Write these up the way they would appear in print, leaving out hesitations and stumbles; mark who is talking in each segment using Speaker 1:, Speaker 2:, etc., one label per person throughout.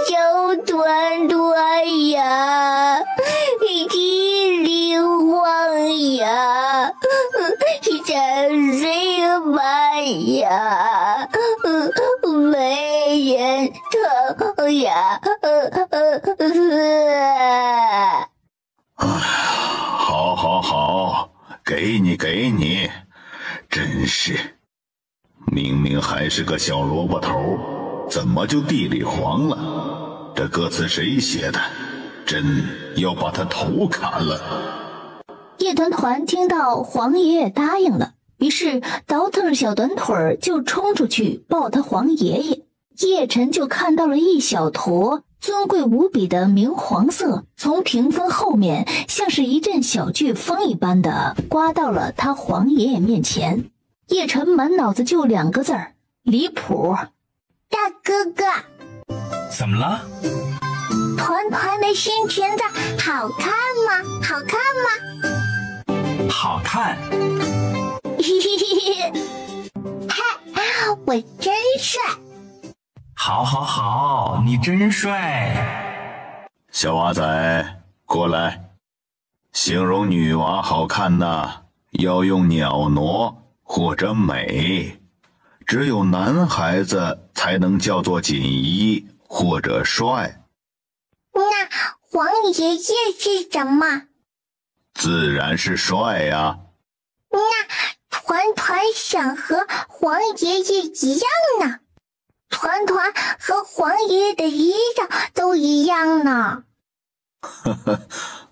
Speaker 1: 小团团呀，机灵晃呀，3岁半呀，没人疼呀。
Speaker 2: 好，给你，真是，明明还是个小萝卜头，怎么就地里黄了？这歌词谁写的？真要把他头砍了。
Speaker 3: 叶团团听到黄爷爷答应了，于是倒腾着小短腿就冲出去抱他黄爷爷。叶晨就看到了一小坨尊贵无比的明黄色，从屏风后面像是一阵小飓风一般的刮到了他黄爷爷面前。叶晨满脑子就2个字儿：离谱。
Speaker 1: 大哥哥，
Speaker 4: 怎么了？
Speaker 1: 团团的新裙子好看吗？好看吗？
Speaker 4: 好看。
Speaker 1: 嗨，我真帅。
Speaker 4: 好，你真帅。
Speaker 2: 小娃仔，过来。形容女娃好看呢，要用袅娜或者美，只有男孩子才能叫做锦衣或者帅。
Speaker 1: 那黄爷爷是什么？
Speaker 2: 自然是帅呀。
Speaker 1: 那团团想和黄爷爷一样呢。团团和黄爷爷的衣裳都一样呢。
Speaker 2: 呵呵，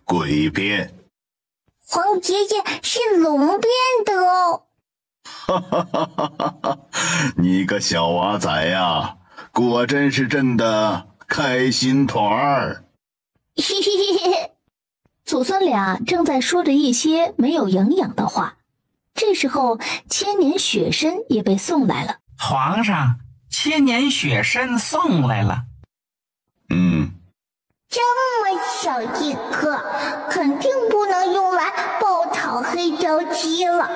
Speaker 2: 诡辩。
Speaker 1: 黄爷爷是龙变的哦。
Speaker 2: 哈哈哈哈哈！你个小娃仔呀，果真是真的开心团儿。
Speaker 1: 嘿嘿嘿嘿。
Speaker 3: 祖孙俩正在说着一些没有营养的话，这时候千年雪参也被送来了。
Speaker 4: 皇上，千年雪参送来了。
Speaker 1: 这么小一颗，肯定不能用来爆炒黑椒鸡了，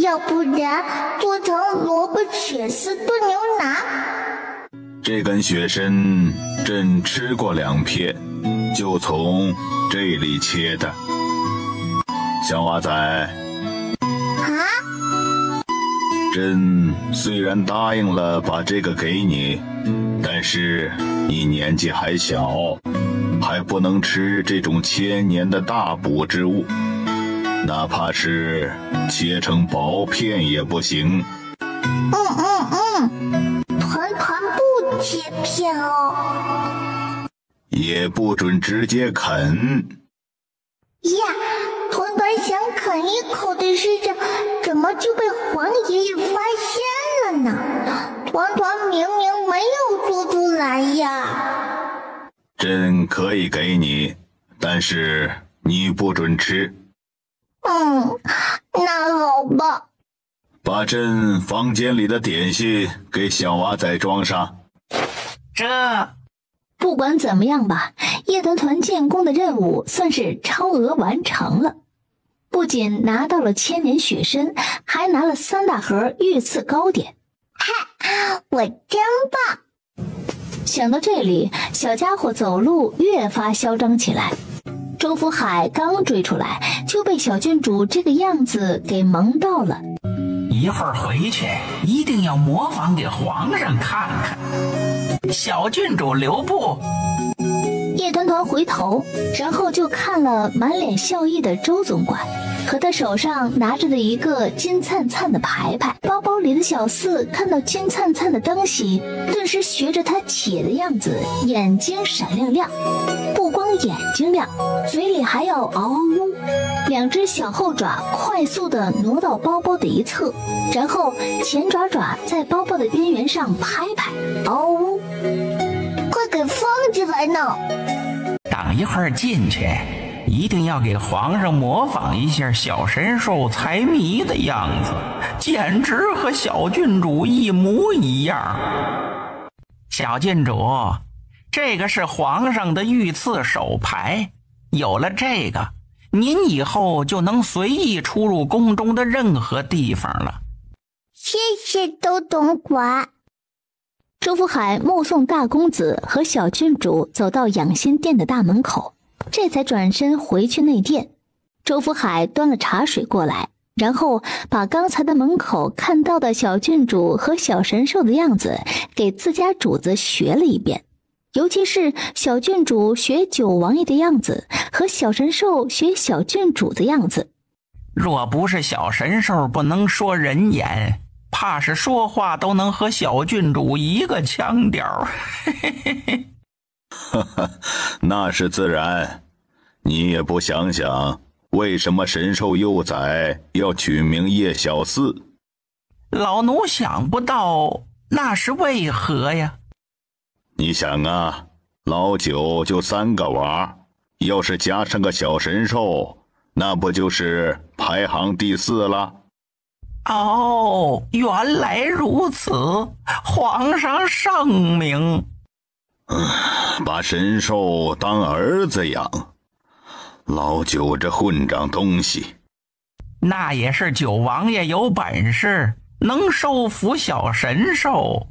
Speaker 1: 要不然做成萝卜血丝炖牛腩。
Speaker 2: 这根雪参朕吃过2片，就从这里切的。小娃仔，朕虽然答应了把这个给你，但是你年纪还小，还不能吃这种千年的大补之物，哪怕是切成薄片也不行。
Speaker 1: 团团不切片哦。
Speaker 2: 也不准直接啃。
Speaker 1: 呀，团团想啃一口的事情，怎么就被黄爷爷发现了呢？团团明明没有做出来呀。
Speaker 2: 朕可以给你，但是你不准吃。
Speaker 1: 那好吧。
Speaker 2: 把朕房间里的点心给小娃仔装上。
Speaker 3: 不管怎么样吧，叶团团建功的任务算是超额完成了，不仅拿到了千年雪参，还拿了3大盒御赐糕点。
Speaker 1: 我真棒。
Speaker 3: 想到这里，小家伙走路越发嚣张起来。周福海刚追出来，就被小郡主这个样子给萌到了。
Speaker 4: 一会儿回去一定要模仿给皇上看看。小郡主留步。
Speaker 3: 叶团团回头，然后就看了满脸笑意的周总管和他手上拿着的一个金灿灿的牌牌。包包里的小四看到金灿灿的东西，顿时学着他铁的样子，眼睛闪亮亮。不光眼睛亮，嘴里还要嗷嗷呜，2只小后爪快速地挪到包包的一侧，然后前爪爪在包包的边缘上拍拍，嗷嗷呜，
Speaker 1: 快给放进来呢。
Speaker 4: 等一会儿进去，一定要给皇上模仿一下小神兽财迷的样子，简直和小郡主一模一样。小郡主，这个是皇上的御赐手牌，有了这个，您以后就能随意出入宫中的任何地方了。
Speaker 1: 谢谢周总管。
Speaker 3: 周福海目送大公子和小郡主走到养心殿的大门口，这才转身回去内殿。周福海端了茶水过来，然后把刚才的门口看到的小郡主和小神兽的样子给自家主子学了一遍，尤其是小郡主学九王爷的样子和小神兽学小郡主的样子。
Speaker 4: 若不是小神兽不能说人言，怕是说话都能和小郡主一个腔调。
Speaker 2: 那是自然，你也不想想为什么神兽幼崽要取名叶小四？
Speaker 4: 老奴想不到那是为何呀？
Speaker 2: 你想啊，老九就3个娃，要是加上个小神兽，那不就是排行第4了？
Speaker 4: 哦，原来如此，皇上圣明。
Speaker 2: 把神兽当儿子养，老九这混账东西。
Speaker 4: 那也是九王爷有本事，能收服小神兽。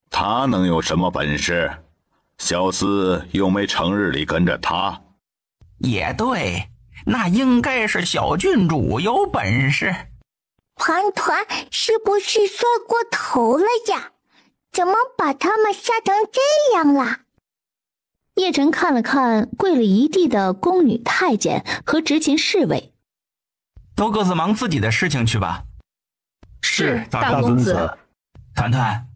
Speaker 2: 他能有什么本事？小四又没成日里跟着他。
Speaker 4: 也对，那应该是小郡主有本事。
Speaker 1: 团团是不是摔过头了呀？怎么把他们杀成这样啦？
Speaker 3: 叶晨看了看跪了一地的宫女太监和执勤侍卫，
Speaker 4: 都各自忙自己的事情去吧。
Speaker 5: 是，大公子。
Speaker 4: 团团，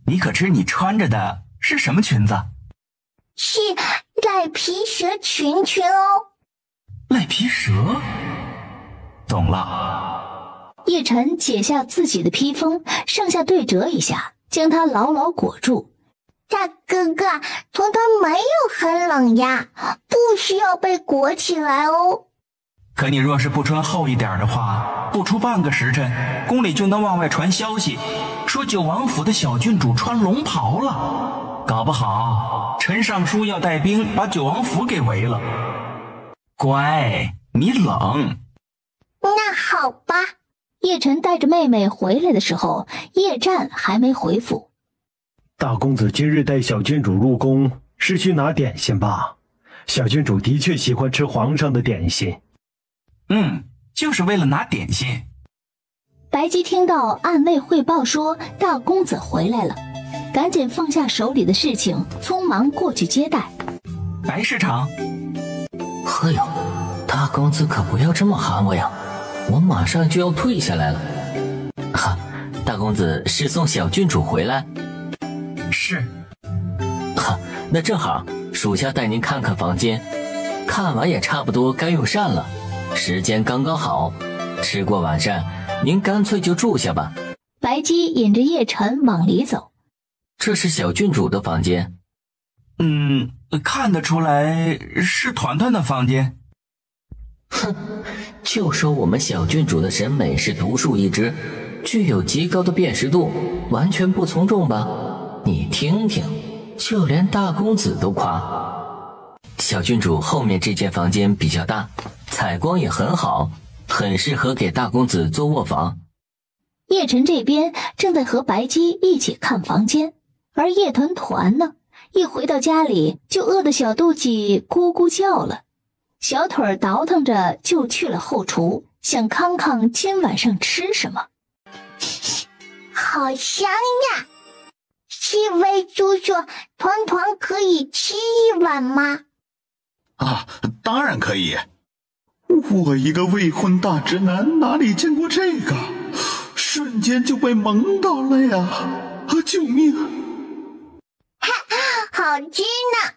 Speaker 4: 你可知你穿着的是什么裙子？
Speaker 1: 是赖皮蛇裙哦。
Speaker 4: 赖皮蛇？懂了。
Speaker 3: 叶晨解下自己的披风，上下对折一下，将它牢牢裹住。
Speaker 1: 大哥哥，团团没有很冷呀，不需要被裹起来哦。
Speaker 4: 可你若是不穿厚一点的话，不出半个时辰，宫里就能往外传消息，说九王府的小郡主穿龙袍了。搞不好陈尚书要带兵把九王府给围了。乖，你冷。
Speaker 1: 那好吧。
Speaker 3: 叶晨带着妹妹回来的时候，叶战还没回府。
Speaker 5: 大公子今日带小郡主入宫，是去拿点心吧？小郡主的确喜欢吃皇上的点心。
Speaker 4: 就是为了拿点心。
Speaker 3: 白姬听到暗卫汇报说大公子回来了，赶紧放下手里的事情，匆忙过去接待。
Speaker 4: 白市长。
Speaker 6: 呵哟，大公子可不要这么喊我呀，我马上就要退下来了。哈，大公子是送小郡主回来？
Speaker 4: 是。
Speaker 6: 哈，那正好，属下带您看看房间，看完也差不多该用膳了，时间刚刚好，吃过晚膳，您干脆就住下吧。
Speaker 3: 白姬引着叶晨往里走。
Speaker 6: 这是小郡主的房间。
Speaker 4: 看得出来是团团的房间。
Speaker 6: 哼，就说我们小郡主的审美是独树一帜，具有极高的辨识度，完全不从众吧？你听听，就连大公子都夸。小郡主后面这间房间比较大，采光也很好，很适合给大公子做卧房。
Speaker 3: 叶晨这边正在和白姬一起看房间，而叶团团呢，一回到家里就饿得小肚脐咕咕叫了，小腿倒腾着就去了后厨，想康康今晚上吃什么。
Speaker 1: 好香呀！这位叔叔，团团可以吃一碗吗？
Speaker 2: 当然可以。我一个未婚大直男哪里见过这个，瞬间就被萌到了呀！救命！
Speaker 1: 好吃呢！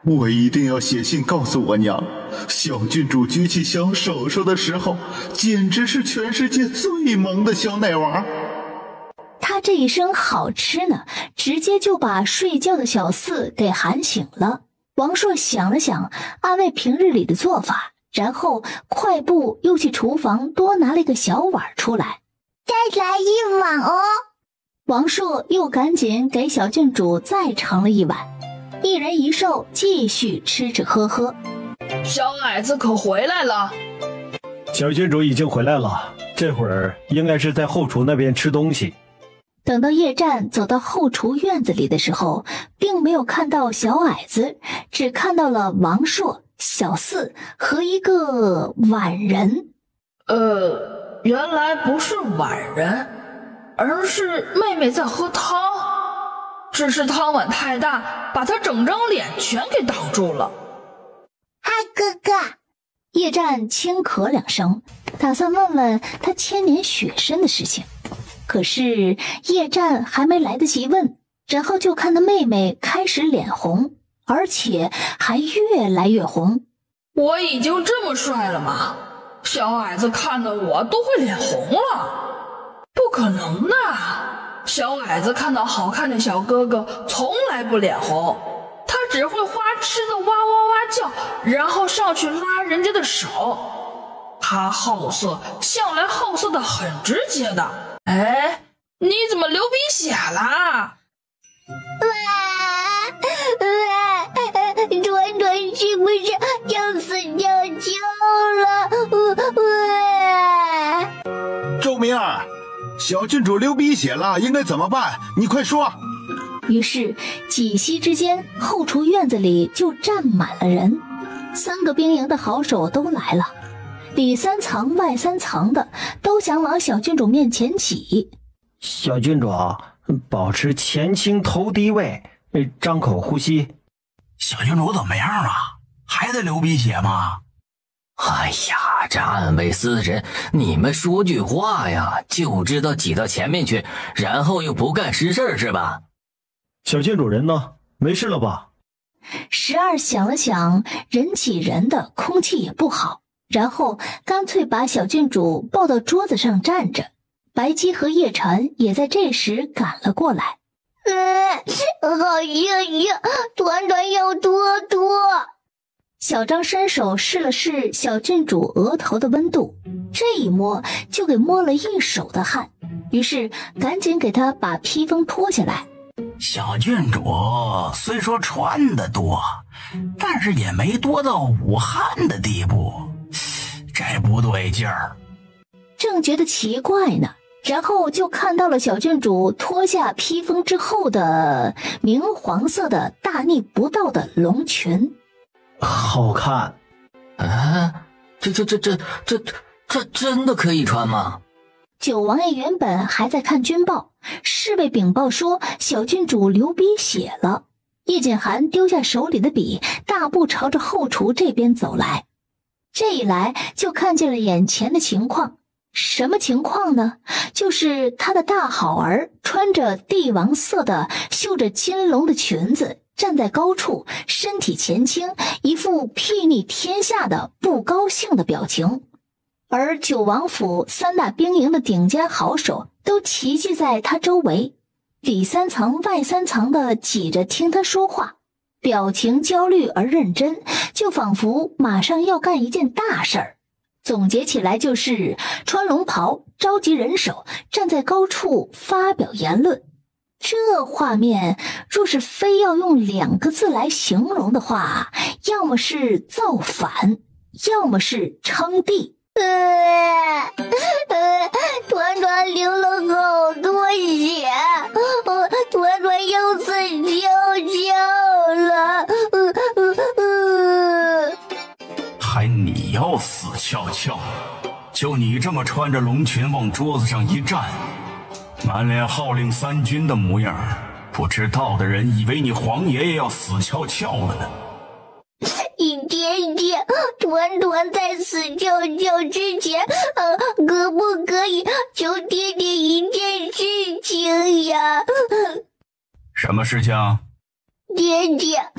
Speaker 2: 我一定要写信告诉我娘，小郡主举起小手手的时候，简直是全世界最萌的小奶娃。
Speaker 3: 他这一声好吃呢，直接就把睡觉的小四给喊醒了。王朔想了想，安慰平日里的做法，然后快步又去厨房多拿了一个小碗出来。
Speaker 1: 再来一碗哦！
Speaker 3: 王朔又赶紧给小郡主再盛了一碗，一人一兽继续吃吃喝喝。
Speaker 7: 小矮子可回来了。
Speaker 5: 小郡主已经回来了，这会儿应该是在后厨那边吃东西。
Speaker 3: 等到叶战走到后厨院子里的时候，并没有看到小矮子，只看到了王硕、小四和一个宛人。
Speaker 7: 原来不是宛人，而是妹妹在喝汤，只是汤碗太大，把她整张脸全给挡住了。
Speaker 1: 嗨，哥哥！
Speaker 3: 叶战轻咳2声，打算问问他千年雪参的事情。可是叶战还没来得及问，然后就看到妹妹开始脸红，而且还越来越红。
Speaker 7: 我已经这么帅了吗？小矮子看到我都会脸红了？不可能的，小矮子看到好看的小哥哥从来不脸红，他只会花痴的哇哇哇叫，然后上去拉人家的手。他好色，向来好色的很直接的。哎，你怎么流鼻血啦？
Speaker 1: 团团是不是要死掉了？
Speaker 2: 周明儿，小郡主流鼻血了，应该怎么办？你快说。
Speaker 3: 于是几息之间，后厨院子里就站满了人，3个兵营的好手都来了，里3层外3层的都想往小郡主面前挤。
Speaker 5: 小郡主，保持前倾头低位，张口呼吸。
Speaker 4: 小郡主怎么样了？还在流鼻血吗？
Speaker 6: 哎呀，这暗卫司人，你们说句话呀，就知道挤到前面去，然后又不干实事是吧？
Speaker 5: 小郡主人呢？没事了吧
Speaker 3: ？12想了想，人挤人的，空气也不好，然后干脆把小郡主抱到桌子上站着。白姬和叶晨也在这时赶了过来。
Speaker 1: 好热热，团团要多多。
Speaker 3: 小张伸手试了试小郡主额头的温度，这一摸就给摸了一手的汗，于是赶紧给她把披风脱下来。
Speaker 4: 小郡主虽说穿得多，但是也没多到武汉的地步，这不对劲儿。
Speaker 3: 正觉得奇怪呢，然后就看到了小郡主脱下披风之后的明黄色的大逆不道的龙裙。
Speaker 5: 好看
Speaker 6: 啊！这真的可以穿吗？
Speaker 3: 九王爷原本还在看军报，侍卫禀报说小郡主流鼻血了。叶简寒丢下手里的笔，大步朝着后厨这边走来。这一来就看见了眼前的情况。什么情况呢？就是他的大好儿穿着帝王色的绣着金龙的裙子，站在高处，身体前倾，一副睥睨天下的不高兴的表情。而九王府3大兵营的顶尖好手都齐聚在他周围，里3层外3层的挤着听他说话，表情焦虑而认真，就仿佛马上要干一件大事儿。总结起来就是穿龙袍，召集人手，站在高处发表言论。这画面若是非要用2个字来形容的话，要么是造反，要么是称帝。
Speaker 1: 团团流了好多血，团团要死翘了。
Speaker 4: 还你要死翘翘？就你这么穿着龙裙往桌子上一站，满脸号令3军的模样，不知道的人以为你皇爷爷要死翘翘了呢。
Speaker 1: 爹爹，团团在死翘翘之前，可不可以求爹爹一件事情呀？
Speaker 4: 什么事情？
Speaker 1: 爹爹，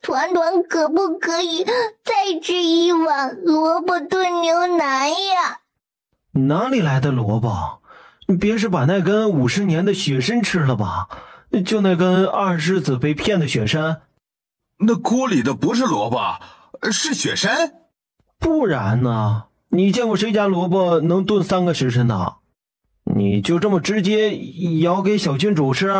Speaker 1: 团团可不可以再吃一碗萝卜炖牛腩呀？
Speaker 5: 哪里来的萝卜？别是把那根50年的雪参吃了吧？就那根二世子被骗的雪参。
Speaker 2: 那锅里的不是萝卜，是雪参。
Speaker 5: 不然呢？你见过谁家萝卜能炖3个时辰的？你就这么直接舀给小郡主吃？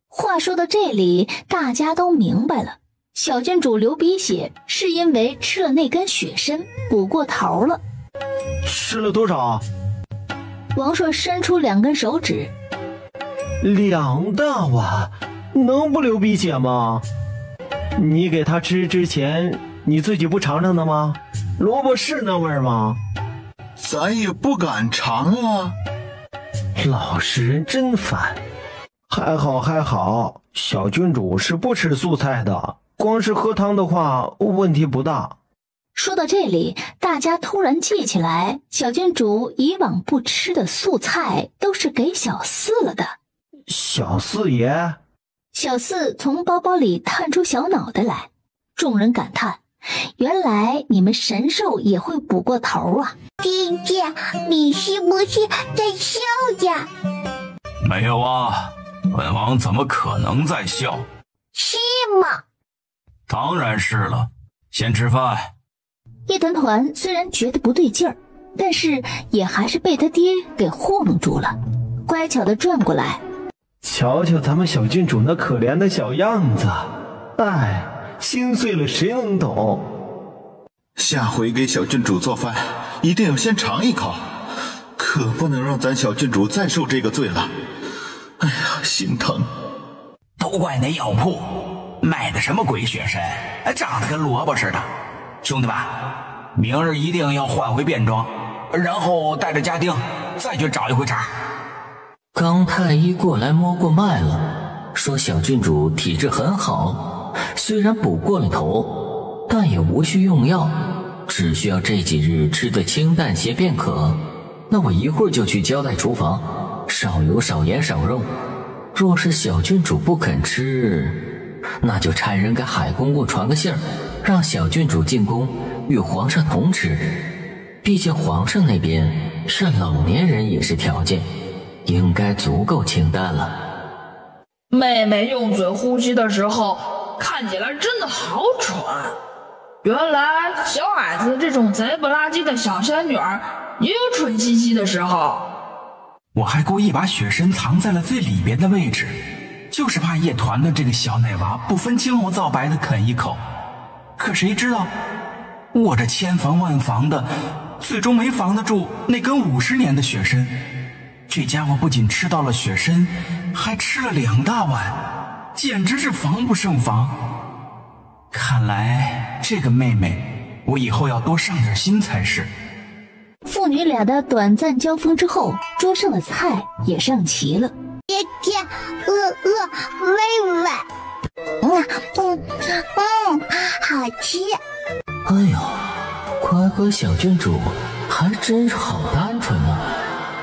Speaker 3: 话说到这里，大家都明白了，小郡主流鼻血是因为吃了那根雪参补过头了。
Speaker 5: 吃了多少？
Speaker 3: 王硕伸出2根手指
Speaker 5: ，2大碗，能不流鼻血吗？你给他吃之前，你自己不尝尝的吗？萝卜是那味儿吗？
Speaker 2: 咱也不敢尝啊。
Speaker 5: 老实人真烦。还好，小郡主是不吃素菜的，光是喝汤的话，问题不大。
Speaker 3: 说到这里，大家突然记起来，小郡主以往不吃的素菜都是给小四了的。
Speaker 5: 小四爷？
Speaker 3: 小四从包包里探出小脑袋来，众人感叹，原来你们神兽也会补过头啊。
Speaker 1: 爹爹，你是不是在笑呀？
Speaker 4: 没有啊，本王怎么可能在笑？
Speaker 1: 是吗？
Speaker 4: 当然是了，先吃饭。
Speaker 3: 叶团团虽然觉得不对劲儿，但是也还是被他爹给糊弄住了，乖巧地转过来，
Speaker 5: 瞧瞧咱们小郡主那可怜的小样子，哎，心碎了谁能懂？
Speaker 2: 下回给小郡主做饭，一定要先尝一口，可不能让咱小郡主再受这个罪了。哎呀，心疼！
Speaker 4: 都怪那药铺卖的什么鬼雪参，长得跟萝卜似的。兄弟们，明日一定要换回便装，然后带着家丁再去找一回茬。
Speaker 6: 刚太医过来摸过脉了，说小郡主体质很好，虽然补过了头，但也无需用药，只需要这几日吃得清淡些便可。那我一会儿就去交代厨房，少油少盐少肉。若是小郡主不肯吃，那就差人给海公公传个信儿，让小郡主进宫与皇上同吃。毕竟皇上那边是老年人饮食条件，应该足够清淡了。
Speaker 7: 妹妹用嘴呼吸的时候看起来真的好蠢，原来小矮子这种贼不拉几的小仙女儿也有蠢兮兮的时候。
Speaker 4: 我还故意把雪参藏在了最里边的位置，就是怕叶团的这个小奶娃不分青红皂白的啃一口。可谁知道我这千防万防的最终没防得住那根50年的雪参。这家伙不仅吃到了雪参，还吃了2大碗，简直是防不胜防。看来这个妹妹我以后要多上点心才是。
Speaker 3: 父女俩的短暂交锋之后，桌上的菜也上齐了。
Speaker 1: 爹爹，喂喂，好吃。
Speaker 6: 哎呦，乖乖小郡主还真是好单纯啊，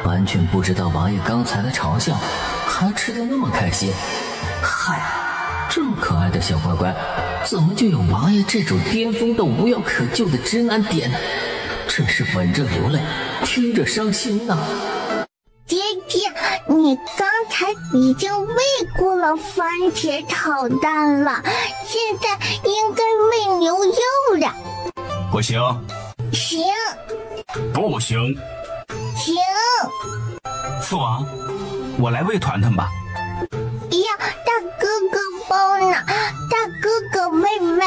Speaker 6: 完全不知道王爷刚才的嘲笑，还吃得那么开心。嗨，这么可爱的小乖乖，怎么就有王爷这种巅峰的无药可救的直男点呢？真是闻着流泪，听着伤心呐。
Speaker 1: 爹爹，你刚才已经喂过了番茄炒蛋了，现在应该喂牛肉了。
Speaker 4: 不行。
Speaker 1: 行。
Speaker 4: 不行。
Speaker 1: 行。
Speaker 4: 父王，我来喂团团吧。
Speaker 1: 呀，大哥哥抱呢，大哥哥喂喂。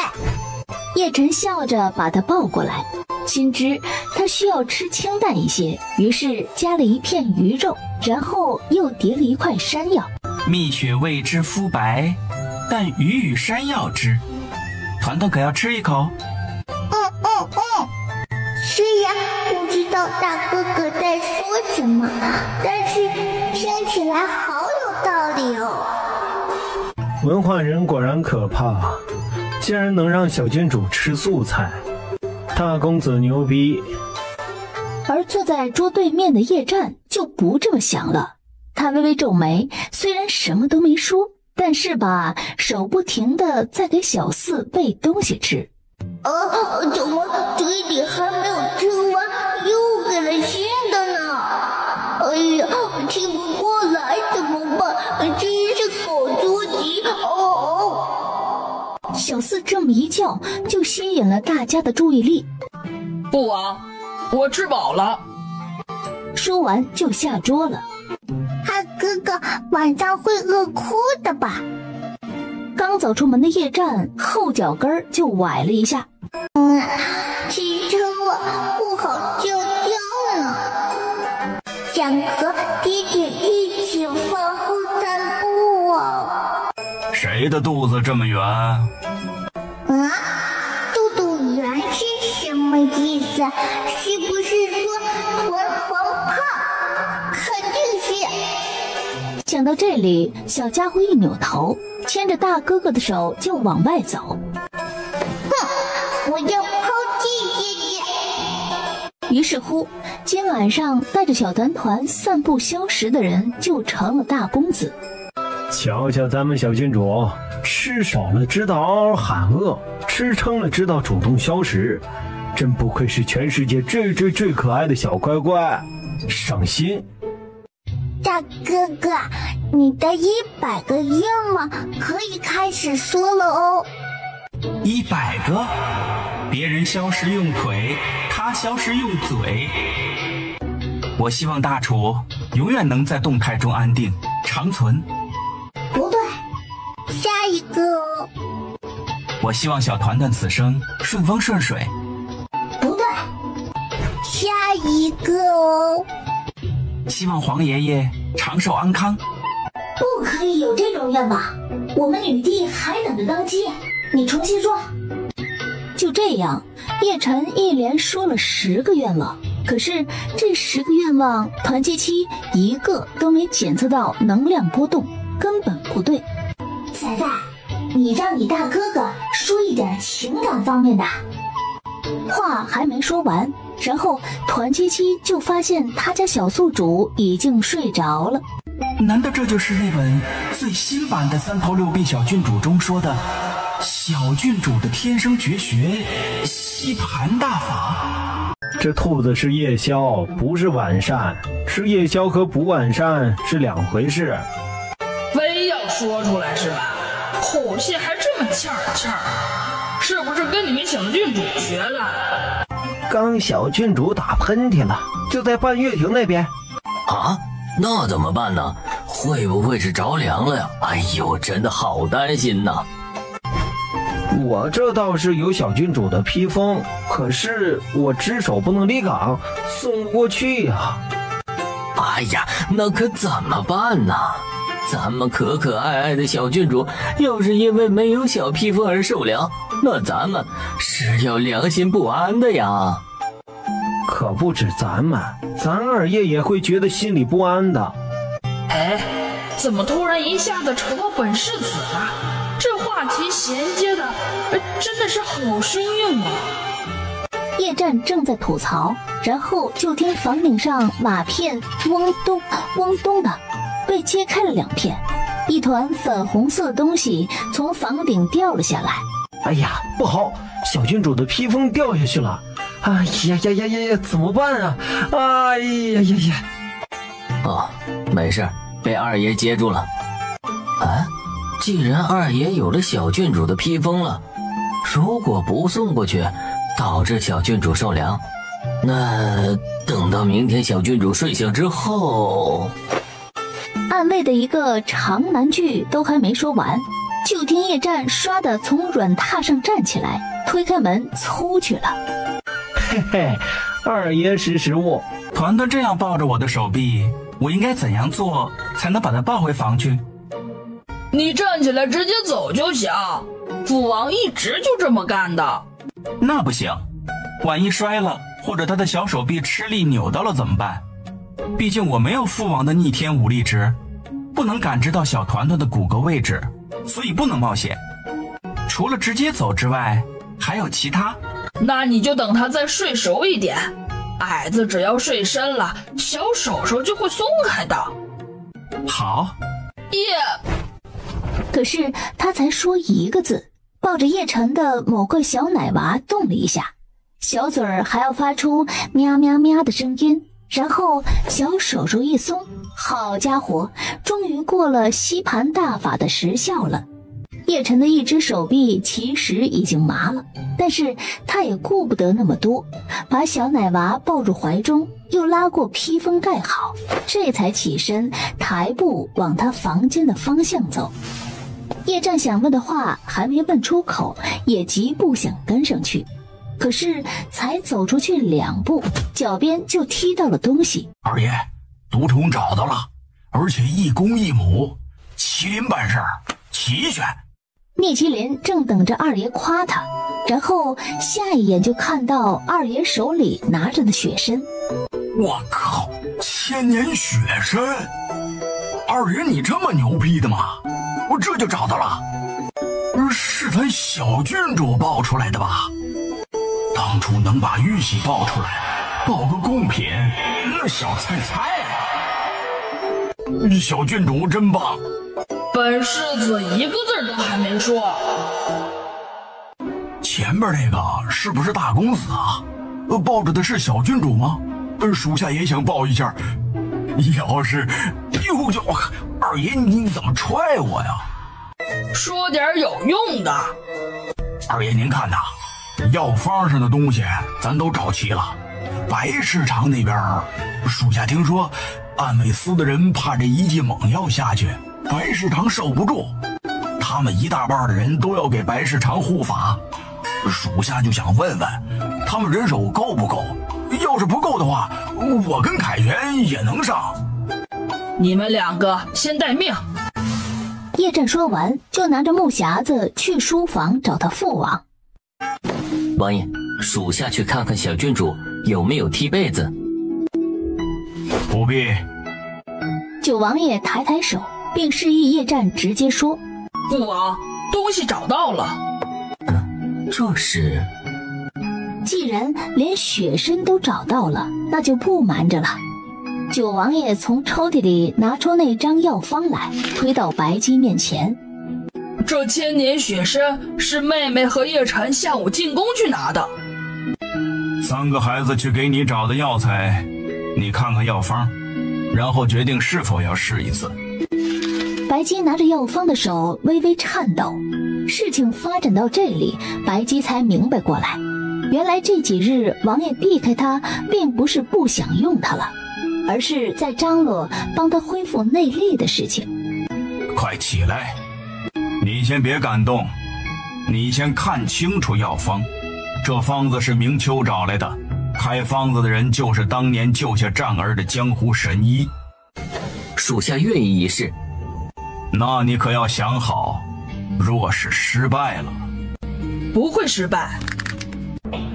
Speaker 3: 叶晨笑着把他抱过来，心知他需要吃清淡一些，于是加了一片鱼肉，然后又叠了一块山药。
Speaker 4: 蜜雪未知肤白，但鱼与山药知。团团可要吃一口？
Speaker 1: 虽然不知道大哥哥在说什么，但是听起来好有道理哦。
Speaker 5: 文化人果然可怕，竟然能让小郡主吃素菜，大公子牛逼。
Speaker 3: 而坐在桌对面的叶战就不这么想了，他微微皱眉，虽然什么都没说，但是吧，手不停地在给小四喂东西吃。
Speaker 1: 怎么嘴里还没有吃完，又给了新的呢？哎呀，吃不过来怎么办？真是好着急哦！
Speaker 3: 小四这么一叫，就吸引了大家的注意力。
Speaker 7: 父王，我吃饱了。
Speaker 3: 说完就下桌了。
Speaker 1: 他哥哥晚上会饿哭的吧？
Speaker 3: 刚走出门的叶战后脚跟就崴了一下，
Speaker 1: 吃撑了不好叫叫呢。想喝
Speaker 4: 谁的肚子这么圆？
Speaker 1: 肚肚圆是什么意思？是不是说团团胖？肯定是。
Speaker 3: 讲到这里，小家伙一扭头，牵着大哥哥的手就往外走。
Speaker 1: 我要抛弃姐姐。
Speaker 3: 于是乎，今晚上带着小团团散步消食的人就成了大公子。
Speaker 5: 瞧瞧咱们小郡主，吃少了知道嗷嗷喊饿，吃撑了知道主动消食，真不愧是全世界最可爱的小乖乖，上心。
Speaker 1: 大哥哥，你的100个愿望可以开始说了哦。
Speaker 4: 100个？别人消食用腿，他消食用嘴。我希望大厨永远能在动态中安定长存。
Speaker 1: 不对，下一个哦。
Speaker 4: 我希望小团团此生顺风顺水。
Speaker 1: 不对，下一个哦。
Speaker 4: 希望黄爷爷长寿安康。
Speaker 3: 不可以有这种愿望，我们女帝还等着登基。你重新说。就这样，叶晨一连说了10个愿望，可是这10个愿望，团结期一个都没检测到能量波动，根本不对。
Speaker 1: 仔仔，你让你大哥哥说一点情感方面的。
Speaker 3: 话还没说完，然后团结期就发现他家小宿主已经睡着了。
Speaker 4: 难道这就是那本最新版的3头6臂小郡主中说的小郡主的天生绝学吸盘大法？
Speaker 5: 这兔子是夜宵，不是晚膳，吃夜宵和补晚膳是2回事。
Speaker 7: 非要说出来是吧？口气还这么欠儿，是不是跟你们小郡主学的？
Speaker 5: 刚小郡主打喷嚏了，就在半月亭那边。
Speaker 6: 啊？那怎么办呢？会不会是着凉了呀？哎呦，真的好担心呐！
Speaker 5: 我这倒是有小郡主的披风，可是我只手不能离岗，送不过去呀。
Speaker 6: 哎呀，那可怎么办呢？咱们可爱的小郡主要是因为没有小披风而受凉，那咱们是要良心不安的呀。
Speaker 5: 可不止咱们，咱二爷也会觉得心里不安的。
Speaker 7: 哎，怎么突然一下子扯到本世子了？这话题衔接的真的是好生硬啊！
Speaker 3: 叶战正在吐槽，然后就听房顶上瓦片嗡咚嗡咚的被揭开了2片，一团粉红色的东西从房顶掉了下来。
Speaker 5: 哎呀，不好，小郡主的披风掉下去了！哎呀，怎么办啊？哎呀！
Speaker 6: 哦，没事，被二爷接住了。啊，既然二爷有了小郡主的披风了，如果不送过去，导致小郡主受凉，那等到明天小郡主睡醒之后……
Speaker 3: 暗卫的一个长难句都还没说完，就听叶战唰的从软榻上站起来，推开门出去了。
Speaker 5: 嘿嘿，二爷识时务。
Speaker 4: 团团这样抱着我的手臂，我应该怎样做才能把他抱回房去？
Speaker 7: 你站起来直接走就行，父王一直就这么干的。
Speaker 4: 那不行，万一摔了，或者他的小手臂吃力扭到了怎么办？毕竟我没有父王的逆天武力值，不能感知到小团团的骨骼位置，所以不能冒险。除了直接走之外，还有其他？
Speaker 7: 那你就等他再睡熟一点，矮子只要睡深了，小手手就会松开的。
Speaker 4: 好。
Speaker 3: 可是他才说1个字，抱着叶晨的某个小奶娃动了一下，小嘴儿还要发出喵喵喵的声音，然后小手手一松，好家伙，终于过了吸盘大法的时效了。叶晨的一只手臂其实已经麻了，但是他也顾不得那么多，把小奶娃抱入怀中，又拉过披风盖好，这才起身抬步往他房间的方向走。叶战想问的话还没问出口，也急步想跟上去，可是才走出去2步，脚边就踢到了东西。
Speaker 4: 二爷，毒虫找到了，而且1公1母，麒麟办事儿，齐全。
Speaker 3: 聂麒麟正等着二爷夸他，然后下一眼就看到二爷手里拿着的雪参。
Speaker 4: 我靠，千年雪参！二爷你这么牛逼的吗？我这就找到了，是咱小郡主抱出来的吧？当初能把玉玺抱出来，抱个贡品，那小菜菜啊！小郡主真棒。
Speaker 7: 本世子一个字都还没说。
Speaker 4: 前边那个是不是大公子啊？抱着的是小郡主吗？属下也想抱一下。要是，哟，二爷你怎么踹我呀？
Speaker 7: 说点有用的。
Speaker 4: 二爷您看呐，药方上的东西咱都找齐了。白市场那边，属下听说安慰司的人怕这一剂猛药下去，白市场守不住，他们一大半的人都要给白市场护法。属下就想问问，他们人手够不够？要是不够的话，我跟凯旋也能上。
Speaker 7: 你们两个先待命。
Speaker 3: 叶战说完，就拿着木匣子去书房找他父王。
Speaker 6: 王爷，属下去看看小郡主有没有踢被子。
Speaker 4: 不必。
Speaker 3: 九王爷抬抬手，并示意叶战直接说：
Speaker 7: 父王，东西找到了。
Speaker 6: 这是……
Speaker 3: 既然连雪参都找到了，那就不瞒着了。九王爷从抽屉里拿出那张药方来，推到白姬面前。
Speaker 7: 这千年雪参是妹妹和叶晨下午进宫去拿的。
Speaker 4: 三个孩子去给你找的药材，你看看药方，然后决定是否要试一次。
Speaker 3: 白姬拿着药方的手微微颤抖。事情发展到这里，白姬才明白过来，原来这几日王爷避开他，并不是不想用他了，而是在张罗帮他恢复内力的事情。
Speaker 4: 快起来，你先别感动，你先看清楚药方。这方子是明秋找来的，开方子的人就是当年救下战儿的江湖神医。
Speaker 6: 属下愿意一试。
Speaker 4: 那你可要想好，若是失败了，
Speaker 7: 不会失败。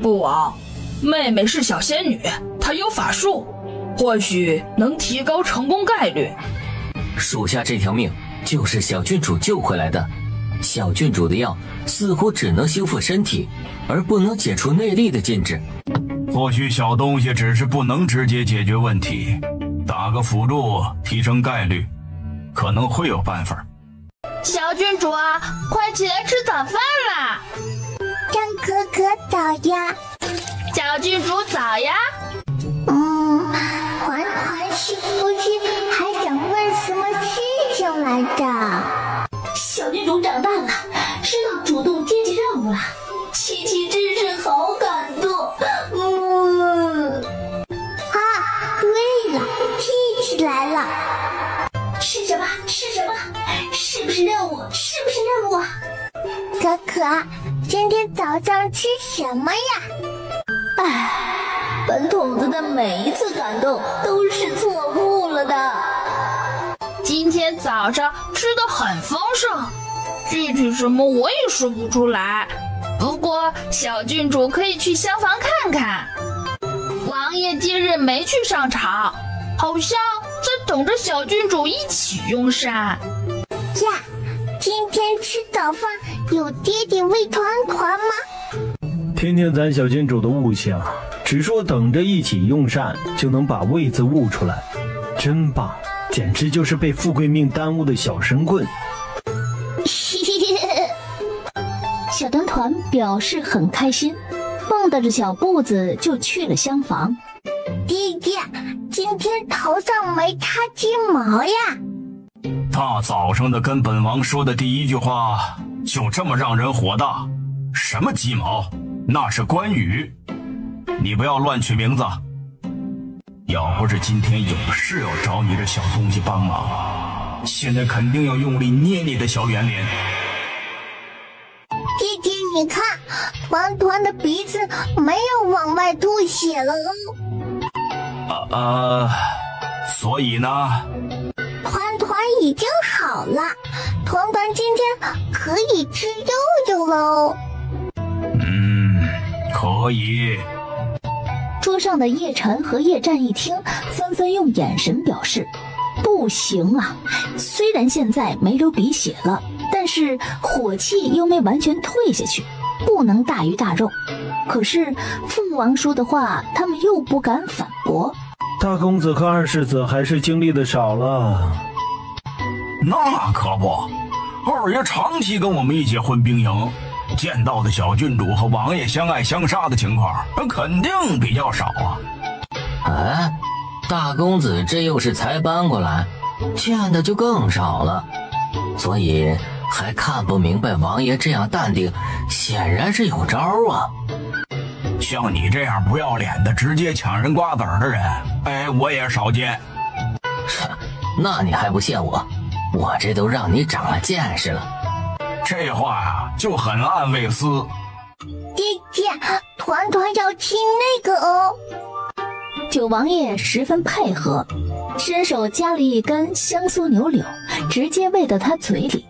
Speaker 7: 父王，妹妹是小仙女，她有法术，或许能提高成功概率。
Speaker 6: 属下这条命就是小郡主救回来的。小郡主的药似乎只能修复身体，而不能解除内力的禁制。
Speaker 4: 或许小东西只是不能直接解决问题，打个辅助提升概率，可能会有办法。
Speaker 1: 小郡主啊，快起来吃早饭啦！张可可早呀，
Speaker 8: 小郡主早呀。
Speaker 1: 团团是不是还想问什么事情来着？
Speaker 3: 小郡主长大了，知道主动接起任务了，琪琪真是好感动。
Speaker 1: 对了，记起来了。
Speaker 3: 是什么？是什么？是不是任务？是不是任务啊？
Speaker 1: 可可，今天早上吃什么呀？
Speaker 3: 本筒子的每一次感动都是错误了的。
Speaker 8: 今天早上吃得很丰盛，具体什么我也说不出来。不过小郡主可以去厢房看看。王爷今日没去上场，好像在等着小郡主一起用膳。
Speaker 1: 呀，今天吃早饭有爹爹喂团团吗？
Speaker 5: 听听咱小郡主的悟性，只说等着一起用膳就能把位子悟出来，真棒，简直就是被富贵命耽误的小神棍。
Speaker 3: 小团团表示很开心，蹦跶着小步子就去了厢房。
Speaker 1: 爹爹，今天头上没插鸡毛呀？
Speaker 4: 大早上的跟本王说的第一句话就这么让人火大？什么鸡毛？那是关羽，你不要乱取名字。要不是今天有事要找你这小东西帮忙，现在肯定要用力捏你的小圆脸。
Speaker 1: 爹爹，你看，团团的鼻子没有往外吐血了
Speaker 4: 哦。所以呢？
Speaker 1: 团团已经好了，团团今天可以吃肉肉喽。
Speaker 4: 可以。
Speaker 3: 桌上的叶晨和叶战一听，纷纷用眼神表示不行啊。虽然现在没流鼻血了，但是火气又没完全退下去，不能大鱼大肉。可是父王说的话，他们又不敢反驳。
Speaker 5: 大公子和二世子还是经历的少了。
Speaker 4: 那可不，二爷长期跟我们一起混兵营，见到的小郡主和王爷相爱相杀的情况肯定比较少啊。
Speaker 6: 哎，大公子这又是才搬过来，见的就更少了，所以还看不明白王爷这样淡定，显然是有招啊。
Speaker 4: 像你这样不要脸的直接抢人瓜子的人，我也少见。
Speaker 6: 那你还不谢我？我这都让你长了见识了。
Speaker 4: 这话呀，就很暗卫司。
Speaker 1: 爹爹，团团要吃那个哦。
Speaker 3: 九王爷十分配合，伸手夹了一根香酥牛柳，直接喂到他嘴里。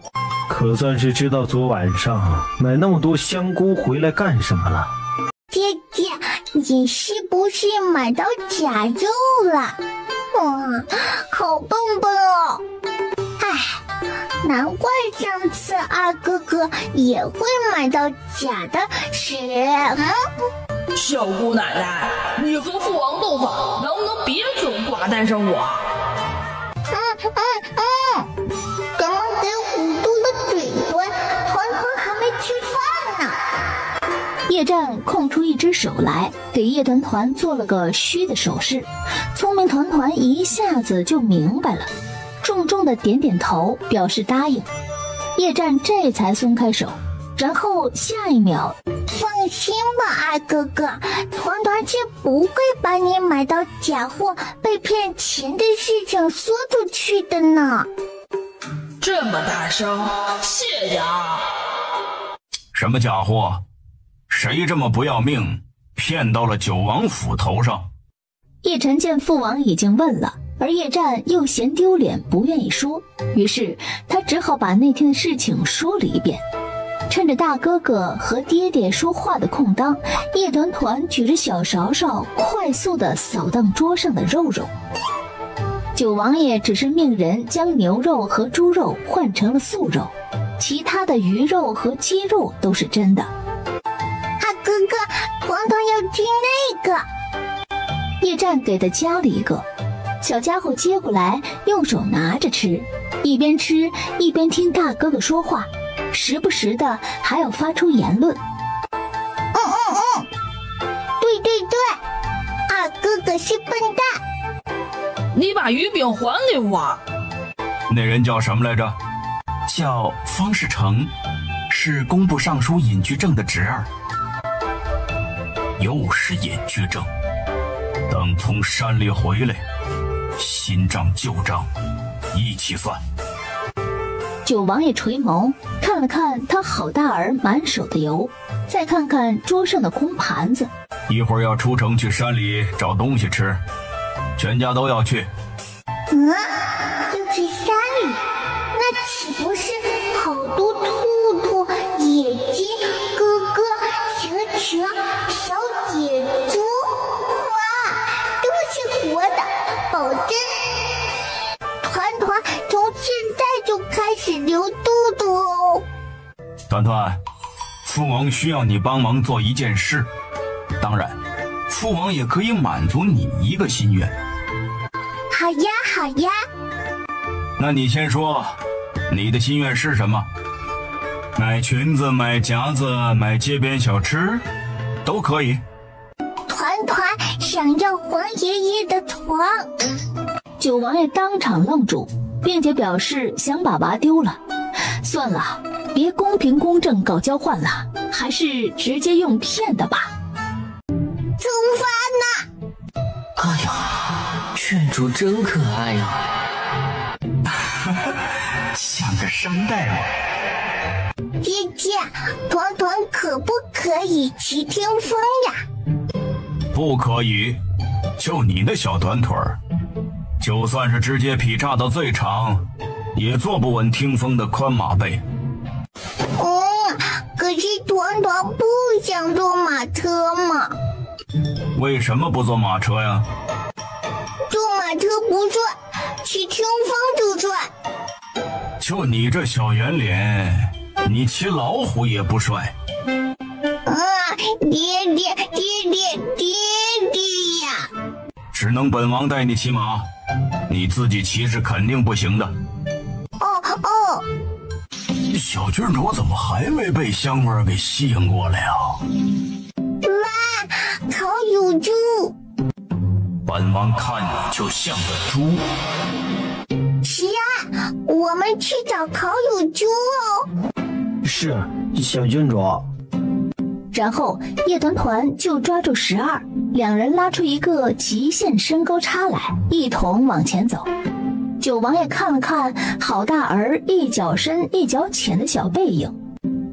Speaker 5: 可算是知道昨晚上买那么多香菇回来干什么了。
Speaker 1: 爹爹，你是不是买到假肉了？哇，好笨笨哦！唉，难怪上次二哥哥也会买到假的屎。
Speaker 7: 小姑奶奶，你和父王斗法，能不能别总挂带上我？
Speaker 1: 刚给糊涂了嘴唇，团团还没吃饭呢。
Speaker 3: 叶战空出一只手来，给叶团团做了个虚的手势。聪明团团一下子就明白了，重重的点点头，表示答应。叶战这才松开手，然后下一秒，
Speaker 1: 放心吧，二哥哥，团团是不会把你买到假货、被骗钱的事情说出去的呢。
Speaker 7: 这么大声，谢谢啊！
Speaker 4: 什么假货？谁这么不要命，骗到了九王府头上？
Speaker 3: 叶晨见父王已经问了，而叶战又嫌丢脸，不愿意说，于是他只好把那天的事情说了一遍。趁着大哥哥和爹爹说话的空当，叶团团举着小勺勺，快速地扫荡桌上的肉肉。九王爷只是命人将牛肉和猪肉换成了素肉，其他的鱼肉和鸡肉都是真的。
Speaker 1: 二哥哥，团团要吃那个。
Speaker 3: 叶战给他夹了一个，小家伙接过来，用手拿着吃，一边吃一边听大哥哥说话，时不时的还要发出言论。
Speaker 1: 对，二哥哥是笨蛋。
Speaker 7: 你把鱼饼还给我。
Speaker 4: 那人叫什么来着？叫方世成，是工部尚书尹居正的侄儿。又是尹居正，等从山里回来，新账旧账一起算。
Speaker 3: 九王爷垂眸看了看他好大儿满手的油，再看看桌上的空盘子。
Speaker 4: 一会儿要出城去山里找东西吃，全家都要去。
Speaker 1: 要去山里，那岂不是好多兔兔、野鸡、哥哥、蛇、小野猪？哇，都是活的，保证！团团从现在就开始流肚肚哦。
Speaker 4: 团团，父王需要你帮忙做一件事，当然，父王也可以满足你一个心愿。
Speaker 1: 好呀。
Speaker 4: 那你先说，你的心愿是什么？买裙子、买夹子、买街边小吃，都可以。
Speaker 1: 团团想要黄爷爷的床。
Speaker 3: 九王爷当场愣住，并且表示想把娃丢了。算了，别公平公正搞交换了，还是直接用骗的吧。
Speaker 1: 出发呢！
Speaker 6: 哎呀，郡主真可爱呀！
Speaker 4: 像个山大王。
Speaker 1: 爹爹，团团可不可以骑听风呀？
Speaker 4: 不可以，就你那小短腿儿，就算是直接劈叉到最长，也坐不稳听风的宽马背。
Speaker 1: 可是团团不想坐马车嘛。
Speaker 4: 为什么不坐马车呀？
Speaker 1: 坐马车不帅，骑听风就帅。
Speaker 4: 就你这小圆脸，你骑老虎也不帅。
Speaker 1: 爹呀！
Speaker 4: 只能本王带你骑马，你自己骑是肯定不行的。
Speaker 1: 哦。
Speaker 4: 小郡主怎么还没被香味给吸引过来呀？
Speaker 1: 哇，烤乳猪！
Speaker 4: 本王看你就像个猪。
Speaker 1: 是啊，我们去找烤乳猪哦。
Speaker 5: 是，小郡主。
Speaker 3: 然后叶团团就抓住12，两人拉出一个极限身高差来，一同往前走。九王爷看了看好大儿一脚深一脚浅的小背影，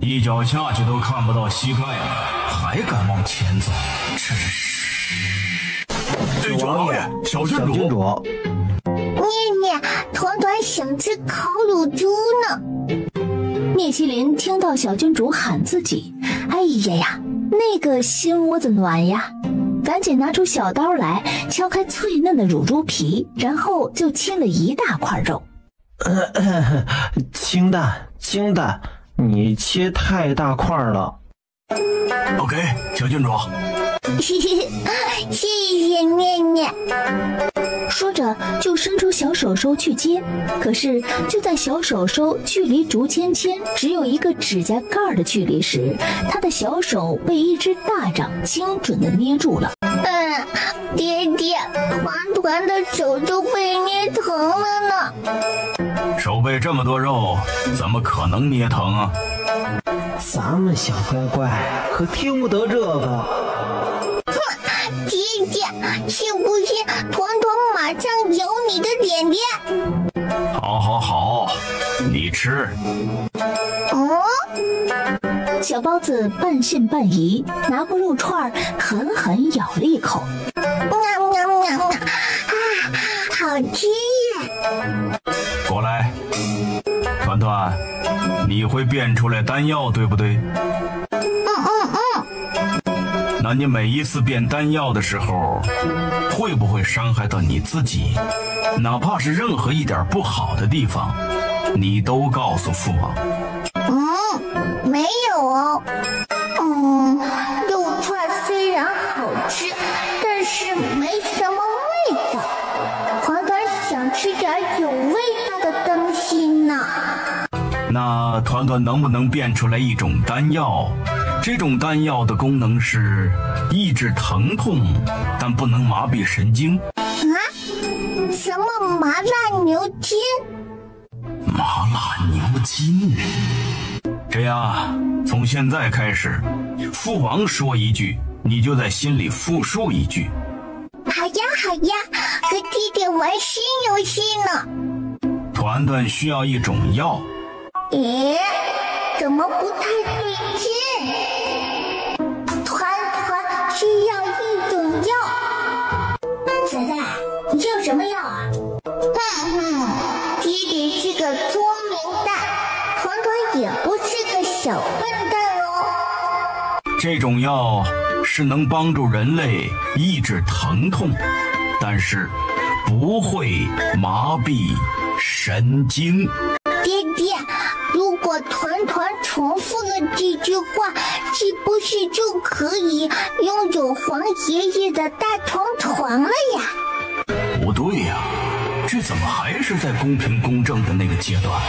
Speaker 4: 一脚下去都看不到膝盖了，还敢往前走，真是。九王爷，小郡主。
Speaker 1: 念，团团想吃烤乳猪呢。
Speaker 3: 聂麒麟听到小郡主喊自己，哎呀，那个心窝子暖呀，赶紧拿出小刀来敲开脆嫩的乳猪皮，然后就切了一大块肉。
Speaker 5: 清淡，你切太大块了。
Speaker 4: OK， 小郡主。
Speaker 1: 谢谢念。
Speaker 3: 说着就伸出小手手去接，可是就在小手手距离竹签签只有一个指甲盖的距离时，他的小手被一只大掌精准地捏住了。
Speaker 1: 爹，团团的手都被捏疼了呢。
Speaker 4: 手背这么多肉，怎么可能捏疼啊？
Speaker 5: 咱们小乖乖可听不得这个。
Speaker 1: 爹，信不信团团马上咬你的脸脸？
Speaker 4: 好，你吃。
Speaker 3: 小包子半信半疑，拿过肉串狠狠咬了一口。
Speaker 1: 好吃呀！
Speaker 4: 过来，团团，你会变出来丹药对不对？那你每一次变丹药的时候，会不会伤害到你自己？哪怕是任何一点不好的地方，你都告诉父王。
Speaker 1: 没有哦。肉串虽然好吃，但是没什么味道。团团想吃点有味道的东西呢。
Speaker 4: 那团团能不能变出来一种丹药？这种丹药的功能是抑制疼痛，但不能麻痹神经。
Speaker 1: 什么麻辣牛筋？
Speaker 4: 麻辣牛筋。这样，从现在开始，父王说一句，你就在心里复述一句。
Speaker 1: 好呀，和弟弟玩新游戏呢。
Speaker 4: 团团需要一种药。
Speaker 1: 怎么不太对劲？团团需要一种药。仔仔，你要什么药啊？爹爹是个聪明蛋，团团也不是个小笨蛋哦。
Speaker 4: 这种药是能帮助人类抑制疼痛，但是不会麻痹神经。
Speaker 1: 爹，如果团团重复了这句话，是不是就可以拥有黄爷爷的大床床了呀？
Speaker 4: 不对呀，这怎么还是在公平公正的那个阶段？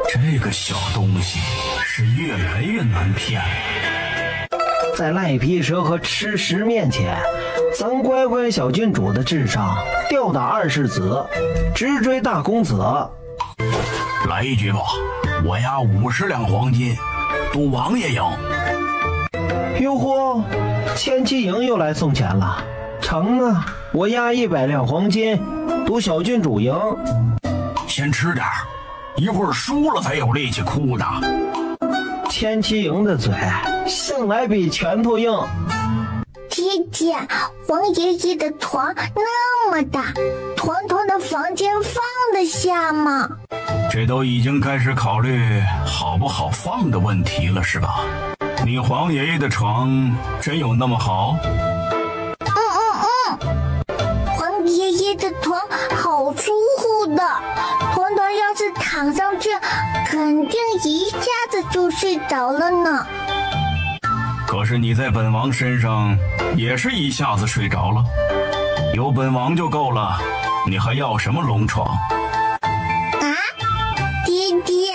Speaker 4: 这个小东西是越来越难骗了。
Speaker 5: 在赖皮蛇和吃食面前，咱乖乖小郡主的智商吊打二世子，直追大公子。
Speaker 4: 来一局吧，我押50两黄金，赌王爷赢。
Speaker 5: 哟呵，千机营又来送钱了。成啊，我押100两黄金，赌小郡主赢。
Speaker 4: 先吃点，一会儿输了才有力气哭呢。
Speaker 5: 千机营的嘴向来比拳头硬。
Speaker 1: 爹，姐姐，黄爷爷的床那么大，团团的房间放得下吗？
Speaker 4: 这都已经开始考虑好不好放的问题了，是吧？你黄爷爷的床真有那么好？
Speaker 1: 黄爷爷的床好舒服的，团团要是躺上去，肯定一下子就睡着了呢。
Speaker 4: 可是你在本王身上也是一下子睡着了，有本王就够了，你还要什么龙床？
Speaker 1: 爹爹，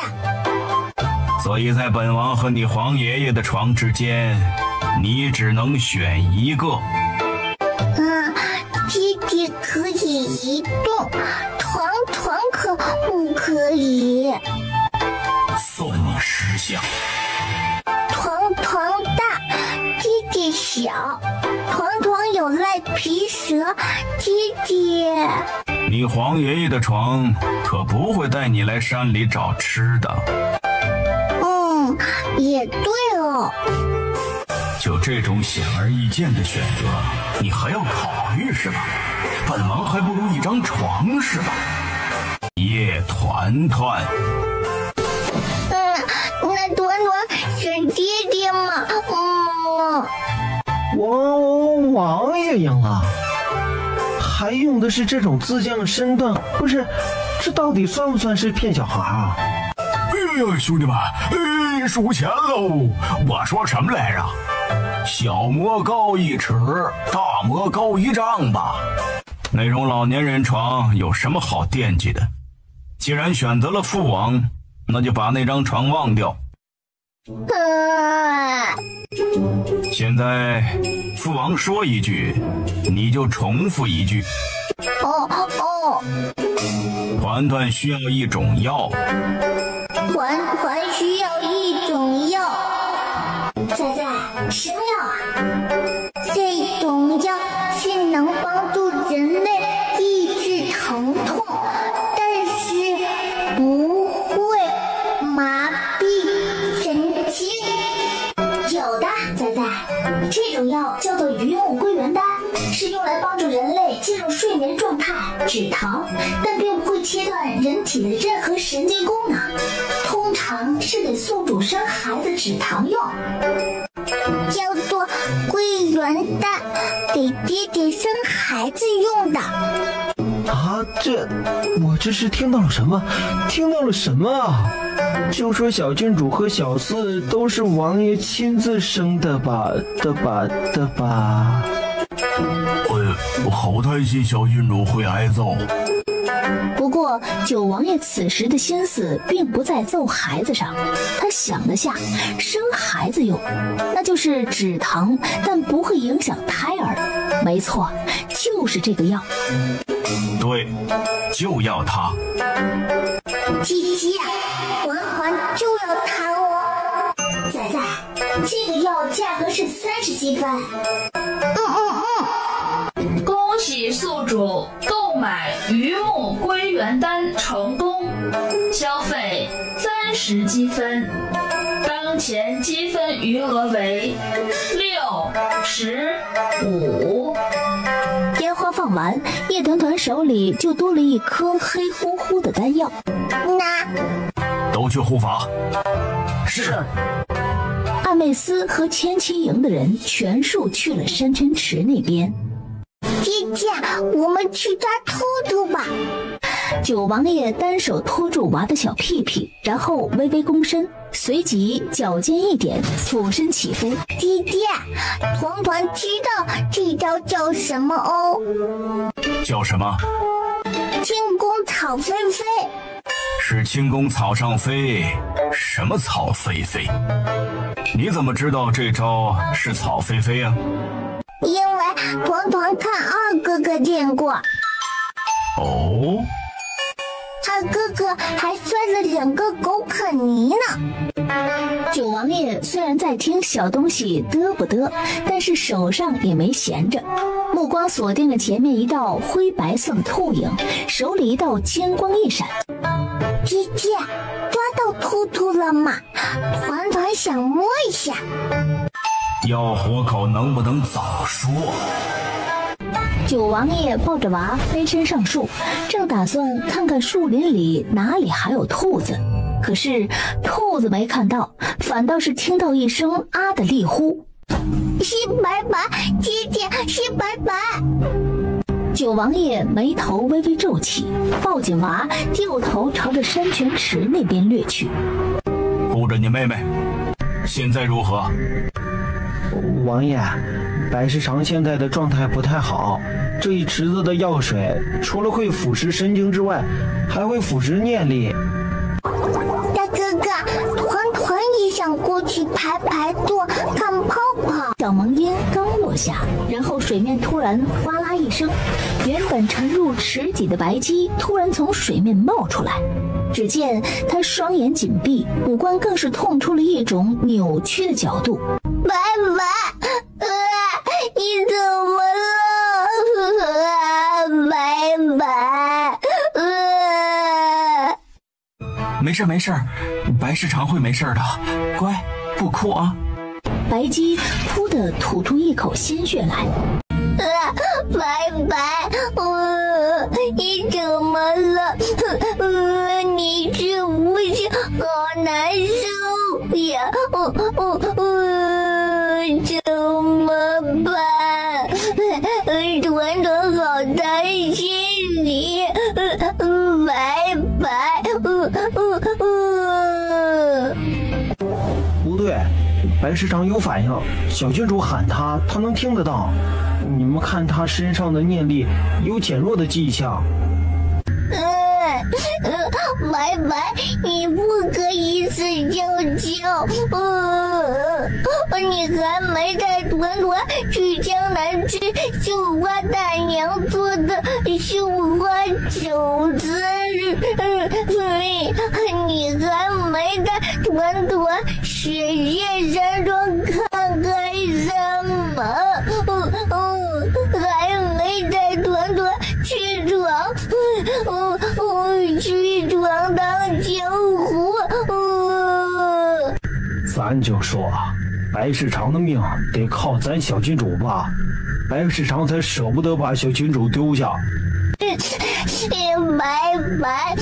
Speaker 4: 所以在本王和你黄爷爷的床之间，你只能选一个。
Speaker 1: 爹爹可以移动，团团可不可以？
Speaker 4: 算你识相。
Speaker 1: 团团大，爹爹小，团团有赖皮蛇，爹爹。
Speaker 4: 你黄爷爷的床可不会带你来山里找吃的。
Speaker 1: 也对哦。
Speaker 4: 就这种显而易见的选择，你还要考虑是吧？本王还不如一张床是吧？叶团团。
Speaker 1: 那团团选爹爹嘛。
Speaker 5: 王爷赢了，还用的是这种自降身段，不是？这到底算不算是骗小孩啊？
Speaker 4: 哎呀，兄弟们，输钱喽！我说什么来着？小魔高1尺，大魔高1丈吧。那种老年人床有什么好惦记的？既然选择了父王，那就把那张床忘掉。现在父王说一句，你就重复一句。团团需要一种药。
Speaker 1: 团团需要一种药。仔仔，什么药啊？这种药是能帮助人类抑制疼痛，但是不会麻痹神经。有的，仔仔，这种药叫做鱼目归元丹，是用来帮助人类进入睡眠状态，止疼，但并不会切断人体的任何神经功能，通常是给宿主生孩子止疼用，叫做归元丹，给爹爹生孩子用的。
Speaker 5: 我这是听到了什么？听到了什么啊？就说小郡主和小四都是王爷亲自生的吧？
Speaker 4: 我好担心小郡主会挨揍。
Speaker 3: 不过九王爷此时的心思并不在揍孩子上，他想了下，生孩子用，那就是止疼，但不会影响胎儿。没错，就是这个药。
Speaker 4: 对，就要它。
Speaker 1: 姐姐，团团就要它哦。仔仔，这个药价格是30积分。
Speaker 8: 恭喜宿主购买鱼目归元丹成功，消费30积分，当前积分余额为65。
Speaker 3: 烟花放完，叶团团手里就多了一颗黑乎乎的丹药。
Speaker 4: 都去护法。
Speaker 5: 是。
Speaker 3: 艾妹斯和千青营的人全数去了山泉池那边。
Speaker 1: 爹姐，我们去抓兔兔吧。
Speaker 3: 九王爷单手托住娃的小屁屁，然后微微躬身，随即脚尖一点，俯身起飞。
Speaker 1: 爹爹，团团知道这招叫什么哦？
Speaker 4: 叫什么？
Speaker 1: 轻功草飞飞。
Speaker 4: 是轻功草上飞，什么草飞飞？你怎么知道这招是草飞飞啊？
Speaker 1: 因为团团看二哥哥练过。
Speaker 4: 哦，
Speaker 1: 二哥哥还摔了2个狗啃泥呢。
Speaker 3: 九王爷虽然在听小东西嘚不嘚，但是手上也没闲着，目光锁定了前面一道灰白色的兔影，手里一道金光一闪。
Speaker 1: 姐姐，抓到兔兔了吗？团团想摸一下。
Speaker 4: 要活口能不能早说？
Speaker 3: 九王爷抱着娃飞身上树，正打算看看树林里哪里还有兔子，可是兔子没看到，反倒是听到一声啊的厉呼：
Speaker 1: 是白白，姐姐是白白。
Speaker 3: 九王爷眉头微微皱起，抱紧娃，掉头朝着山泉池那边掠去。
Speaker 4: 护着你妹妹，现在如何？
Speaker 5: 王爷，白氏长现在的状态不太好，这一池子的药水除了会腐蚀神经之外，还会腐蚀念力。
Speaker 1: 大哥哥，团团也想过去排排坐，看泡泡。
Speaker 3: 小萌音刚落下，然后水面突然哗啦一声，原本沉入池底的白鸡突然从水面冒出来。只见他双眼紧闭，五官更是痛出了一种扭曲的角度。
Speaker 1: 白白，你怎么了？白白，
Speaker 4: 没事没事，白氏长会没事的，乖，不哭啊。
Speaker 3: 白鸡噗地吐出一口鲜血来。
Speaker 1: 白白，你怎么了？你是不是好难受呀？怎么办？团团好担心你，白白。
Speaker 5: 不对，白氏长有反应，小郡主喊他，他能听得到。你们看他身上的念力有减弱的迹象。
Speaker 1: 白白，你不可以死翘翘。你还没带团团去江南吃绣花大娘做的绣花肘子，你还没带团团雪夜山庄看看什么，还没带团团去闯，去闯荡江湖。
Speaker 5: 咱就说，白氏长的命得靠咱小郡主吧，白氏长才舍不得把小郡主丢下。
Speaker 1: 白白，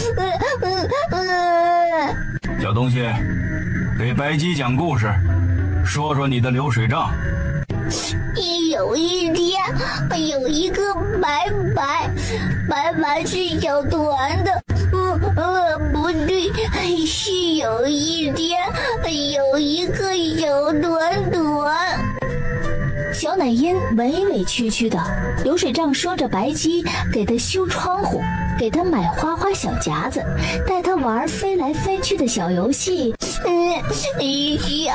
Speaker 4: 小东西，给白鸡讲故事，说说你的流水账。
Speaker 1: 有一天，有一个白白，白白是小团的，不对，是有一天，有一个小团团。
Speaker 3: 小奶音委委屈屈的，流水账说着白鸡给他修窗户，给他买花花小夹子，带他玩飞来飞去的小游戏。
Speaker 1: 是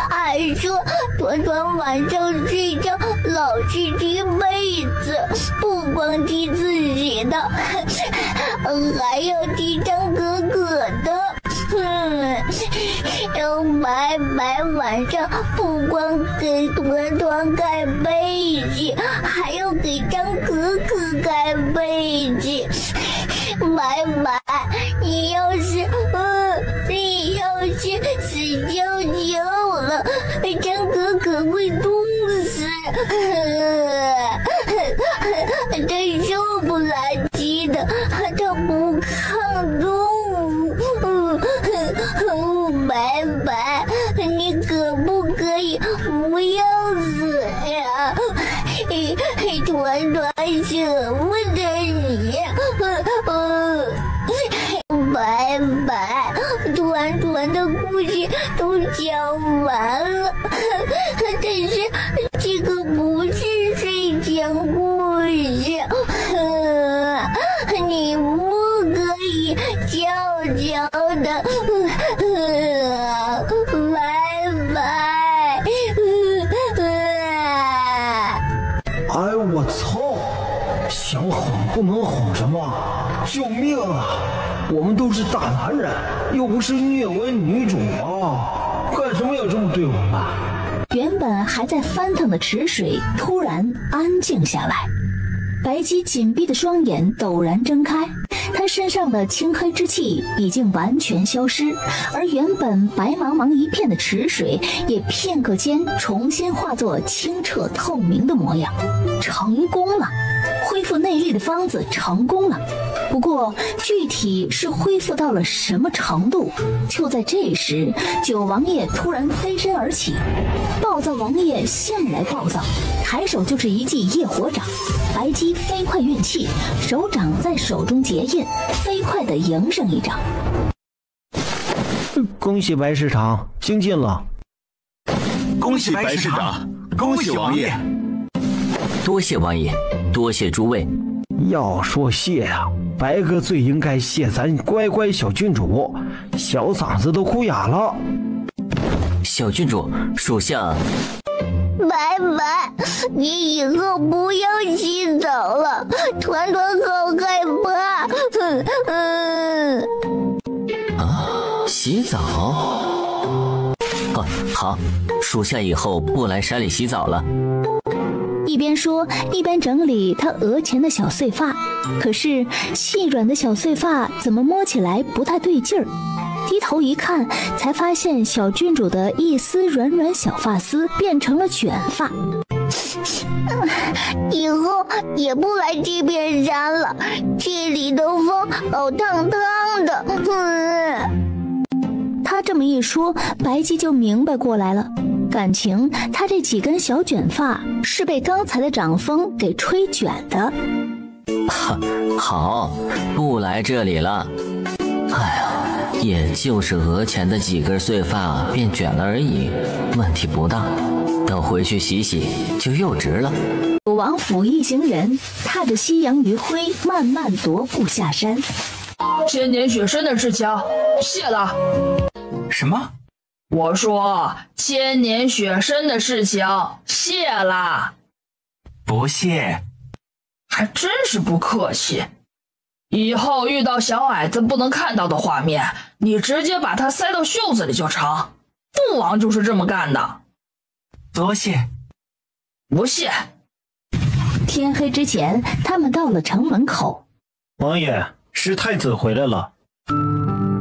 Speaker 1: 还说团团晚上睡觉老是踢被子，不光踢自己的，还要踢张哥哥的。白白晚上不光给团团盖被子，还要给张哥哥盖被子。白白，你要是死翘翘了，张哥哥会冻死，他瘦不拉几的，他不抗冻。白白，你可不可以不要死呀？团团舍不得你。白白，团团的故事都讲完了，但是这个不是睡前故事，你不可以悄悄的。拜拜。
Speaker 5: 哎，我操！想哄不能哄什么？救命啊！我们都是大男人，又不是虐文女主啊！干什么要这么对我们？
Speaker 3: 原本还在翻腾的池水突然安静下来，白鸡紧闭的双眼陡然睁开，他身上的青黑之气已经完全消失，而原本白茫茫一片的池水也片刻间重新化作清澈透明的模样。成功了，恢复内力的方子成功了。不过具体是恢复到了什么程度？就在这时，九王爷突然飞身而起。暴躁王爷向来暴躁，抬手就是一记业火掌。白姬飞快运气，手掌在手中结印，飞快地迎上一掌。
Speaker 5: 恭喜白市长精进了。
Speaker 2: 恭喜白市长，恭喜王爷。
Speaker 6: 多谢王爷，多谢诸位。
Speaker 5: 要说谢啊，白哥最应该谢咱乖乖小郡主，小嗓子都哭哑了。
Speaker 6: 小郡主，属下
Speaker 1: 白白，你以后不要洗澡了，团团好害怕。
Speaker 6: 洗澡？好，属下以后不来山里洗澡了。
Speaker 3: 一边说一边整理他额前的小碎发，可是细软的小碎发怎么摸起来不太对劲儿。低头一看，才发现小郡主的一丝软软小发丝变成了卷发。
Speaker 1: 以后也不来这片山了，这里的风好烫烫的。
Speaker 3: 他这么一说，白姬就明白过来了，感情他这几根小卷发是被刚才的掌风给吹卷的。
Speaker 6: 好，不来这里了。哎呀，也就是额前的几根碎发变卷了而已，问题不大。等回去洗洗就又直了。
Speaker 3: 九王府一行人踏着夕阳余晖，慢慢踱步下山。
Speaker 7: 千年雪参的事情谢了。
Speaker 4: 什么？
Speaker 7: 我说千年雪参的事情谢了。
Speaker 4: 不谢。
Speaker 7: 还真是不客气。以后遇到小矮子不能看到的画面，你直接把它塞到袖子里就成。父王就是这么干的。
Speaker 4: 多谢。
Speaker 7: 不谢。
Speaker 3: 天黑之前，他们到了城门口。
Speaker 5: 王爷，是太子回来了。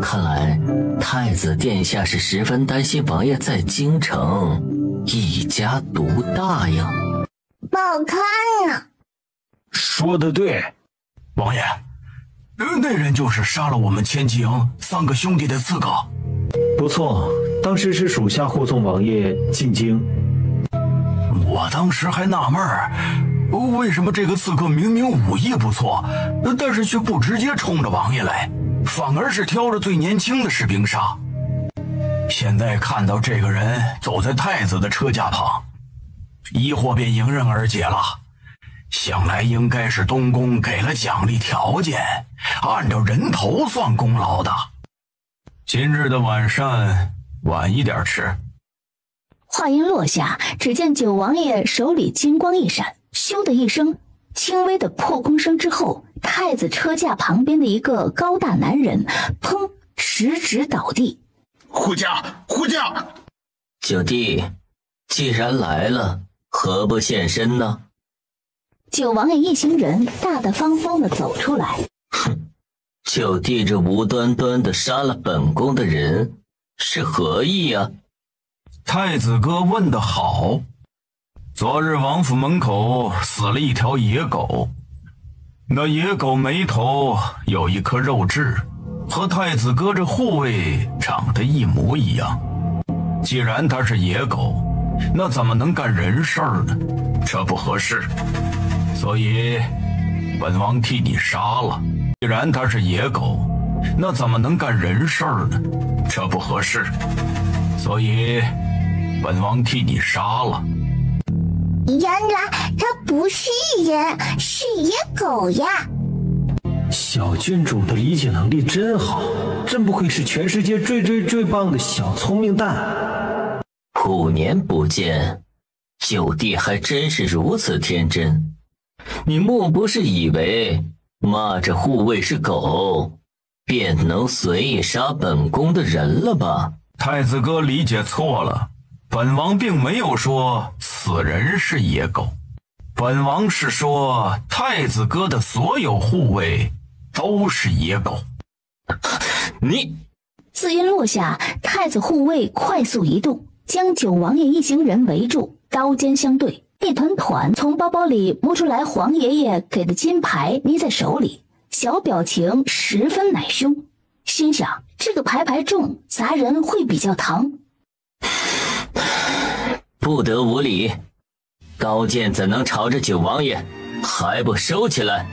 Speaker 6: 看来太子殿下是十分担心王爷在京城一家独大呀。
Speaker 1: 不好看呢。
Speaker 5: 说得对。
Speaker 9: 王爷，那人就是杀了我们千骑营3个兄弟的刺客。
Speaker 5: 不错，当时是属下护送王爷进京。
Speaker 9: 我当时还纳闷儿，为什么这个刺客明明武艺不错，但是却不直接冲着王爷来，反而是挑着最年轻的士兵杀。现在看到这个人走在太子的车架旁，疑惑便迎刃而解了。想来应该是东宫给了奖励条件，按照人头算功劳的。今日的晚膳晚一点吃。
Speaker 3: 话音落下，只见九王爷手里金光一闪，咻的一声，轻微的破空声之后，太子车架旁边的一个高大男人砰直直倒地。
Speaker 2: 护驾，护驾！
Speaker 6: 九弟，既然来了，何不现身呢？
Speaker 3: 九王爷一行人大大方方的走出来。
Speaker 6: 哼，九弟这无端端的杀了本宫的人，是何意啊？
Speaker 9: 太子哥问得好。昨日王府门口死了一条野狗，那野狗眉头有一颗肉痣，和太子哥这护卫长得一模一样。既然他是野狗，那怎么能干人事儿呢？这不合适，所以本王替你杀了。既然他是野狗，那怎么能干人事儿呢？这不合适，所以本王替你杀了。
Speaker 1: 原来他不是人，是野狗呀。
Speaker 5: 小郡主的理解能力真好，真不愧是全世界最棒的小聪明蛋。
Speaker 6: 5年不见，九弟还真是如此天真。你莫不是以为骂着护卫是狗，便能随意杀本宫的人了吧？
Speaker 9: 太子哥理解错了，本王并没有说此人是野狗，本王是说太子哥的所有护卫都是野狗。
Speaker 6: 你
Speaker 3: 字音落下，太子护卫快速移动，将九王爷一行人围住，刀尖相对。叶团团从包包里摸出来黄爷爷给的金牌，捏在手里，小表情十分乃凶，心想这个牌重，砸人会比较疼。
Speaker 6: 不得无礼，刀剑怎能朝着九王爷？还不收起来！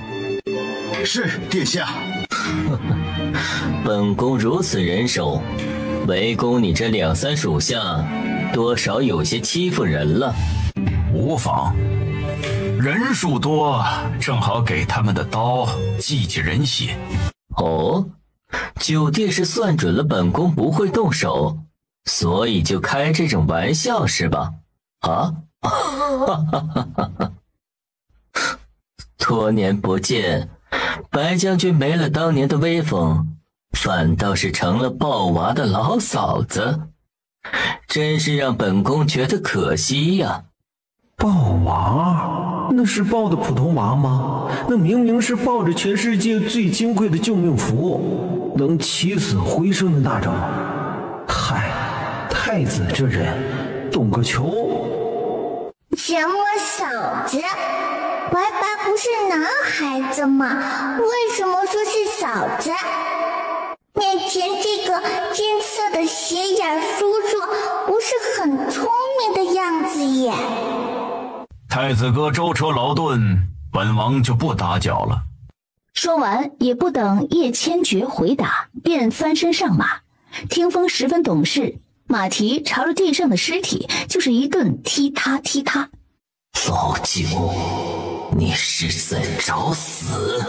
Speaker 2: 是殿下。
Speaker 6: 本宫如此人手，围攻你这2、3属下，多少有些欺负人了。
Speaker 9: 无妨，人数多，正好给他们的刀祭祭人血。
Speaker 6: 哦，九弟是算准了本宫不会动手，所以就开这种玩笑是吧？啊？多年不见，白将军没了当年的威风，反倒是成了抱娃的老嫂子，真是让本宫觉得可惜呀。
Speaker 5: 抱娃？那是抱的普通娃吗？那明明是抱着全世界最金贵的救命符，能起死回生的那种。嗨，太子这人懂个球。
Speaker 1: 什么嫂子？白白不是男孩子吗？为什么说是嫂子？面前这个金色的斜眼叔叔不是很聪明的样子耶。
Speaker 9: 太子哥舟车劳顿，本王就不打搅了。
Speaker 3: 说完也不等叶千珏回答，便翻身上马。听风十分懂事，马蹄朝着地上的尸体就是一顿踢踏踢踏。
Speaker 6: 老九，你是在找死！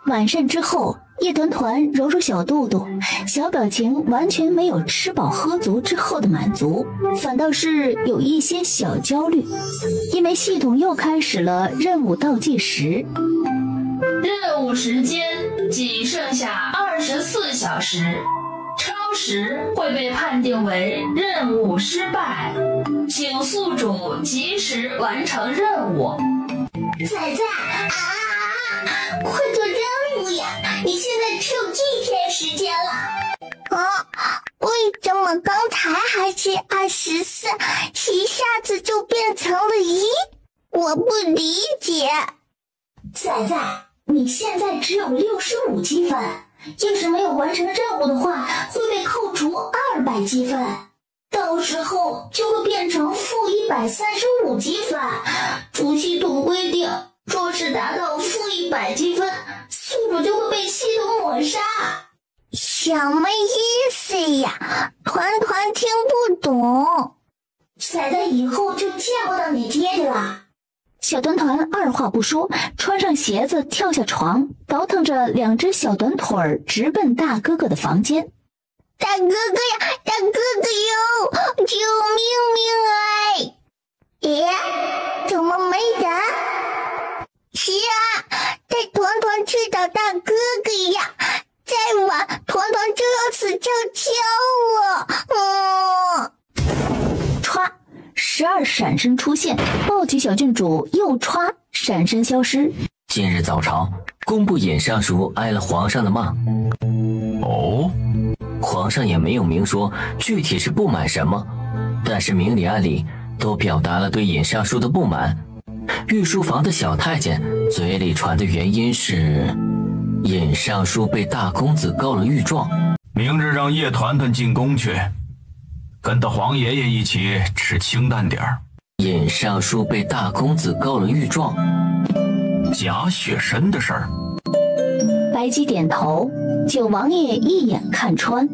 Speaker 3: 晚膳之后，叶团团揉揉小肚肚，小表情完全没有吃饱喝足之后的满足，反倒是有一些小焦虑，因为系统又开始了任务倒计时。
Speaker 8: 任务时间仅剩下24小时，超时会被判定为任务失败，请宿主及时完成任务。
Speaker 1: 仔仔啊，快做任务呀！你现在只有1天时间了。啊，为什么刚才还是24，一下子就变成了1？我不理解。
Speaker 3: 仔仔，你现在只有65积分，要是没有完成任务的话，会被扣除200积分，到时候就会变成-135积分。主系统规定，若是达到-100积分，宿主就会被系统抹杀。
Speaker 1: 什么意思呀？团团听不懂。
Speaker 3: 仔仔以后就见不到你爹爹了。小团团二话不说，穿上鞋子跳下床，倒腾着2只小短腿儿，直奔大哥哥的房间。
Speaker 1: 大哥哥呀，大哥哥哟，救命命哎！咦，怎么没人？是啊，带团团去找大哥哥呀！再晚，团团就要死翘翘了。
Speaker 3: 歘，12闪身出现，抱起小郡主，又歘闪身消失。
Speaker 6: 今日早朝，工部尹尚书挨了皇上的骂。
Speaker 9: 哦，
Speaker 6: 皇上也没有明说具体是不满什么，但是明里暗里都表达了对尹尚书的不满。御书房的小太监嘴里传的原因是尹尚书被大公子告了御状。
Speaker 9: 明日让叶团团进宫去，跟着皇爷爷一起吃清淡点儿。
Speaker 6: 尹尚书被大公子告了御状，
Speaker 9: 假血神的事儿。
Speaker 3: 白姬点头，九王爷一眼看穿，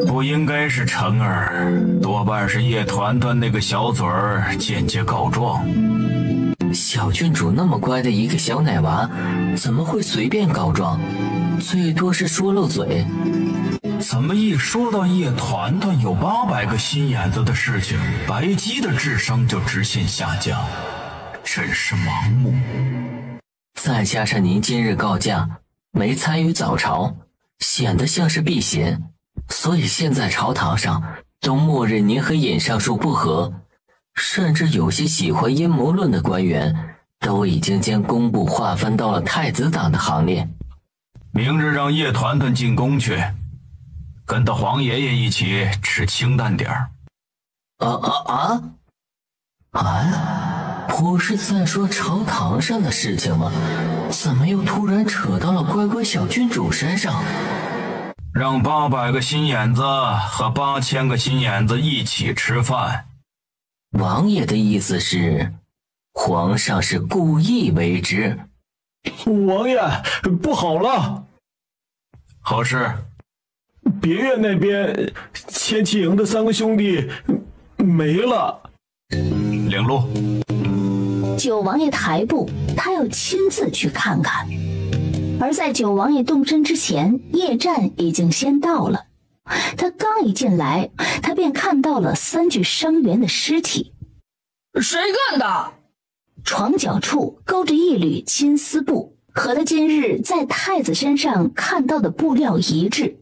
Speaker 9: 不应该是成儿，多半是叶团团那个小嘴儿间接告状。
Speaker 6: 小郡主那么乖的一个小奶娃，怎么会随便告状？最多是说漏嘴。
Speaker 9: 怎么一说到叶团团有800个心眼子的事情，白姬的智商就直线下降，真是盲目。
Speaker 6: 再加上您今日告假，没参与早朝，显得像是避嫌，所以现在朝堂上都默认您和尹尚书不和，甚至有些喜欢阴谋论的官员都已经将工部划分到了太子党的行列。
Speaker 9: 明日让叶团团进宫去，跟着黄爷爷一起吃清淡点儿。
Speaker 6: 不是在说朝堂上的事情吗？怎么又突然扯到了乖乖小郡主身上？
Speaker 9: 让800个心眼子和8000个心眼子一起吃饭。
Speaker 6: 王爷的意思是，皇上是故意为之。
Speaker 5: 王爷，不好了！
Speaker 9: 何事？
Speaker 5: 别院那边千骑营的3个兄弟没了。
Speaker 9: 领路。
Speaker 3: 九王爷抬步，他要亲自去看看。而在九王爷动身之前，叶战已经先到了。他刚一进来，他便看到了3具伤员的尸体。
Speaker 7: 谁干的？
Speaker 3: 床角处勾着一缕金丝布，和他今日在太子身上看到的布料一致。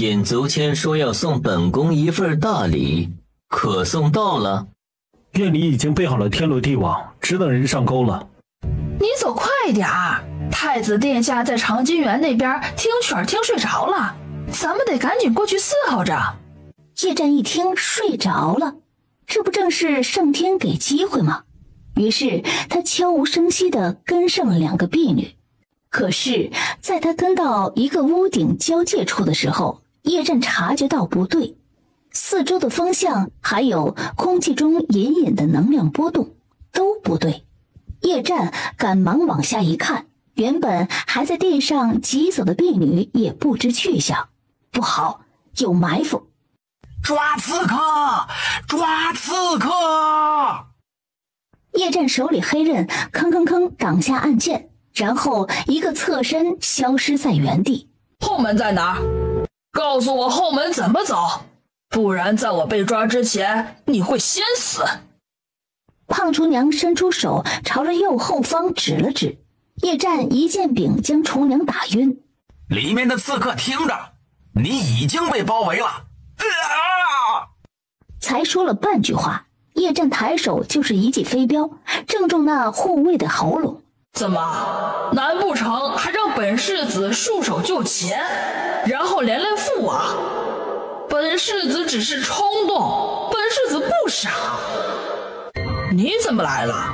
Speaker 6: 尹足谦说要送本宫一份大礼，可送到了？
Speaker 5: 院里已经备好了天罗地网，只等人上钩了。
Speaker 7: 你走快点儿，太子殿下在长金园那边听曲儿听睡着了，咱们得赶紧过去伺候着。
Speaker 3: 叶战一听睡着了，这不正是上天给机会吗？于是他悄无声息地跟上了2个婢女。可是在他跟到一个屋顶交界处的时候，叶战察觉到不对，四周的风向还有空气中隐隐的能量波动都不对。叶战赶忙往下一看，原本还在地上疾走的婢女也不知去向。不好，有埋伏！
Speaker 4: 抓刺客！抓刺客！
Speaker 3: 叶战手里黑刃吭吭吭挡下暗箭，然后一个侧身消失在原地。
Speaker 7: 后门在哪儿？告诉我后门怎么走，不然在我被抓之前你会先死。
Speaker 3: 胖厨娘伸出手朝着右后方指了指，叶战一剑柄将厨娘打晕。
Speaker 4: 里面的刺客听着，你已经被包围了。
Speaker 3: 才说了半句话，叶战抬手就是一记飞镖，正中那护卫的喉咙。
Speaker 7: 怎么，难不成还让本世子束手就擒，然后连累父王？本世子只是冲动，本世子不傻。你怎么来了？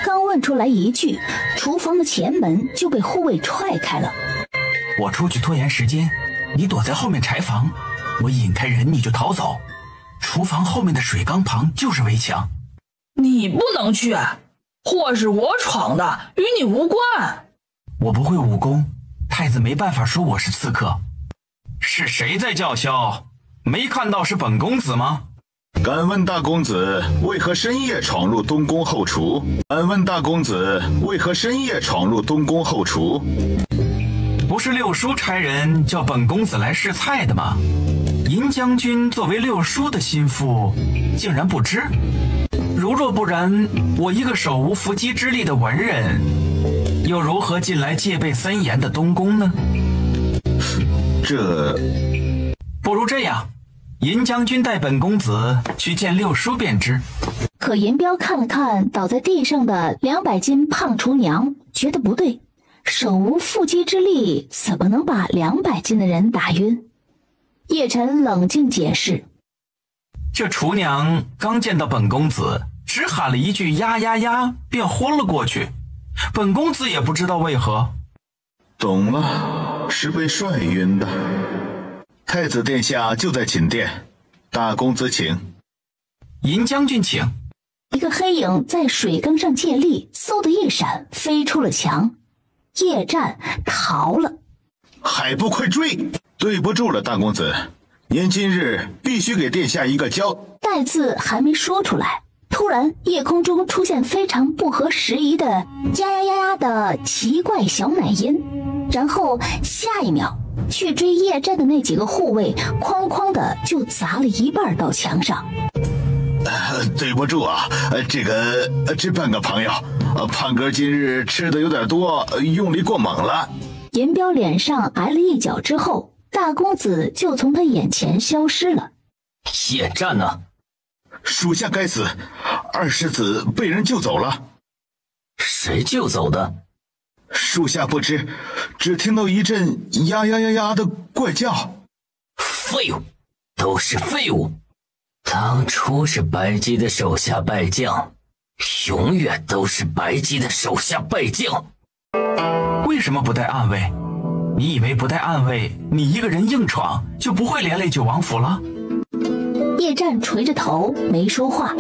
Speaker 3: 刚问出来一句，厨房的前门就被护卫踹开了。
Speaker 4: 我出去拖延时间，你躲在后面柴房，我引开人你就逃走。厨房后面的水缸旁就是围墙。
Speaker 7: 你不能去，祸是我闯的，与你无关。
Speaker 4: 我不会武功，太子没办法说我是刺客。
Speaker 9: 是谁在叫嚣？没看到是本公子吗？
Speaker 2: 敢问大公子为何深夜闯入东宫后厨？敢问大公子为何深夜闯入东宫后厨？
Speaker 4: 不是六叔差人叫本公子来试菜的吗？银将军作为六叔的心腹，竟然不知？如若不然，我一个手无缚鸡之力的文人，又如何进来戒备森严的东宫呢？
Speaker 2: 这
Speaker 4: 不如这样，银将军带本公子去见六叔便知。
Speaker 3: 可银彪看了看倒在地上的200斤胖厨娘，觉得不对，手无缚鸡之力，怎么能把200斤的人打晕？叶晨冷静解释：
Speaker 4: 这厨娘刚见到本公子，只喊了一句呀呀呀，便昏了过去。本公子也不知道为何。
Speaker 2: 懂了，是被帅晕的。太子殿下就在寝殿，大公子请。
Speaker 4: 银将军请。
Speaker 3: 一个黑影在水缸上借力，嗖的一闪，飞出了墙。叶战逃了。
Speaker 2: 还不快追！对不住了，大公子，您今日必须给殿下一个交。
Speaker 3: 待字还没说出来，突然夜空中出现非常不合时宜的呀呀呀呀的奇怪小奶音，然后下一秒去追叶战的那几个护卫哐哐的就砸了一半到墙上。
Speaker 2: 对不住啊，这半个朋友，胖哥今日吃的有点多，用力过猛了。
Speaker 3: 银彪脸上挨了一脚之后，大公子就从他眼前消失了。
Speaker 6: 叶战呢？
Speaker 2: 属下该死，二世子被人救走了。
Speaker 6: 谁救走的？
Speaker 2: 属下不知，只听到一阵呀呀呀呀的怪叫。
Speaker 6: 废物，都是废物！当初是白姬的手下败将，永远都是白姬的手下败将。
Speaker 4: 为什么不带暗卫？你以为不带暗卫，你一个人硬闯就不会连累九王府了？
Speaker 3: 叶战垂着头没说话。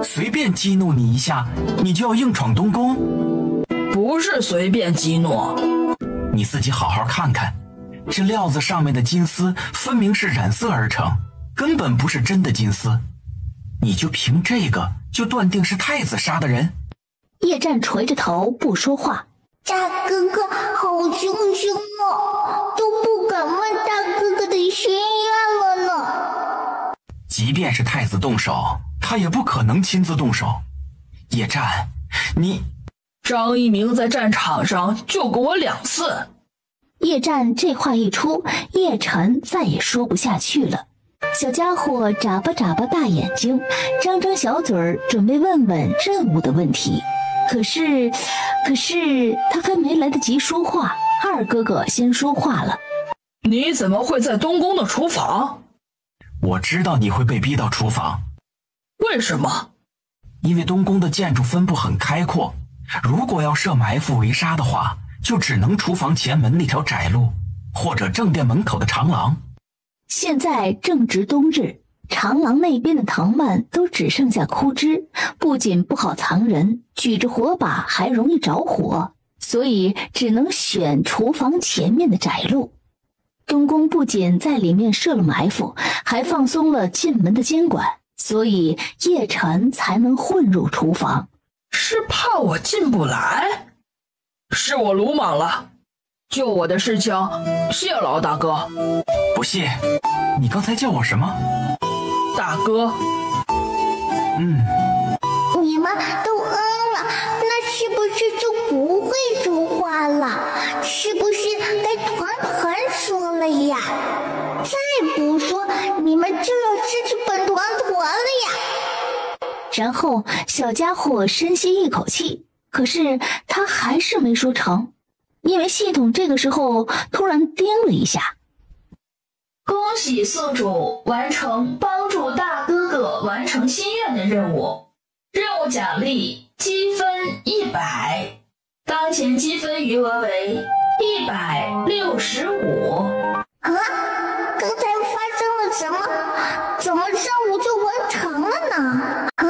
Speaker 4: 随便激怒你一下，你就要硬闯东宫？
Speaker 7: 不是随便激怒，
Speaker 4: 你自己好好看看，这料子上面的金丝分明是染色而成，根本不是真的金丝。你就凭这个就断定是太子杀的人？
Speaker 3: 叶战垂着头不说话。
Speaker 1: 大哥哥好凶凶哦，都不敢问大哥哥的心愿了呢。
Speaker 4: 即便是太子动手，他也不可能亲自动手。叶战，你……
Speaker 7: 张一鸣在战场上救过我2次。
Speaker 3: 叶战这话一出，叶晨再也说不下去了。小家伙眨巴眨巴大眼睛，张张小嘴儿，准备问问任务的问题。可是他还没来得及说话，二哥哥先说话了。
Speaker 7: 你怎么会在东宫的厨房？
Speaker 4: 我知道你会被逼到厨房。
Speaker 7: 为什么？
Speaker 4: 因为东宫的建筑分布很开阔，如果要设埋伏围杀的话，就只能厨房前门那条窄路，或者正殿门口的长廊。
Speaker 3: 现在正值冬日，长廊那边的藤蔓都只剩下枯枝，不仅不好藏人，举着火把还容易着火，所以只能选厨房前面的窄路。东宫不仅在里面设了埋伏，还放松了进门的监管，所以叶晨才能混入厨房。
Speaker 7: 是怕我进不来？是我鲁莽了，救我的事情谢老大哥。
Speaker 4: 不谢，你刚才叫我什么？
Speaker 7: 大哥。
Speaker 1: 你们都了，那是不是就不会说话了？是不是该团团说了呀？再不说，你们就要失去本团团了呀！
Speaker 3: 然后小家伙深吸一口气，可是他还是没说成，因为系统这个时候突然叮了一下。
Speaker 8: 恭喜宿主完成帮助大哥哥完成心愿的任务，任务奖励积分100，当前积分余额为165。
Speaker 1: 刚才发生了什么？怎么任务就完成了呢？刚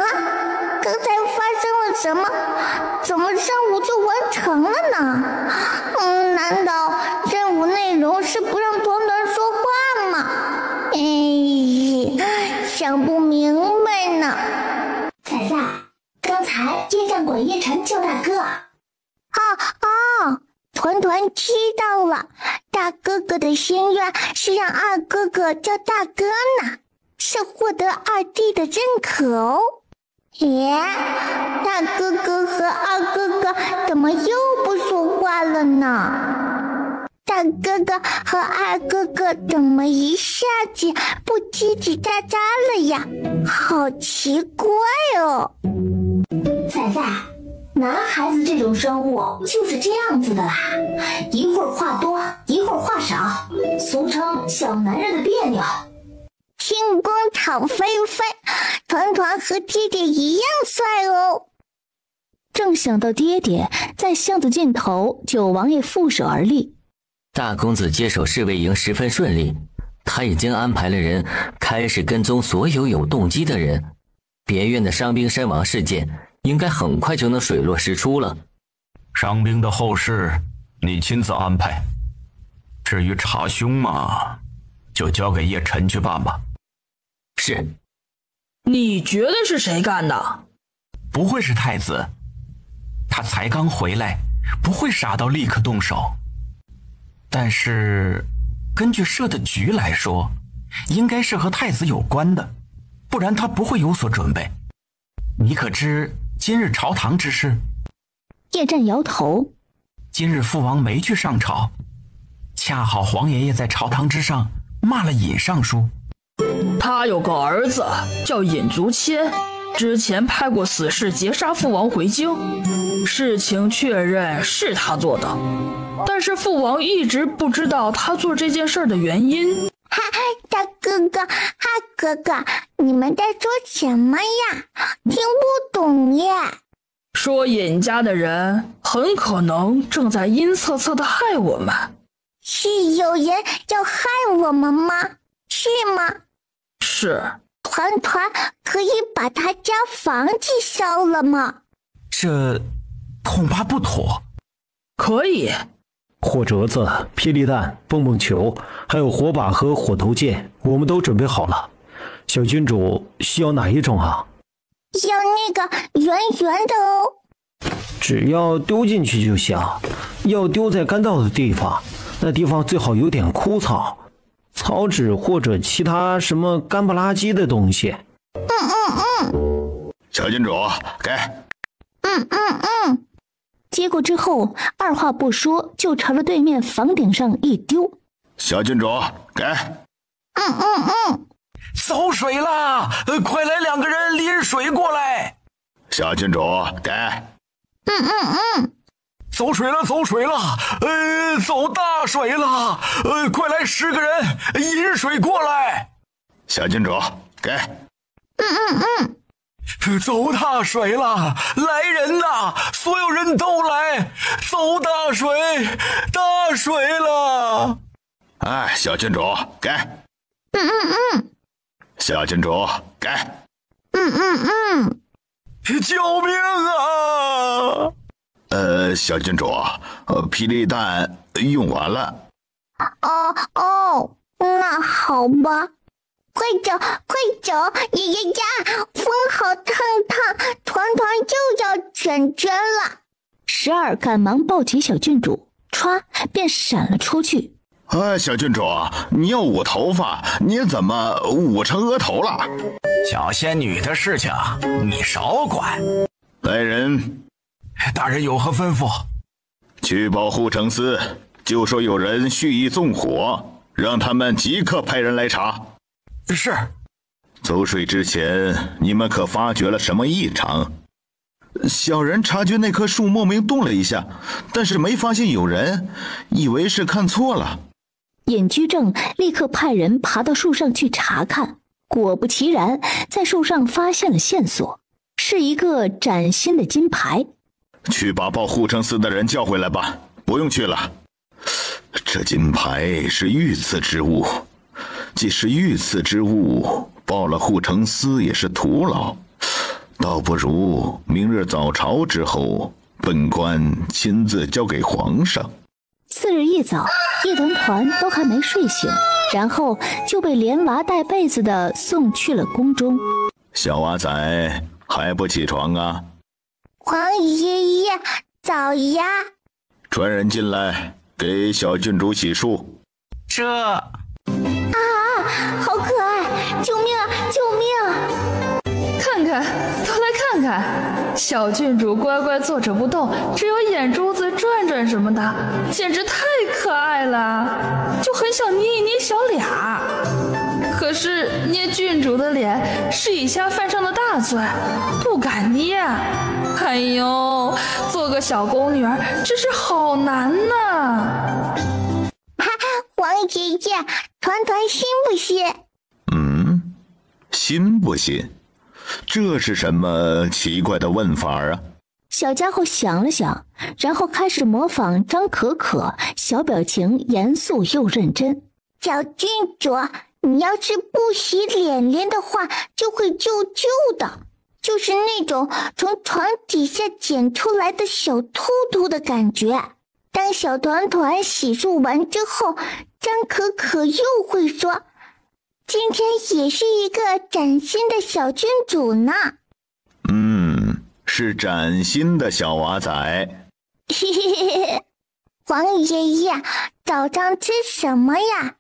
Speaker 1: 才发生了什么？怎么任务就完成了呢？难道任务内容是不让团团说话吗？想不明白呢。
Speaker 10: 仔仔，刚才叶战管叶晨叫大哥。
Speaker 1: 团团知道了，大哥哥的心愿是让二哥哥叫大哥呢，是获得二弟的认可哦。大哥哥和二哥哥怎么又不说话了呢？大哥哥和二哥哥怎么一下子不叽叽喳喳了呀？好奇怪哦。
Speaker 10: 仔仔，男孩子这种生物就是这样子的啦，一会儿话多，一会儿话少，俗称小男人的别扭。
Speaker 1: 天空草飞飞，团团和爹爹一样帅哦。
Speaker 3: 正想到爹爹，在巷子尽头，九王爷负手而立。
Speaker 6: 大公子接手侍卫营十分顺利，他已经安排了人开始跟踪所有有动机的人，别院的伤兵身亡事件应该很快就能水落石出了。
Speaker 9: 伤兵的后事你亲自安排，至于查凶嘛，就交给叶晨去办吧。
Speaker 6: 是。
Speaker 7: 你觉得是谁干的？
Speaker 4: 不会是太子，他才刚回来，不会傻到立刻动手。但是根据社的局来说，应该是和太子有关的，不然他不会有所准备。你可知今日朝堂之事？
Speaker 3: 叶战摇头。
Speaker 4: 今日父王没去上朝，恰好皇爷爷在朝堂之上骂了尹尚书。
Speaker 7: 他有个儿子叫尹足谦，之前派过死士劫杀父王回京，事情确认是他做的，但是父王一直不知道他做这件事的原因。
Speaker 1: 大哥哥，哥哥，你们在说什么呀？听不懂耶。
Speaker 7: 说尹家的人很可能正在阴恻恻地害我们。
Speaker 1: 是有人要害我们吗？是吗？
Speaker 7: 是。
Speaker 1: 团团可以把他家房子烧了吗？
Speaker 9: 这恐怕不妥。
Speaker 7: 可以。
Speaker 5: 火折子、霹雳弹、蹦蹦球，还有火把和火头剑，我们都准备好了。小郡主需要哪一种啊？
Speaker 1: 要那个圆圆的哦。
Speaker 5: 只要丢进去就行，要丢在干燥的地方，那地方最好有点枯草。草纸或者其他什么干不拉几的东西。
Speaker 2: 小郡主，给。
Speaker 3: 接过之后，二话不说就朝着对面房顶上一丢。
Speaker 2: 小郡主，给。
Speaker 9: 走水啦！快来2个人拎水过来。
Speaker 2: 小郡主，给。
Speaker 9: 走水了，走水了，走大水了，快来10个人引水过来。
Speaker 2: 小郡主，给。
Speaker 9: 走大水了，来人呐！所有人都来，走大水，大水了。
Speaker 2: 哎，小郡主，给。小郡主，给。
Speaker 9: 救命啊！
Speaker 2: 小郡主，霹雳弹用完了。
Speaker 1: 那好吧。快走！呀！风好烫，团就要卷针了。
Speaker 3: 12赶忙抱起小郡主，歘便闪了出去。
Speaker 2: 小郡主，你要捂头发，你怎么捂成额头了？
Speaker 9: 小仙女的事情你少管。
Speaker 2: 来人！
Speaker 9: 大人有何吩咐？
Speaker 2: 去报护城司，就说有人蓄意纵火，让他们即刻派人来查。
Speaker 9: 是。
Speaker 2: 走水之前，你们可发觉了什么异常？小人察觉那棵树莫名动了一下，但是没发现有人，以为是看错了。
Speaker 3: 尹居正立刻派人爬到树上去查看，果不其然，在树上发现了线索，是一个崭新的金牌。
Speaker 2: 去把报护城司的人叫回来吧，不用去了。这金牌是御赐之物，既是御赐之物，报了护城司也是徒劳，倒不如明日早朝之后，本官亲自交给皇上。
Speaker 3: 次日一早，叶团团都还没睡醒，然后就被连娃带被子的送去了宫中。
Speaker 2: 小娃仔还不起床啊？
Speaker 1: 皇爷爷早呀！
Speaker 2: 传人进来给小郡主洗漱。
Speaker 3: 这
Speaker 1: 好可爱！救命啊！救命啊！
Speaker 7: 看看，都来看看，小郡主乖乖坐着不动，只有眼珠子转转什么的，简直太可爱了，就很想捏一捏小脸。可是捏郡主的脸是以下犯上的大罪，不敢捏。哎呦，做个小宫女儿真是好难呐！
Speaker 1: 皇爷爷，团团信不信？
Speaker 2: 信不信？这是什么奇怪的问法啊？
Speaker 3: 小家伙想了想，然后开始模仿张可可，小表情严肃又认真。
Speaker 1: 小郡主，你要是不洗脸脸的话，就会旧的，就是那种从床底下捡出来的小兔兔的感觉。当小团团洗漱完之后，张可可又会说，今天也是一个崭新的小郡主呢。
Speaker 2: 是崭新的小娃仔。
Speaker 1: 皇爷爷，早上吃什么呀？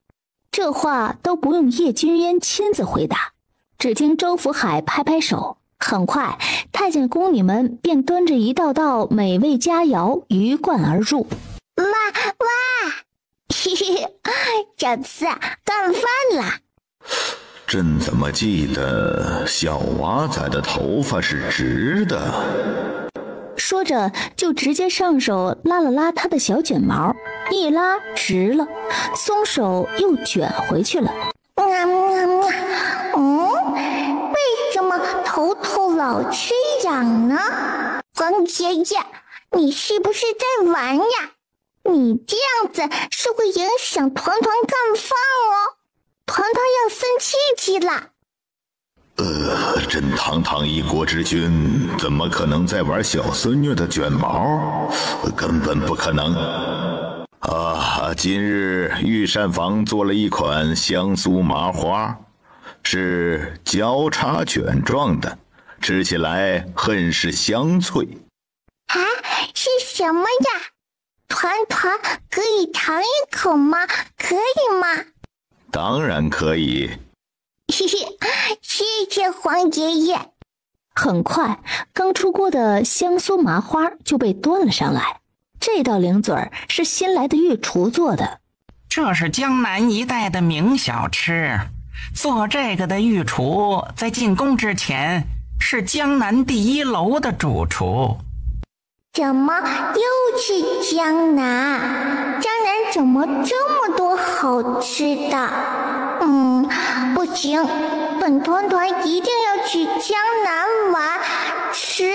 Speaker 3: 这话都不用叶君渊亲自回答，只听周福海拍拍手，很快太监宫女们便端着一道道美味佳肴鱼贯而入。
Speaker 1: 哇！小四干饭了。
Speaker 2: 朕怎么记得小娃仔的头发是直的？
Speaker 3: 说着就直接上手拉了拉他的小卷毛，一拉直了，松手又卷回去了。
Speaker 1: 为什么头老是痒呢？黄爷爷，你是不是在玩呀？你这样子是会影响团团干饭哦，团团要生气了。
Speaker 2: 朕堂堂一国之君，怎么可能在玩小孙女的卷毛？根本不可能。今日御膳房做了一款香酥麻花，是交叉卷状的，吃起来很是香脆。
Speaker 1: 是什么呀？团团可以尝一口吗？可以吗？
Speaker 2: 当然可以。
Speaker 1: 谢谢黄爷爷。
Speaker 3: 很快，刚出锅的香酥麻花就被端了上来。这道零嘴儿是新来的御厨做的，
Speaker 4: 这是江南一带的名小吃。做这个的御厨在进宫之前是江南第一楼的主厨。
Speaker 1: 怎么又是江南？江南怎么这么多好吃的？不行，本团团一定要去江南玩，吃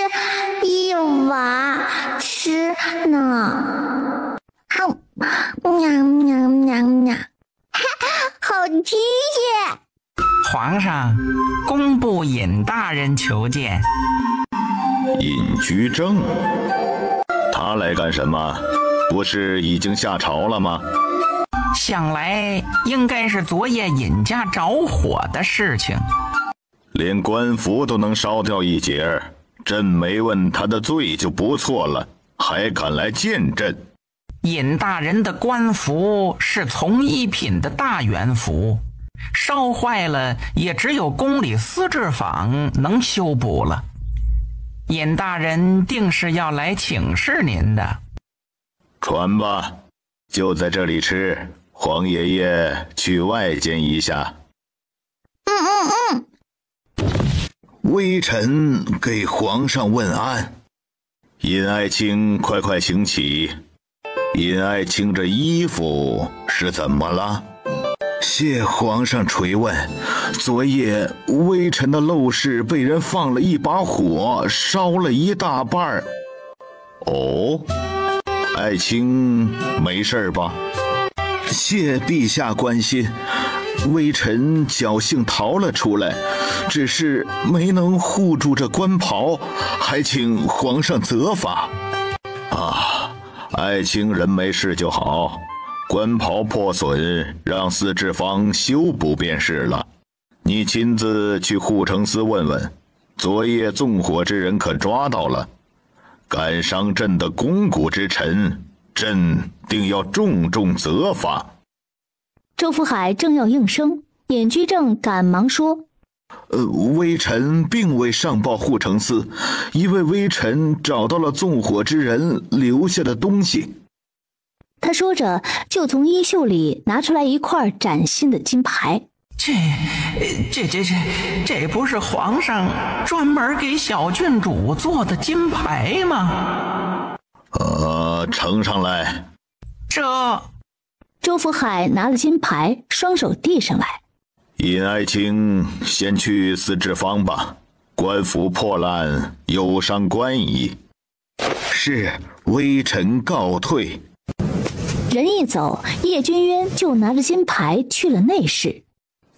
Speaker 1: 一碗吃呢。好吃耶！
Speaker 4: 皇上，工部尹大人求见。
Speaker 2: 尹居正，他来干什么？不是已经下朝了吗？
Speaker 4: 想来应该是昨夜尹家着火的事情。
Speaker 2: 连官服都能烧掉一截，朕没问他的罪就不错了，还敢来见朕？
Speaker 4: 尹大人的官服是从一品的大元服，烧坏了也只有宫里丝制坊能修补了。尹大人定是要来请示您的。
Speaker 2: 传吧，就在这里吃，皇爷爷去外间一下。微臣给皇上问安。尹爱卿，快请起。尹爱卿这衣服是怎么了？谢皇上垂问。昨夜微臣的陋室被人放了一把火，烧了一大半。哦，爱卿没事吧？谢陛下关心，微臣侥幸逃了出来，只是没能护住这官袍，还请皇上责罚。爱卿人没事就好，官袍破损，让司制坊修补便是了。你亲自去护城司问问，昨夜纵火之人可抓到了？敢伤朕的肱骨之臣，朕定要重重责罚。
Speaker 3: 周福海正要应声，尹居正赶忙说：
Speaker 2: 微臣并未上报护城司，因为微臣找到了纵火之人留下的东西。
Speaker 3: 他说着就从衣袖里拿出来一块崭新的金牌。
Speaker 4: 这不是皇上专门给小郡主做的金牌吗？
Speaker 2: 呈上来。
Speaker 3: 周福海拿了金牌，双手递上来。
Speaker 2: 尹爱卿先去司制坊吧，官服破烂，有伤官仪。是，微臣告退。
Speaker 3: 人一走，叶君渊就拿着金牌去了内室。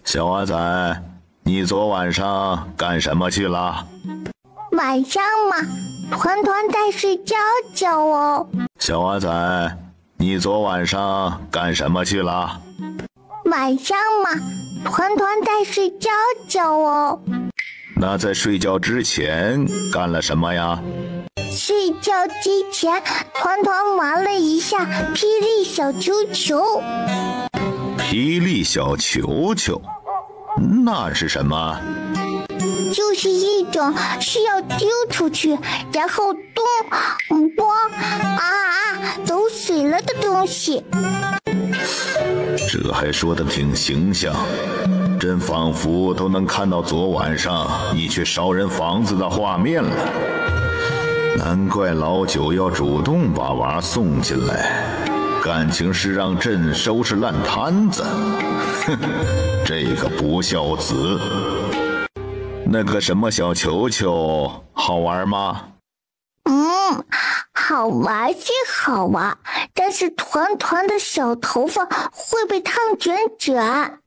Speaker 2: 小娃仔，你昨晚上干什么去了？
Speaker 1: 晚上嘛，团团在睡觉哦。
Speaker 2: 小娃仔，你昨晚上干什么去了？
Speaker 1: 晚上嘛，团团在睡觉哦。
Speaker 2: 那在睡觉之前干了什么呀？
Speaker 1: 睡觉之前，团团玩了一下霹雳小球球。
Speaker 2: 霹雳小球球，那是什么？
Speaker 1: 就是一种需要丢出去，然后咚走水了的东西。
Speaker 2: 这还说得挺形象。朕仿佛都能看到昨晚上你去烧人房子的画面了。难怪老九要主动把娃送进来，感情是让朕收拾烂摊子。哼，这个不孝子。那个什么小球球好玩吗？
Speaker 1: 好玩是好玩，但是团团的小头发会被烫卷。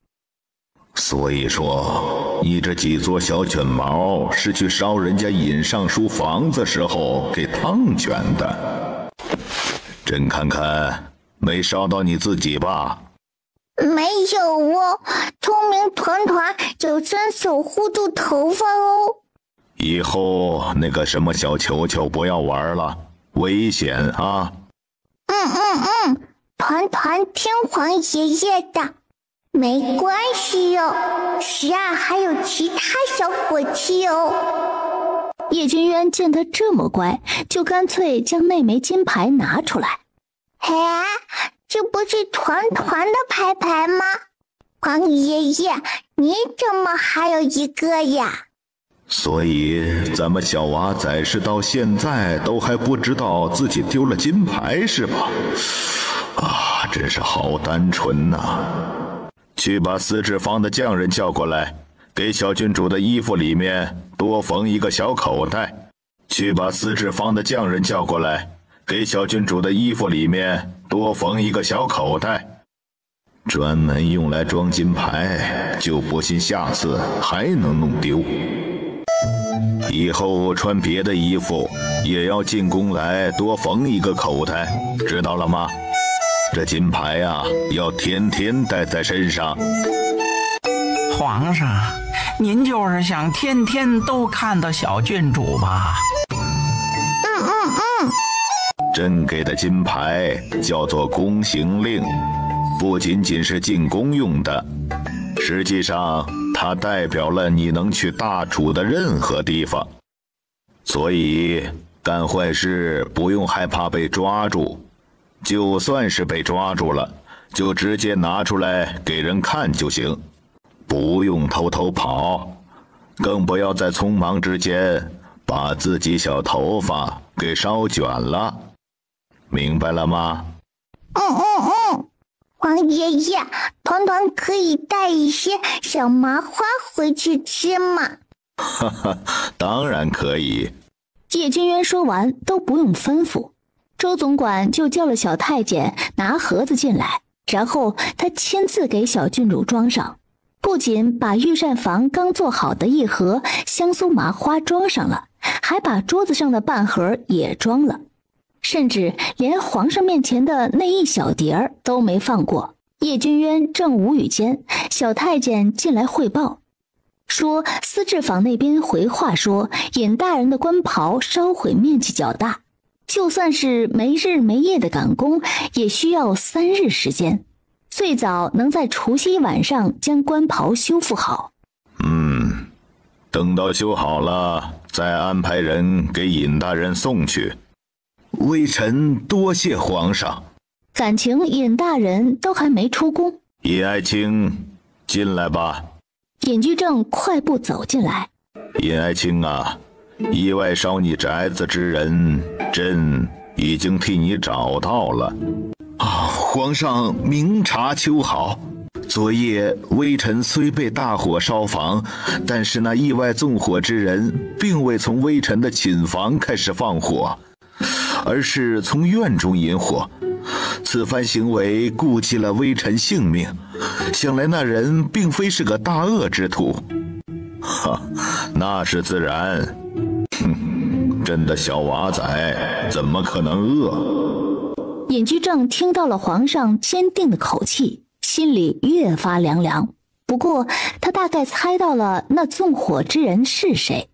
Speaker 2: 所以说，你这几撮小卷毛是去烧人家尹尚书房子时候给烫卷的。朕看看，没烧到你自己吧？
Speaker 1: 没有哦，聪明团团有伸手护住头发哦。
Speaker 2: 以后那个什么小球球不要玩了，危险啊！
Speaker 1: 团团听皇爷爷的，没关系哟。12还有其他小伙计哦。
Speaker 3: 叶君渊见他这么乖，就干脆将那枚金牌拿出来。
Speaker 1: 这不是团团的牌牌吗？皇爷爷，你怎么还有一个呀？
Speaker 2: 所以咱们小娃仔是到现在都还不知道自己丢了金牌是吧？真是好单纯呐！去把司制坊的匠人叫过来，给小郡主的衣服里面多缝一个小口袋。去把司制坊的匠人叫过来，给小郡主的衣服里面多缝一个小口袋，专门用来装金牌，就不信下次还能弄丢。以后穿别的衣服也要进宫来多缝一个口袋，知道了吗？这金牌啊，要天天带在身上。
Speaker 4: 皇上，您就是想天天都看到小郡主吧？
Speaker 2: 朕给的金牌叫做宫行令，不仅仅是进宫用的，实际上它代表了你能去大楚的任何地方。所以干坏事不用害怕被抓住，就算是被抓住了，就直接拿出来给人看就行，不用偷偷跑，更不要在匆忙之间把自己小头发给烧卷了，明白了吗？
Speaker 1: 皇爷爷，团团可以带一些小麻花回去吃吗？
Speaker 2: 当然可以。
Speaker 3: 叶君渊说完都不用吩咐，周总管就叫了小太监拿盒子进来，然后他亲自给小郡主装上，不仅把御膳房刚做好的一盒香酥麻花装上了，还把桌子上的半盒也装了，甚至连皇上面前的那一小碟儿都没放过。叶君渊正无语间，小太监进来汇报说，司制坊那边回话说，尹大人的官袍烧毁面积较大，就算是没日没夜的赶工，也需要3日时间，最早能在除夕晚上将官袍修复好。
Speaker 2: 等到修好了，再安排人给尹大人送去。微臣多谢皇上。
Speaker 3: 感情尹大人都还没出宫。
Speaker 2: 尹爱卿，进来吧。
Speaker 3: 尹居正快步走进来。
Speaker 2: 尹爱卿啊，意外烧你宅子之人，朕已经替你找到了。皇上明察秋毫。昨夜微臣虽被大火烧房，但是那意外纵火之人并未从微臣的寝房开始放火，而是从院中引火。此番行为顾及了微臣性命，想来那人并非是个大恶之徒。那是自然。朕的小娃仔怎么可能恶？
Speaker 3: 尹居正听到了皇上坚定的口气，心里越发凉凉。不过他大概猜到了那纵火之人是谁。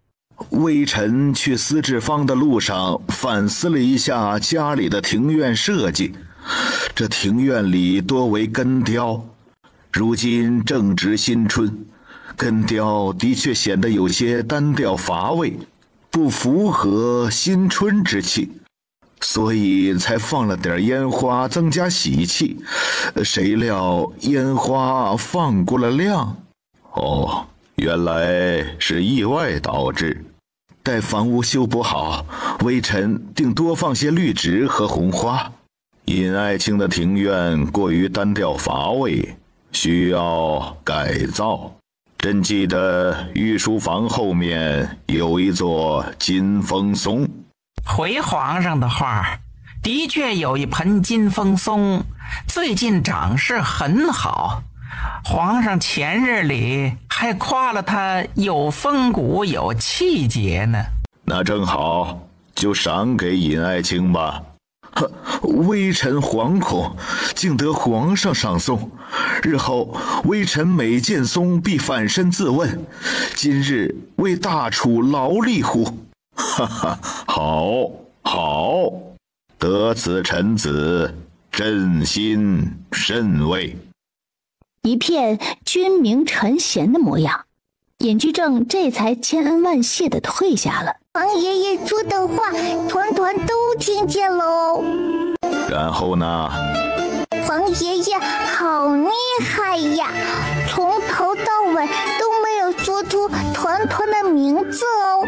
Speaker 2: 微臣去司制坊的路上反思了一下家里的庭院设计，这庭院里多为根雕，如今正值新春，根雕的确显得有些单调乏味，不符合新春之气，所以才放了点烟花增加喜气，谁料烟花放过了量。哦，原来是意外导致。待房屋修补好，微臣定多放些绿植和红花。尹爱卿的庭院过于单调乏味，需要改造。朕记得御书房后面有一座金风松。
Speaker 4: 回皇上的话，的确有一盆金风松，最近长势很好。皇上前日里还夸了它有风骨有气节呢。
Speaker 2: 那正好，就赏给尹爱卿吧。微臣惶恐，竟得皇上赏松。日后微臣每见松，必反身自问：今日为大楚劳力乎？哈哈，好，好，得此臣子，朕心甚慰。
Speaker 3: 一片君明臣贤的模样，尹居正这才千恩万谢地退下了。
Speaker 1: 王爷爷说的话，团团都听见了哦。
Speaker 2: 然后呢？
Speaker 1: 王爷爷好厉害呀，从头到尾都没有说出团团的名字哦。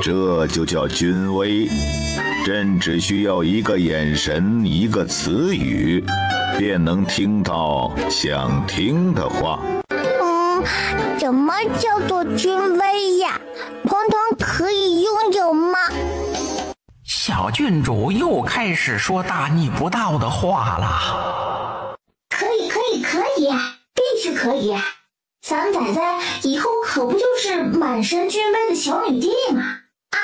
Speaker 2: 这就叫君威。朕只需要一个眼神，一个词语，便能听到想听的话。
Speaker 1: 什么叫做君威呀？团团可以拥有吗？
Speaker 4: 小郡主又开始说大逆不道的话了。
Speaker 10: 可以，必须可以。咱仔仔以后可不就是满身君威的小女帝吗？啊！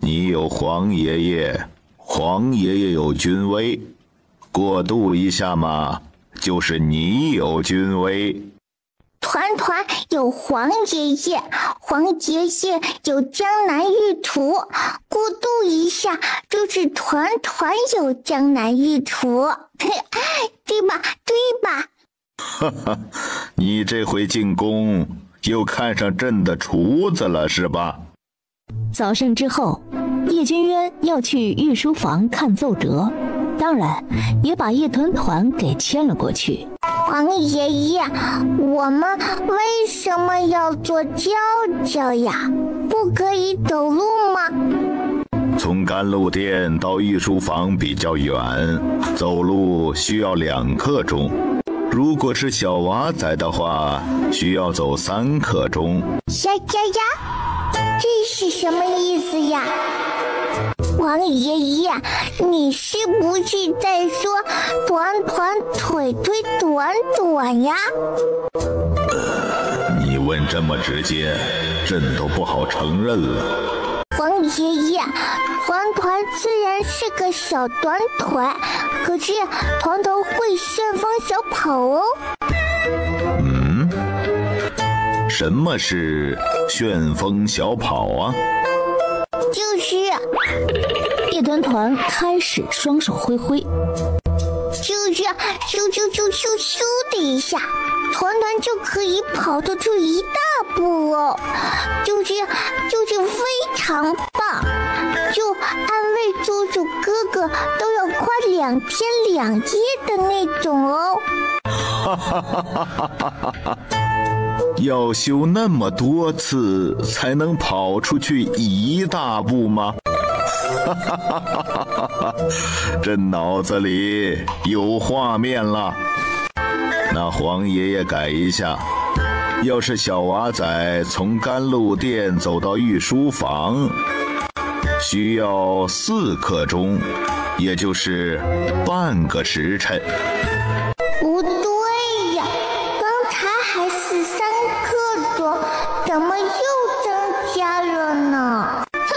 Speaker 2: 你有皇爷爷，皇爷爷有君威，过渡一下嘛，就是你有君威。
Speaker 1: 团团有皇爷爷，皇爷爷有江南玉图，过渡一下就是团团有江南玉图，对吧？
Speaker 2: 哈哈，你这回进宫又看上朕的厨子了是吧？
Speaker 3: 早膳之后，叶君渊要去御书房看奏折，当然也把叶团团给牵了过去。
Speaker 1: 皇爷爷，我们为什么要坐轿轿呀？不可以走路吗？
Speaker 2: 从甘露殿到御书房比较远，走路需要2刻钟。如果是小娃仔的话，需要走3刻钟。
Speaker 1: 呀，这是什么意思呀？王爷爷，你是不是在说团团腿腿短短呀？
Speaker 2: 你问这么直接，朕都不好承认了。
Speaker 1: 王爷爷，团团虽然是个小短腿，可是团团会旋风小跑哦。
Speaker 2: 什么是旋风小跑啊？
Speaker 1: 就是
Speaker 3: 叶团团开始双手挥挥，
Speaker 1: 就是咻的一下，团团就可以跑得出一大步哦，就是非常棒，就安慰叔叔哥哥都要夸2天2夜的那种哦。
Speaker 2: 哈哈哈哈哈哈！要修那么多次才能跑出去一大步吗？哈哈哈哈哈！朕脑子里有画面了。那皇爷爷改一下，要是小娃仔从甘露殿走到御书房，需要4刻钟，也就是半个时辰。
Speaker 1: 不对呀，刚才还是3刻钟，怎么又增加了呢？哼，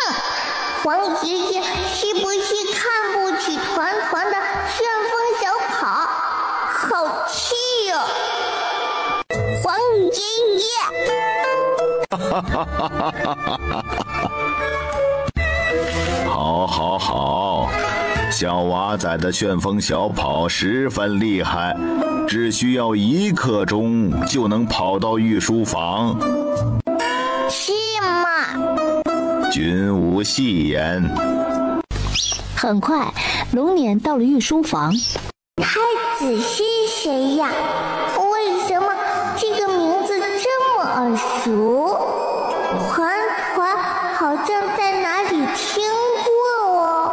Speaker 1: 皇爷爷是不是看不起团团的旋风小跑？好气哦！皇爷爷！
Speaker 2: 哈哈哈哈哈哈！好，小娃仔的旋风小跑十分厉害，只需要1刻钟就能跑到御书房。
Speaker 1: 是吗？
Speaker 2: 君无戏言。
Speaker 3: 很快，龙辇到了御书房。
Speaker 1: 太子是谁呀？为什么这个名字熟，团团好像在哪里听过哦。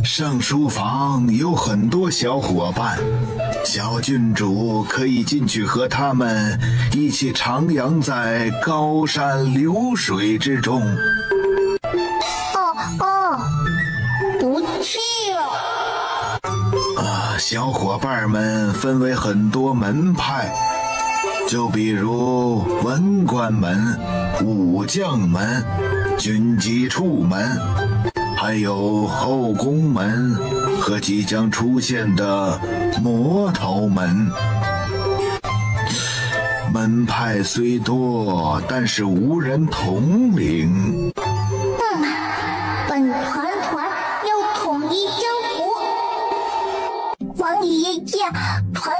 Speaker 2: 上书房有很多小伙伴，小郡主可以进去和他们一起徜徉在高山流水之中。
Speaker 1: 不去了。
Speaker 2: 小伙伴们分为很多门派，就比如文官门、武将门、军机处门，还有后宫门和即将出现的魔头门。门派虽多，但是无人统领。
Speaker 1: 本团要统一江湖。王爷爷，团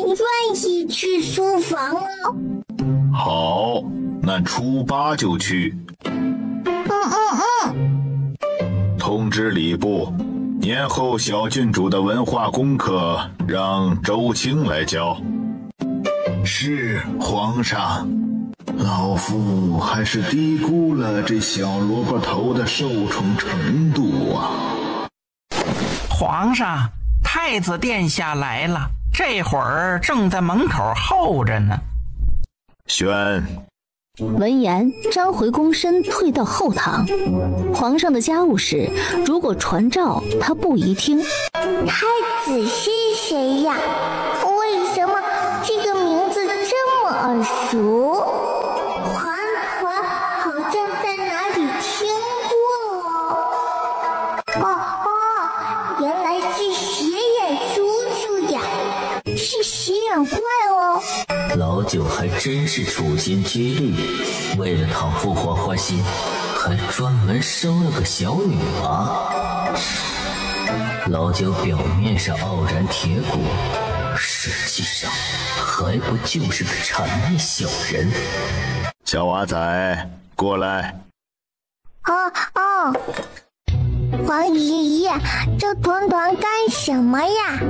Speaker 1: 愿意去书房哦。
Speaker 2: 好，那初8就去。通知礼部，年后小郡主的文化功课让周青来教。是，皇上。老夫还是低估了这小萝卜头的受宠程度啊！
Speaker 4: 皇上，太子殿下来了，这会儿正在门口候着呢。
Speaker 2: 宣。
Speaker 3: 闻言，张回躬身退到后堂。皇上的家务事，如果传召，他不宜听。
Speaker 1: 太子是谁呀？为什么这个名字这么耳熟？团好像在哪里听过哦。原来是斜眼叔叔呀，是斜眼怪哦。
Speaker 6: 老九还真是处心积虑，为了讨父皇欢心，还专门生了个小女儿。老九表面上傲然铁骨，实际上还不就是个谄媚小人。
Speaker 2: 小娃仔，过来。
Speaker 1: 王爷爷，这团干什么呀？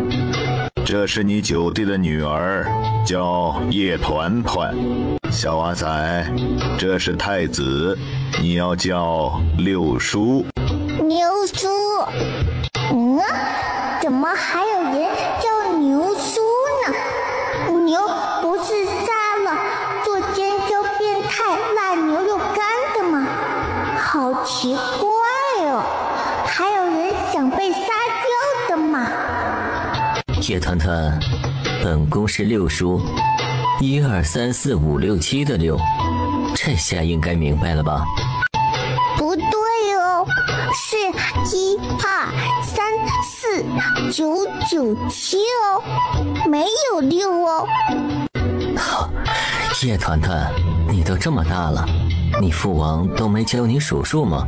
Speaker 2: 这是你九弟的女儿，叫叶团团。小娃仔，这是太子，你要叫六叔。
Speaker 1: 牛叔？怎么还有人叫牛叔呢？牛不是杀了做奸商变态腊牛肉干的吗？好奇怪哦，还有人想被杀掉的吗？
Speaker 6: 叶团团，本宫是六叔，1、2、3、4、5、6、7的6，这下应该明白了吧？
Speaker 1: 不对哦，是1、2、3、4、9、9、7哦，没有6哦。
Speaker 6: 叶团团，你都这么大了，你父王都没教你数数吗？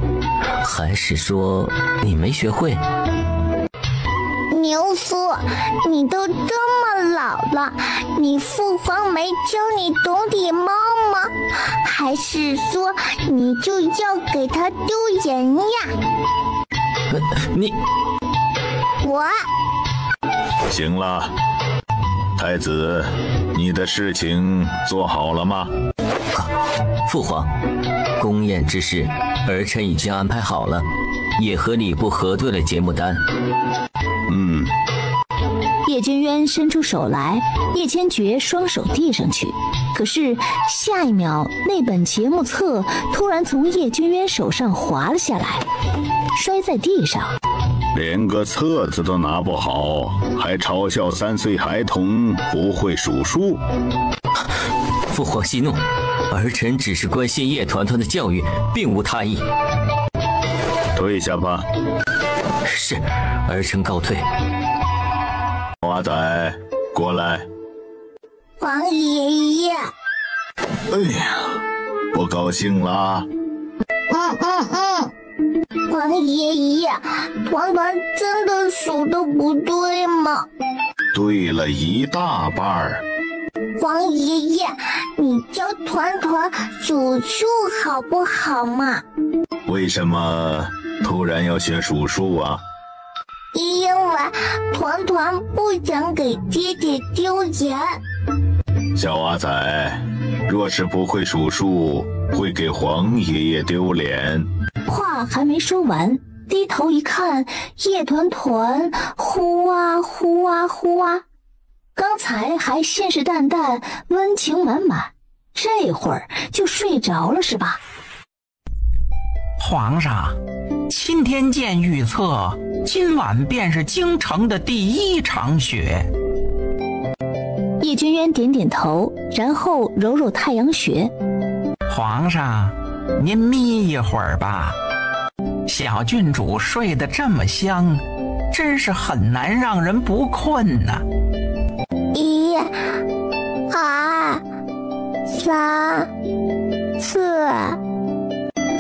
Speaker 6: 还是说你没学会？
Speaker 1: 牛叔，你都这么老了，你父皇没教你懂礼貌吗？还是说你就要给他丢人呀？我
Speaker 2: 行了，太子，你的事情做好了吗？
Speaker 6: 父皇，宫宴之事，儿臣已经安排好了，也和礼部核对了节目单。
Speaker 3: 叶君渊伸出手来，叶千珏双手递上去，可是下一秒，那本节目册突然从叶君渊手上滑了下来，摔在地上。
Speaker 2: 连个册子都拿不好，还嘲笑3岁孩童不会数数。
Speaker 6: 父皇息怒，儿臣只是关心叶团团的教育，并无他意。
Speaker 2: 退下吧。
Speaker 6: 是，儿臣告退。
Speaker 2: 娃仔，过来。
Speaker 1: 王爷爷。
Speaker 2: 哎呀，不高兴啦。
Speaker 1: 王爷爷，团真的数得不对吗？
Speaker 2: 对了一大半。
Speaker 1: 王爷爷，你教团数数好不好嘛？
Speaker 2: 为什么突然要学数数啊？
Speaker 1: 因为团不想给爹爹丢人。
Speaker 2: 小娃仔，若是不会数数，会给黄爷爷丢脸。
Speaker 3: 话还没说完，低头一看，叶团团呼啊呼啊呼啊，刚才还信誓旦旦温情满满，这会儿就睡着了是吧？
Speaker 4: 皇上，钦天监预测今晚便是京城的第一场雪。
Speaker 3: 叶君渊点点头，然后揉揉太阳穴。
Speaker 4: 皇上，您眯一会儿吧。小郡主睡得这么香，真是很难让人不困呐。
Speaker 1: 1、2、3、4。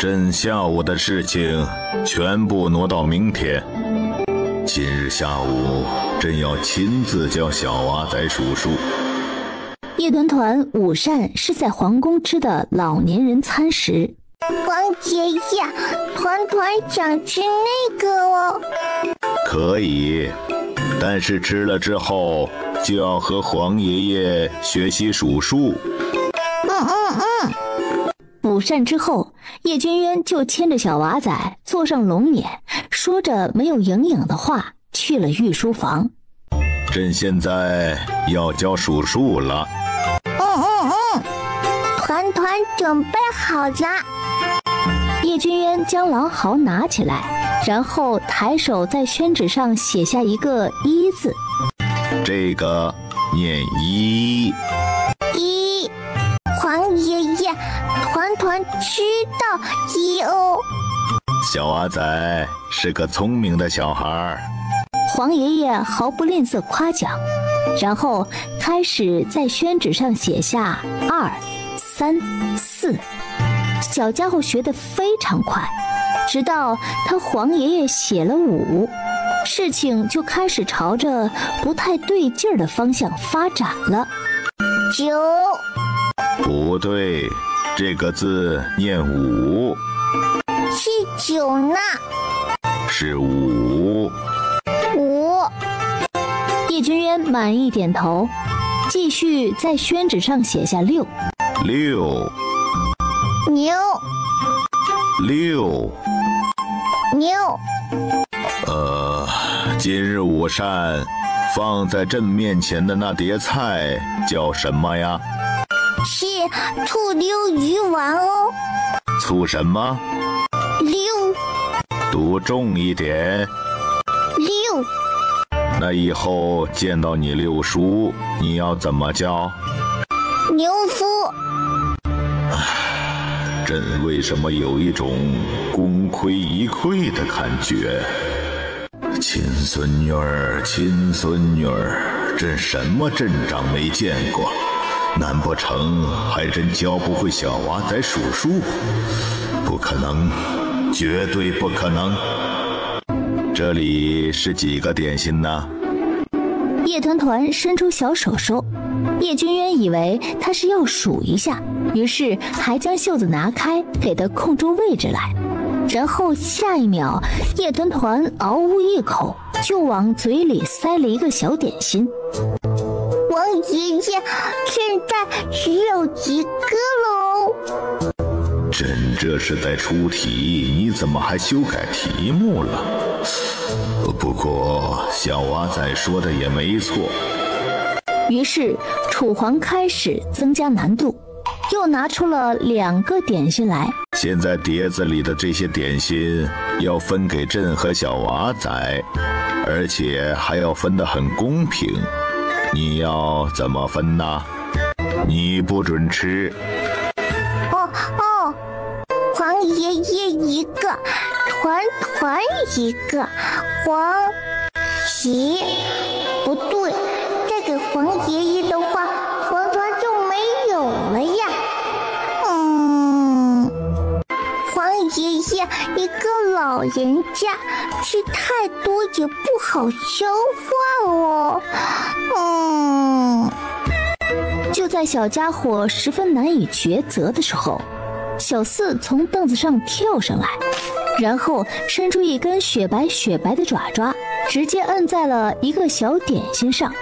Speaker 2: 朕下午的事情全部挪到明天。今日下午，朕要亲自教小娃仔数数。
Speaker 3: 叶团团午膳是在皇宫吃的老年人餐食。
Speaker 1: 黄爷爷，团团想吃那个哦。
Speaker 2: 可以，但是吃了之后就要和黄爷爷学习数数。
Speaker 3: 午膳之后，叶君渊就牵着小娃仔坐上龙辇，说着没有营养的话，去了御书房。
Speaker 2: 朕现在要教数数了。
Speaker 1: 团团准备好了。
Speaker 3: 叶君渊将狼毫拿起来，然后抬手在宣纸上写下一个一字。
Speaker 2: 这个念一。
Speaker 1: 黄爷爷，团团知道一哦。
Speaker 2: 小娃仔是个聪明的小孩。
Speaker 3: 黄爷爷毫不吝啬夸奖，然后开始在宣纸上写下2、3、4。小家伙学得非常快，直到他黄爷爷写了5，事情就开始朝着不太对劲儿的方向发展了。
Speaker 1: 9。
Speaker 2: 不对，这个字念5。
Speaker 1: 是9呢。
Speaker 2: 是5。
Speaker 3: 叶君渊满意点头，继续在宣纸上写下6。
Speaker 1: 牛。
Speaker 2: 今日午膳放在朕面前的那碟菜叫什么呀？
Speaker 1: 是醋溜鱼丸哦。
Speaker 2: 醋什么？
Speaker 1: 溜。
Speaker 2: 读重一点。
Speaker 1: 溜。
Speaker 2: 那以后见到你六叔，你要怎么叫？
Speaker 1: 牛夫。
Speaker 2: 朕为什么有一种功亏一篑的感觉？亲孙女儿，朕什么阵仗没见过？难不成还真教不会小娃仔数数？不可能，绝对不可能。这里是几个点心呢？
Speaker 3: 叶团团伸出小手说。叶君渊以为他是要数一下，于是还将袖子拿开，给他空出位置来。然后下一秒，叶团团嗷呜一口就往嘴里塞了一个小点心。
Speaker 1: 王爷爷，现在只有一个喽。
Speaker 2: 朕这是在出题，你怎么还修改题目了？不过小娃仔说的也没错。
Speaker 3: 于是楚皇开始增加难度，又拿出了2个点心来。
Speaker 2: 现在碟子里的这些点心要分给朕和小娃仔，而且还要分得很公平。你要怎么分呢？你不准吃。
Speaker 1: 黄爷爷一个，团团一个，黄爷不对，再给黄爷爷的话，团团就没有了呀。黄爷爷一个老人家，吃太多也不好消化哦。
Speaker 3: 就在小家伙十分难以抉择的时候，小四从凳子上跳上来，然后伸出一根雪白的爪爪，直接摁在了一个小点心上。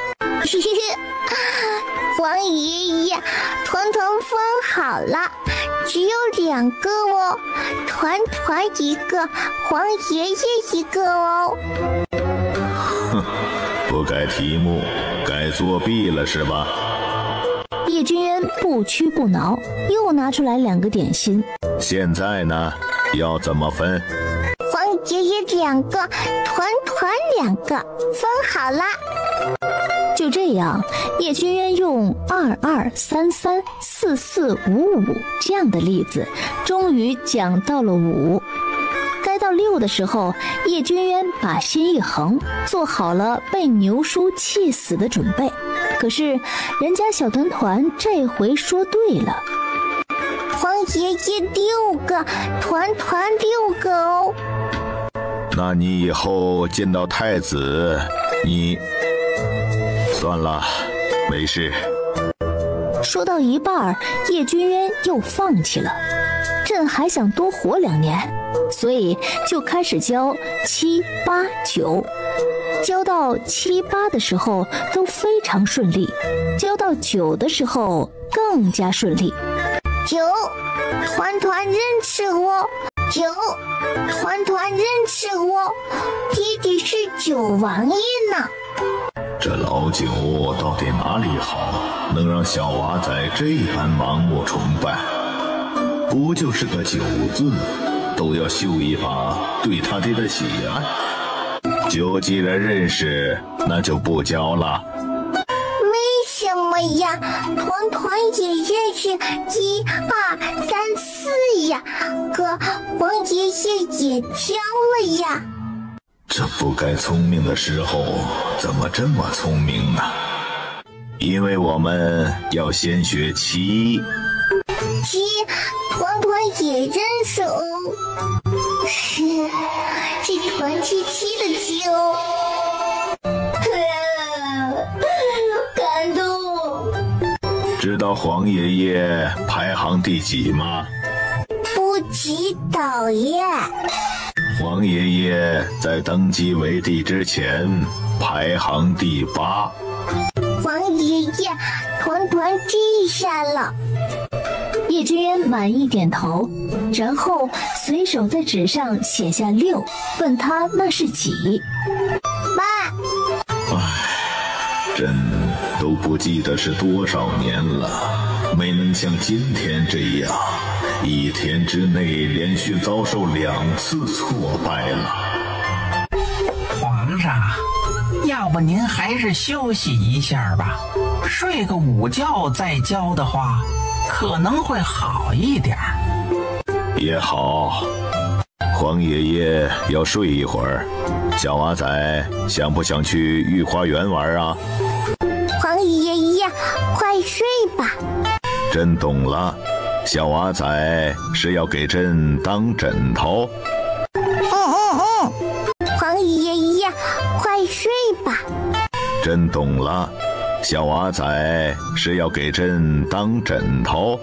Speaker 1: 黄爷爷，团团分好了，只有2个哦，团团一个，黄爷爷一个哦。
Speaker 2: 哼，不改题目，改作弊了是吧？
Speaker 3: 叶君渊不屈不挠，又拿出来2个点心。
Speaker 2: 现在呢，要怎么分？
Speaker 1: 黄爷爷2个，团团2个，分好了。
Speaker 3: 就这样，叶君渊用22334455这样的例子，终于讲到了5。该到6的时候，叶君渊把心一横，做好了被牛叔气死的准备。可是人家小团团这回说对了，
Speaker 1: 黄爷爷6个，团团6个哦。
Speaker 2: 那你以后见到太子，你算了，没事。
Speaker 3: 说到一半，叶君渊又放弃了。朕还想多活2年，所以就开始教7、8、9。教到7、8的时候都非常顺利，教到9的时候更加顺利。
Speaker 1: 9，团团认识我。9，团团认识我。爹爹是9王爷呢。
Speaker 2: 这老九到底哪里好，能让小娃仔这般盲目崇拜？不就是个9字，都要秀一把对他爹的喜爱。9既然认识，那就不教了。
Speaker 1: 为什么呀？团团也认识1、2、3、4呀，可黄爷爷也教了呀。
Speaker 2: 这不该聪明的时候，怎么这么聪明呢？因为我们要先学7。
Speaker 1: 7，团团也认识哦。是团7的7哦。感动。
Speaker 2: 知道黄爷爷排行第几吗？
Speaker 1: 不知道耶。
Speaker 2: 黄爷爷在登基为帝之前排行第8。
Speaker 1: 黄爷爷，团团记下了。
Speaker 3: 叶君渊满意点头，然后随手在纸上写下6，问他那是几。
Speaker 1: 爸。
Speaker 2: 朕都不记得是多少年了，没能像今天这样1天之内连续遭受2次挫败了。
Speaker 4: 皇上，要不您还是休息一下吧，睡个午觉再教的话，可能会好一点。
Speaker 2: 也好，黄爷爷要睡一会儿。小娃仔想不想去御花园玩啊？
Speaker 1: 黄爷爷，快睡吧。
Speaker 2: 朕懂了，小娃仔是要给朕当枕头。
Speaker 1: 黄爷爷，快睡吧。
Speaker 2: 朕懂了，小娃仔是要给朕当枕头。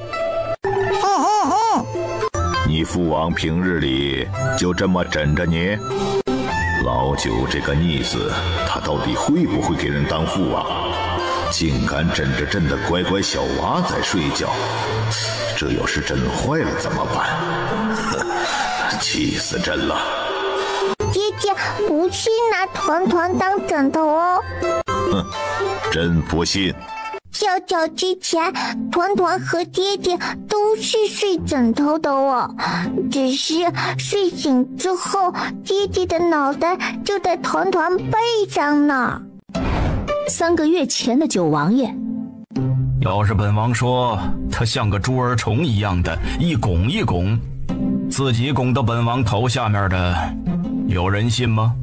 Speaker 2: 你父王平日里就这么枕着你？老九这个逆子，他到底会不会给人当父啊？竟敢枕着朕的乖乖小娃仔睡觉，这要是朕坏了怎么办？气死朕了！
Speaker 1: 爹爹不是拿团团当枕头哦。
Speaker 2: 哼，真不信。
Speaker 1: 较早之前，团团和爹爹都是睡枕头的哦，只是睡醒之后，爹爹的脑袋就在团团背上呢。
Speaker 3: 3个月前的9王爷，
Speaker 9: 要是本王说他像个猪儿虫一样的一拱一拱，自己拱到本王头下面的，有人信吗？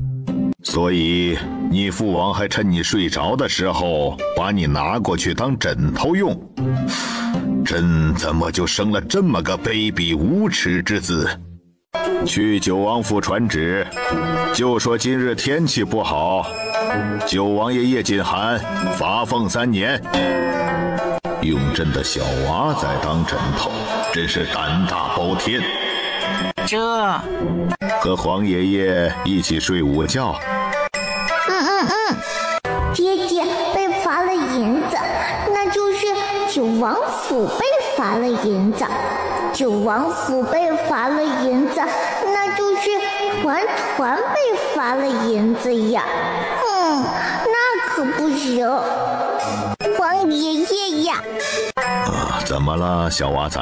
Speaker 2: 所以你父王还趁你睡着的时候把你拿过去当枕头用，朕怎么就生了这么个卑鄙无耻之子？去九王府传旨，就说今日天气不好，九王爷叶谨寒罚俸3年。用朕的小娃仔当枕头，真是胆大包天。
Speaker 4: 这
Speaker 2: 和黄爷爷一起睡午觉。
Speaker 1: 爹爹被罚了银子，那就是九王府被罚了银子，九王府被罚了银子，那就是团团被罚了银子呀。那可不行。黄爷爷呀！
Speaker 2: 怎么了，小娃仔？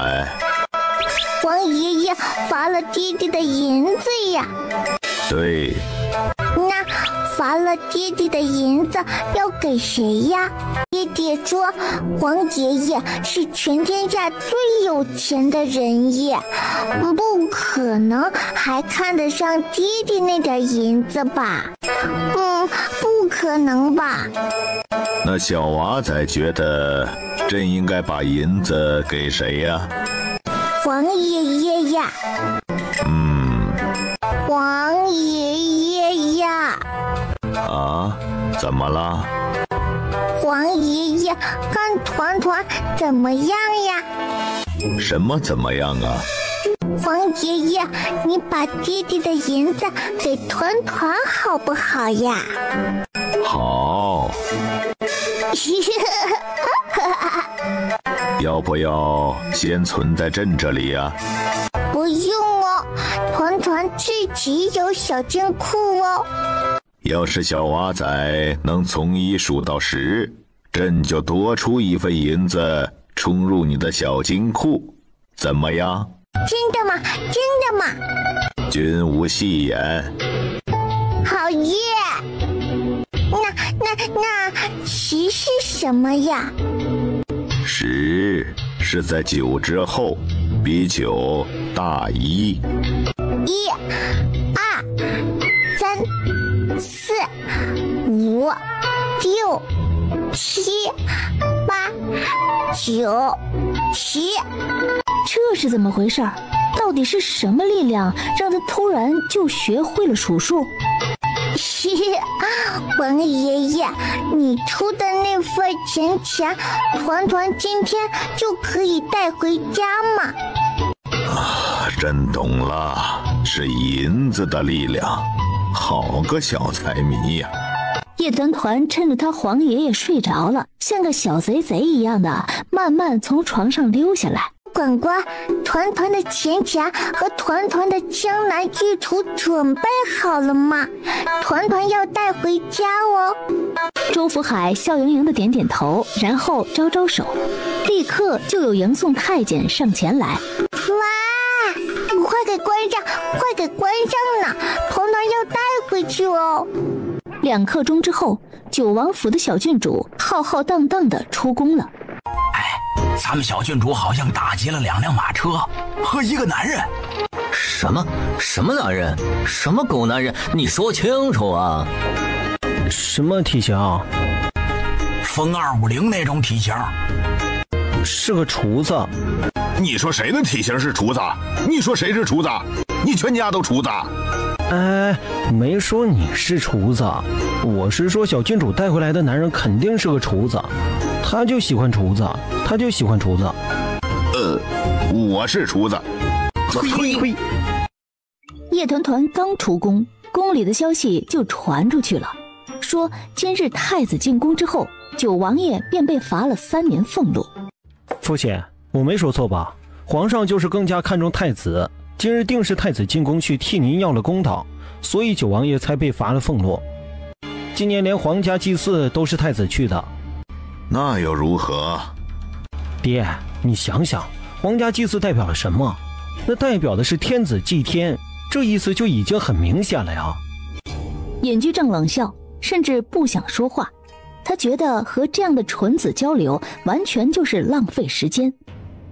Speaker 1: 黄爷爷罚了爹爹的银子呀。
Speaker 2: 对。
Speaker 1: 那罚了爹爹的银子要给谁呀？爹爹说黄爷爷是全天下最有钱的人耶，不可能还看得上爹爹那点银子吧？不可能吧？
Speaker 2: 那小娃仔觉得朕应该把银子给谁呀？
Speaker 1: 黄爷爷呀。黄爷爷呀。
Speaker 2: 怎么了？
Speaker 1: 黄爷爷看团团怎么样呀？
Speaker 2: 什么怎么样啊？
Speaker 1: 黄爷爷，你把爹爹的银子给团团好不好呀？
Speaker 2: 好。要不要先存在朕这里呀？
Speaker 1: 不用哦，团团自己有小金库哦。
Speaker 2: 要是小娃仔能从1数到10，朕就多出1份银子充入你的小金库，怎么样？
Speaker 1: 真的吗？真的吗？
Speaker 2: 君无戏言。
Speaker 1: 好耶！那10是什么呀
Speaker 2: ？10是在9之后，比9大1。
Speaker 1: 1、2、3、4、5、6、7、8、9、10。
Speaker 3: 这是怎么回事？到底是什么力量让他突然就学会了数数？
Speaker 1: 黄爷爷，你出的那份钱，团团今天就可以带回家吗？
Speaker 2: 朕懂了，是银子的力量。好个小财迷呀！
Speaker 3: 叶团团趁着他黄爷爷睡着了，像个小贼一样的慢慢从床上溜下来。
Speaker 1: 管管，团团的钱和团团的江南地图准备好了吗？团团要带回家哦。
Speaker 3: 周福海笑盈盈的点点头，然后招招手，立刻就有迎送太监上前来。
Speaker 1: 哇，快给关上，快给关上呢！团团要带回去哦。
Speaker 3: 2刻钟之后，九王府的小郡主浩浩荡荡的出宫了。
Speaker 4: 咱们小郡主好像打劫了2辆马车和一个男人。
Speaker 6: 什么男人？什么狗男人？你说清楚啊！
Speaker 5: 什么体型？
Speaker 4: 风250那种体型。
Speaker 5: 是个厨子。
Speaker 2: 你说谁的体型是厨子？你说谁是厨子？你全家都厨子？
Speaker 5: 没说你是厨子，我是说小郡主带回来的男人肯定是个厨子，他就喜欢厨子。
Speaker 2: 我是厨子。
Speaker 5: 呸！
Speaker 3: 叶团团刚出宫，宫里的消息就传出去了，说今日太子进宫之后，九王爷便被罚了3年俸禄。
Speaker 5: 父亲，我没说错吧？皇上就是更加看重太子，今日定是太子进宫去替您要了公道，所以九王爷才被罚了俸禄。今年连皇家祭祀都是太子去的。
Speaker 2: 那又如何？
Speaker 5: 爹，你想想，皇家祭祀代表了什么？那代表的是天子祭天，这意思就已经很明显了呀。
Speaker 3: 尹居正冷笑，甚至不想说话。他觉得和这样的纯子交流完全就是浪费时间。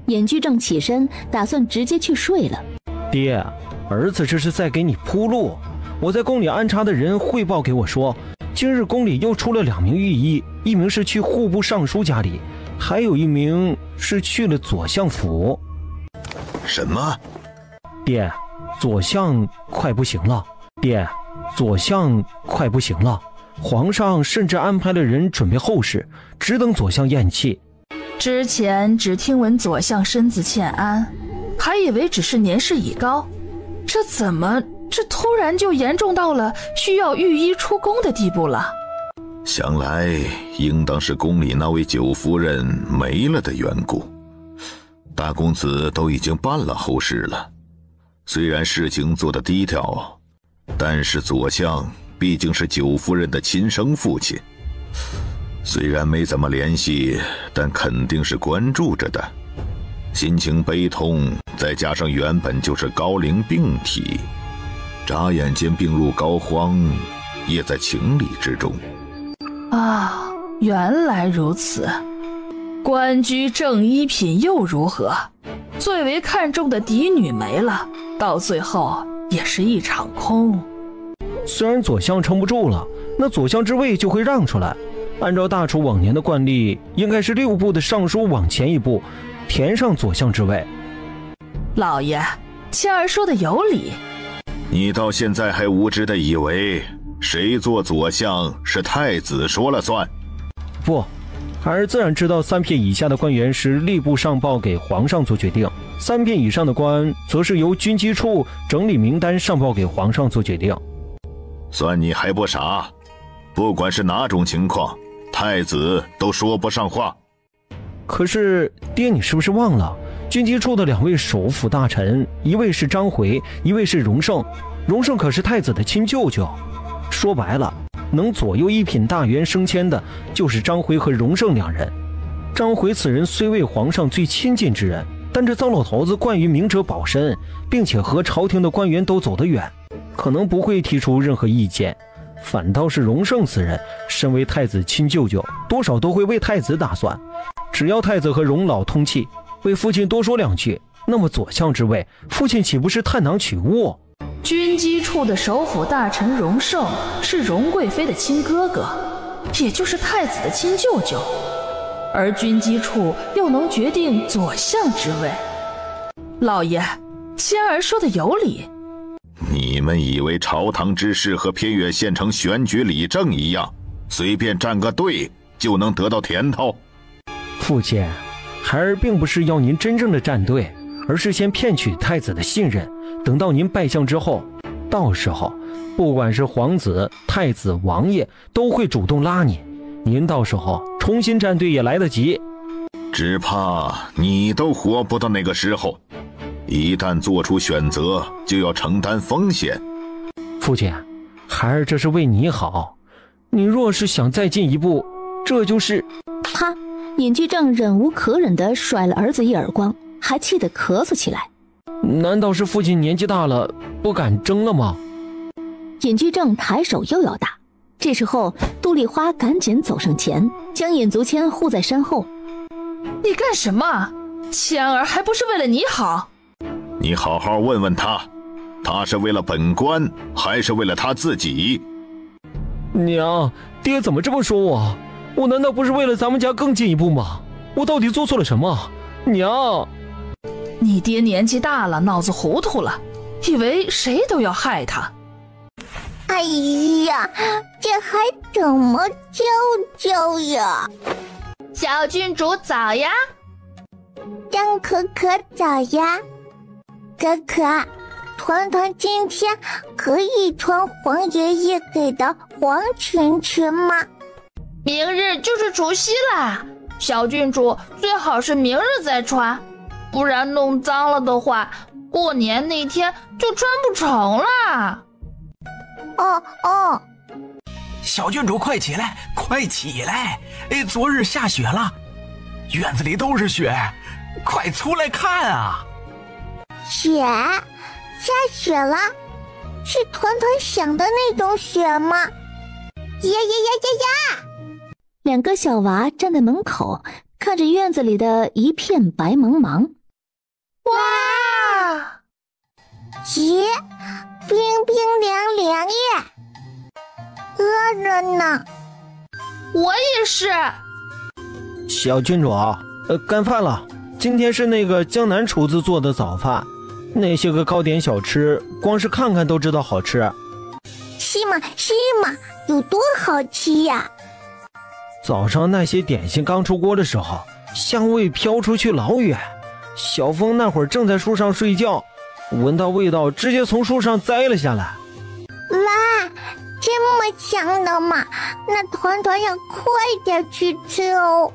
Speaker 3: 尹居正起身，打算直接去睡了。
Speaker 5: 爹，儿子这是在给你铺路。我在宫里安插的人汇报给我说，今日宫里又出了2名御医，一名是去户部尚书家里，还有一名是去了左相府。
Speaker 2: 什么？
Speaker 5: 爹，左相快不行了。爹，左相快不行了。皇上甚至安排了人准备后事，只等左相咽气。
Speaker 7: 之前只听闻左相身子欠安，还以为只是年事已高，这突然就严重到了需要御医出宫的地步了？
Speaker 2: 想来应当是宫里那位九夫人没了的缘故。大公子都已经办了后事了，虽然事情做得低调，但是左相毕竟是九夫人的亲生父亲，虽然没怎么联系，但肯定是关注着的。心情悲痛，再加上原本就是高龄病体，眨眼间病入膏肓，也在情理之中。
Speaker 7: 啊，原来如此。官居正一品又如何？最为看重的嫡女没了，到最后也是一场空。
Speaker 5: 虽然左相撑不住了，那左相之位就会让出来。按照大楚往年的惯例，应该是6部的尚书往前一步，填上左相之位。
Speaker 7: 老爷，谦儿说的有理。
Speaker 2: 你到现在还无知的以为谁做左相是太子说了算？
Speaker 5: 不，孩儿自然知道3品以下的官员是吏部上报给皇上做决定，3品以上的官则是由军机处整理名单上报给皇上做决定。
Speaker 2: 算你还不傻，不管是哪种情况，太子都说不上话。
Speaker 5: 可是爹，你是不是忘了军机处的2位首辅大臣，一位是张回，一位是荣盛。荣盛可是太子的亲舅舅，说白了，能左右1品大员升迁的就是张回和荣盛2人。张回此人虽为皇上最亲近之人，但这糟老头子惯于明哲保身，并且和朝廷的官员都走得远，可能不会提出任何意见。反倒是荣盛此人，身为太子亲舅舅，多少都会为太子打算。只要太子和荣老通气，为父亲多说2句，那么左相之位，父亲岂不是探囊取物？
Speaker 7: 军机处的首辅大臣荣盛是荣贵妃的亲哥哥，也就是太子的亲舅舅，而军机处又能决定左相之位。老爷，谦儿说的有理。
Speaker 2: 你们以为朝堂之事和偏远县城选举理政一样，随便站个队就能得到甜头？
Speaker 5: 父亲，孩儿并不是要您真正的站队，而是先骗取太子的信任，等到您拜相之后，到时候不管是皇子、太子、王爷都会主动拉您，您到时候重新站队也来得及。
Speaker 2: 只怕你都活不到那个时候，一旦做出选择，就要承担风险。
Speaker 5: 父亲，孩儿这是为你好，你若是想再进一步，这就是……
Speaker 3: 啪！尹居正忍无可忍地甩了儿子一耳光，还气得咳嗽起来。
Speaker 5: 难道是父亲年纪大了，不敢争了吗？
Speaker 3: 尹居正抬手又要打，这时候杜丽花赶紧走上前，将尹足谦护在身后。
Speaker 7: 你干什么？谦儿还不是为了你好？
Speaker 2: 你好好问问他，他是为了本官，还是为了他自己？
Speaker 5: 娘，爹怎么这么说我？我难道不是为了咱们家更进一步吗？我到底做错了什么？娘，
Speaker 7: 你爹年纪大了，脑子糊涂了，以为谁都要害他。
Speaker 1: 哎呀，这还怎么教教呀？
Speaker 8: 小郡主早呀。
Speaker 1: 张可可早呀。可可，团团今天可以穿皇爷爷给的黄裙裙吗？
Speaker 8: 明日就是除夕啦，小郡主最好是明日再穿，不然弄脏了的话，过年那天就穿不成啦。
Speaker 1: 哦，
Speaker 9: 小郡主快起来，快起来！昨日下雪了，院子里都是雪，快出来看啊！
Speaker 1: 下雪了？是团团想的那种雪吗？呀！2
Speaker 3: 个小娃站在门口，看着院子里的一片白茫茫。
Speaker 1: 哇！咦，冰冰凉凉耶！饿了呢。
Speaker 8: 我也是。
Speaker 5: 小郡主，干饭了。今天是那个江南厨子做的早饭，那些个糕点小吃，光是看看都知道好吃。
Speaker 1: 是吗？有多好吃呀！
Speaker 5: 早上那些点心刚出锅的时候，香味飘出去老远。小峰那会儿正在树上睡觉，闻到味道直接从树上摘了下来。
Speaker 1: 哇，这么香的吗？那团团要快点去吃哦。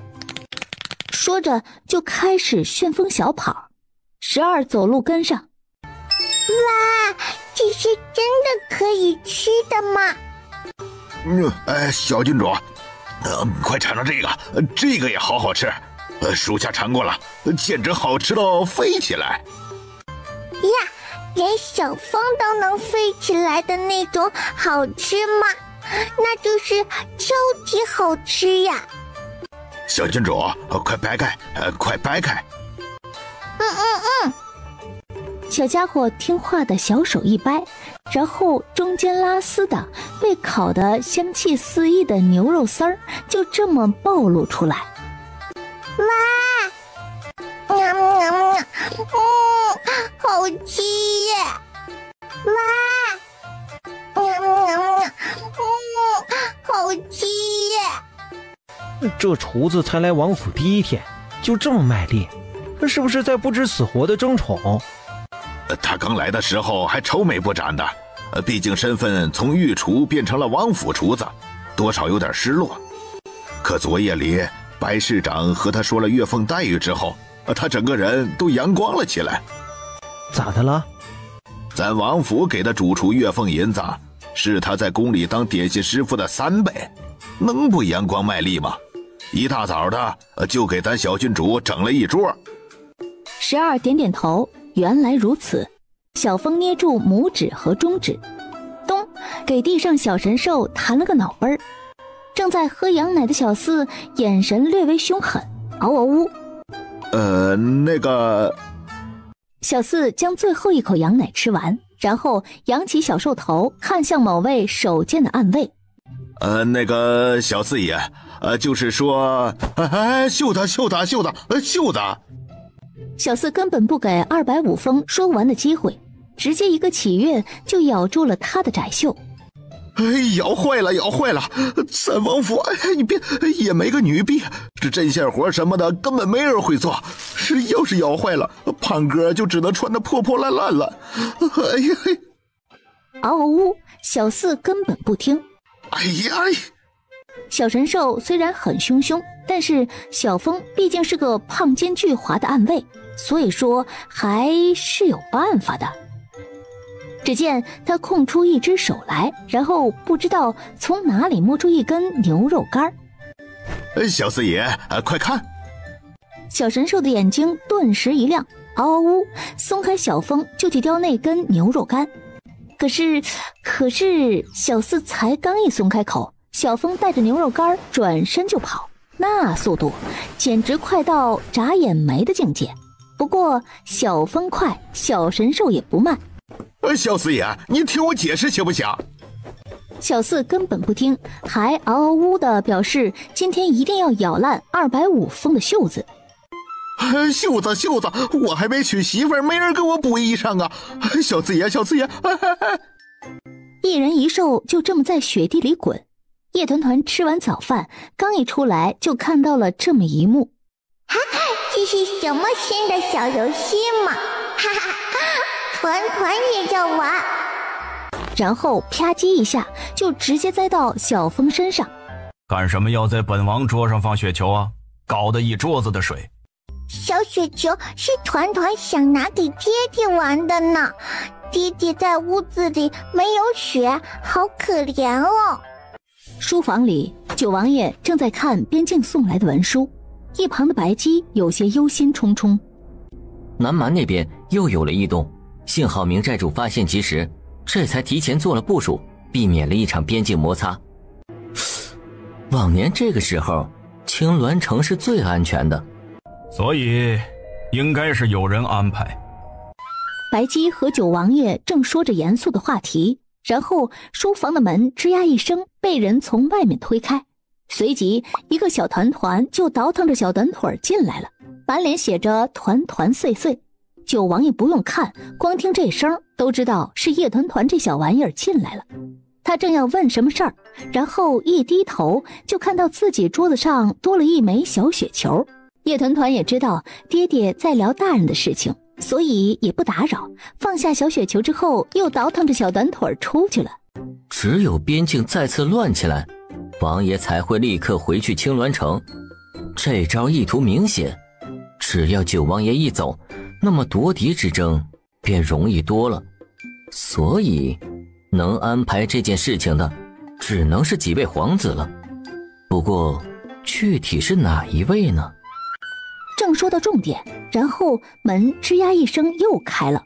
Speaker 3: 说着就开始旋风小跑，12走路跟上。
Speaker 1: 哇，这是真的可以吃的吗？
Speaker 2: 小郡主，快尝尝这个，这个也好好吃。属下尝过了，简直好吃到飞起来。
Speaker 1: 呀，连小风都能飞起来的那种好吃吗？那就是超级好吃呀！
Speaker 2: 小郡主，快掰开，快掰开！
Speaker 3: 小家伙听话的小手一掰，然后中间拉丝的被烤得香气四溢的牛肉丝儿就这么暴露出来。
Speaker 1: 哇，喵喵喵，好吃耶！哇，喵喵喵，好吃耶！
Speaker 5: 这厨子才来王府第1天，就这么卖力，是不是在不知死活的争宠？
Speaker 2: 他刚来的时候还愁眉不展的，毕竟身份从御厨变成了王府厨子，多少有点失落。可昨夜里白市长和他说了月俸待遇之后，他整个人都阳光了起来。
Speaker 5: 咋的了？
Speaker 2: 咱王府给的主厨月俸银子是他在宫里当点心师傅的3倍，能不阳光卖力吗？一大早的就给咱小郡主整了一桌。
Speaker 3: 12点点头，原来如此。小风捏住拇指和中指，咚，给地上小神兽弹了个脑杯儿。正在喝羊奶的小四眼神略微凶狠，嗷嗷呜。
Speaker 2: 那个……
Speaker 3: 小四将最后一口羊奶吃完，然后扬起小兽头看向某位手贱的暗卫。
Speaker 2: 那个小四爷，就是说，秀他。
Speaker 3: 小四根本不给250封说完的机会，直接一个起跃就咬住了他的窄袖。
Speaker 2: 咬坏了！咱王府，你别也没个女婢，这针线活什么的根本没人会做。要是咬坏了，胖哥就只能穿得破破烂烂了。
Speaker 3: 嗷嗷呜！小四根本不听。小神兽虽然很凶，但是小风毕竟是个胖肩巨滑的暗卫，所以说还是有办法的。只见他空出一只手来，然后不知道从哪里摸出一根牛肉干。
Speaker 2: 小四爷，快看！
Speaker 3: 小神兽的眼睛顿时一亮，嗷嗷呜，松开小风就去叼那根牛肉干。可是小四才刚一松开口，小风带着牛肉干转身就跑，那速度简直快到眨眼眉的境界。不过小风快，小神兽也不慢。
Speaker 2: 小四爷，你听我解释行不行？
Speaker 3: 小四根本不听，还嗷嗷呜的表示今天一定要咬烂250封的袖子。
Speaker 2: 袖子，我还没娶媳妇儿，没人给我补衣裳啊！小四爷，
Speaker 3: 一人一兽就这么在雪地里滚。叶团团吃完早饭，刚一出来就看到了这么一幕。
Speaker 1: 这是什么新的小游戏吗？团团也要玩。
Speaker 3: 然后啪叽一下就直接栽到小风身上。
Speaker 9: 干什么要在本王桌上放雪球啊？搞得一桌子的水。
Speaker 1: 小雪球是团团想拿给爹爹玩的呢，爹爹在屋子里没有雪，好可怜哦。
Speaker 3: 书房里，九王爷正在看边境送来的文书，一旁的白姬有些忧心忡忡。
Speaker 6: 南蛮那边又有了异动，幸好明寨主发现及时，这才提前做了部署，避免了一场边境摩擦。往年这个时候，青鸾城是最安全的，
Speaker 9: 所以应该是有人安排。
Speaker 3: 白姬和九王爷正说着严肃的话题，然后书房的门吱呀一声被人从外面推开，随即一个小团团就倒腾着小短腿进来了，满脸写着团团碎碎。九王爷不用看，光听这声都知道是叶团团这小玩意儿进来了。他正要问什么事儿，然后一低头就看到自己桌子上多了一枚小雪球。叶团团也知道爹爹在聊大人的事情，所以也不打扰，放下小雪球之后又倒腾着小短腿出去了。
Speaker 6: 只有边境再次乱起来，王爷才会立刻回去青鸾城。这招意图明显，只要九王爷一走，那么夺嫡之争便容易多了。所以能安排这件事情的只能是几位皇子了。不过具体是哪一位呢？
Speaker 3: 正说到重点，然后门吱呀一声又开了，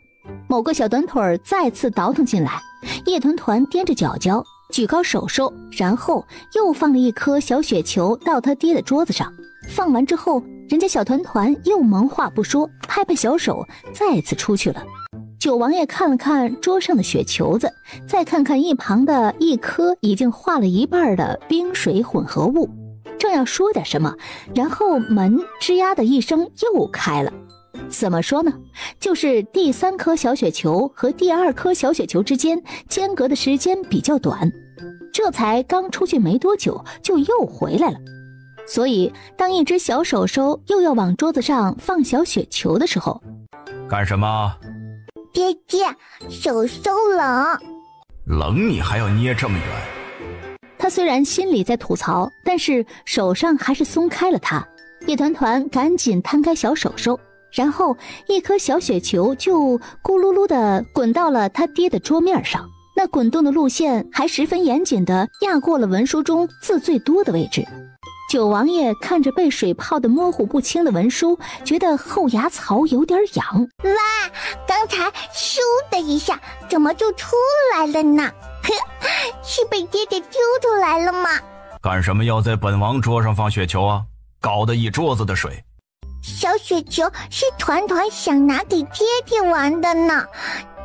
Speaker 3: 某个小短腿再次倒腾进来，叶团团踮着脚脚，举高手手，然后又放了一颗小雪球到他爹的桌子上。放完之后，人家小团团又萌话不说，拍拍小手，再次出去了。九王爷看了看桌上的雪球子，再看看一旁的一颗已经化了一半的冰水混合物，正要说点什么，然后门吱呀的一声又开了。怎么说呢，就是第3颗小雪球和第2颗小雪球之间间隔的时间比较短，这才刚出去没多久就又回来了。所以当一只小手手又要往桌子上放小雪球的时候，
Speaker 9: 干什么？
Speaker 1: 爹爹，手手冷。
Speaker 9: 冷你还要捏这么远？
Speaker 3: 他虽然心里在吐槽，但是手上还是松开了他。叶团团赶紧摊开小手手，然后一颗小雪球就咕噜噜地滚到了他爹的桌面上，那滚动的路线还十分严谨地压过了文书中字最多的位置。九王爷看着被水泡得模糊不清的文书，觉得后牙槽有点痒。
Speaker 1: 哇，刚才咻的一下怎么就出来了呢？是被爹爹丢出来了吗？
Speaker 9: 干什么要在本王桌上放雪球啊？搞得一桌子的水。
Speaker 1: 小雪球是团团想拿给爹爹玩的呢，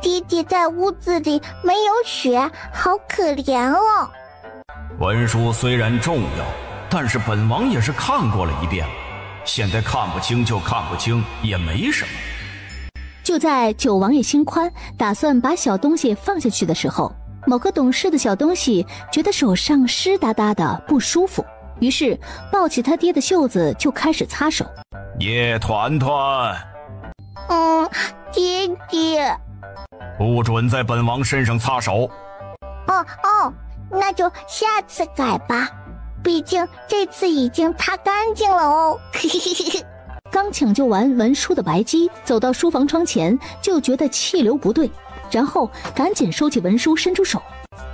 Speaker 1: 爹爹在屋子里没有雪，好可怜哦。
Speaker 9: 文书虽然重要，但是本王也是看过了一遍了，现在看不清就看不清，也没什么。
Speaker 3: 就在九王爷心宽，打算把小东西放下去的时候，某个懂事的小东西觉得手上湿哒哒的不舒服，于是抱起他爹的袖子就开始擦手。
Speaker 9: 叶团团，
Speaker 1: 爹爹，
Speaker 9: 不准在本王身上擦手。
Speaker 1: 那就下次改吧，毕竟这次已经擦干净了哦。
Speaker 3: 刚抢救完文书的白姬走到书房窗前，就觉得气流不对，然后赶紧收起文书，伸出手。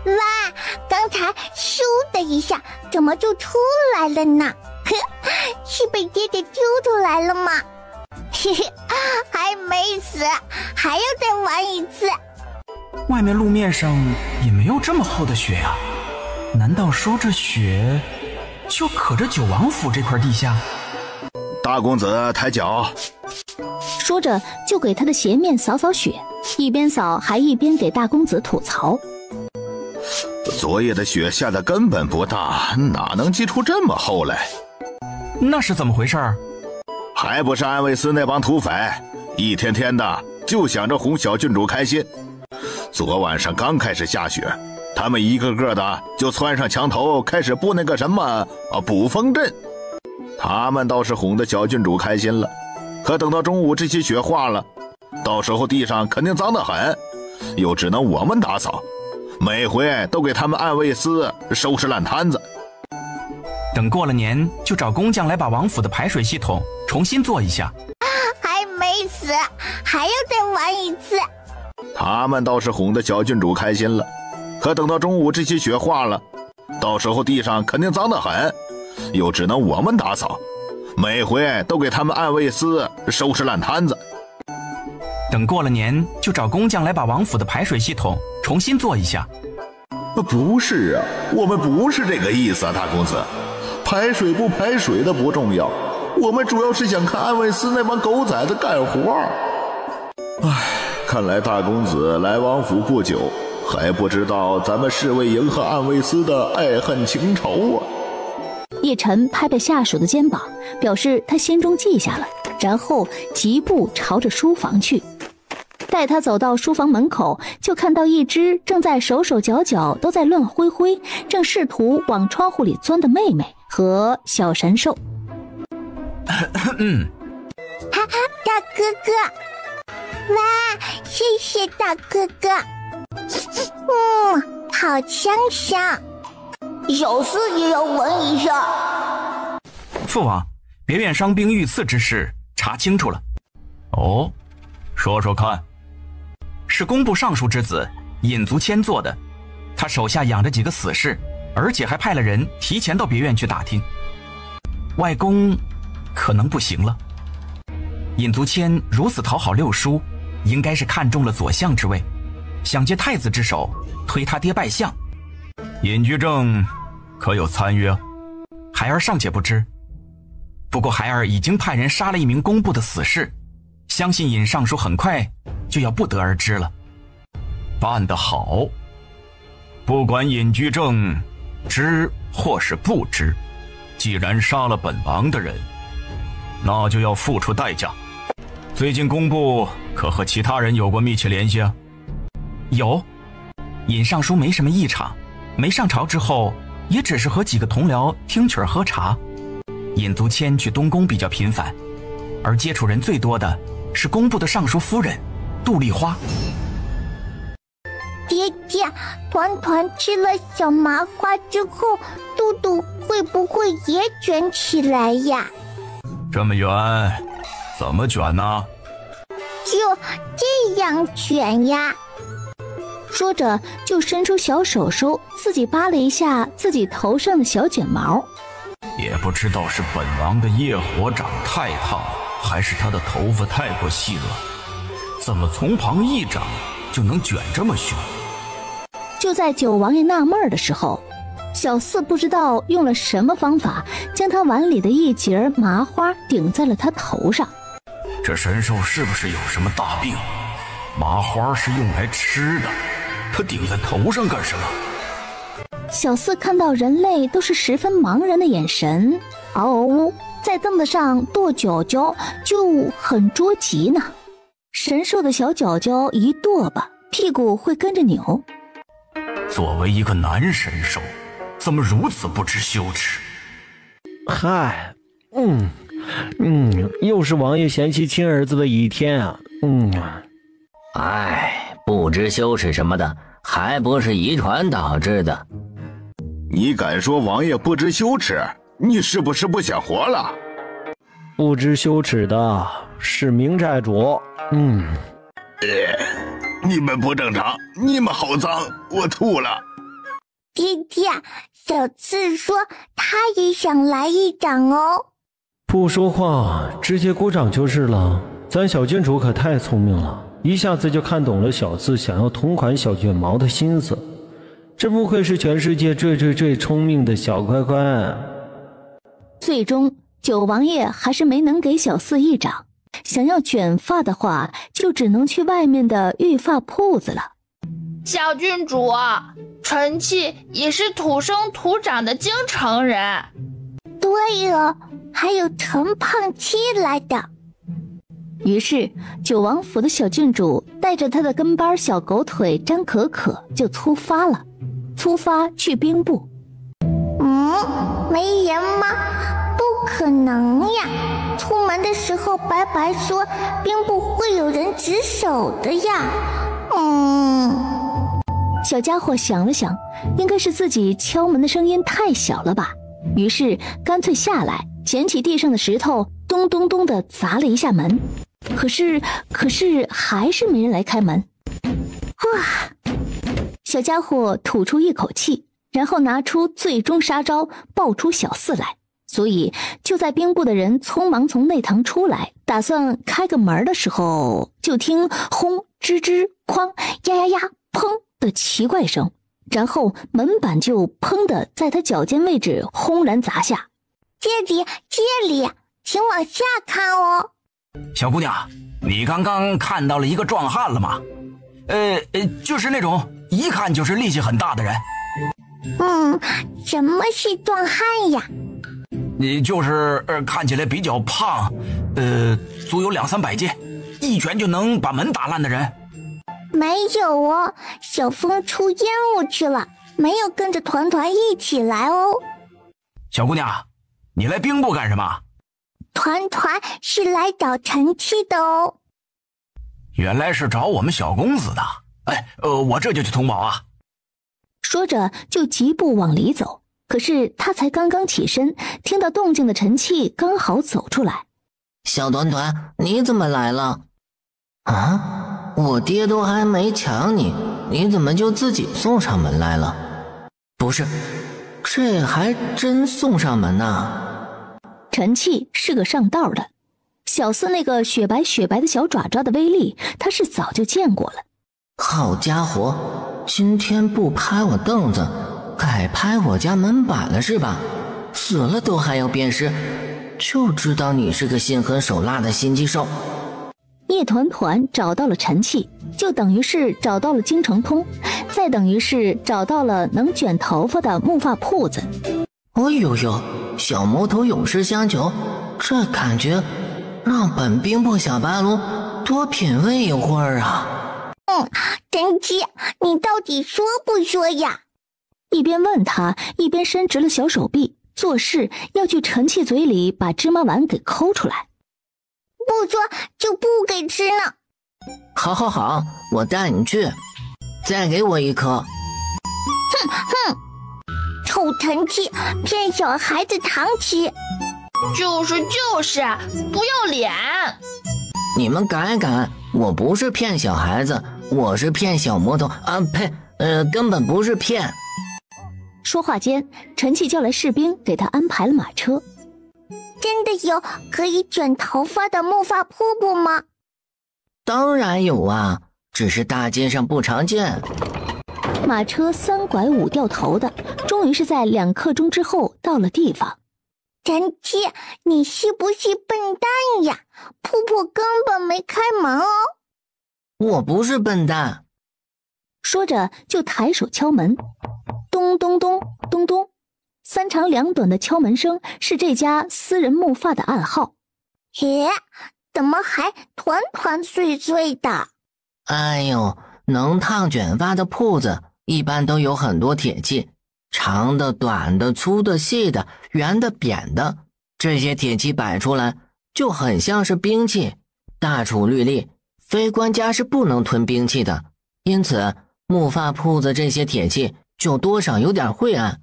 Speaker 1: 哇，刚才咻的一下怎么就出来了呢？是被爹爹丢出来了吗？还没死，还要再玩一次。
Speaker 4: 外面路面上也没有这么厚的雪呀，难道说这雪就可着九王府这块地下？
Speaker 2: 大公子抬脚。
Speaker 3: 说着就给他的鞋面扫扫雪，一边扫还一边给大公子吐槽。
Speaker 2: 昨夜的雪下的根本不大，哪能积出这么厚来？
Speaker 4: 那是怎么回事？
Speaker 2: 还不是安卫司那帮土匪，一天天的就想着哄小郡主开心。昨晚上刚开始下雪，他们一个个的就窜上墙头，开始布那个什么捕风阵。他们倒是哄得小郡主开心了，可等到中午这些雪化了，到时候地上肯定脏得很，又只能我们打扫，每回都给他们安卫司收拾烂摊子。
Speaker 4: 等过了年就找工匠来把王府的排水系统重新做一下。
Speaker 1: 还没死，还要再玩一次。
Speaker 2: 他们倒是哄得小郡主开心了，可等到中午这些雪化了，到时候地上肯定脏得很，又只能我们打扫，每回都给他们安卫司收拾烂摊子。
Speaker 4: 等过了年就找工匠来把王府的排水系统重新做一下。
Speaker 2: 不是啊，我们不是这个意思啊，大公子。排水不排水的不重要，我们主要是想看安卫司那帮狗崽子干活。看来大公子来王府不久，还不知道咱们侍卫营和安卫司的爱恨情仇啊。
Speaker 3: 叶晨拍拍下属的肩膀，表示他心中记下了，然后疾步朝着书房去。待他走到书房门口，就看到一只正在手手脚脚都在乱挥挥，正试图往窗户里钻的妹妹和小神兽。
Speaker 1: 大哥哥，哇，谢谢大哥哥。好香香。小四也要闻一下。
Speaker 4: 父王，别院伤兵遇刺之事查清楚了。
Speaker 9: 哦，说说看。
Speaker 4: 是工部尚书之子尹足谦做的，他手下养着几个死士，而且还派了人提前到别院去打听。外公可能不行了。尹足谦如此讨好六叔，应该是看中了左相之位，想借太子之手推他爹拜相。
Speaker 9: 尹居正可有参与啊？
Speaker 4: 孩儿尚且不知，不过孩儿已经派人杀了一名工部的死士，相信尹尚书很快就要不得而知了。
Speaker 9: 办得好，不管尹居正知或是不知，既然杀了本王的人，那就要付出代价。最近工部可和其他人有过密切联系啊？
Speaker 4: 有，尹尚书没什么异常，没上朝之后也只是和几个同僚听曲儿喝茶。尹足谦去东宫比较频繁，而接触人最多的是工部的尚书夫人杜丽花。
Speaker 1: 爹爹，团团吃了小麻瓜之后，肚肚会不会也卷起来呀？
Speaker 9: 这么圆，怎么卷呢？
Speaker 1: 就这样卷呀。
Speaker 3: 说着就伸出小手手，自己扒了一下自己头上的小卷毛。
Speaker 9: 也不知道是本王的业火长太烫，还是他的头发太过细了，怎么从旁一掌就能卷这么凶？
Speaker 3: 就在九王爷纳闷的时候，小四不知道用了什么方法，将他碗里的一截麻花顶在了他头上。
Speaker 9: 这神兽是不是有什么大病？麻花是用来吃的，他顶在头上干什么？
Speaker 3: 小四看到人类都是十分茫然的眼神，嗷嗷呜，在凳子上跺脚脚，就很着急呢。神兽的小脚脚一跺吧，屁股会跟着扭。
Speaker 9: 作为一个男神兽，怎么如此不知羞耻？
Speaker 5: 嗨，又是王爷嫌弃亲儿子的一天啊。
Speaker 6: 哎，不知羞耻什么的，还不是遗传导致的。
Speaker 2: 你敢说王爷不知羞耻？你是不是不想活了？
Speaker 5: 不知羞耻的是明寨主。
Speaker 2: 你们不正常，你们好脏，我吐了。
Speaker 1: 爹爹，小四说他也想来一掌哦。
Speaker 5: 不说话，直接鼓掌就是了。咱小郡主可太聪明了，一下子就看懂了小四想要同款小卷毛的心思。这不愧是全世界最聪明的小乖乖。
Speaker 3: 最终九王爷还是没能给小四一掌，想要卷发的话就只能去外面的育发铺子了。
Speaker 8: 小郡主，陈气也是土生土长的京城人。
Speaker 1: 对了，还有陈胖七来的。
Speaker 3: 于是九王府的小郡主带着他的跟班小狗腿詹可可就出发了，出发去兵部。
Speaker 1: 没人吗？不可能呀，出门的时候白白说兵部会有人值守的呀。
Speaker 3: 小家伙想了想，应该是自己敲门的声音太小了吧，于是干脆下来捡起地上的石头，咚咚咚地砸了一下门。可是还是没人来开门。哇！小家伙吐出一口气，然后拿出最终杀招，爆出小四来。所以就在兵部的人匆忙从内堂出来，打算开个门的时候，就听轰吱吱哐呀呀呀砰的奇怪声，然后门板就砰的在他脚尖位置轰然砸下。
Speaker 1: 这里，请往下看哦。
Speaker 4: 小姑娘，你刚刚看到了一个壮汉了吗？就是那种一看就是力气很大的人。
Speaker 1: 什么是壮汉呀？
Speaker 4: 你就是看起来比较胖，足有200-300斤，一拳就能把门打烂的人。
Speaker 1: 没有哦，小风出烟雾去了，没有跟着团团一起来哦。
Speaker 4: 小姑娘，你来兵部干什么？
Speaker 1: 团团是来找陈七的哦。
Speaker 4: 原来是找我们小公子的。我这就去通报啊。
Speaker 3: 说着就疾步往里走，可是他才刚刚起身，听到动静的陈气刚好走出来。
Speaker 6: 小团团，你怎么来了？啊，我爹都还没抢你，你怎么就自己送上门来了？不是，这还真送上门呐。
Speaker 3: 陈气是个上道的，小厮那个雪白雪白的小爪爪的威力，他是早就见过了。
Speaker 6: 好家伙，今天不拍我凳子，改拍我家门板了是吧？死了都还要辨识，就知道你是个心狠手辣的心机兽。
Speaker 3: 叶团团找到了陈气，就等于是找到了京城通，再等于是找到了能卷头发的木发铺子。
Speaker 6: 哦呦呦，小魔头有事相求，这感觉让本兵部小八路多品味一会儿啊。
Speaker 1: 陈七，你到底说不说呀？
Speaker 3: 一边问他，一边伸直了小手臂，做事要去陈气嘴里把芝麻丸给抠出来。
Speaker 1: 不说就不给吃呢。
Speaker 6: 好好好，我带你去，再给我一颗。
Speaker 1: 哼哼，臭陈七，骗小孩子糖吃。
Speaker 8: 就是，不要脸！
Speaker 6: 你们改改，我不是骗小孩子，我是骗小魔头啊！呸，根本不是骗。
Speaker 3: 说话间，陈气叫来士兵，给他安排了马车。
Speaker 1: 真的有可以卷头发的木发瀑布吗？
Speaker 6: 当然有啊，只是大街上不常见。
Speaker 3: 马车3拐5掉头的，终于是在2刻钟之后到了地方。
Speaker 1: 陈七，你是不是笨蛋呀？瀑布根本没开门哦。
Speaker 6: 我不是笨蛋。
Speaker 3: 说着就抬手敲门，咚咚咚咚咚，3长2短的敲门声是这家私人木发的暗号。
Speaker 1: 耶，怎么还团团碎碎的？
Speaker 6: 哎呦，能烫卷发的铺子一般都有很多铁器，长的、短的、粗的、细的、圆的、扁的，这些铁器摆出来就很像是兵器。大楚律例，非官家是不能囤兵器的，因此木发铺子这些铁器就多少有点晦暗。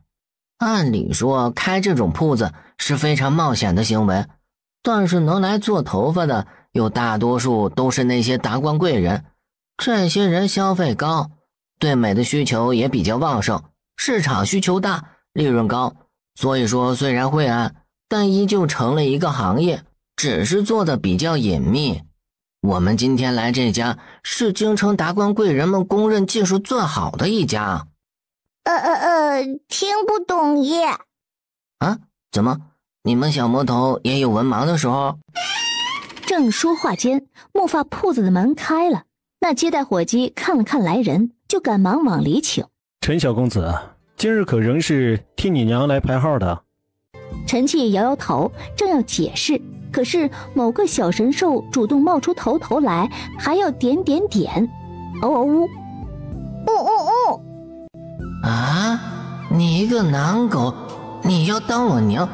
Speaker 6: 按理说开这种铺子是非常冒险的行为，但是能来做头发的有大多数都是那些达官贵人，这些人消费高，对美的需求也比较旺盛，市场需求大，利润高，所以说虽然晦暗，但依旧成了一个行业，只是做的比较隐秘。我们今天来这家是京城达官贵人们公认技术最好的一家。
Speaker 1: 听不懂耶。
Speaker 6: 啊？怎么？你们小魔头也有文盲的时候？
Speaker 3: 正说话间，木发铺子的门开了，那接待伙计看了看来人，就赶忙往里请。
Speaker 5: 陈小公子，今日可仍是替你娘来排号的？
Speaker 3: 陈气摇摇头，正要解释，可是某个小神兽主动冒出头来，还要点点点，嗷嗷呜，
Speaker 6: 啊！你一个男狗，你要当我娘？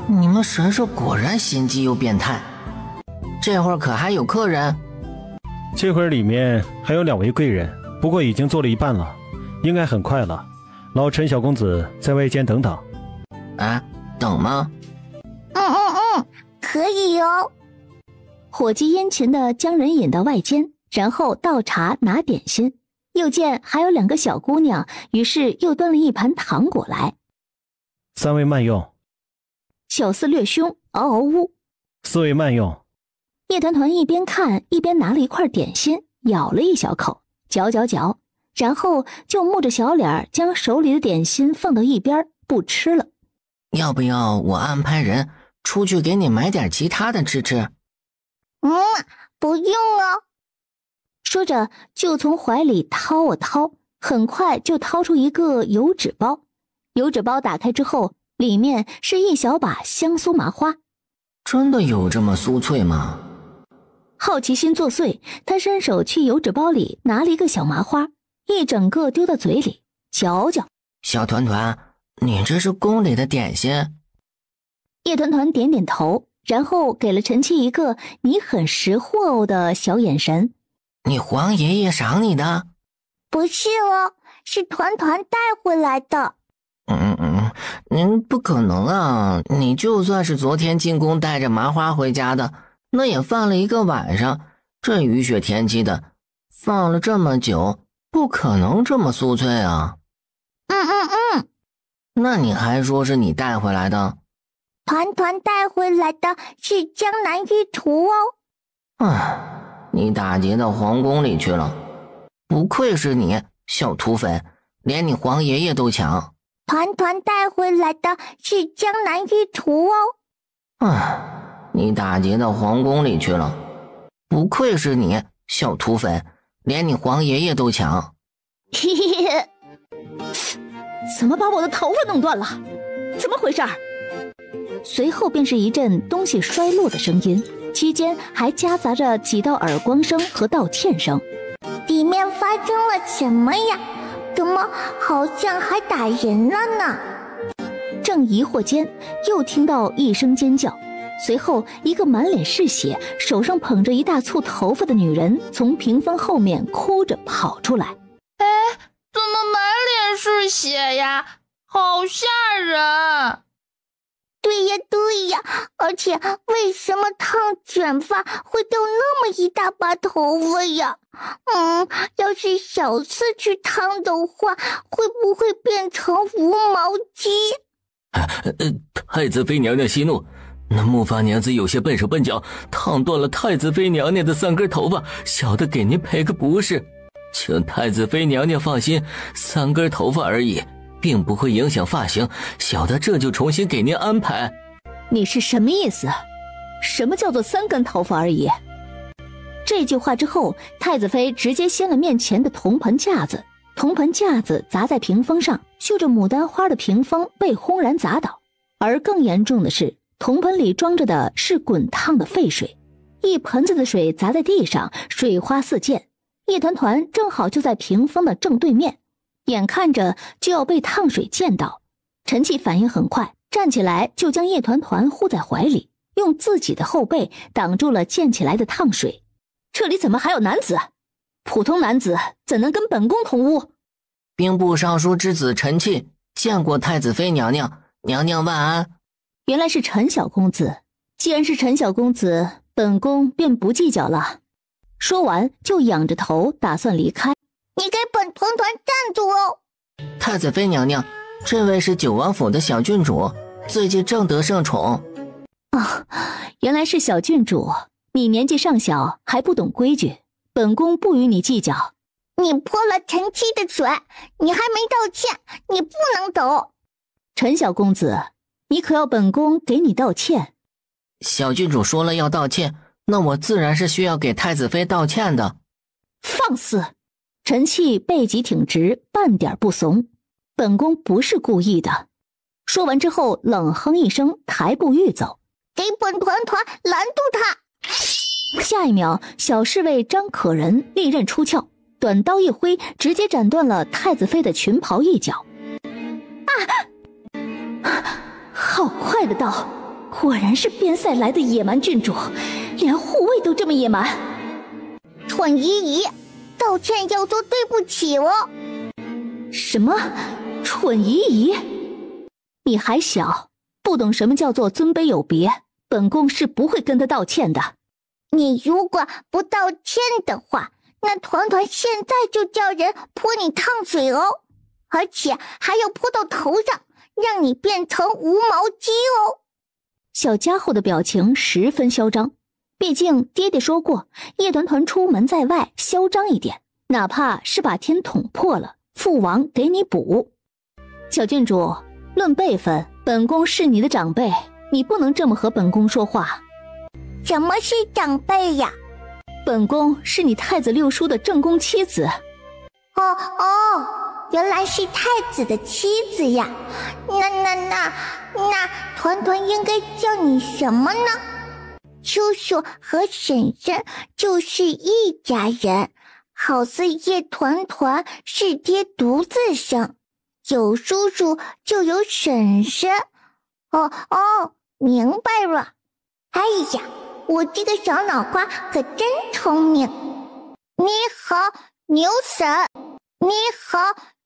Speaker 6: 你们神兽果然心机又变态。这会儿可还有客人？
Speaker 5: 这会儿里面还有2位贵人，不过已经做了一半了，应该很快了。老陈小公子在外间等等。
Speaker 6: 啊，等吗？
Speaker 1: 可以哦。
Speaker 3: 伙计殷勤地将人引到外间，然后倒茶拿点心，又见还有2个小姑娘，于是又端了一盘糖果来。
Speaker 5: 3位慢用。
Speaker 3: 小厮略凶，嗷嗷呜。
Speaker 5: 4位慢用。
Speaker 3: 叶团团一边看一边拿了一块点心，咬了一小口，嚼，然后就木着小脸将手里的点心放到一边不吃了。
Speaker 6: 要不要我安排人出去给你买点其他的吃？
Speaker 1: 不用哦。
Speaker 3: 说着就从怀里掏啊掏，很快就掏出一个油纸包。油纸包打开之后，里面是一小把香酥麻花。
Speaker 6: 真的有这么酥脆吗？
Speaker 3: 好奇心作祟，他伸手去油纸包里拿了一个小麻花，一整个丢到嘴里嚼。
Speaker 6: 小团团，你这是宫里的点心？
Speaker 3: 叶团团点点头，然后给了陈七一个你很识货哦的小眼神。
Speaker 6: 你皇爷爷赏你的？
Speaker 1: 不是哦，是团团带回来的。
Speaker 6: 不可能啊！你就算是昨天进宫带着麻花回家的，那也放了一个晚上，这雨雪天气的，放了这么久，不可能这么酥脆啊。那你还说是你带回来的？
Speaker 1: 团团带回来的是江南玉图哦。
Speaker 6: 你打劫到皇宫里去了，不愧是你，小土匪，连你皇爷爷都抢。
Speaker 1: 团团带回来的是江南玉图哦。
Speaker 6: 你打劫到皇宫里去了，不愧是你，小土匪，连你皇爷爷都抢。
Speaker 3: 嘿嘿嘿，怎么把我的头发弄断了？怎么回事？随后便是一阵东西摔落的声音，期间还夹杂着几道耳光声和道歉声。
Speaker 1: 里面发生了什么呀？怎么好像还打人了呢？
Speaker 3: 正疑惑间，又听到一声尖叫，随后一个满脸是血、手上捧着一大簇头发的女人从屏风后面哭着跑出来。
Speaker 8: 怎么满脸是血呀？好吓人！
Speaker 1: 对呀，而且为什么烫卷发会掉那么一大把头发呀？要是小次去烫的话，会不会变成无毛鸡？
Speaker 6: 太子妃娘娘息怒，那木发娘子有些笨手笨脚，烫断了太子妃娘娘的3根头发，小的给您赔个不是。请太子妃娘娘放心，3根头发而已，并不会影响发型，小的这就重新给您安排。
Speaker 3: 你是什么意思？什么叫做3根头发而已？这句话之后，太子妃直接掀了面前的铜盆架子，铜盆架子砸在屏风上，绣着牡丹花的屏风被轰然砸倒。而更严重的是，铜盆里装着的是滚烫的沸水，一盆子的水砸在地上，水花四溅。叶团团正好就在屏风的正对面，眼看着就要被烫水溅到。陈气反应很快，站起来就将叶团团护在怀里，用自己的后背挡住了溅起来的烫水。这里怎么还有男子？普通男子怎能跟本宫同屋？
Speaker 6: 兵部尚书之子陈气见过太子妃娘娘，娘娘万安。
Speaker 3: 原来是陈小公子，既然是陈小公子，本宫便不计较了。说完就仰着头打算离开。
Speaker 1: 你给本团团站住哦！
Speaker 6: 太子妃娘娘，这位是九王府的小郡主，最近正得圣宠。
Speaker 3: 原来是小郡主，你年纪尚小，还不懂规矩，本宫不与你计较。
Speaker 1: 你泼了陈七的水，你还没道歉，你不能走。
Speaker 3: 陈小公子，你可要本宫给你道歉？
Speaker 6: 小郡主说了要道歉，那我自然是需要给太子妃道歉的。
Speaker 3: 放肆！陈气背脊挺直，半点不怂。本宫不是故意的。说完之后，冷哼一声，抬步欲走。
Speaker 1: 给本团团拦住他！
Speaker 3: 下一秒，小侍卫张可人利刃出鞘，短刀一挥，直接斩断了太子妃的裙袍一角。好快的刀！果然是边塞来的野蛮郡主，连护卫都这么野蛮。
Speaker 1: 蠢姨姨，道歉要说对不起哦。
Speaker 3: 什么？蠢姨姨？你还小，不懂什么叫做尊卑有别，本宫是不会跟他道歉的。
Speaker 1: 你如果不道歉的话，那团团现在就叫人泼你烫水哦，而且还要泼到头上，让你变成无毛鸡哦。
Speaker 3: 小家伙的表情十分嚣张，毕竟爹爹说过，叶团团出门在外嚣张一点，哪怕是把天捅破了，父王给你补。小郡主，论辈分，本宫是你的长辈，你不能这么和本宫说话。
Speaker 1: 什么是长辈呀？
Speaker 3: 本宫是你太子六叔的正宫妻子。
Speaker 1: 原来是太子的妻子呀。那团团应该叫你什么呢？叔叔和婶婶就是一家人，好似叶团团是爹独自生，有叔叔就有婶婶。明白了。哎呀，我这个小脑瓜可真聪明。你好，牛婶。你好，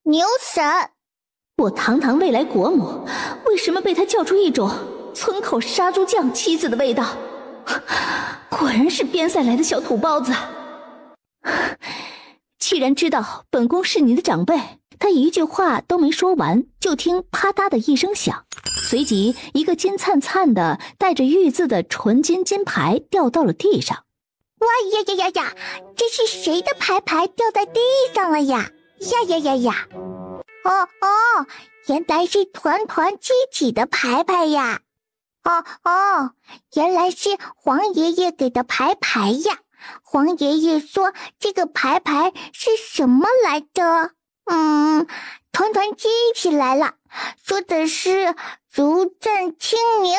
Speaker 1: 牛婶。
Speaker 3: 我堂堂未来国母，为什么被他叫出一种村口杀猪匠妻子的味道？果然是边塞来的小土包子。既然知道本宫是你的长辈，他一句话都没说完，就听啪嗒的一声响，随即一个金灿灿的带着玉字的纯金金牌掉到了地上。
Speaker 1: 哇呀呀呀呀，这是谁的牌掉在地上了呀？呀呀呀呀！哦，原来是团团自己的牌呀！原来是黄爷爷给的牌呀！黄爷爷说这个牌是什么来着？团团记起来了，说的是如朕亲临。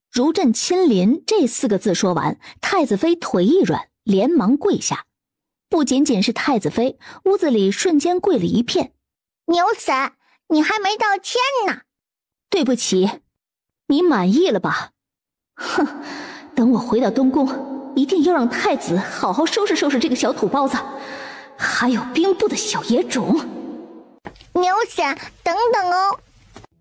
Speaker 3: 如朕亲临这4个字说完，太子妃腿一软，连忙跪下。不仅仅是太子妃，屋子里瞬间跪了一片。
Speaker 1: 牛婶，你还没道歉呢。
Speaker 3: 对不起，你满意了吧？哼，等我回到东宫，一定要让太子好好收拾收拾这个小土包子，还有兵部的小野种。
Speaker 1: 牛婶，等等哦。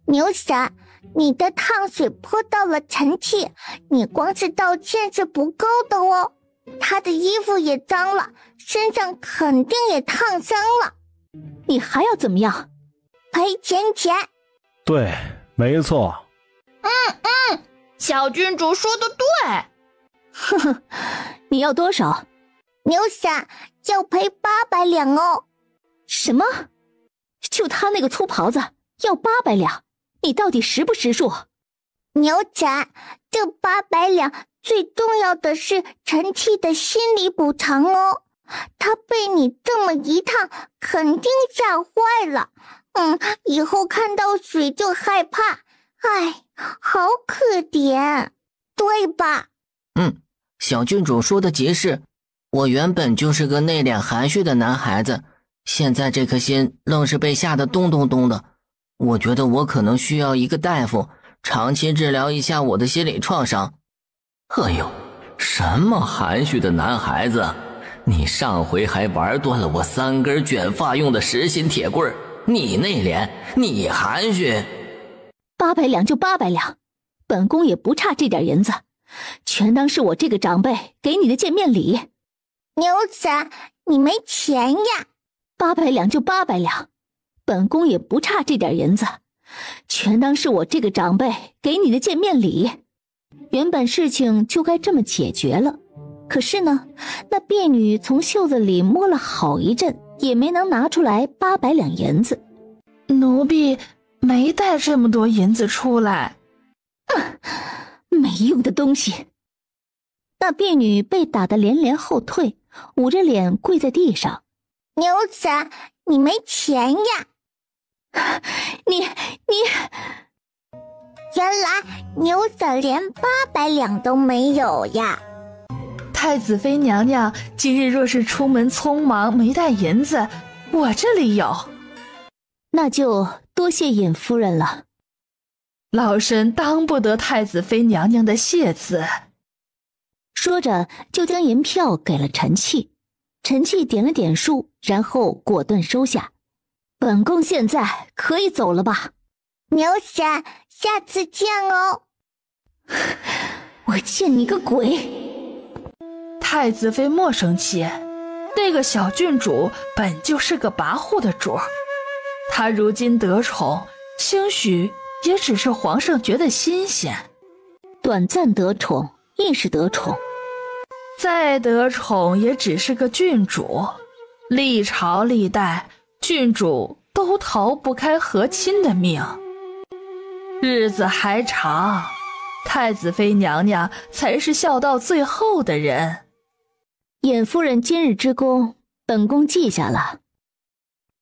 Speaker 1: 牛婶，你的烫水泼到了臣妾，你光是道歉是不够的哦。他的衣服也脏了，身上肯定也烫伤了。
Speaker 3: 你还要怎么样？
Speaker 1: 赔钱。
Speaker 5: 对，没错。
Speaker 8: 小郡主说的对。
Speaker 3: 呵呵，你要多少？
Speaker 1: 牛婶，要赔800两哦。
Speaker 3: 什么？就他那个粗袍子要800两，你到底识不识数？
Speaker 1: 牛婶，这800两最重要的是臣妾的心理补偿哦。他被你这么一烫，肯定吓坏了。以后看到水就害怕。哎，好可怜，对吧？
Speaker 6: 小郡主说的极是。我原本就是个内敛含蓄的男孩子，现在这颗心愣是被吓得咚咚咚的。我觉得我可能需要一个大夫，长期治疗一下我的心理创伤。
Speaker 11: 哎呦，什么含蓄的男孩子？你上回还玩断了我3根卷发用的实心铁棍，你内敛，你含蓄。
Speaker 3: 800两就800两，本宫也不差这点银子，全当是我这个长辈给你的见面礼。
Speaker 1: 牛婶，你没钱呀
Speaker 3: ？800两就800两，本宫也不差这点银子，全当是我这个长辈给你的见面礼。原本事情就该这么解决了，可是呢，那婢女从袖子里摸了好一阵，也没能拿出来800两银子。
Speaker 7: 奴婢没带这么多银子出来。
Speaker 3: 没用的东西。那婢女被打得连连后退，捂着脸跪在地上。
Speaker 1: 牛婶，你没钱呀？
Speaker 3: 你
Speaker 1: 原来牛婶连800两都没有呀。
Speaker 7: 太子妃娘娘今日若是出门匆忙没带银子，我这里有。
Speaker 3: 那就多谢尹夫人了。
Speaker 7: 老身当不得太子妃娘娘的谢字。
Speaker 3: 说着就将银票给了陈气。陈气点了点数，然后果断收下。本宫现在可以走了吧？
Speaker 1: 牛婶，下次见哦。
Speaker 3: 我见你个鬼！
Speaker 7: 太子妃莫生气，那个小郡主本就是个跋扈的主儿，她如今得宠，兴许也只是皇上觉得新鲜。
Speaker 3: 短暂得宠亦是得宠，
Speaker 7: 再得宠也只是个郡主，历朝历代郡主都逃不开和亲的命。日子还长，太子妃娘娘才是笑到最后的人。
Speaker 3: 尹夫人今日之功，本宫记下了。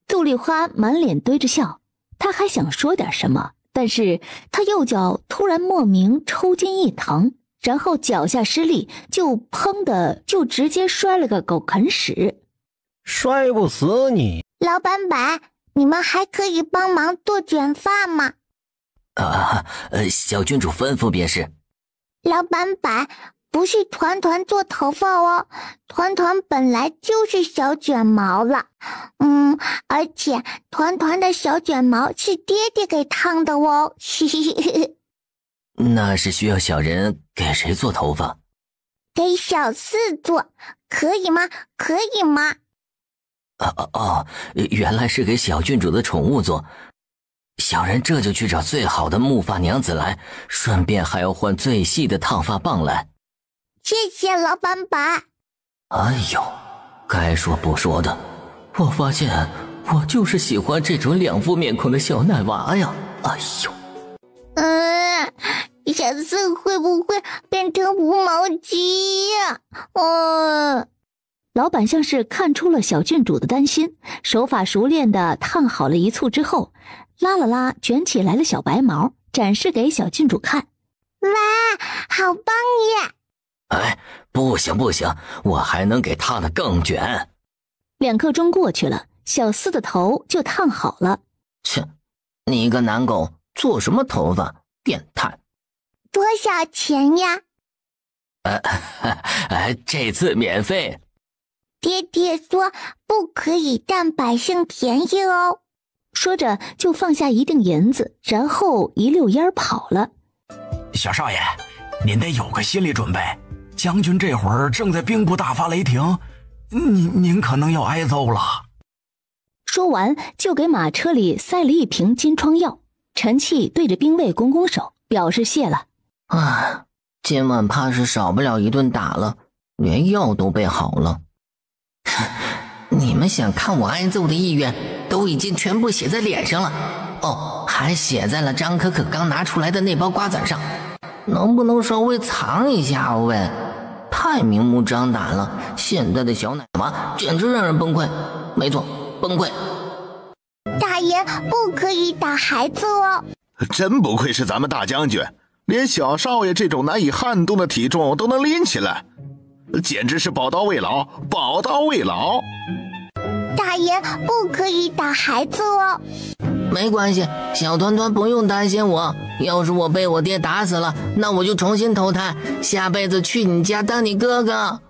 Speaker 3: 杜丽花满脸堆着笑，她还想说点什么，但是她右脚突然莫名抽筋一疼，然后脚下失力，就砰的就直接摔了个狗啃屎。
Speaker 5: 摔不死你。
Speaker 1: 老板板，你们还可以帮忙做卷发吗？
Speaker 11: 小郡主吩咐便是。
Speaker 1: 老板板，不是团团做头发哦，团团本来就是小卷毛了。而且团团的小卷毛是爹爹给烫的哦。
Speaker 11: 那是需要小人给谁做头发？
Speaker 1: 给小四做，可以吗？可以吗？
Speaker 11: 原来是给小郡主的宠物做。小人这就去找最好的木发娘子来，顺便还要换最细的烫发棒来。
Speaker 1: 谢谢老板板。
Speaker 11: 哎呦，该说不说的，我发现我就是喜欢这种两副面孔的小奶娃呀！哎呦，
Speaker 1: 小四会不会变成无毛鸡呀？
Speaker 3: 老板像是看出了小郡主的担心，手法熟练的烫好了一簇之后，拉了拉卷起来的小白毛，展示给小郡主看。
Speaker 1: 哇，好棒耶！
Speaker 11: 哎，不行，我还能给烫得更卷。
Speaker 3: 2刻钟过去了，小四的头就烫好了。
Speaker 11: 切，你一个男狗，做什么头发？变态！
Speaker 1: 多少钱呀？
Speaker 11: 这次免费。
Speaker 1: 爹爹说不可以占百姓便宜哦。
Speaker 3: 说着就放下一锭银子，然后一溜烟跑了。
Speaker 9: 小少爷，您得有个心理准备，将军这会儿正在兵部大发雷霆，您可能要挨揍了。
Speaker 3: 说完就给马车里塞了一瓶金疮药。陈气对着兵卫拱拱手，表示谢了。
Speaker 11: 今晚怕是少不了一顿打了，连药都备好了。你们想看我挨揍的意愿都已经全部写在脸上了，还写在了张可可刚拿出来的那包瓜子上，能不能稍微藏一下喂？太明目张胆了，现在的小奶娃简直让人崩溃。没错，崩溃。
Speaker 1: 大爷不可以打孩子哦。
Speaker 2: 真不愧是咱们大将军，连小少爷这种难以撼动的体重都能拎起来，简直是宝刀未老，宝刀未老。
Speaker 1: 大爷不可以打孩子哦。
Speaker 11: 没关系，小团团不用担心我，要是我被我爹打死了，那我就重新投胎，下辈子去你家当你哥哥。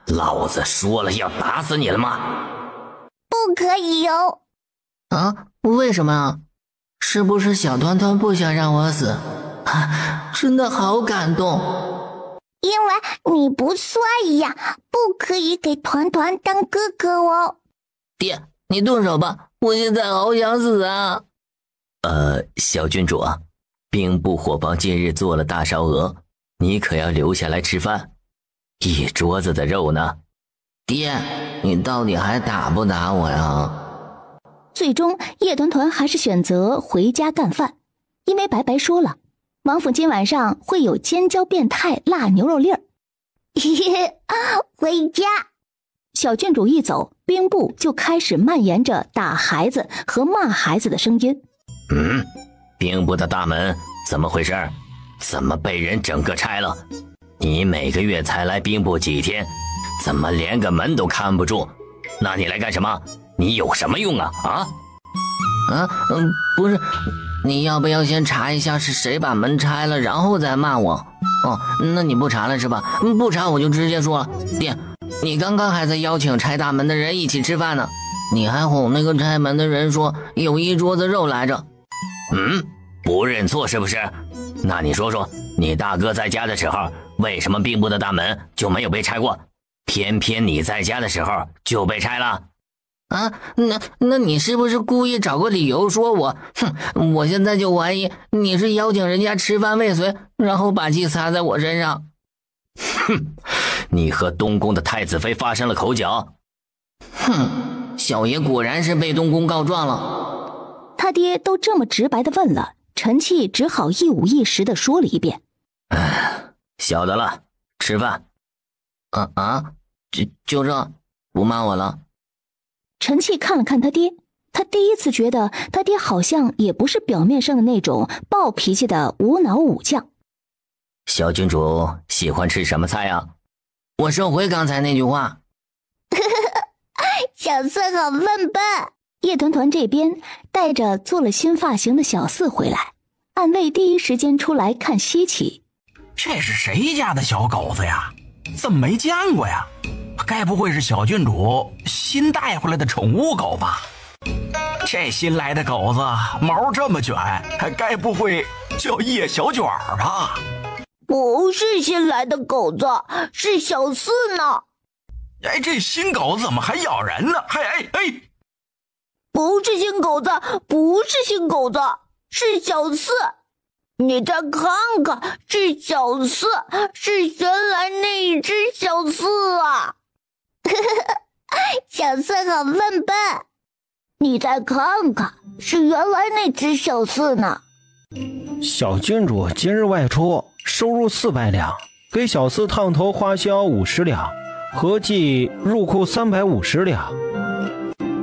Speaker 11: 老子说了要打死你了吗？
Speaker 1: 不可以哟。
Speaker 11: 为什么啊？是不是小团团不想让我死？真的好感动。
Speaker 1: 因为你不帅呀，不可以给团团当哥哥哦。
Speaker 11: 爹，你动手吧，我现在好想死啊。小郡主啊，兵部伙房近日做了大烧鹅，你可要留下来吃饭，一桌子的肉呢。爹，你到底还打不打我呀？
Speaker 3: 最终叶团团还是选择回家干饭，因为白白说了，王府今晚上会有尖椒变态辣牛肉粒儿。
Speaker 1: 回家。
Speaker 3: 小郡主一走，兵部就开始蔓延着打孩子和骂孩子的声音。
Speaker 11: 兵部的大门怎么回事？怎么被人整个拆了？你每个月才来兵部几天，怎么连个门都看不住？那你来干什么？你有什么用啊？不是，你要不要先查一下是谁把门拆了，然后再骂我？那你不查了是吧？不查我就直接说了。爹，你刚刚还在邀请拆大门的人一起吃饭呢，你还哄那个拆门的人说有一桌子肉来着。不认错是不是？那你说说，你大哥在家的时候，为什么兵部的大门就没有被拆过？偏偏你在家的时候就被拆了？那你是不是故意找个理由说我？我现在就怀疑你是邀请人家吃饭未遂，然后把气撒在我身上。你和东宫的太子妃发生了口角。小爷果然是被东宫告状了。
Speaker 3: 他爹都这么直白的问了，陈气只好一五一十的说了一遍。
Speaker 11: 晓得了，吃饭。就这，不骂我了。
Speaker 3: 陈气看了看他爹，他第一次觉得他爹好像也不是表面上的那种暴脾气的无脑武将。
Speaker 11: 小郡主喜欢吃什么菜啊？我收回刚才那句话。
Speaker 1: 小四好笨笨。
Speaker 3: 叶团团这边带着做了新发型的小四回来，暗卫第一时间出来看稀奇。
Speaker 4: 这是谁家的小狗子呀？怎么没见过呀？该不会是小郡主新带回来的宠物狗吧？这新来的狗子毛这么卷，该不会叫叶小卷吧？
Speaker 1: 不是新来的狗子，是小四呢。
Speaker 4: 哎，这新狗子怎么还咬人呢？哎！
Speaker 1: 不是新狗子，不是新狗子，是小四。你再看看，是小四，是原来那一只小四啊！小四好笨笨。你再看看，是原来那只小四呢。
Speaker 5: 小郡主今日外出，收入400两，给小四烫头花销50两，合计入库350两。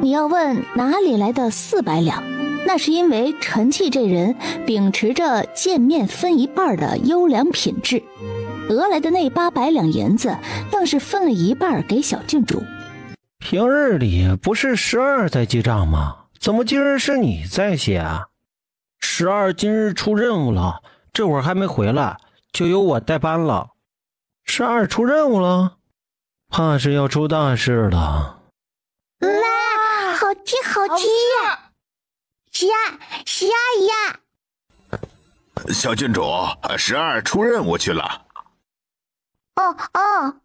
Speaker 3: 你要问哪里来的400两？那是因为陈气这人秉持着见面分一半的优良品质，讹来的那800两银子，愣是分了一半给小郡主。
Speaker 5: 平日里不是12在记账吗？怎么今日是你在写啊？12今日出任务了，这会儿还没回来，就由我代班了。12出任务了，怕是要出大事了。
Speaker 1: 哇，好吃好吃呀！是呀！
Speaker 2: 小郡主，12出任务去了。
Speaker 1: 哦，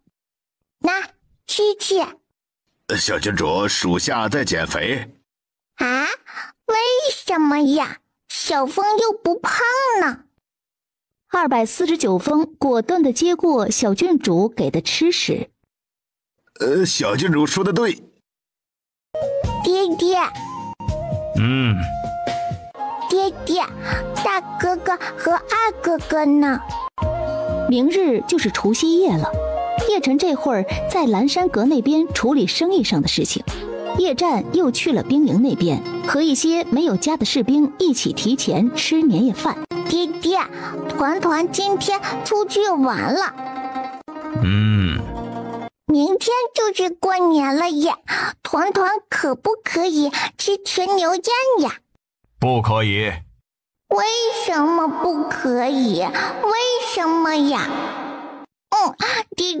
Speaker 1: 那吃。
Speaker 2: 小郡主属下在减肥。
Speaker 1: 啊？为什么呀？小风又不胖呢。
Speaker 3: 249风果断地接过小郡主给的吃食。
Speaker 2: 小郡主说的对。
Speaker 1: 爹。爹，大哥哥和二哥哥呢？
Speaker 3: 明日就是除夕夜了。叶晨这会儿在蓝山阁那边处理生意上的事情，叶战又去了兵营那边，和一些没有家的士兵一起提前吃年夜饭。
Speaker 1: 爹，团团今天出去玩了。明天就是过年了呀，团团可不可以吃甜牛宴呀？
Speaker 9: 不可以。
Speaker 1: 为什么不可以？为什么呀？爹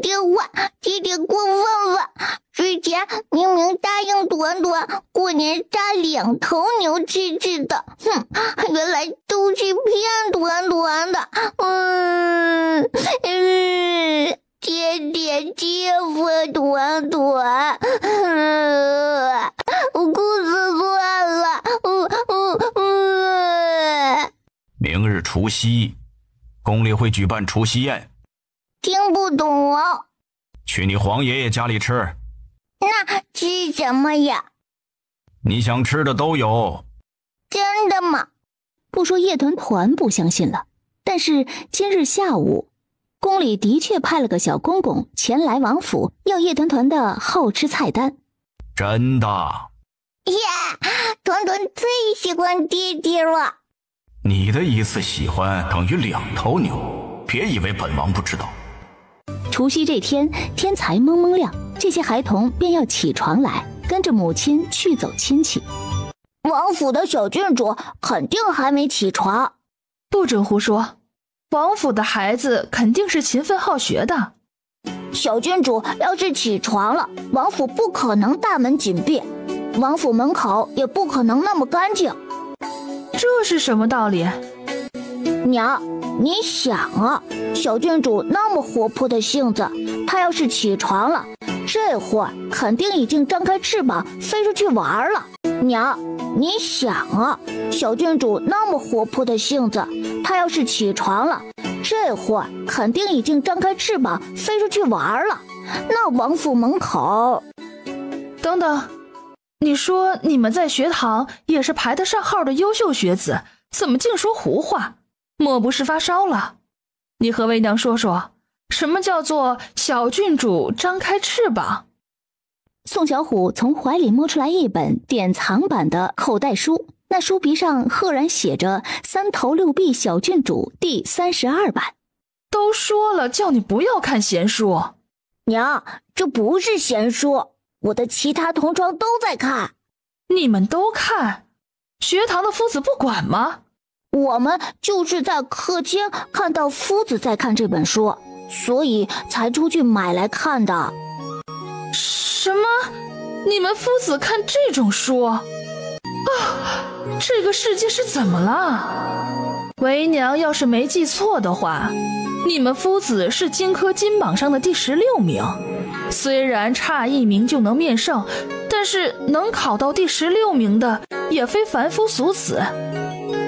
Speaker 1: 爹过分了！之前明明答应团团过年杀2头牛吃的，原来都是骗团团的。爹欺负团团，我哭死算了。
Speaker 9: 明日除夕，宫里会举办除夕宴。
Speaker 1: 听不懂哦。
Speaker 9: 去你皇爷爷家里吃。
Speaker 1: 那吃什么呀？
Speaker 9: 你想吃的都有。
Speaker 1: 真的吗？
Speaker 3: 不说叶团团不相信了，但是今日下午宫里的确派了个小公公前来王府，要叶团团的好吃菜单。
Speaker 9: 真的？
Speaker 1: 团团最喜欢爹爹了。
Speaker 9: 你的一次喜欢等于2头牛，别以为本王不知道。
Speaker 3: 除夕这天，天才蒙蒙亮，这些孩童便要起床来，跟着母亲去走亲戚。
Speaker 1: 王府的小郡主肯定还没起床。
Speaker 7: 不准胡说，王府的孩子肯定是勤奋好学的。
Speaker 1: 小郡主要是起床了，王府不可能大门紧闭，王府门口也不可能那么干净。
Speaker 7: 这是什么道理？
Speaker 1: 娘，你想啊，小郡主那么活泼的性子，她要是起床了，这会儿肯定已经张开翅膀飞出去玩了。娘，你想啊，小郡主那么活泼的性子，她要是起床了，这会儿肯定已经张开翅膀飞出去玩了。那王府门口……
Speaker 7: 等等，你说你们在学堂也是排得上号的优秀学子，怎么净说胡话？莫不是发烧了？你和为娘说说，什么叫做小郡主张开翅膀？
Speaker 3: 宋小虎从怀里摸出来一本典藏版的口袋书，那书皮上赫然写着3头6臂小郡主第32版。
Speaker 7: 都说了叫你不要看闲书。
Speaker 1: 娘，这不是闲书，我的其他同窗都在看。
Speaker 7: 你们都看？学堂的夫子不管吗？
Speaker 3: 我们就是在课间看到夫子在看这本书，所以才出去买来看的。
Speaker 7: 什么？你们夫子看这种书？啊，这个世界是怎么了？为娘要是没记错的话，你们夫子是荆轲金榜上的第16名，虽然差1名就能面圣，但是能考到第16名的也非凡夫俗子。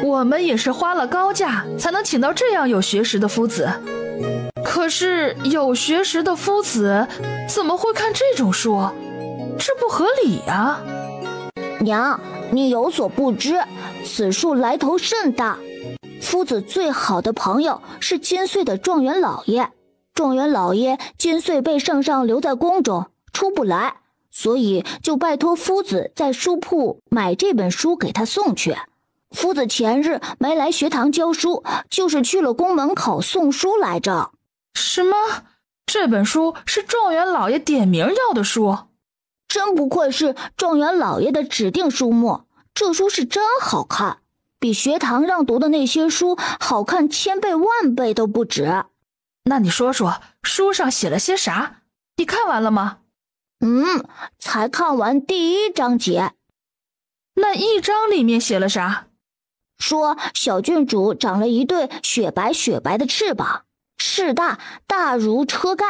Speaker 7: 我们也是花了高价才能请到这样有学识的夫子，可是有学识的夫子怎么会看这种书？这不合理啊！
Speaker 3: 娘，你有所不知，此书来头甚大。夫子最好的朋友是金穗的状元老爷，状元老爷金穗被圣上留在宫中，出不来，所以就拜托夫子在书铺买这本书给他送去。夫子前日没来学堂教书，就是去了宫门口送书来着。
Speaker 7: 什么？这本书是状元老爷点名要的书？
Speaker 3: 真不愧是状元老爷的指定书目，这书是真好看，比学堂让读的那些书好看1000倍万倍都不止。
Speaker 7: 那你说说，书上写了些啥？你看完了吗？
Speaker 3: 才看完第1章节。
Speaker 7: 那1章里面写了啥？
Speaker 3: 说小郡主长了一对雪白雪白的翅膀，翅大如车盖，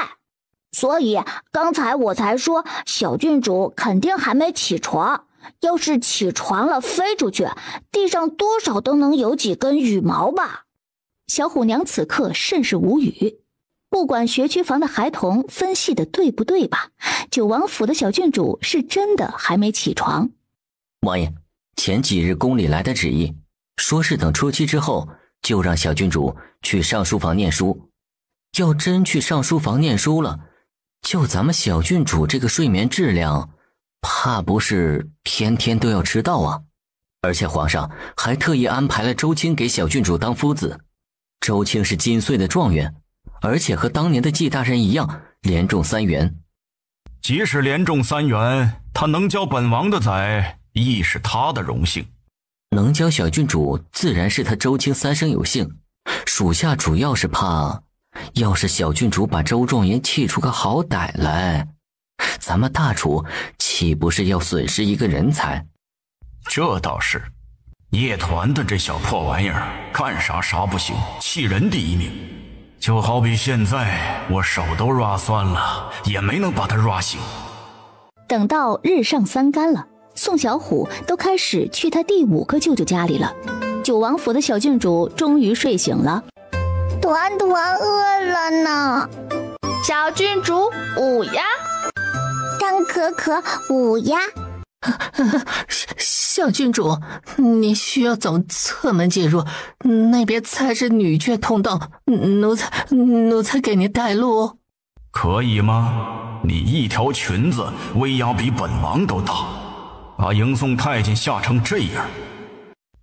Speaker 3: 所以刚才我才说小郡主肯定还没起床，要是起床了飞出去，地上多少都能有几根羽毛吧。小虎娘此刻甚是无语，不管学区房的孩童分析的对不对吧，九王府的小郡主是真的还没起床。
Speaker 6: 王爷，前几日宫里来的旨意，说是等初7之后就让小郡主去上书房念书。要真去上书房念书了，就咱们小郡主这个睡眠质量，怕不是天天都要迟到啊。而且皇上还特意安排了周青给小郡主当夫子。周青是金穗的状元，而且和当年的季大人一样连中3元。
Speaker 9: 即使连中3元，他能教本王的崽，亦是他的荣幸。
Speaker 6: 能教小郡主自然是他周青3生有幸，属下主要是怕，要是小郡主把周状元气出个好歹来，咱们大楚岂不是要损失一个人才？
Speaker 9: 这倒是，叶团的这小破玩意儿，干啥啥不行，气人第一命。就好比现在我手都抓酸了，也没能把他抓醒。
Speaker 3: 等到日上3竿了，宋小虎都开始去他第5个舅舅家里了。九王府的小郡主终于睡醒了。
Speaker 1: 团团饿了呢。
Speaker 8: 小郡主午呀。
Speaker 1: 张可可午呀。
Speaker 11: 小郡主，你需要走侧门进入，那边才是女眷通道，奴才给你带路。
Speaker 9: 可以吗？你一条裙子威压比本王都大，把迎送太监吓成这样，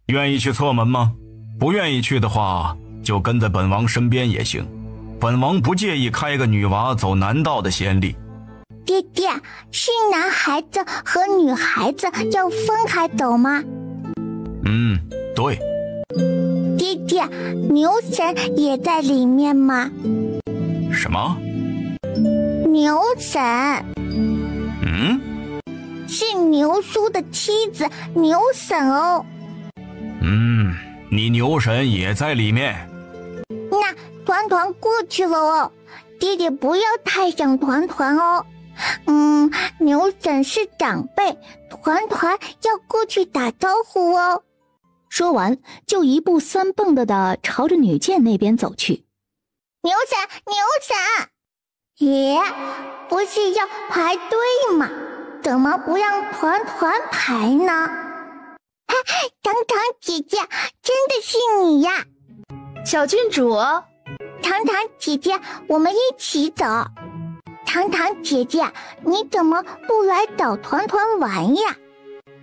Speaker 9: 愿意去侧门吗？不愿意去的话，就跟在本王身边也行，本王不介意开个女娃走男道的先例。
Speaker 1: 爹爹，是男孩子和女孩子要分开走吗？
Speaker 9: 对。
Speaker 1: 爹爹，牛神也在里面吗？
Speaker 9: 什么？
Speaker 1: 牛神。是牛叔的妻子牛婶哦。
Speaker 9: 你牛婶也在里面。
Speaker 1: 那团团过去了哦，爹爹不要太想团团哦。牛婶是长辈，团团要过去打招呼哦。
Speaker 3: 说完就1步3蹦的朝着女眷那边走去。
Speaker 1: 牛婶，咦，不是要排队吗？怎么不让团团排呢？糖糖姐姐，真的是你呀！
Speaker 8: 小郡主，
Speaker 1: 糖糖姐姐，我们一起走。糖糖姐姐，你怎么不来找团团玩呀？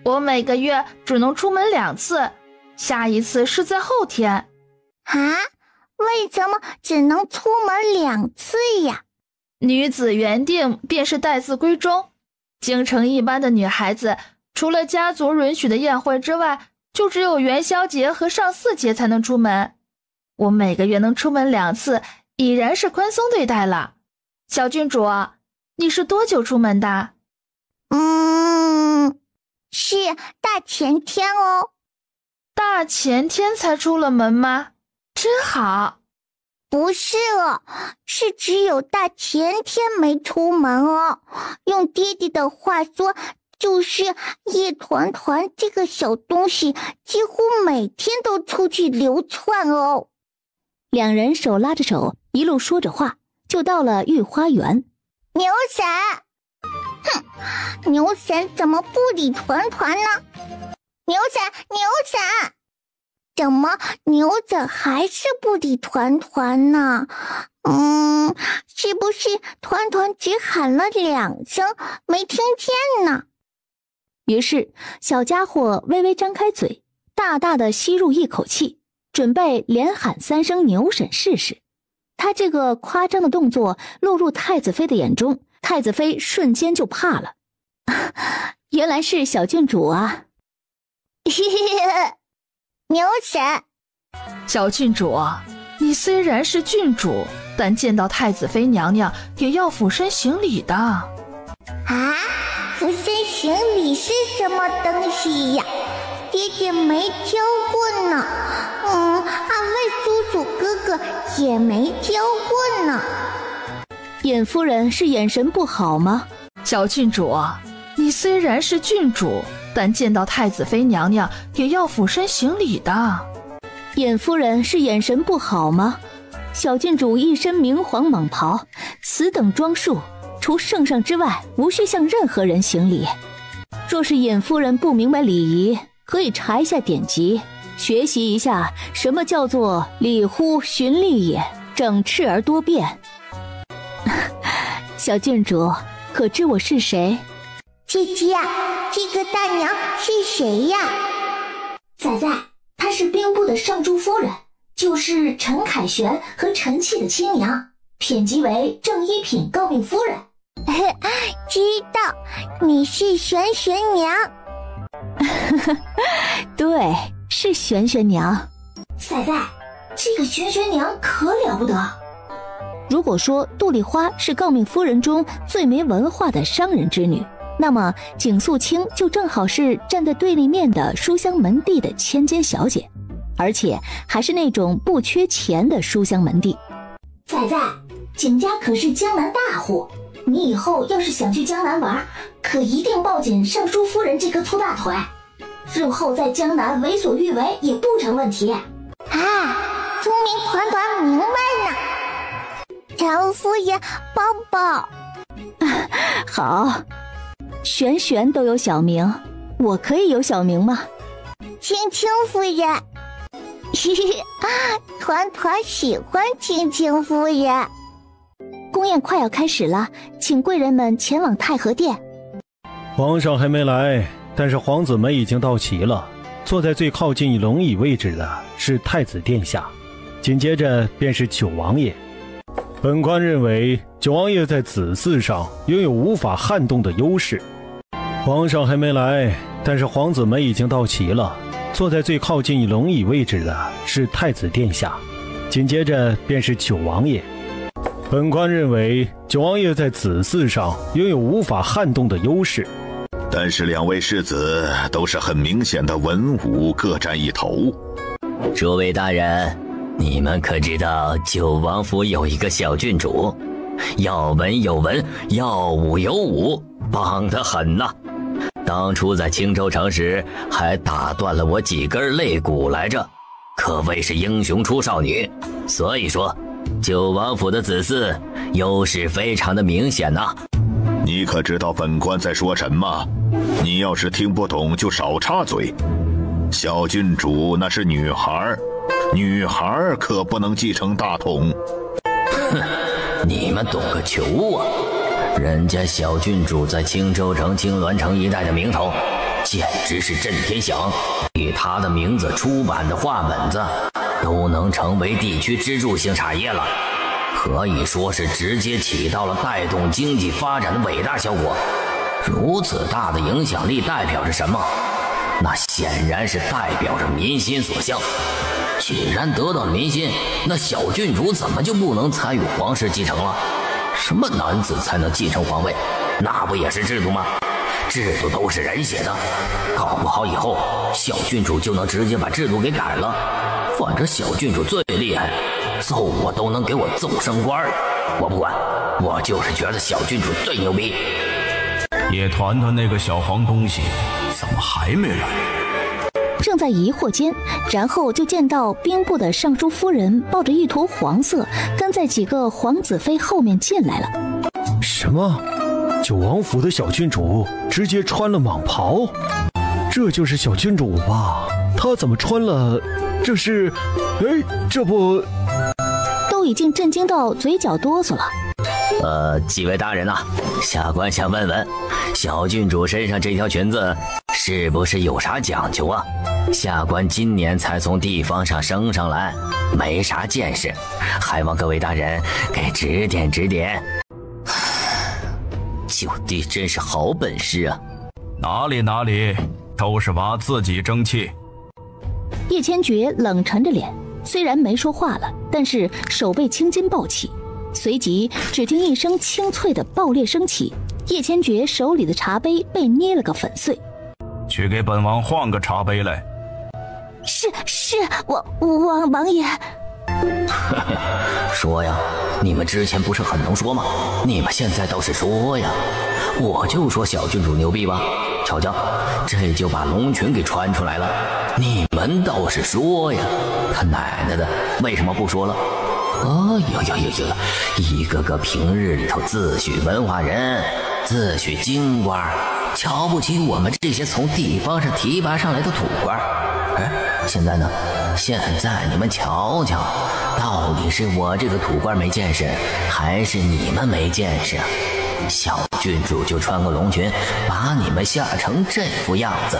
Speaker 8: 我每个月只能出门2次，下一次是在后天。
Speaker 1: 为什么只能出门2次呀？
Speaker 8: 女子原定便是待字闺中，京城一般的女孩子，除了家族允许的宴会之外，就只有元宵节和上巳节才能出门。我每个月能出门2次，已然是宽松对待了。小郡主，你是多久出门的？
Speaker 1: 是大前天哦。
Speaker 8: 大前天才出了门吗？真好。
Speaker 1: 不是哦，是只有大前天没出门哦。用爹爹的话说，就是叶团团这个小东西几乎每天都出去流窜哦。
Speaker 3: 两人手拉着手，一路说着话，就到了御花园。
Speaker 1: 牛闪！哼，牛闪怎么不理团团呢？牛闪！怎么牛子还是不理团团呢？是不是团团只喊了2声没听见呢？
Speaker 3: 于是小家伙微微张开嘴，大大的吸入一口气，准备连喊3声牛婶试试。他这个夸张的动作落入太子妃的眼中，太子妃瞬间就怕了。原来是小郡主啊！
Speaker 1: 牛婶，
Speaker 8: 小郡主，你虽然是郡主，但见到太子妃娘娘也要俯身行礼的。
Speaker 1: 啊，俯身行礼是什么东西呀？爹爹没教过呢。二位叔叔哥哥也没教过呢。
Speaker 3: 尹夫人是眼神不好吗？
Speaker 8: 小郡主，你虽然是郡主，但见到太子妃娘娘也要俯身行礼的。
Speaker 3: 尹夫人是眼神不好吗？小郡主一身明黄蟒袍，此等装束，除圣上之外，无需向任何人行礼。若是尹夫人不明白礼仪，可以查一下典籍，学习一下什么叫做礼乎循例也，整饬而多变。小郡主，可知我是谁？
Speaker 1: 姐姐，这个大娘是谁呀？
Speaker 10: 仔仔，她是兵部的尚书夫人，就是陈凯旋和陈气的亲娘，品级为正一品诰命夫人。
Speaker 1: 知道，你是玄玄娘。
Speaker 3: 对，是玄玄娘。
Speaker 10: 仔仔，这个玄玄娘可了不得。
Speaker 3: 如果说杜丽花是诰命夫人中最没文化的商人之女，那么景素清就正好是站在对立面的书香门第的千金小姐，而且还是那种不缺钱的书香门第。
Speaker 10: 仔仔，景家可是江南大户，你以后要是想去江南玩，可一定抱紧尚书夫人这颗粗大腿，日后在江南为所欲为也不成问题。
Speaker 1: 聪明团团明白呢。乔夫人抱抱。
Speaker 3: 好，玄玄都有小名，我可以有小名吗？
Speaker 1: 青青夫人。团团喜欢青青夫人。
Speaker 3: 宫宴快要开始了，请贵人们前往太和殿。
Speaker 5: 皇上还没来，但是皇子们已经到齐了。坐在最靠近龙椅位置的是太子殿下，紧接着便是九王爷。本官认为九王爷在子嗣上拥有无法撼动的优势。皇上还没来，但是皇子们已经到齐了。坐在最靠近龙椅位置的是太子殿下，紧接着便是九王爷。本官认为九王爷在子嗣上拥有无法撼动的优势，
Speaker 2: 但是2位世子都是很明显的文武各占一头。
Speaker 6: 诸位大人，你们可知道九王府有一个小郡主，要文有文，要武有武，棒得很呐。当初在青州城时还打断了我几根肋骨来着，可谓是英雄出少女。所以说九王府的子嗣优势非常的明显呐。
Speaker 2: 你可知道本官在说什么？你要是听不懂就少插嘴。小郡主那是女孩，女孩可不能继承大统。
Speaker 6: 哼，你们懂个球啊！人家小郡主在青州城、青鸾城一带的名头简直是震天响，以她的名字出版的画本子都能成为地区支柱性产业了，可以说是直接起到了带动经济发展的伟大效果。如此大的影响力代表着什么？那显然是代表着民心所向。既然得到了民心，那小郡主怎么就不能参与皇室继承了？什么男子才能继承皇位？那不也是制度吗？制度都是人写的，搞不好以后小郡主就能直接把制度给改了。反正小郡主最厉害，揍我都能给我揍升官。我不管，我就是觉得小郡主最牛逼。
Speaker 9: 叶团团那个小黄东西怎么还没来？
Speaker 3: 正在疑惑间，然后就见到兵部的尚书夫人抱着一坨黄色，跟在几个皇子妃后面进来了。
Speaker 5: 什么？九王府的小郡主直接穿了蟒袍？这就是小郡主吧？她怎么穿了？这是……哎，这不……
Speaker 3: 都已经震惊到嘴角哆嗦了。
Speaker 6: 几位大人啊，下官想问问，小郡主身上这条裙子是不是有啥讲究啊？下官今年才从地方上升上来，没啥见识，还望各位大人给指点指点。九弟真是好本事啊！
Speaker 9: 哪里，都是娃自己争气。
Speaker 3: 叶千珏冷沉着脸，虽然没说话了，但是手被青筋抱起。随即只听一声清脆的爆裂声起，叶千珏手里的茶杯被捏了个粉碎。
Speaker 9: 去给本王换个茶杯来。
Speaker 3: 是，王爷。
Speaker 6: 说呀，你们之前不是很能说吗？你们现在倒是说呀！我就说小郡主牛逼吧，瞧瞧，这就把龙裙给穿出来了。你们倒是说呀！他奶奶的，为什么不说了？一个个平日里头自诩文化人，自诩京官，瞧不起我们这些从地方上提拔上来的土官。现在呢？现在你们瞧瞧，到底是我这个土官没见识，还是你们没见识？小郡主就穿个龙裙，把你们吓成这副样子，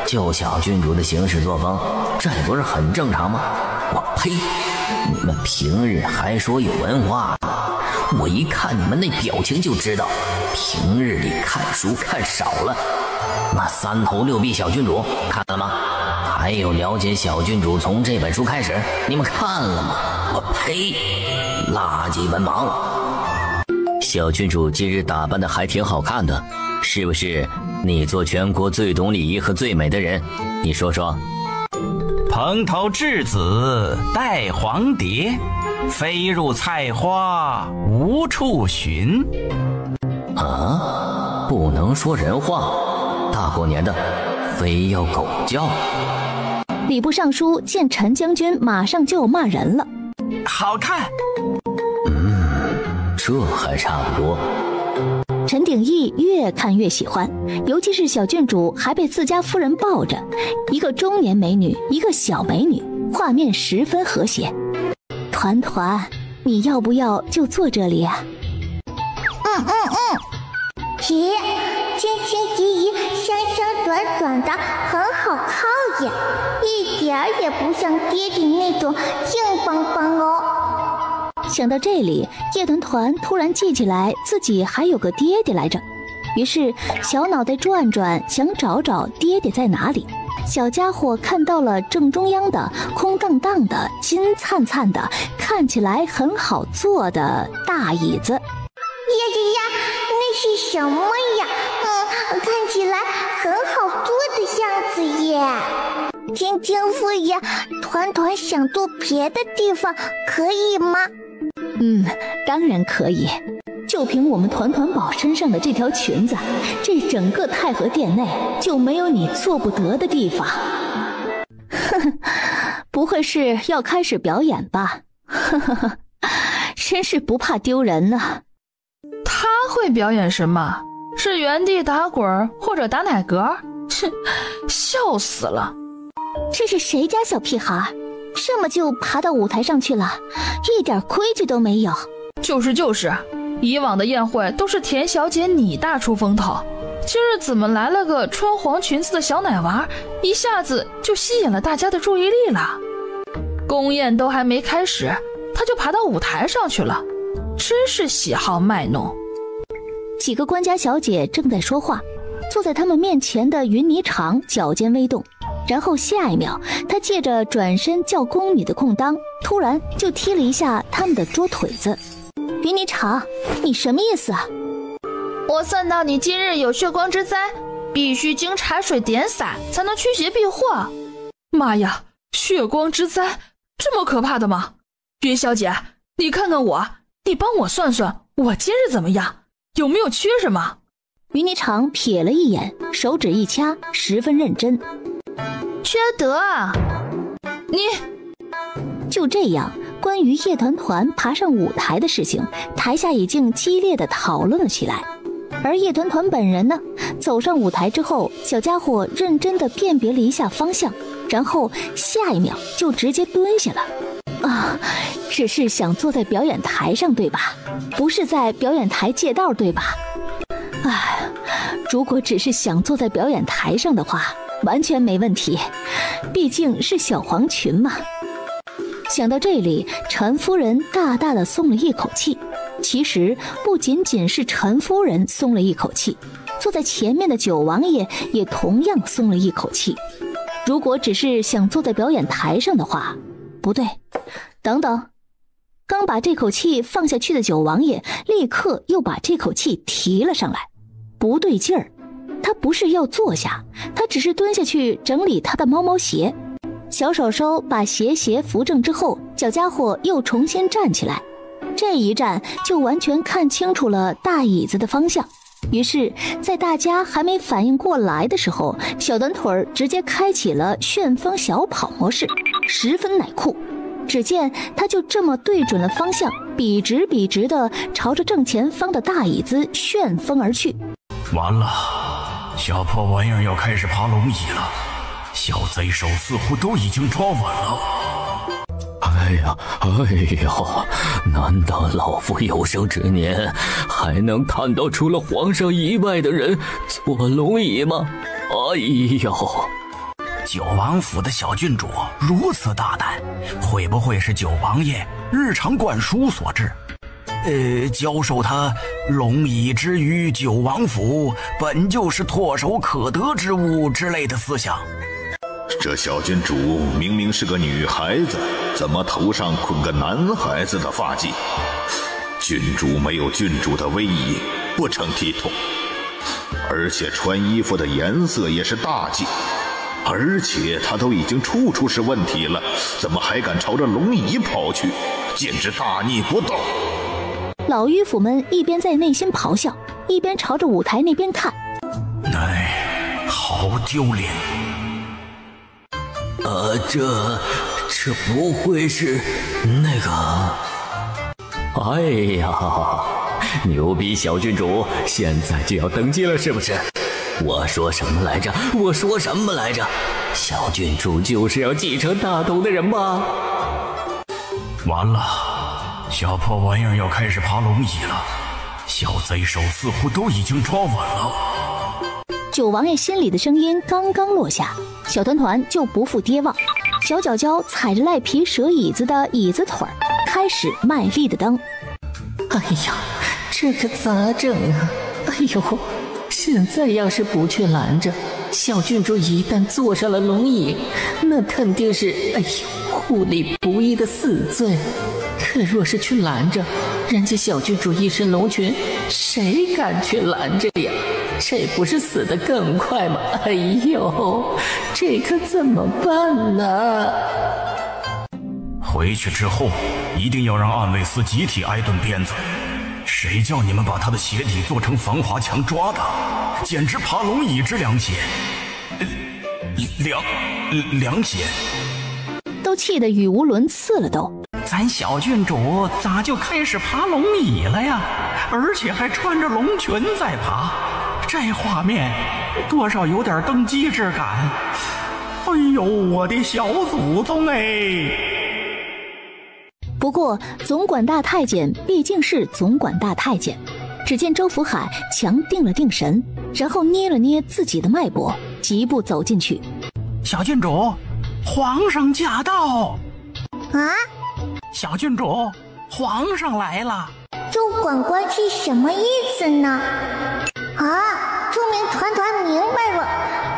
Speaker 6: 就小郡主的行事作风，这不是很正常吗？我呸！你们平日还说有文化，我一看你们那表情就知道，平日里看书看少了。那三头六臂小郡主看了吗？还有了解小郡主从这本书开始，你们看了吗？我呸！垃圾文盲！小郡主今日打扮的还挺好看的，是不是你做全国最懂礼仪和最美的人？你说说。
Speaker 4: 蓬头稚子戴黄蝶，飞入菜花无处寻。
Speaker 6: 啊，不能说人话，大过年的非要狗叫。
Speaker 3: 礼部尚书见陈将军马上就要骂人了。
Speaker 4: 好看。
Speaker 6: 这还差不多。
Speaker 3: 陈鼎义越看越喜欢，尤其是小郡主还被自家夫人抱着，一个中年美女，一个小美女，画面十分和谐。团团，你要不要就坐这里啊？
Speaker 1: 咦，轻轻宜宜，香香短短的，很好靠呀，一点儿也不像爹地那种硬邦邦哦。
Speaker 3: 想到这里，叶团团突然记起来自己还有个爹爹来着，于是小脑袋转转，想找找爹爹在哪里。小家伙看到了正中央的空荡荡的、金灿灿的，看起来很好坐的大椅子。
Speaker 1: 呀，那是什么呀？看起来很好坐的样子耶。青青夫人，团团想坐别的地方可以吗？
Speaker 3: 当然可以。就凭我们团团宝身上的这条裙子，这整个太和殿内就没有你做不得的地方。不会是要开始表演吧？真是不怕丢人呢。
Speaker 7: 他会表演什么？是原地打滚或者打奶嗝？笑死了。
Speaker 3: 这是谁家小屁孩，这么就爬到舞台上去了，一点规矩都没有。
Speaker 7: 就是，以往的宴会都是田小姐你大出风头，今日怎么来了个穿黄裙子的小奶娃，一下子就吸引了大家的注意力了。宫宴都还没开始，他就爬到舞台上去了，真是喜好卖弄。
Speaker 3: 几个官家小姐正在说话，坐在他们面前的云霓裳脚尖微动，然后下一秒，他借着转身叫宫女的空当，突然就踢了一下他们的桌腿子。云霓裳，你什么意思啊？
Speaker 8: 我算到你今日有血光之灾，必须经茶水点洒才能驱邪避祸。
Speaker 7: 妈呀，血光之灾这么可怕的吗？云小姐，你看看我，你帮我算算，我今日怎么样？有没有缺什么？
Speaker 3: 云霓裳瞥了一眼，手指一掐，十分认真。
Speaker 8: 缺德啊！你
Speaker 3: 就这样，关于叶团团爬上舞台的事情，台下已经激烈的讨论了起来。而叶团团本人呢，走上舞台之后，小家伙认真的辨别了一下方向，然后下一秒就直接蹲下了。啊，只是想坐在表演台上对吧？不是在表演台借道对吧？唉，如果只是想坐在表演台上的话，完全没问题，毕竟是小黄裙嘛。想到这里，陈夫人大大的松了一口气。其实不仅仅是陈夫人松了一口气，坐在前面的九王爷也同样松了一口气。如果只是想坐在表演台上的话，不对，等等，刚把这口气放下去的九王爷立刻又把这口气提了上来。不对劲儿，他不是要坐下，他只是蹲下去整理他的猫猫鞋。小手手把鞋扶正之后，小家伙又重新站起来。这一站就完全看清楚了大椅子的方向，于是在大家还没反应过来的时候，小短腿直接开启了旋风小跑模式，十分奶酷。只见他就这么对准了方向，笔直笔直的朝着正前方的大椅子旋风而去。
Speaker 9: 完了，小破玩意儿要开始爬龙椅了，小贼手似乎都已经抓稳了。
Speaker 6: 哎呀，难道老夫有生之年还能看到除了皇上以外的人坐龙椅吗？哎呦！
Speaker 4: 九王府的小郡主如此大胆，会不会是九王爷日常灌输所致？教授他龙椅之于九王府本就是唾手可得之物之类的思想。
Speaker 2: 这小郡主明明是个女孩子，怎么头上捆个男孩子的发髻？郡主没有郡主的威仪，不成体统。而且穿衣服的颜色也是大忌，而且她都已经处处是问题了，怎么还敢朝着龙椅跑去？简直大逆不道！
Speaker 3: 老迂腐们一边在内心咆哮，一边朝着舞台那边看。
Speaker 4: 哎，好丢脸！
Speaker 6: 这不会是那个？哎呀，牛逼小郡主现在就要登基了是不是？我说什么来着？小郡主就是要继承大统的人吧？
Speaker 9: 完了，小破玩意儿要开始爬龙椅了，小贼手似乎都已经抓稳了。
Speaker 3: 九王爷心里的声音刚刚落下，小团团就不负跌望，小脚脚踩着赖皮蛇椅子的椅子腿，开始卖力的蹬。
Speaker 11: 哎呀，这可咋整啊？哎呦，现在要是不去拦着，小郡主一旦坐上了龙椅，那肯定是护理不义的死罪。可若是去拦着，人家小郡主一身龙裙，谁敢去拦着呀？这不是死得更快吗？哎呦，这可怎么办呢？
Speaker 9: 回去之后一定要让暗卫司集体挨顿鞭子。谁叫你们把他的鞋底做成防滑墙抓的？简直爬龙椅之良血！良血！
Speaker 3: 都气得语无伦次了都。
Speaker 4: 咱小郡主咋就开始爬龙椅了呀？而且还穿着龙裙在爬，这画面多少有点登基之感。哎呦，我的小祖宗哎！
Speaker 3: 不过总管大太监毕竟是总管大太监，只见周福海强定了定神，然后捏了捏自己的脉搏，疾步走进去。
Speaker 4: 小郡主，皇上驾到！
Speaker 1: 啊！
Speaker 4: 小郡主，皇上来了！
Speaker 1: 周管官是什么意思呢？啊，这明团团明白了，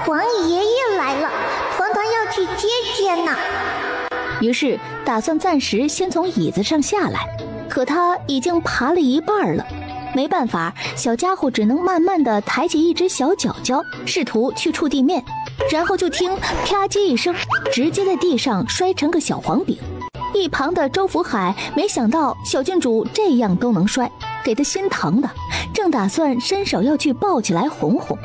Speaker 1: 黄爷爷来了，团团要去接接呢。
Speaker 3: 于是打算暂时先从椅子上下来，可他已经爬了一半了，没办法，小家伙只能慢慢地抬起一只小脚脚，试图去触地面，然后就听啪叽一声，直接在地上摔成个小黄饼。一旁的周福海没想到小郡主这样都能摔，给他心疼的，正打算伸手要去抱起来哄哄，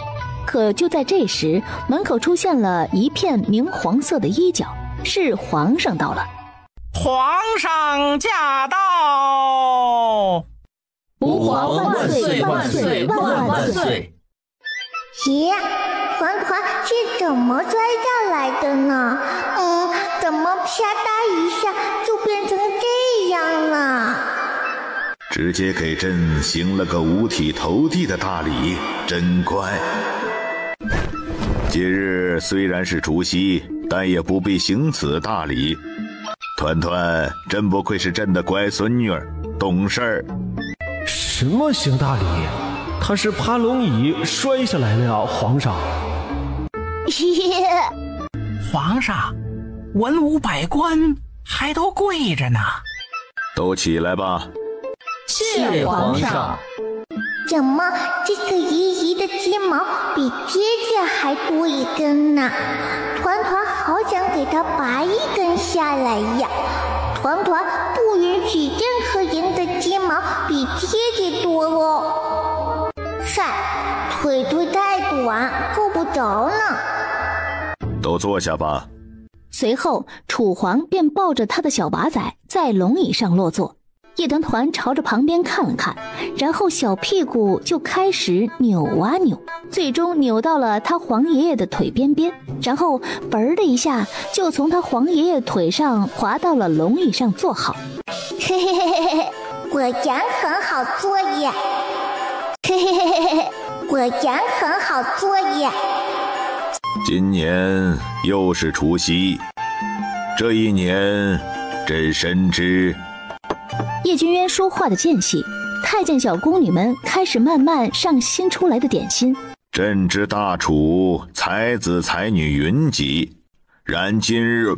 Speaker 3: 可就在这时，门口出现了一片明黄色的衣角，是皇上到了。
Speaker 4: 皇上驾到！
Speaker 10: 吾皇万岁万岁万万岁！
Speaker 1: 爷，团团是怎么摔下来的呢？怎么啪嗒一下就变成这样了？
Speaker 2: 直接给朕行了个五体投地的大礼，真乖。今日虽然是除夕，但也不必行此大礼。团团真不愧是朕的乖孙女儿，懂事儿。
Speaker 5: 什么行大礼？他是爬龙椅摔下来了呀，皇上。
Speaker 4: 皇上，文武百官还都跪着呢。
Speaker 2: 都起来吧。
Speaker 10: 谢皇上。
Speaker 1: 怎么这个姨姨的鸡毛比姐姐还多一根呢？团团好想给她拔一根下来呀！团团不允许任何人的鸡毛比姐姐多哦。嗨，腿太短，够不着呢。
Speaker 2: 都坐下吧。
Speaker 3: 随后，楚皇便抱着他的小把仔在龙椅上落座。叶团团朝着旁边看了看，然后小屁股就开始扭啊扭，最终扭到了他皇爷爷的腿边边，然后嘣的一下就从他皇爷爷腿上滑到了龙椅上坐好。
Speaker 1: 嘿嘿嘿嘿嘿，果然很好坐耶！嘿嘿嘿嘿嘿，果然很好坐耶！
Speaker 2: 今年又是除夕，这一年朕深知。
Speaker 3: 叶君渊说话的间隙，太监小宫女们开始慢慢上新出来的点心。
Speaker 2: 朕知大楚才子才女云集，然今日……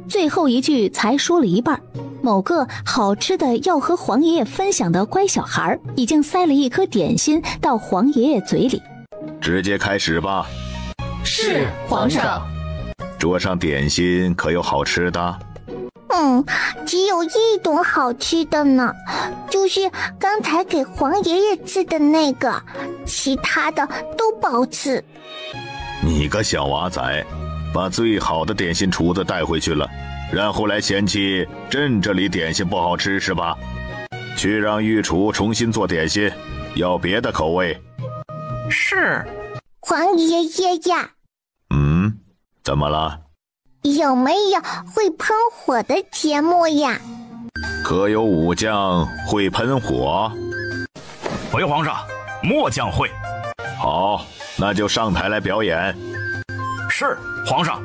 Speaker 3: 最后一句才说了一半，某个好吃的要和皇爷爷分享的乖小孩已经塞了一颗点心到皇爷爷嘴里。
Speaker 2: 直接开始吧。
Speaker 10: 是，皇上。
Speaker 2: 桌上点心可有好吃的？
Speaker 1: 只有一种好吃的呢，就是刚才给皇爷爷吃的那个，其他的都不好吃。
Speaker 2: 你个小娃仔，把最好的点心厨子带回去了，然后来嫌弃朕这里点心不好吃是吧？去让御厨重新做点心，要别的口味。
Speaker 4: 是。
Speaker 1: 皇爷爷呀。
Speaker 2: 怎么了？
Speaker 1: 有没有会喷火的节目呀？
Speaker 2: 可有武将会喷火？
Speaker 9: 回皇上，末将会。
Speaker 2: 好，那就上台来表演。
Speaker 9: 是，皇上。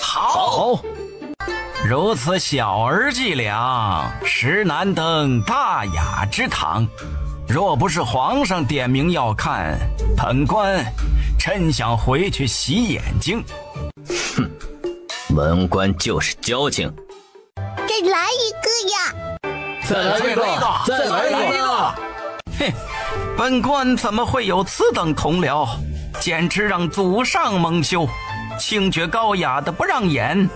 Speaker 4: 好。如此小儿伎俩，实难登大雅之堂。若不是皇上点名要看，本官真想回去洗眼睛。
Speaker 6: 哼，文官就是矫情。
Speaker 1: 再来一个呀！
Speaker 10: 再来一个！
Speaker 4: 哼，本官怎么会有此等同僚？简直让祖上蒙羞！清绝高雅的不让眼，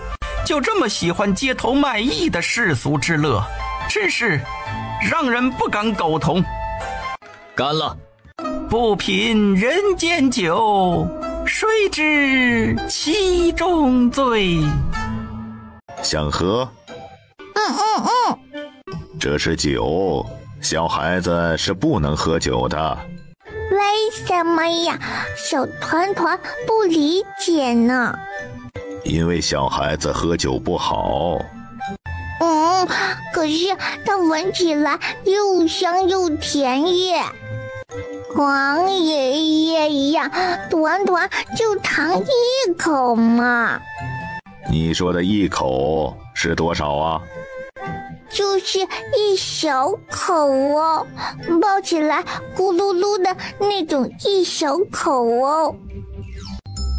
Speaker 4: 就这么喜欢街头卖艺的世俗之乐，真是让人不敢苟同。
Speaker 6: 干了！
Speaker 4: 不品人间酒，谁知其中醉？
Speaker 2: 想喝？这是酒，小孩子是不能喝酒的。
Speaker 1: 为什么呀？小团团不理解呢。
Speaker 2: 因为小孩子喝酒不好。
Speaker 1: 可是它闻起来又香又甜耶。皇爷爷呀，团团就尝一口嘛。
Speaker 2: 你说的一口是多少啊？
Speaker 1: 就是一小口哦，抱起来咕噜噜的那种一小口哦。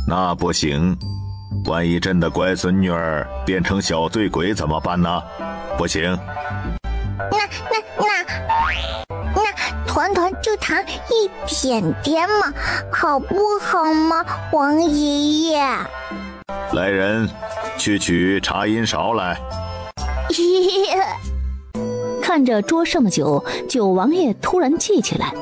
Speaker 2: 那不行，万一真的乖孙女儿变成小醉鬼怎么办呢？不行。
Speaker 1: 那团团就糖一点点嘛，好不好嘛，王爷爷？
Speaker 2: 来人，去取茶饮勺来。
Speaker 3: 看着桌上的酒，九王爷突然记起来，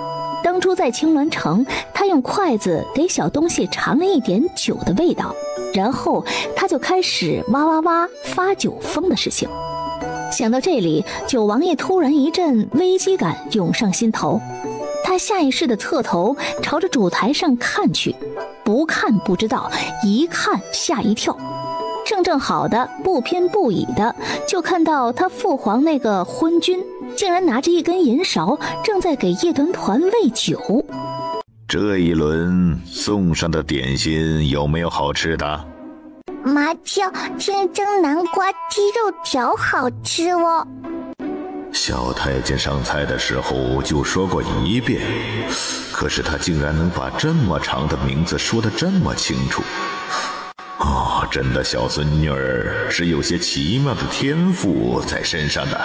Speaker 3: 当初在青鸾城，他用筷子给小东西尝了一点酒的味道，然后他就开始哇哇哇发酒疯的事情。想到这里，九王爷突然一阵危机感涌上心头，他下意识地侧头朝着烛台上看去，不看不知道，一看吓一跳。正好的不偏不倚的就看到他父皇那个昏君竟然拿着一根银勺正在给叶团团喂酒。
Speaker 2: 这一轮送上的点心有没有好吃的？
Speaker 1: 麻椒清蒸南瓜鸡肉条好吃哦。
Speaker 2: 小太监上菜的时候就说过一遍，可是他竟然能把这么长的名字说得这么清楚。真的小孙女儿是有些奇妙的天赋在身上的。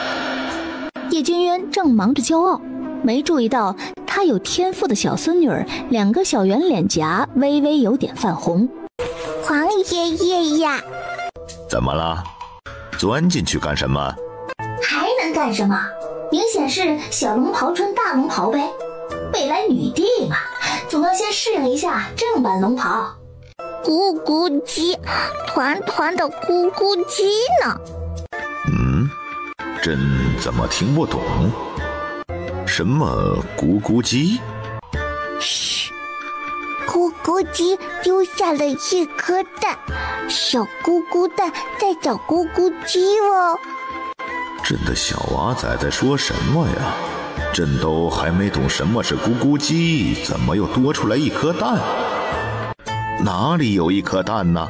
Speaker 3: 叶君渊正忙着骄傲，没注意到他有天赋的小孙女儿两个小圆脸颊微微有点泛红。
Speaker 1: 皇爷爷呀，
Speaker 2: 怎么了？钻进去干什么？
Speaker 10: 还能干什么？明显是小龙袍穿大龙袍呗，未来女帝嘛，总要先适应一下正版龙袍。
Speaker 1: 咕咕鸡，团团的咕咕鸡呢？
Speaker 2: 朕怎么听不懂？什么咕咕鸡？
Speaker 1: 嘘，咕咕鸡丢下了一颗蛋，小咕咕蛋在找咕咕鸡哦。
Speaker 2: 朕的小娃仔在说什么呀？朕都还没懂什么是咕咕鸡，怎么又多出来一颗蛋？哪里有一颗蛋呢？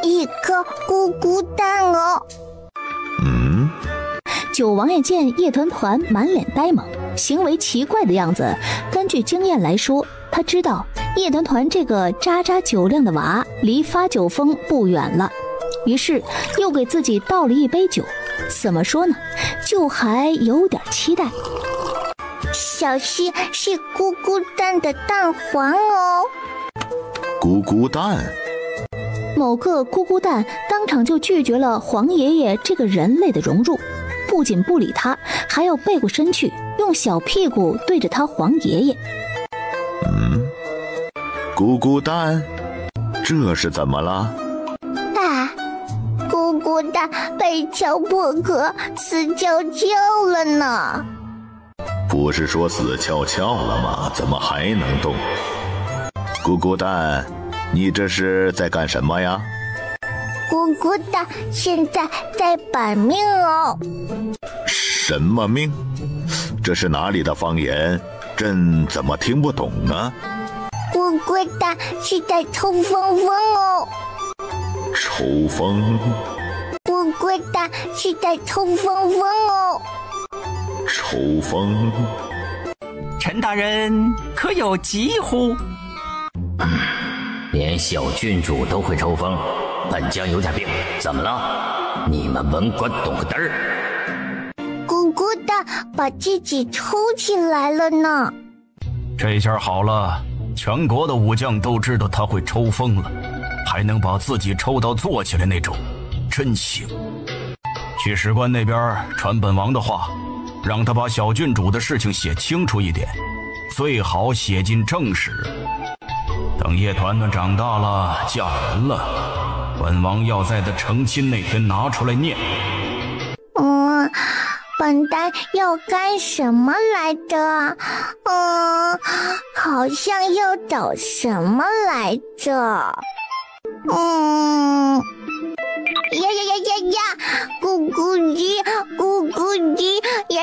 Speaker 1: 一颗咕咕蛋哦。
Speaker 3: 九王爷见叶团团满脸呆萌，行为奇怪的样子，根据经验来说，他知道叶团团这个渣渣酒量的娃离发酒疯不远了，于是又给自己倒了一杯酒。怎么说呢，就还有点期待。
Speaker 1: 小心是咕咕蛋的蛋黄哦。
Speaker 2: 咕咕蛋？
Speaker 3: 某个咕咕蛋当场就拒绝了黄爷爷这个人类的融入，不仅不理他，还要背过身去用小屁股对着他黄爷爷。
Speaker 2: 咕咕蛋，这是怎么了？
Speaker 1: 咕咕蛋被敲破壳，死翘翘了呢。
Speaker 2: 不是说死翘翘了吗？怎么还能动？咕咕蛋，你这是在干什么呀？
Speaker 1: 咕咕蛋现在在板命哦。
Speaker 2: 什么命？这是哪里的方言？朕怎么听不懂呢？
Speaker 1: 咕咕蛋是在抽风风哦。
Speaker 2: 抽风？
Speaker 1: 咕咕蛋是在抽风风哦。
Speaker 2: 抽风？
Speaker 4: 陈大人可有急乎？
Speaker 6: 连小郡主都会抽风，本将有点病，怎么了？你们文官懂个嘚儿！
Speaker 1: 咕咕蛋把自己抽起来了呢。
Speaker 9: 这下好了，全国的武将都知道他会抽风了，还能把自己抽到坐起来那种，真行。去史官那边传本王的话，让他把小郡主的事情写清楚一点，最好写进正史。等叶团团长大了，嫁人了，本王要在她成亲那天拿出来念。
Speaker 1: 本丹要干什么来着？好像要找什么来着？呀！咕咕鸡，咕咕鸡，呀！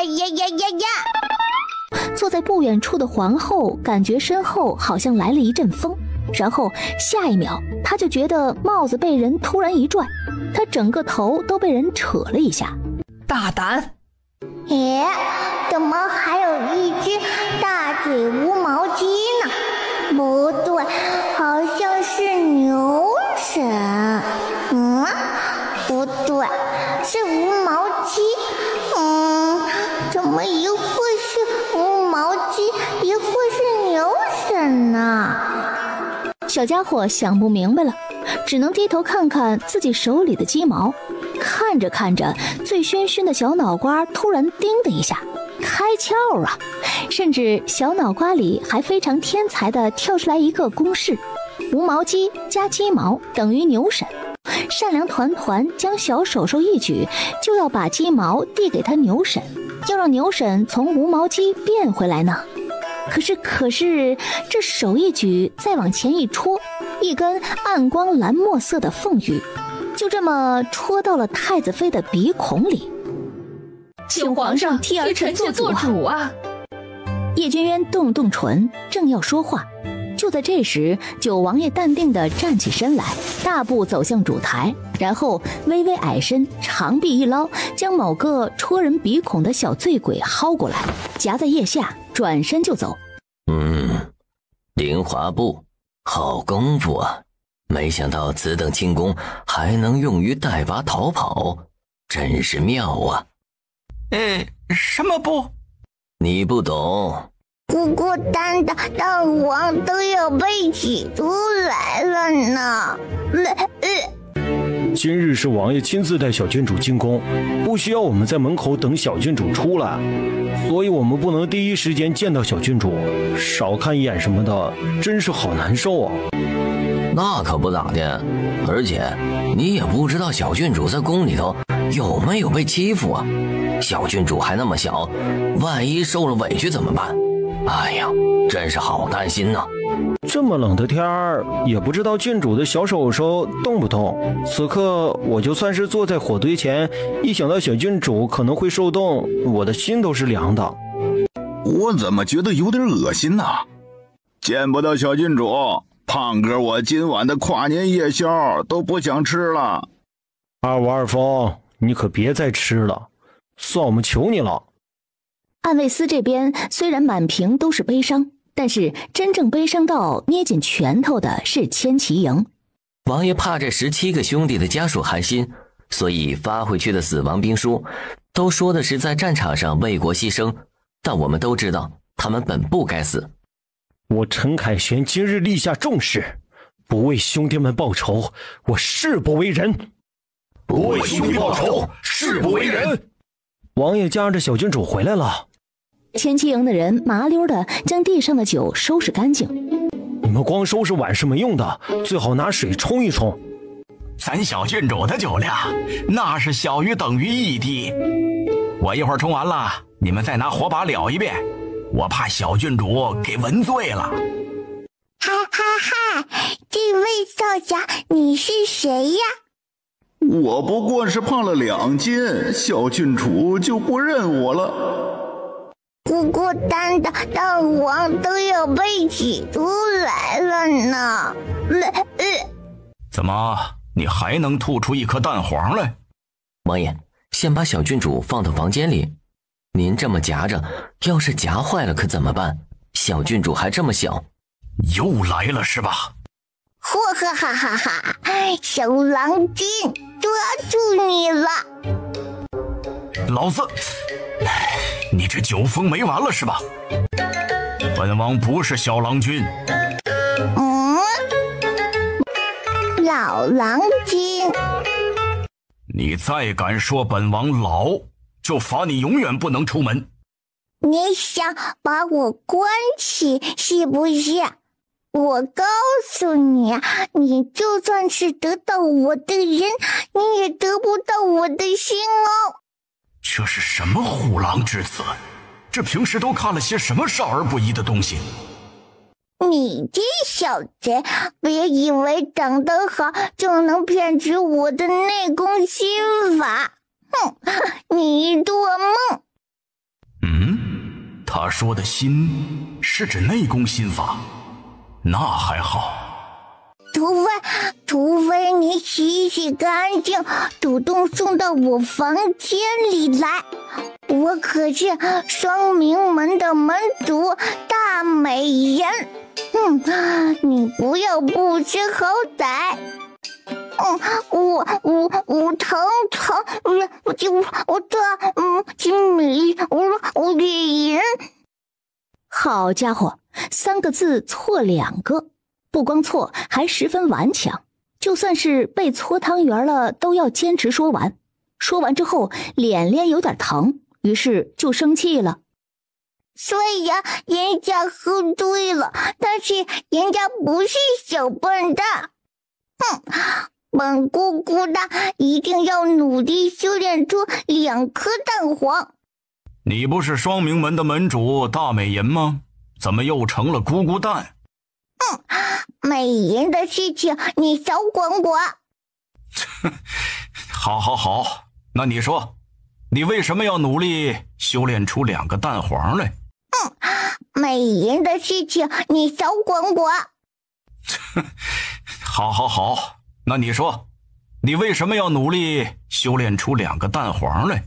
Speaker 3: 坐在不远处的皇后感觉身后好像来了一阵风，然后下一秒她就觉得帽子被人突然一拽，她整个头都被人扯了一下，
Speaker 7: 大胆！
Speaker 1: 诶，怎么还有一只大嘴无毛鸡呢？不对，好像是牛神。不对，是无毛鸡。怎么一会是无毛鸡，一会是牛神呢？
Speaker 3: 小家伙想不明白了，只能低头看看自己手里的鸡毛。看着看着，醉醺醺的小脑瓜突然叮的一下开窍啊！甚至小脑瓜里还非常天才的跳出来一个公式：无毛鸡加鸡毛等于牛神。善良团团将小手手一举，就要把鸡毛递给他牛神，要让牛神从无毛鸡变回来呢。可是这手一举，再往前一戳，一根暗光蓝墨色的凤羽就这么戳到了太子妃的鼻孔里。
Speaker 8: 请皇上替儿臣妾做主啊！
Speaker 3: 叶君渊动动唇，正要说话，就在这时，九王爷淡定地站起身来，大步走向主台，然后微微矮身，长臂一捞，将某个戳人鼻孔的小醉鬼薅过来，夹在腋下，转身就走。
Speaker 6: 凌华步，好功夫啊！没想到此等轻功还能用于带娃逃跑，真是妙啊！
Speaker 4: 什么步？
Speaker 6: 你不懂。
Speaker 1: 孤孤单的大王都要被挤出来了呢。
Speaker 5: 今日是王爷亲自带小郡主进宫，不需要我们在门口等小郡主出来，所以我们不能第一时间见到小郡主，少看一眼什么的，真是好难受啊。
Speaker 6: 那可不咋的，而且你也不知道小郡主在宫里头有没有被欺负啊。小郡主还那么小，万一受了委屈怎么办？哎呀，真是好担心呐。
Speaker 5: 这么冷的天儿，也不知道郡主的小手手动不动。此刻我就算是坐在火堆前，一想到小郡主可能会受冻，我的心都是凉的。
Speaker 2: 我怎么觉得有点恶心呢？见不到小郡主，胖哥我今晚的跨年夜宵都不想吃了。
Speaker 5: 二五二峰，你可别再吃了，算我们求你了。
Speaker 3: 暗卫司这边虽然满屏都是悲伤，但是真正悲伤到捏紧拳头的是千骑营。
Speaker 6: 王爷怕这17个兄弟的家属寒心，所以发回去的死亡兵书都说的是在战场上为国牺牲，但我们都知道他们本不该死。
Speaker 5: 我陈凯旋今日立下重誓，不为兄弟们报仇，我誓不为人。
Speaker 9: 不为兄弟报仇，誓不为人。
Speaker 5: 王爷家着小郡主回来了。
Speaker 3: 千骑营的人麻溜的将地上的酒收拾干净。
Speaker 5: 你们光收拾碗是没用的，最好拿水冲一冲。
Speaker 9: 咱小郡主的酒量那是小于等于1滴，我一会儿冲完了，你们再拿火把燎一遍，我怕小郡主给闻醉了。
Speaker 1: 哈哈哈，这位少侠你是谁呀？
Speaker 2: 我不过是胖了2斤，小郡主就不认我了。
Speaker 1: 孤孤单的大王都要被挤出来了呢。
Speaker 9: 怎么，你还能吐出一颗蛋黄来？
Speaker 6: 王爷，先把小郡主放到房间里。您这么夹着，要是夹坏了可怎么办？小郡主还这么小。
Speaker 9: 又来了是吧？
Speaker 1: 嚯哈哈哈哈！小郎君，抓住你了！
Speaker 9: 老子，你这酒疯没完了是吧？本王不是小郎君。
Speaker 1: 老郎君，
Speaker 9: 你再敢说本王老，就罚你永远不能出门。
Speaker 1: 你想把我关起是不是？我告诉你，你就算是得到我的人，你也得不到我的心哦。
Speaker 9: 这是什么虎狼之词？这平时都看了些什么少儿不宜的东西？
Speaker 1: 你这小贼，别以为长得好就能骗取我的内功心法。哼，你做梦。
Speaker 9: 他说的心是指内功心法，那还好。
Speaker 1: 除非你洗干净，主动送到我房间里来。我可是双明门的门主大美人。你不要不知好歹。我疼，我脸。
Speaker 3: 好家伙，3个字错2个，不光错，还十分顽强。就算是被搓汤圆了，都要坚持说完。说完之后，脸有点疼，于是就生气了。
Speaker 1: 虽然人家喝醉了，但是人家不是小笨蛋。本姑姑的一定要努力修炼出2颗蛋黄。
Speaker 9: 你不是双明门的门主大美人吗？怎么又成了咕咕蛋？
Speaker 1: 美人的事情你少管管。
Speaker 9: 好，那你说，你为什么要努力修炼出2个蛋黄来？
Speaker 1: 美人的事情你少管管。
Speaker 9: 好，那你说，你为什么要努力修炼出2个蛋黄来？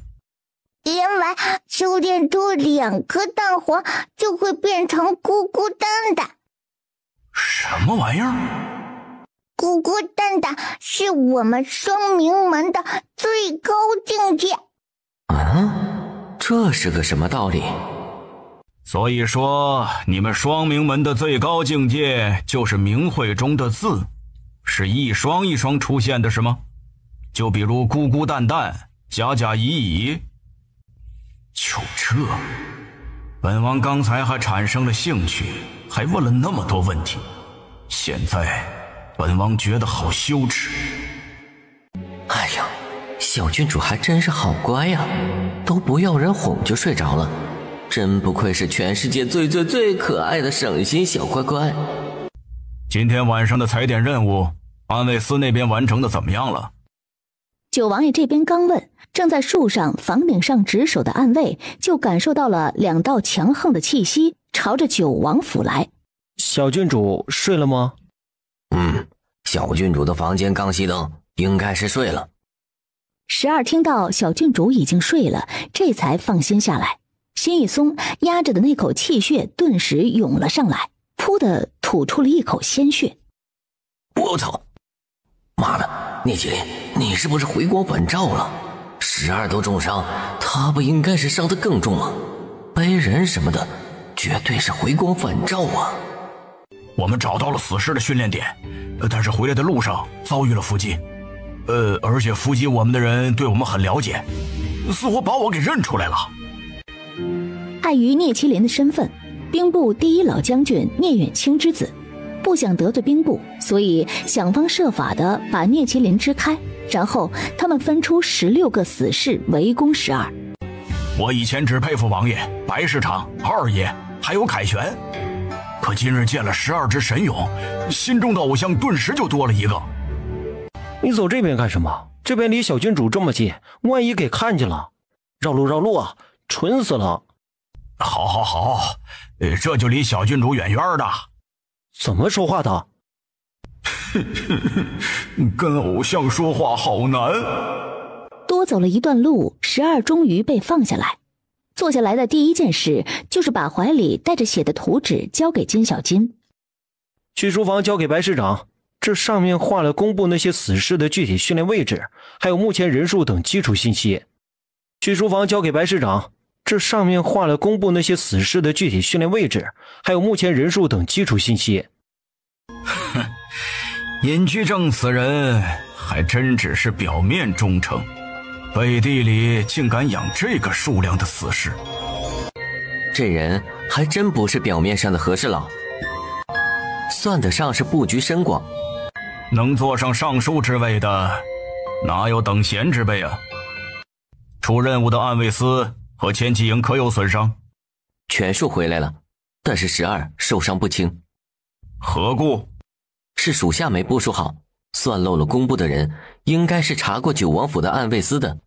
Speaker 1: 因为修炼出2颗蛋黄就会变成咕咕蛋蛋。
Speaker 9: 什么玩意儿？
Speaker 1: 咕咕蛋蛋是我们双明门的最高境界。
Speaker 6: 这是个什么道理？
Speaker 9: 所以说，你们双明门的最高境界就是明慧中的字，是一双一双出现的是吗？就比如咕咕蛋蛋，甲甲乙乙。就这，本王刚才还产生了兴趣，还问了那么多问题，现在本王觉得好羞耻。
Speaker 6: 哎呀，小郡主还真是好乖呀，都不要人哄就睡着了，真不愧是全世界最可爱的省心小乖乖。
Speaker 9: 今天晚上的踩点任务，安卫司那边完成的怎么样了？
Speaker 3: 九王爷这边刚问，正在树上房顶上值守的暗卫就感受到了2道强横的气息朝着九王府来。
Speaker 5: 小郡主睡了吗？
Speaker 6: 小郡主的房间刚熄灯，应该是睡了。
Speaker 3: 12听到小郡主已经睡了，这才放心下来，心一松，压着的那口气血顿时涌了上来，噗的吐出了一口鲜血。
Speaker 6: 我操！妈的，聂麒麟，你是不是回光返照了？12都重伤，他不应该是伤得更重吗？背人什么的，绝对是回光返照啊！
Speaker 9: 我们找到了死尸的训练点，但是回来的路上遭遇了伏击，而且伏击我们的人对我们很了解，似乎把我给认出来了。
Speaker 3: 碍于聂麒麟的身份，兵部第1老将军聂远清之子，不想得罪兵部，所以想方设法的把聂麒麟支开，然后他们分出16个死士围攻12。
Speaker 9: 我以前只佩服王爷、白市长、二爷还有凯旋，可今日见了12只神勇，心中的偶像顿时就多了一个。
Speaker 5: 你走这边干什么？这边离小郡主这么近，万一给看见了，绕路啊，蠢死了。
Speaker 9: 好，这就离小郡主远远的。
Speaker 5: 怎么说话的？
Speaker 9: 跟偶像说话好难。
Speaker 3: 多走了一段路，12终于被放下来。坐下来的第一件事就是把怀里带着血的图纸交给金小金。
Speaker 5: 去书房交给白市长，这上面画了公布那些死士的具体训练位置，还有目前人数等基础信息。去书房交给白市长，这上面画了公布那些死士的具体训练位置，还有目前人数等基础信息。
Speaker 9: 尹居正此人还真只是表面忠诚，背地里竟敢养这个数量的死士。
Speaker 6: 这人还真不是表面上的和事佬，算得上是布局深广。
Speaker 9: 能坐上尚书之位的，哪有等闲之辈啊？出任务的暗卫司和千骑营可有损伤？
Speaker 6: 全数回来了，但是12受伤不轻。
Speaker 9: 何故？
Speaker 6: 是属下没部署好，算漏了公布的人应该是查过九王府的暗卫司的，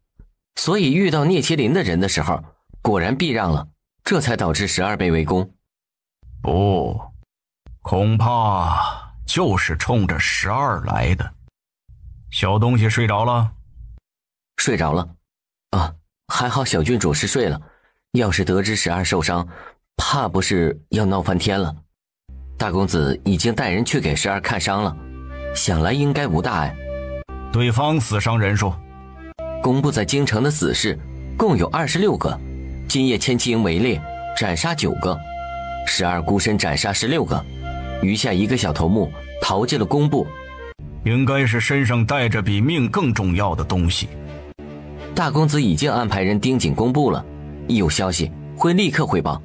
Speaker 6: 所以遇到聂麒麟的人的时候果然避让了，这才导致12被围攻。
Speaker 9: 不，恐怕就是冲着12来的。小东西睡着了？
Speaker 6: 睡着了。啊，还好小郡主是睡了，要是得知12受伤，怕不是要闹翻天了。大公子已经带人去给12看伤了，想来应该无大碍。
Speaker 9: 对方死伤人数？
Speaker 6: 公布在京城的死士共有26个，今夜千骑营围猎，斩杀9个，12孤身斩杀16个，余下1个小头目逃进了工部。
Speaker 9: 应该是身上带着比命更重要的东西。
Speaker 6: 大公子已经安排人盯紧工部了，一有消息会立刻汇报。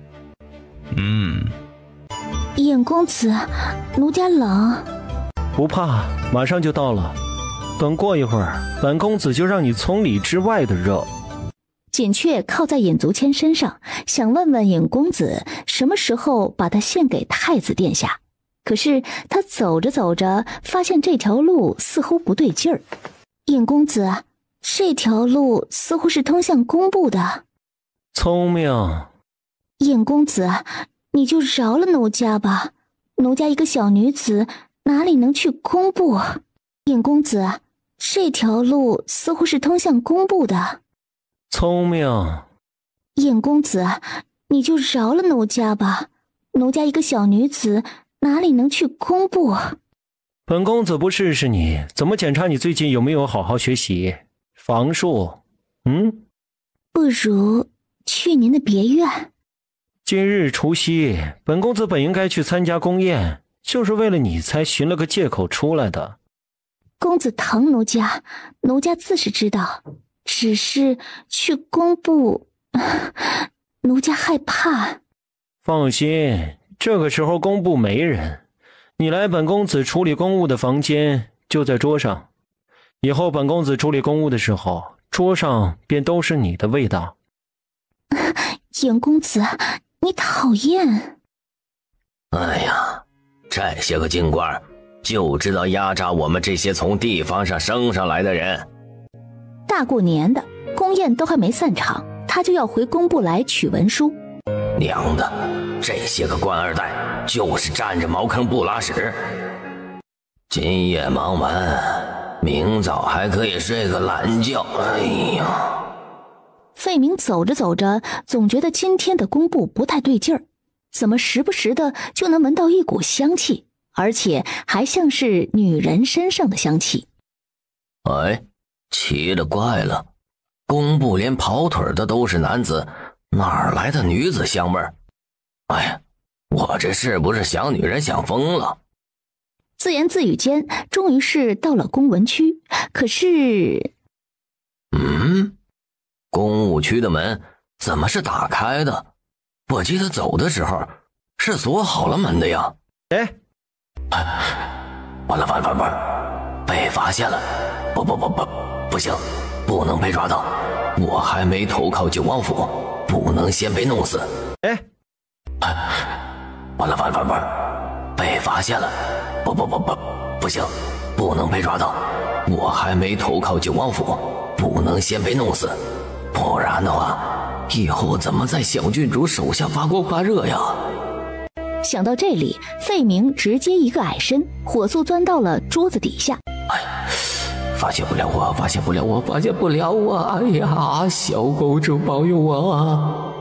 Speaker 3: 尹公子，奴家冷。
Speaker 5: 不怕，马上就到了。等过一会儿，本公子就让你从里之外的热。
Speaker 3: 锦雀靠在尹足谦身上，想问问尹公子什么时候把他献给太子殿下。可是他走着走着，发现这条路似乎不对劲儿。尹公子，这条路似乎是通向工部的。
Speaker 5: 聪明。
Speaker 3: 尹公子，你就饶了奴家吧，奴家一个小女子哪里能去工部？尹公子，这条路似乎是通向工部的。
Speaker 5: 聪明。
Speaker 3: 尹公子，你就饶了奴家吧，奴家一个小女子哪里能去工部？
Speaker 5: 本公子不试试你，怎么检查你最近有没有好好学习防术？
Speaker 3: 不如去年的别院。
Speaker 5: 今日除夕，本公子本应该去参加宫宴，就是为了你才寻了个借口出来的。
Speaker 3: 公子疼奴家，奴家自是知道，只是去工部，奴家害怕。
Speaker 5: 放心，这个时候工部没人，你来本公子处理公务的房间就在桌上，以后本公子处理公务的时候，桌上便都是你的味道。
Speaker 3: 尹公子，你讨厌。
Speaker 6: 哎呀，这些个京官就知道压榨我们这些从地方上升上来的人。
Speaker 3: 大过年的，宫宴都还没散场，他就要回工部来取文书。
Speaker 6: 娘的，这些个官二代就是占着茅坑不拉屎。今夜忙完，明早还可以睡个懒觉。哎呀！
Speaker 3: 费明走着走着，总觉得今天的工部不太对劲儿，怎么时不时的就能闻到一股香气，而且还像是女人身上的香气。
Speaker 6: 哎，奇了怪了，工部连跑腿的都是男子，哪来的女子香味儿？哎呀，我这是不是想女人想疯了？
Speaker 3: 自言自语间，终于是到了公文区，可是
Speaker 6: 公务区的门怎么是打开的？我记得走的时候是锁好了门的呀。完了，被发现了！不行，不能被抓到，我还没投靠九王府，不能先被弄死。完了，被发现了！不行，不能被抓到，我还没投靠九王府，不能先被弄死。不然的话，以后怎么在小郡主手下发光发热呀？
Speaker 3: 想到这里，费明直接一个矮身，火速钻到了桌子底下。
Speaker 6: 发现不了我！哎呀，小公主保佑我啊！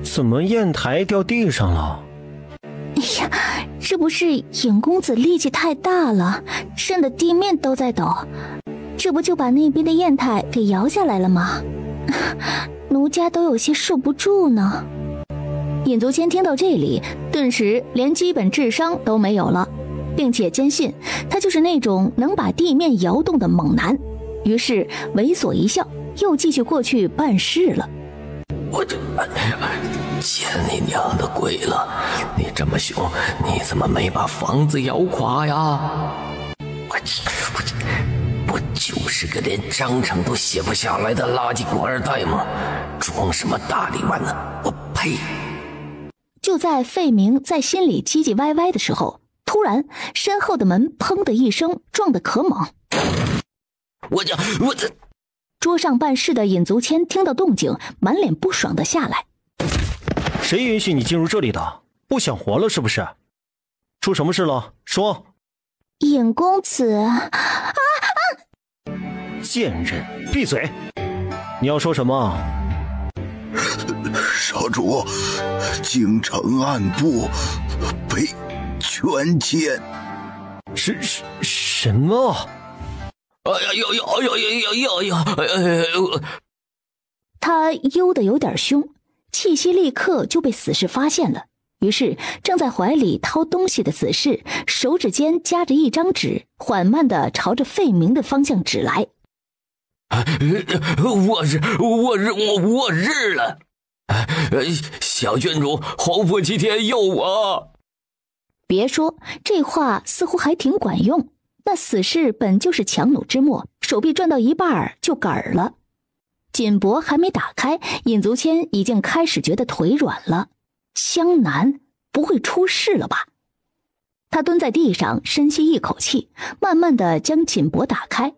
Speaker 5: 怎么砚台掉地上了？
Speaker 3: 哎呀，这不是尹公子力气太大了，震得地面都在抖，这不就把那边的砚台给摇下来了吗？奴家都有些受不住呢。尹足谦听到这里，顿时连基本智商都没有了，并且坚信他就是那种能把地面摇动的猛男，于是猥琐一笑，又继续过去办事了。
Speaker 6: 我这见你娘的鬼了！你这么凶，你怎么没把房子摇垮呀？我就是个连章程都写不下来的垃圾官二代吗？装什么大力丸呢？我呸！
Speaker 3: 就在费明在心里唧唧歪歪的时候，突然身后的门砰的一声撞得可猛。
Speaker 6: 我这
Speaker 3: 桌上办事的尹足谦听到动静，满脸不爽的下来。
Speaker 5: 谁允许你进入这里的？不想活了是不是？出什么事了？说。
Speaker 3: 尹公子，
Speaker 5: 贱人，闭嘴！你要说什么？
Speaker 2: 少主，京城暗部被圈奸。
Speaker 5: 什么？
Speaker 3: 他悠得有点凶，气息立刻就被死士发现了。于是正在怀里掏东西的死士手指间夹着一张纸，缓慢地朝着费明的方向指来。
Speaker 6: 我日了！小郡主，侯府齐天佑我！
Speaker 3: 别说，这话似乎还挺管用。那死士本就是强弩之末，手臂转到一半就杆儿了。锦帛还没打开，尹足谦已经开始觉得腿软了。江南不会出事了吧？他蹲在地上，深吸一口气，慢慢地将锦帛打开。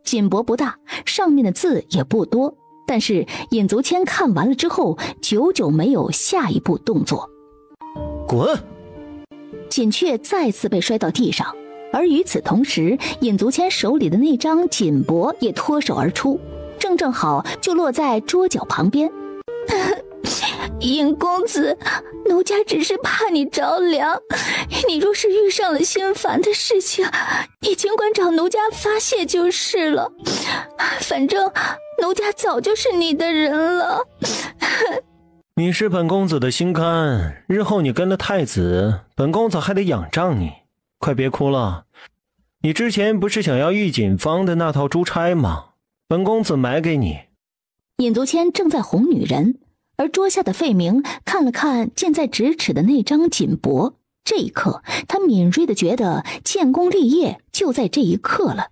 Speaker 3: 锦帛不大，上面的字也不多，但是尹足谦看完了之后，久久没有下一步动作。
Speaker 5: 滚！
Speaker 3: 锦雀再次被摔到地上，而与此同时，尹足谦手里的那张锦帛也脱手而出，正好就落在桌角旁边。尹公子，奴家只是怕你着凉，你若是遇上了心烦的事情，你尽管找奴家发泄就是了，反正奴家早就是你的人了。
Speaker 5: 你是本公子的心肝，日后你跟了太子，本公子还得仰仗你。快别哭了，你之前不是想要玉锦坊的那套珠钗吗？本公子买给你。
Speaker 3: 尹足谦正在哄女人，而桌下的费明看了看近在咫尺的那张锦帛，这一刻他敏锐地觉得建功立业就在这一刻了，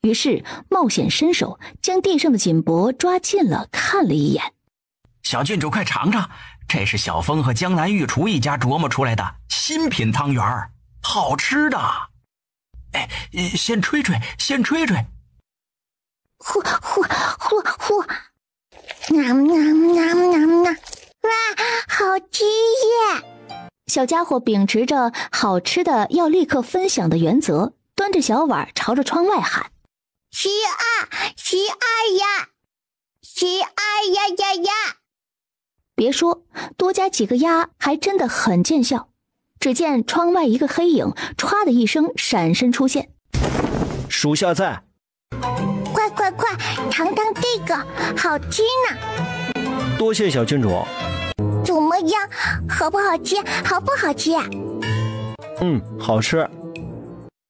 Speaker 3: 于是冒险伸手将地上的锦帛抓近了看了一眼。
Speaker 4: 小郡主快尝尝，这是小峰和江南御厨一家琢磨出来的新品汤圆，好吃的。哎，先吹吹，先吹吹。
Speaker 1: 呼呼呼呼，哇，好吃耶！
Speaker 3: 小家伙秉持着好吃的要立刻分享的原则，端着小碗朝着窗外喊
Speaker 1: ：“12呀，12呀！”
Speaker 3: 别说，多加几个鸭还真的很见效。只见窗外一个黑影歘的一声闪身出现。
Speaker 5: 属下在。
Speaker 1: 快，尝尝这个，好吃呢。
Speaker 5: 多谢小郡主。
Speaker 1: 怎么样，好不好吃？好不好吃？
Speaker 5: 好吃。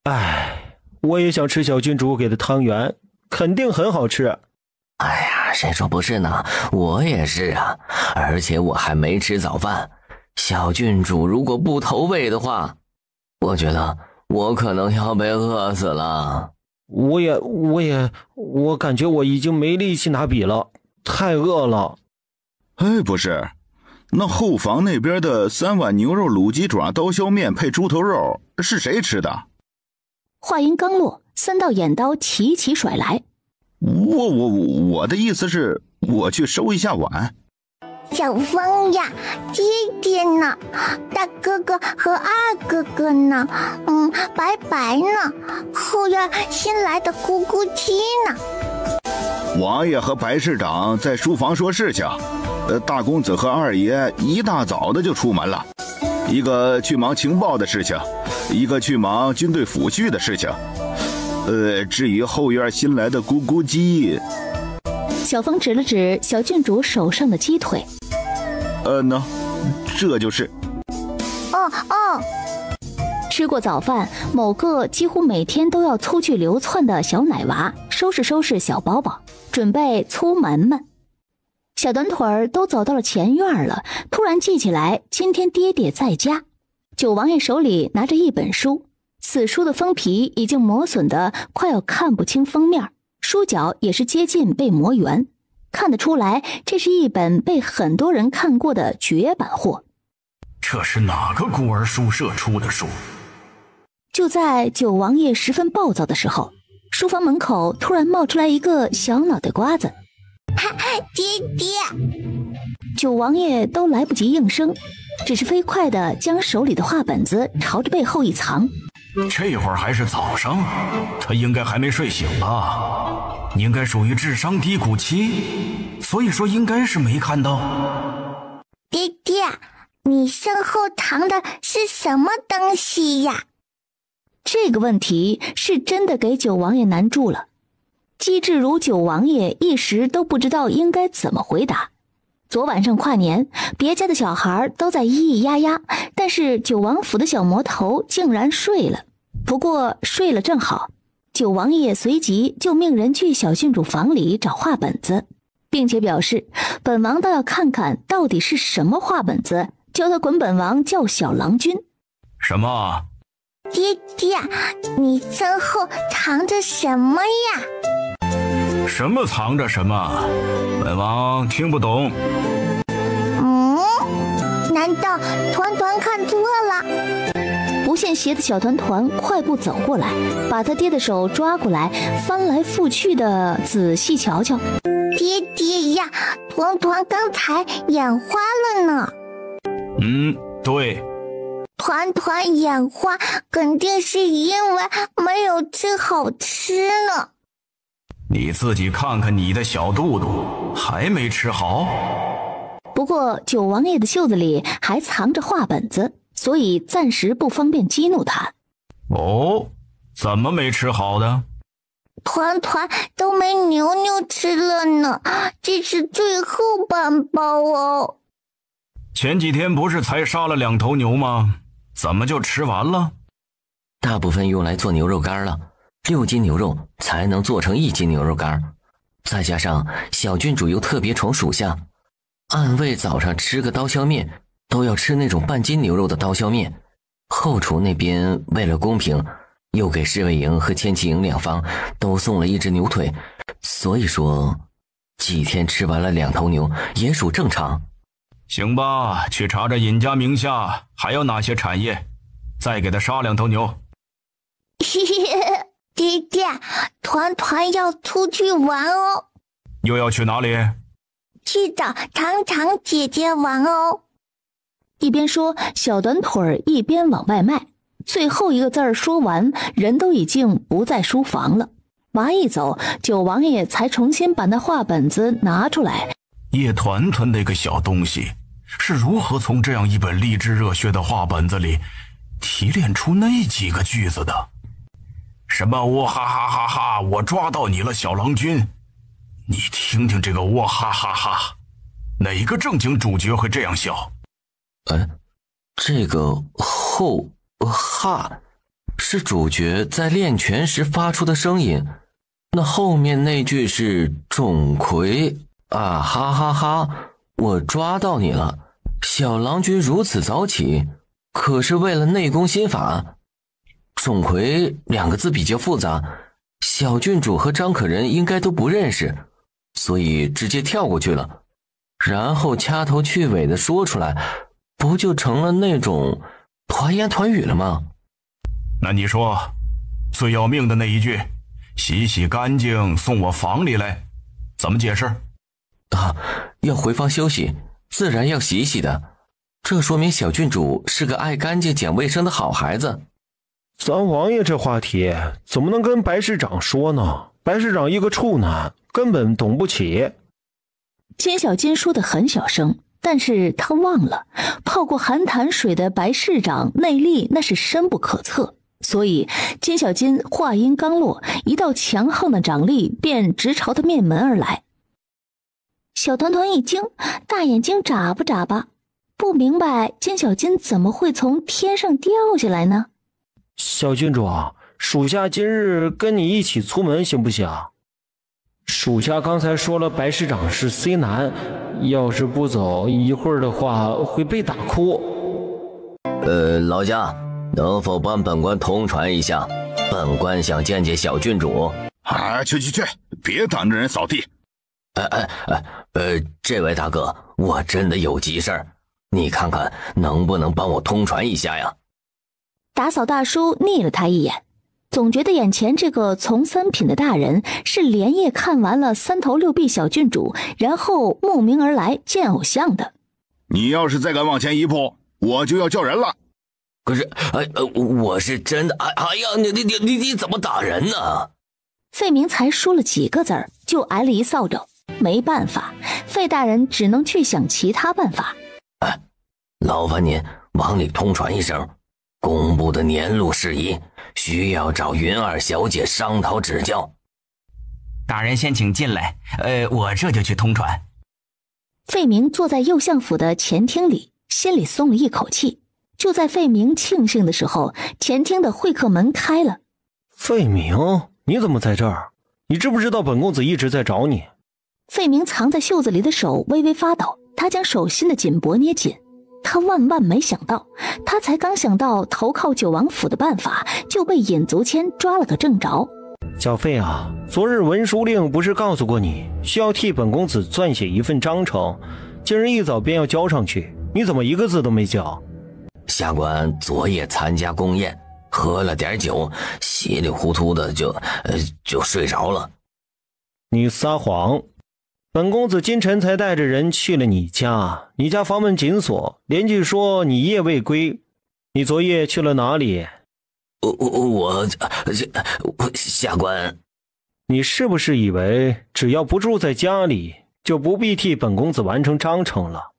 Speaker 5: 哎，我也想吃小郡主给的汤圆，肯定很好吃。
Speaker 6: 哎呀，谁说不是呢？我也是啊，而且我还没吃早饭。小郡主如果不投喂的话，我觉得我可能要被饿死了。
Speaker 5: 我感觉我已经没力气拿笔了，太饿了。
Speaker 2: 哎，不是，那后房那边的3碗牛肉卤鸡爪刀削面配猪头肉是谁吃的？
Speaker 3: 话音刚落，3道眼刀齐齐甩来。
Speaker 2: 我的意思是，我去收一下碗。
Speaker 1: 小峰呀，爹爹呢？大哥哥和二哥哥呢？白白呢？后院新来的咕咕鸡呢？
Speaker 2: 王爷和白市长在书房说事情，大公子和二爷一大早的就出门了，一个去忙情报的事情，一个去忙军队抚恤的事情。至于后院新来的咕咕鸡，
Speaker 3: 小峰指了指小郡主手上的鸡腿。
Speaker 2: 这就是。
Speaker 3: 吃过早饭，某个几乎每天都要出去流窜的小奶娃收拾收拾小宝宝，准备出门们。小短腿儿都走到了前院了，突然记起来今天爹爹在家。九王爷手里拿着一本书，此书的封皮已经磨损得快要看不清封面，书角也是接近被磨圆，看得出来这是一本被很多人看过的绝版货。
Speaker 9: 这是哪个孤儿书社出的书？
Speaker 3: 就在九王爷十分暴躁的时候，书房门口突然冒出来一个小脑袋瓜子。
Speaker 1: 爹爹！
Speaker 3: 九王爷都来不及应声，只是飞快地将手里的画本子朝着背后一藏。
Speaker 9: 这会儿还是早上，他应该还没睡醒吧？应该属于智商低谷期，所以说应该是没看到。
Speaker 1: 爹爹，你身后藏的是什么东西呀？
Speaker 3: 这个问题是真的给九王爷难住了。机智如九王爷一时都不知道应该怎么回答。昨晚上跨年，别家的小孩都在咿咿呀呀，但是九王府的小魔头竟然睡了。不过睡了正好，九王爷随即就命人去小郡主房里找画本子，并且表示本王倒要看看到底是什么画本子，叫他滚本王叫小郎君。
Speaker 9: 什么？
Speaker 1: 爹爹，你身后藏着什么呀？
Speaker 9: 什么藏着什么？本王听不懂。
Speaker 1: 难道团团看错了？
Speaker 3: 不信邪的小团团快步走过来，把他爹的手抓过来，翻来覆去的仔细瞧瞧。
Speaker 1: 爹爹呀，团团刚才眼花了呢。
Speaker 9: 对。
Speaker 1: 团团眼花肯定是因为没有吃好吃呢。
Speaker 9: 你自己看看你的小肚肚，还没吃好。
Speaker 3: 不过九王爷的袖子里还藏着画本子，所以暂时不方便激怒他。
Speaker 9: 哦，怎么没吃好的？
Speaker 1: 团团都没牛牛吃了呢，这是最后半包哦。
Speaker 9: 前几天不是才杀了2头牛吗？怎么就吃完了？
Speaker 6: 大部分用来做牛肉干了，6斤牛肉才能做成1斤牛肉干，再加上小郡主又特别宠属下，按位早上吃个刀削面都要吃那种半斤牛肉的刀削面。后厨那边为了公平，又给侍卫营和千骑营2方都送了1只牛腿，所以说几天吃完了2头牛也属正常。
Speaker 9: 行吧，去查查尹家名下还有哪些产业，再给他杀2头牛。
Speaker 1: 爹爹，团团要出去玩哦。
Speaker 9: 又要去哪里？
Speaker 1: 去找糖糖姐姐玩哦。
Speaker 3: 一边说，小短腿儿一边往外迈，最后一个字儿说完，人都已经不在书房了。娃一走，九王爷才重新把那画本子拿出来。
Speaker 9: 叶团团那个小东西是如何从这样一本励志热血的画本子里提炼出那几个句子的？什么喔哈哈哈哈，我抓到你了，小郎君。你听听这个喔哈哈哈，哪个正经主角会这样笑？
Speaker 6: 这个后哈是主角在练拳时发出的声音，那后面那句是钟馗啊哈哈哈，我抓到你了，小郎君如此早起，可是为了内功心法。钟馗2个字比较复杂，小郡主和张可人应该都不认识，所以直接跳过去了，然后掐头去尾的说出来，不就成了那种团言团语了吗？
Speaker 9: 那你说最要命的那一句洗洗干净送我房里来，怎么解释？
Speaker 6: 要回房休息，自然要洗洗的，这说明小郡主是个爱干净讲卫生的好孩子。
Speaker 5: 咱王爷这话题怎么能跟白市长说呢？白市长一个处男，根本懂不起。
Speaker 3: 金小金说得很小声，但是他忘了泡过寒潭水的白市长内力那是深不可测，所以金小金话音刚落，一道强横的掌力便直朝他面门而来。小团团一惊，大眼睛眨巴眨巴，不明白金小金怎么会从天上掉下来呢？
Speaker 5: 小郡主，属下今日跟你一起出门行不行？属下刚才说了白市长是 C 男，要是不走一会儿的话会被打哭。
Speaker 6: 老家能否帮本官通传一下？本官想见见小郡主。
Speaker 2: 去，别挡着人扫地。
Speaker 6: 这位大哥，我真的有急事儿，你看看能不能帮我通传一下呀？
Speaker 3: 打扫大叔睨了他一眼，总觉得眼前这个从3品的大人是连夜看完了3头6臂小郡主，然后慕名而来见偶像的。
Speaker 2: 你要是再敢往前一步，我就要叫人了。
Speaker 6: 可是，我是真的，哎呀，你怎么打人呢？
Speaker 3: 费明才说了几个字儿，就挨了一扫帚。没办法，费大人只能去想其他办法。
Speaker 6: 劳烦您往里通传一声，公布的年路事宜，需要找云儿小姐商讨指教。
Speaker 4: 大人先请进来，我这就去通传。
Speaker 3: 费明坐在右相府的前厅里，心里松了一口气。就在费明庆幸的时候，前厅的会客门开了。
Speaker 5: 费明，你怎么在这儿？你知不知道本公子一直在找你？
Speaker 3: 费明藏在袖子里的手微微发抖，他将手心的紧脖捏紧。他万万没想到，他才刚想到投靠九王府的办法，就被尹足谦抓了个正着。
Speaker 5: 小费啊，昨日文书令不是告诉过你，需要替本公子撰写一份章程，今日一早便要交上去，你怎么一个字都没交？
Speaker 6: 下官昨夜参加宫宴，喝了点酒，稀里糊涂的就睡着了。
Speaker 5: 你撒谎！本公子今晨才带着人去了你家，你家房门紧锁，连句说你夜未归。你昨夜去了哪里？
Speaker 6: 我下官，
Speaker 5: 你是不是以为只要不住在家里，就不必替本公子完成章程了？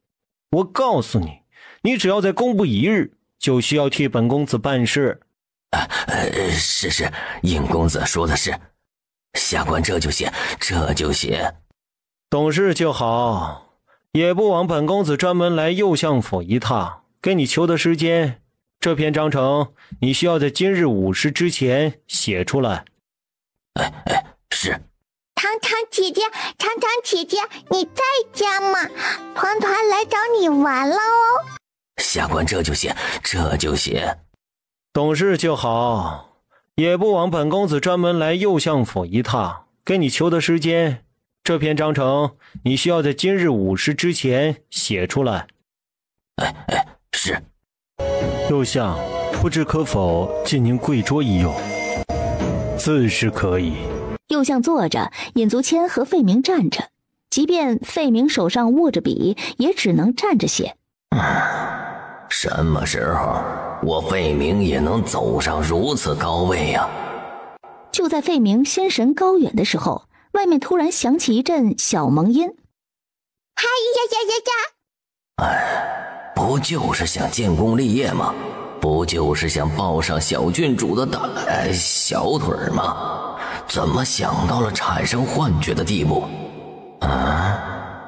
Speaker 5: 我告诉你，你只要在公布一日，就需要替本公子办事。
Speaker 6: 是，尹公子说的是，下官这就写。
Speaker 5: 懂事就好，也不枉本公子专门来右相府一趟，给你求的时间。这篇章程你需要在今日午时之前写出来。
Speaker 6: 是。
Speaker 1: 糖姐姐，你在家吗？团团来找你玩了哦。
Speaker 6: 下官这就写。
Speaker 5: 懂事就好，也不枉本公子专门来右相府一趟，给你求的时间。这篇章程你需要在今日午时之前写出来。
Speaker 6: 是。
Speaker 5: 右相，不知可否借您跪桌一用？自是可以。
Speaker 3: 右相坐着，尹足谦和费明站着，即便费明手上握着笔，也只能站着写。
Speaker 6: 什么时候我费明也能走上如此高位呀？
Speaker 3: 就在费明心神高远的时候，外面突然响起一阵小萌音。
Speaker 1: 嗨呀！
Speaker 6: 不就是想建功立业吗？不就是想抱上小郡主的小腿吗？怎么想到了产生幻觉的地步？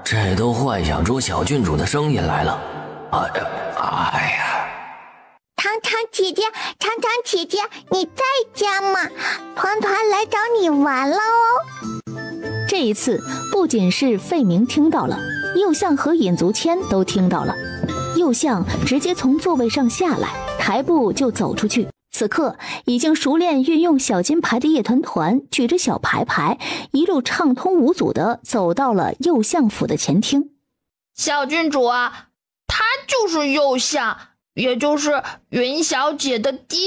Speaker 6: 这都幻想出小郡主的声音来了。哎呀！
Speaker 1: 糖姐姐，你在家吗？团团来找你玩了哦。
Speaker 3: 这一次不仅是费明听到了，右相和尹足谦都听到了。右相直接从座位上下来，抬步就走出去。此刻已经熟练运用小金牌的叶团团举着小牌牌，一路畅通无阻地走到了右相府的前厅。
Speaker 8: 小郡主啊，他就是右相，也就是云小姐的爹。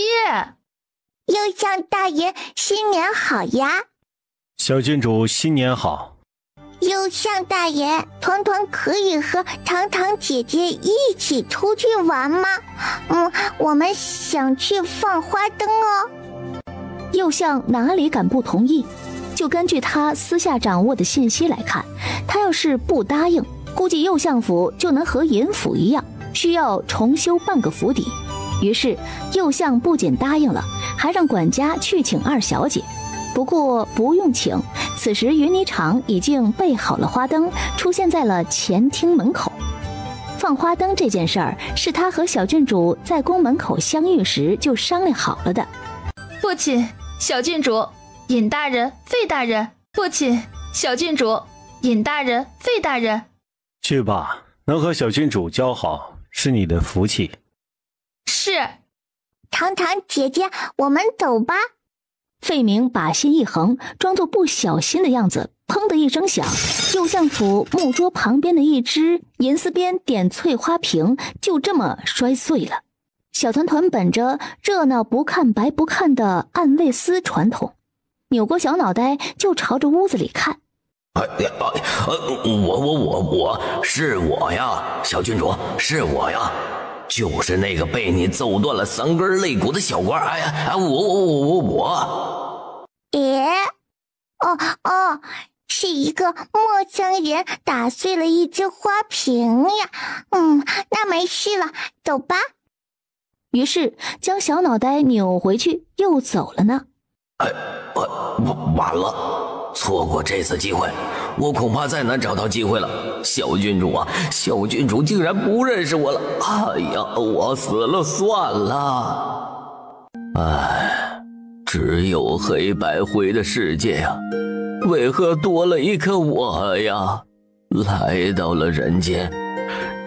Speaker 1: 右相大人新年好呀！
Speaker 5: 小郡主新年好。
Speaker 1: 右相大人，团团可以和糖姐姐一起出去玩吗？我们想去放花灯哦。
Speaker 3: 右相哪里敢不同意？就根据他私下掌握的信息来看，他要是不答应，估计右相府就能和尹府一样，需要重修半个府邸。于是右相不仅答应了，还让管家去请二小姐。不过不用请，此时云霓场已经备好了花灯，出现在了前厅门口。放花灯这件事儿是他和小郡主在宫门口相遇时就商量好了的。
Speaker 8: 父亲，小郡主，尹大人，费大人。父亲，小郡主，尹大人，费大人。
Speaker 5: 去吧，能和小郡主交好是你的福气。
Speaker 8: 是。
Speaker 1: 糖姐姐，我们走吧。
Speaker 3: 费明把心一横，装作不小心的样子，砰的一声响，右相府木桌旁边的一只银丝边点翠花瓶就这么摔碎了。小团团本着热闹不看白不看的按卫司传统，扭过小脑袋就朝着屋子里看。
Speaker 6: 我是我呀，小郡主，是我呀。就是那个被你揍断了3根肋骨的小官。哎呀，我。
Speaker 1: 是一个陌生人打碎了一只花瓶呀。那没事了，走吧。
Speaker 3: 于是将小脑袋扭回去，又走了呢。
Speaker 6: 完了，错过这次机会，我恐怕再难找到机会了。小郡主啊，小郡主竟然不认识我了。哎呀，我死了算了。只有黑白灰的世界呀，为何多了一个我呀？来到了人间，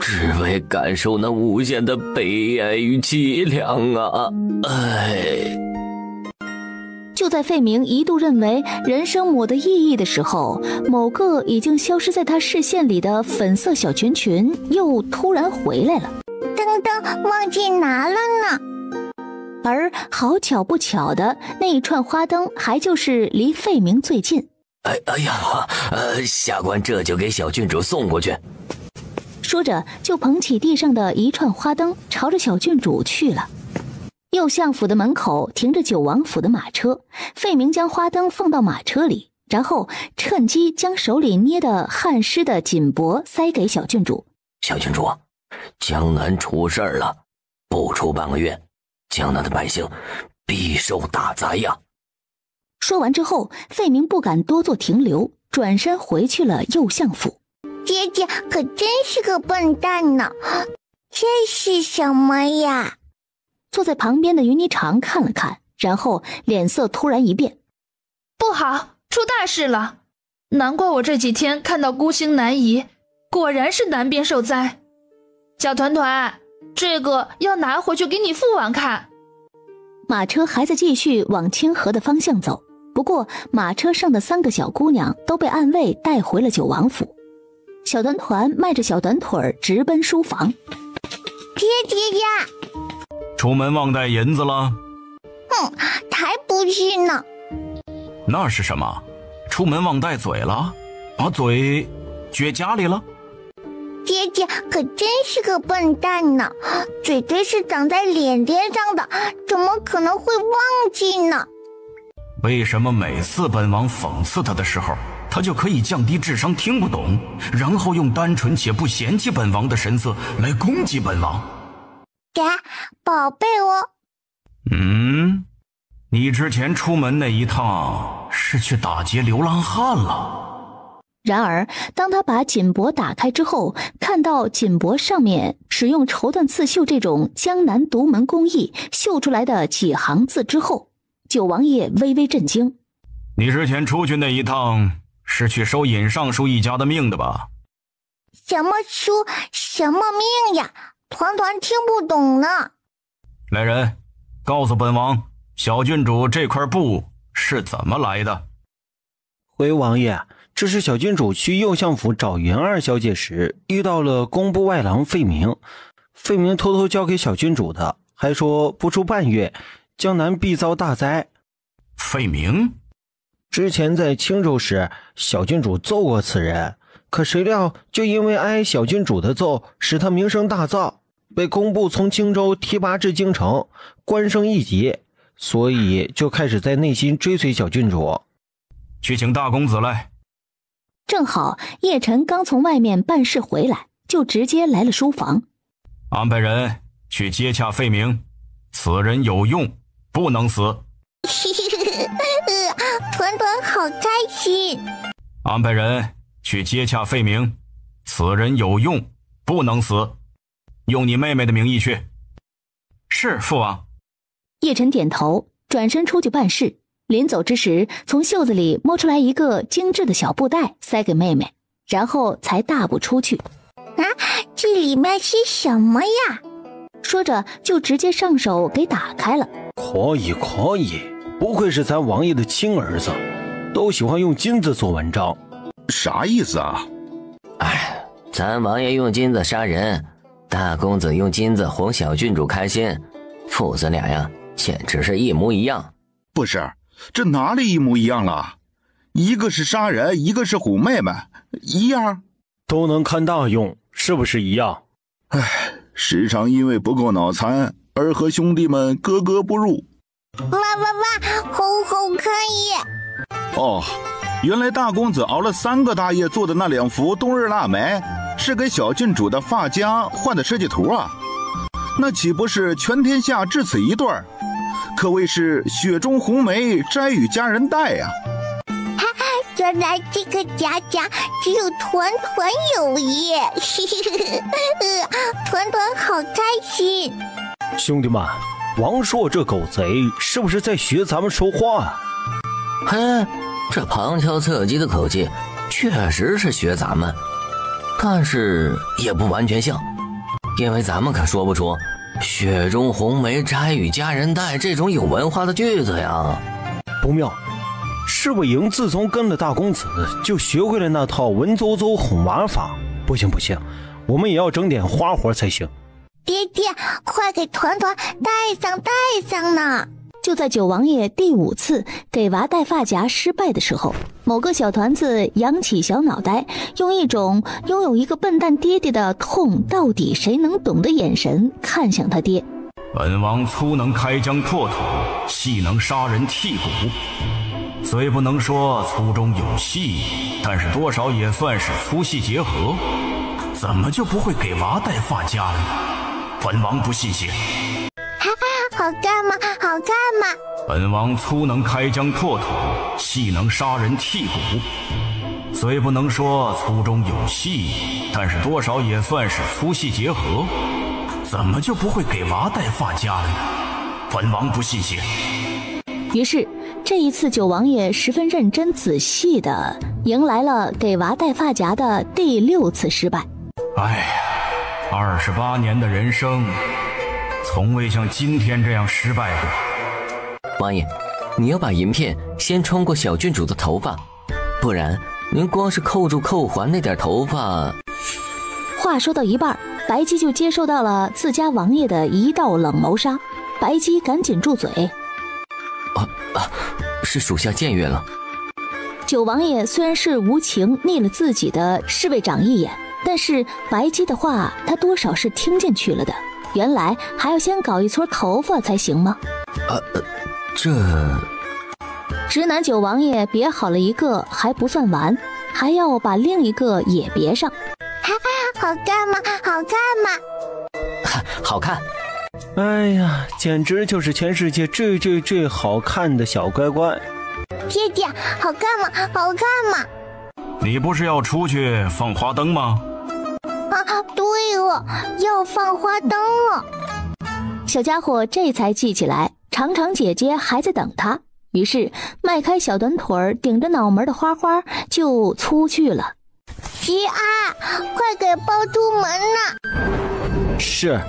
Speaker 6: 只为感受那无限的悲哀与凄凉啊！
Speaker 3: 就在费明一度认为人生没得意义的时候，某个已经消失在他视线里的粉色小裙裙又突然回来了。
Speaker 1: 灯灯忘记拿了呢。
Speaker 3: 而好巧不巧的，那一串花灯还就是离费明最近。
Speaker 6: 下官这就给小郡主送过去。
Speaker 3: 说着就捧起地上的一串花灯，朝着小郡主去了。右相府的门口停着九王府的马车，费明将花灯放到马车里，然后趁机将手里捏的汗湿的锦帛塞给小郡主。
Speaker 6: 小郡主，江南出事了，不出半个月，江南的百姓必受大灾呀！
Speaker 3: 说完之后，费明不敢多做停留，转身回去了右相府。
Speaker 1: 姐姐可真是个笨蛋呢，这是什么呀？
Speaker 3: 坐在旁边的云霓裳看了看，然后脸色突然一变。
Speaker 8: 不好，出大事了！难怪我这几天看到孤星南移，果然是南边受灾。小团团，这个要拿回去给你父王看。
Speaker 3: 马车还在继续往清河的方向走，不过马车上的3个小姑娘都被暗卫带回了九王府。小团团迈着小短腿直奔书房。
Speaker 1: 爹呀！
Speaker 9: 出门忘带银子了？
Speaker 1: 才不是呢。
Speaker 9: 那是什么？出门忘带嘴了？把嘴撅家里了？
Speaker 1: 姐姐可真是个笨蛋呢，嘴嘴是长在脸上的，怎么可能会忘记呢？
Speaker 9: 为什么每次本王讽刺他的时候，他就可以降低智商听不懂，然后用单纯且不嫌弃本王的神色来攻击本王？
Speaker 1: 宝贝哦。
Speaker 9: 你之前出门那一趟是去打劫流浪汉了。
Speaker 3: 然而当他把锦帛打开之后，看到锦帛上面使用绸缎刺绣这种江南独门工艺绣出来的几行字之后，九王爷微微震惊。
Speaker 9: 你之前出去那一趟是去收尹尚书一家的命的吧？
Speaker 1: 什么书什么命呀？团团听不懂呢。
Speaker 9: 来人，告诉本王，小郡主这块布是怎么来的？
Speaker 5: 回王爷，这是小郡主去右相府找云二小姐时遇到了工部外郎费明，费明偷偷交给小郡主的，还说不出半月江南必遭大灾。
Speaker 9: 费明
Speaker 5: 之前在青州时，小郡主揍过此人，可谁料就因为挨小郡主的揍，使他名声大噪，被工部从青州提拔至京城，官升一级，所以就开始在内心追随小郡主。
Speaker 9: 去请大公子来。
Speaker 3: 正好叶晨刚从外面办事回来，就直接来了书房。
Speaker 9: 安排人去接洽费明，此人有用，不能死。
Speaker 1: 团团好开心。
Speaker 9: 安排人去接洽费明，此人有用，不能死。用你妹妹的名义去。是，父王。
Speaker 3: 叶晨点头，转身出去办事。临走之时，从袖子里摸出来一个精致的小布袋，塞给妹妹，然后才大步出去。
Speaker 1: 这里面是什么呀？
Speaker 3: 说着就直接上手给打开了。
Speaker 5: 可以，不愧是咱王爷的亲儿子，都喜欢用金子做文章。
Speaker 2: 啥意思啊？
Speaker 6: 咱王爷用金子杀人，大公子用金子哄小郡主开心，父子俩呀，简直是一模一样。
Speaker 2: 不是，这哪里一模一样了？一个是杀人，一个是哄妹妹，一样？
Speaker 5: 都能看大用，是不是一样？
Speaker 2: 时常因为不够脑残而和兄弟们格格不入。
Speaker 1: 哇，好看耶！
Speaker 2: 哦，原来大公子熬了3个大夜做的那2幅冬日腊梅，是给小郡主的发夹换的设计图啊！那岂不是全天下至此一对，可谓是雪中红梅摘与佳人戴呀！
Speaker 1: 原来这个夹只有团团有耶，团团好开心。
Speaker 5: 兄弟们，王硕这狗贼是不是在学咱们说话啊？
Speaker 6: 嘿，这旁敲侧击的口气确实是学咱们，但是也不完全像，因为咱们可说不出雪中红梅摘与佳人戴这种有文化的句子呀。
Speaker 5: 不妙，侍卫营自从跟了大公子就学会了那套文绉绉哄玩法，不行，我们也要整点花活才行。
Speaker 1: 爹，快给团团戴上呢！
Speaker 3: 就在九王爷第5次给娃戴发夹失败的时候，某个小团子扬起小脑袋，用一种拥有一个笨蛋爹爹的痛到底谁能懂的眼神看向他爹。
Speaker 9: 本王粗能开疆拓土，细能杀人剔骨，虽不能说粗中有细，但是多少也算是粗细结合，怎么就不会给娃戴发夹了呢？本王不信邪。
Speaker 1: 好看吗？
Speaker 9: 本王粗能开疆拓土，细能杀人剔骨，虽不能说粗中有细，但是多少也算是粗细结合，怎么就不会给娃戴发夹了呢？本王不信邪。
Speaker 3: 于是这一次九王爷十分认真仔细地迎来了给娃戴发夹的第6次失败。
Speaker 9: 哎呀，28年的人生从未像今天这样失败过。
Speaker 6: 王爷，你要把银片先穿过小郡主的头发，不然您光是扣住扣环那点头发。
Speaker 3: 话说到一半，白姬就接受到了自家王爷的一道冷谋杀。白姬赶紧住嘴。
Speaker 6: 是属下僭越了。
Speaker 3: 九王爷虽然是无情睨了自己的侍卫长一眼，但是白姬的话他多少是听进去了的。原来还要先搞一撮头发才行吗？
Speaker 6: 这
Speaker 3: 直男九王爷别好了一个还不算完，还要把另一个也别上。
Speaker 1: 好看吗？
Speaker 6: 好看。
Speaker 5: 哎呀，简直就是全世界最好看的小乖乖。
Speaker 1: 爹，好看吗？
Speaker 9: 你不是要出去放花灯吗？
Speaker 1: 对了，要放花灯了。
Speaker 3: 小家伙这才记起来长长姐姐还在等他，于是迈开小短腿顶着脑门的花花就出去了。
Speaker 1: 12，快给抱出门呐！
Speaker 5: 是。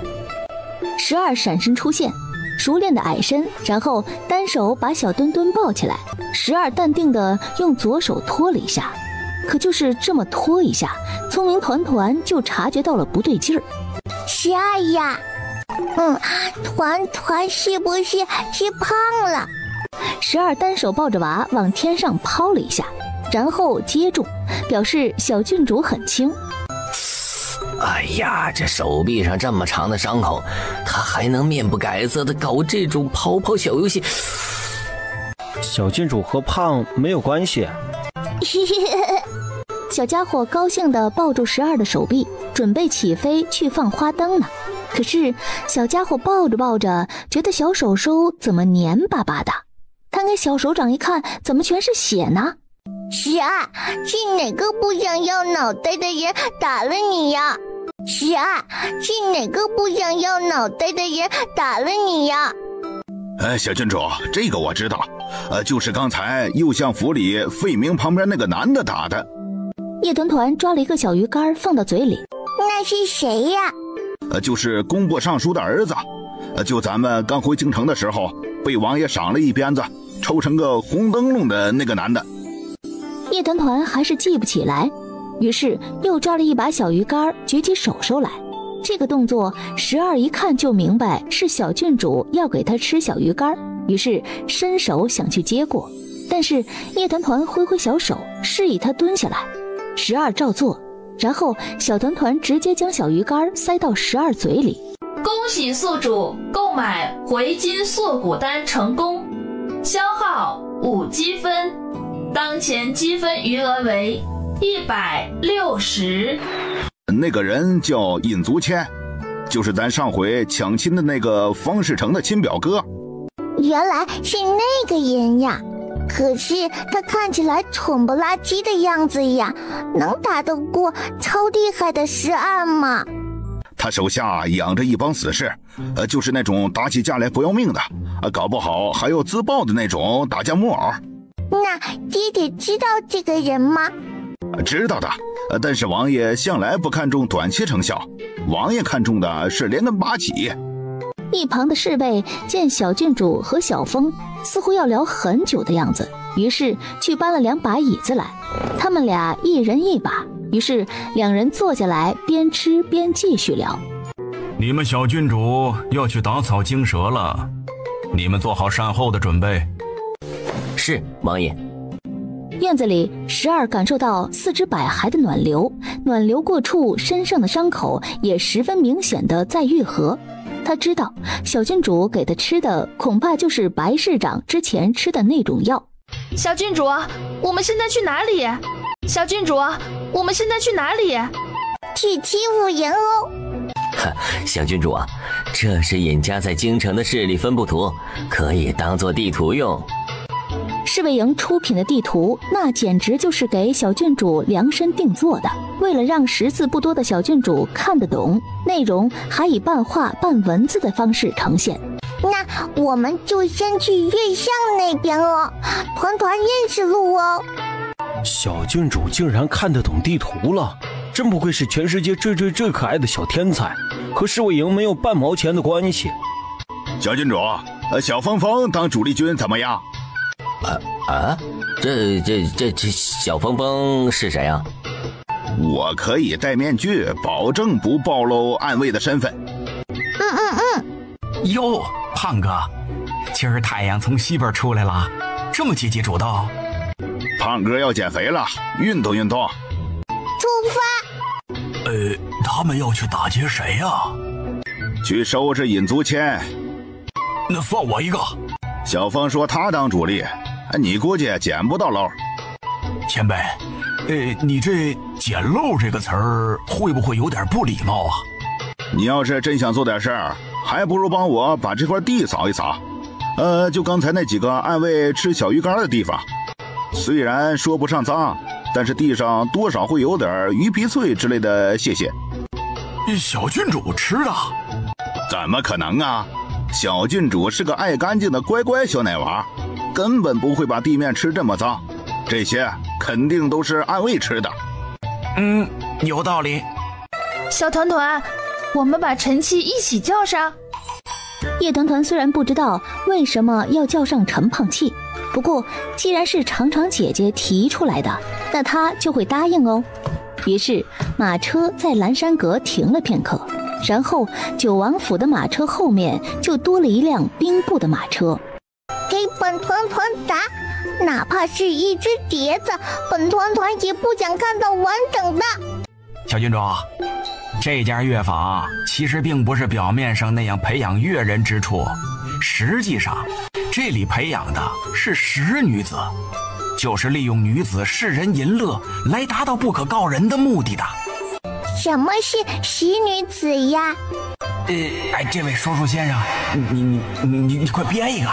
Speaker 3: 12闪身出现，熟练的矮身，然后单手把小墩墩抱起来。12淡定地用左手拖了一下，可就是这么拖一下，聪明团团就察觉到了不对劲儿。
Speaker 1: 12呀，团团是不是吃胖了
Speaker 3: ？12单手抱着娃往天上抛了一下，然后接住，表示小郡主很轻。
Speaker 6: 哎呀，这手臂上这么长的伤口，他还能面不改色的搞这种跑跑小游戏。
Speaker 5: 小郡主和胖没有关系。
Speaker 3: 小家伙高兴地抱住12的手臂，准备起飞去放花灯呢。可是小家伙抱着抱着，觉得小手手怎么黏巴巴的，摊开小手掌一看，怎么全是血呢
Speaker 1: ？12，是哪个不想要脑袋的人打了你呀？12，是哪个不想要脑袋的人打了你呀？
Speaker 2: 小郡主，这个我知道，就是刚才右相府里费明旁边那个男的打的。
Speaker 3: 叶团团抓了一个小鱼干放到嘴里。
Speaker 1: 那是谁呀？
Speaker 2: 就是工部尚书的儿子，就咱们刚回京城的时候被王爷赏了一鞭子，抽成个红灯笼的那个男的。
Speaker 3: 叶团团还是记不起来，于是又抓了一把小鱼干，举起手手来。这个动作12一看就明白是小郡主要给他吃小鱼干，于是伸手想去接过，但是叶团团挥挥小手示意他蹲下来。12照做，然后小团团直接将小鱼干塞到12嘴里。
Speaker 8: 恭喜宿主购买回金缩骨丹成功，消耗5积分，当前积分余额为160。
Speaker 2: 那个人叫尹足谦，就是咱上回抢亲的那个方世成的亲表哥。
Speaker 1: 原来是那个人呀，可是他看起来蠢不拉几的样子呀，能打得过超厉害的石二吗？
Speaker 2: 他手下养着一帮死士，就是那种打起架来不要命的，搞不好还要自爆的那种打架木偶。
Speaker 1: 那爹爹知道这个人吗？
Speaker 2: 知道的，但是王爷向来不看重短期成效，王爷看重的是连根拔起。
Speaker 3: 一旁的侍卫见小郡主和小峰似乎要聊很久的样子，于是去搬了2把椅子来，他们俩一人1把，于是2人坐下来边吃边继续聊。
Speaker 9: 你们小郡主要去打草惊蛇了，你们做好善后的准备。
Speaker 6: 是，王爷。
Speaker 3: 院子里12感受到4肢百骸的暖流，暖流过处身上的伤口也十分明显的在愈合。他知道小郡主给他吃的恐怕就是白市长之前吃的那种药。
Speaker 8: 小郡主，我们现在去哪里？小郡主，我们现在去哪里？
Speaker 1: 去欺负人哦。
Speaker 6: 小郡主啊，这是尹家在京城的势力分布图，可以当做地图用。
Speaker 3: 侍卫营出品的地图，那简直就是给小郡主量身定做的。为了让识字不多的小郡主看得懂，内容还以半画半文字的方式呈现。
Speaker 1: 那我们就先去月上那边哦，团团认识路哦。
Speaker 5: 小郡主竟然看得懂地图了，真不愧是全世界最可爱的小天才，和侍卫营没有半毛钱的关系。
Speaker 2: 小郡主，小峰峰当主力军怎么样？
Speaker 6: 这小峰峰是谁啊？
Speaker 2: 我可以戴面具，保证不暴露暗卫的身份。
Speaker 4: 哟，胖哥，今儿太阳从西边出来了，这么积极主动。
Speaker 2: 胖哥要减肥了，运动运动。
Speaker 1: 出发。
Speaker 9: 他们要去打劫谁呀？
Speaker 2: 去收拾尹足谦。
Speaker 9: 那放我一个。
Speaker 2: 小峰说他当主力，你估计捡不到漏。
Speaker 9: 前辈，你这捡漏这个词儿会不会有点不礼貌啊？
Speaker 2: 你要是真想做点事儿，还不如帮我把这块地扫一扫。就刚才那几个暗卫吃小鱼干的地方，虽然说不上脏，但是地上多少会有点鱼皮脆之类的屑屑。
Speaker 9: 小郡主吃的？
Speaker 2: 怎么可能啊！小郡主是个爱干净的乖乖小奶娃，根本不会把地面吃这么脏，这些肯定都是暗卫吃的。
Speaker 4: 有道理。
Speaker 8: 小团团，我们把陈七一起叫上。
Speaker 3: 叶团团虽然不知道为什么要叫上陈胖气，不过既然是长长姐姐提出来的，那她就会答应哦。于是马车在蓝山阁停了片刻，然后九王府的马车后面就多了一辆兵部的马车。
Speaker 1: 给本团团打，哪怕是一只碟子，本团团也不想看到完整的。
Speaker 4: 小郡主，这家乐坊其实并不是表面上那样培养乐人之处，实际上这里培养的是石女子，就是利用女子世人淫乐来达到不可告人的目的的。
Speaker 1: 什么是石女子呀？
Speaker 4: 这位叔叔先生，你快编一个。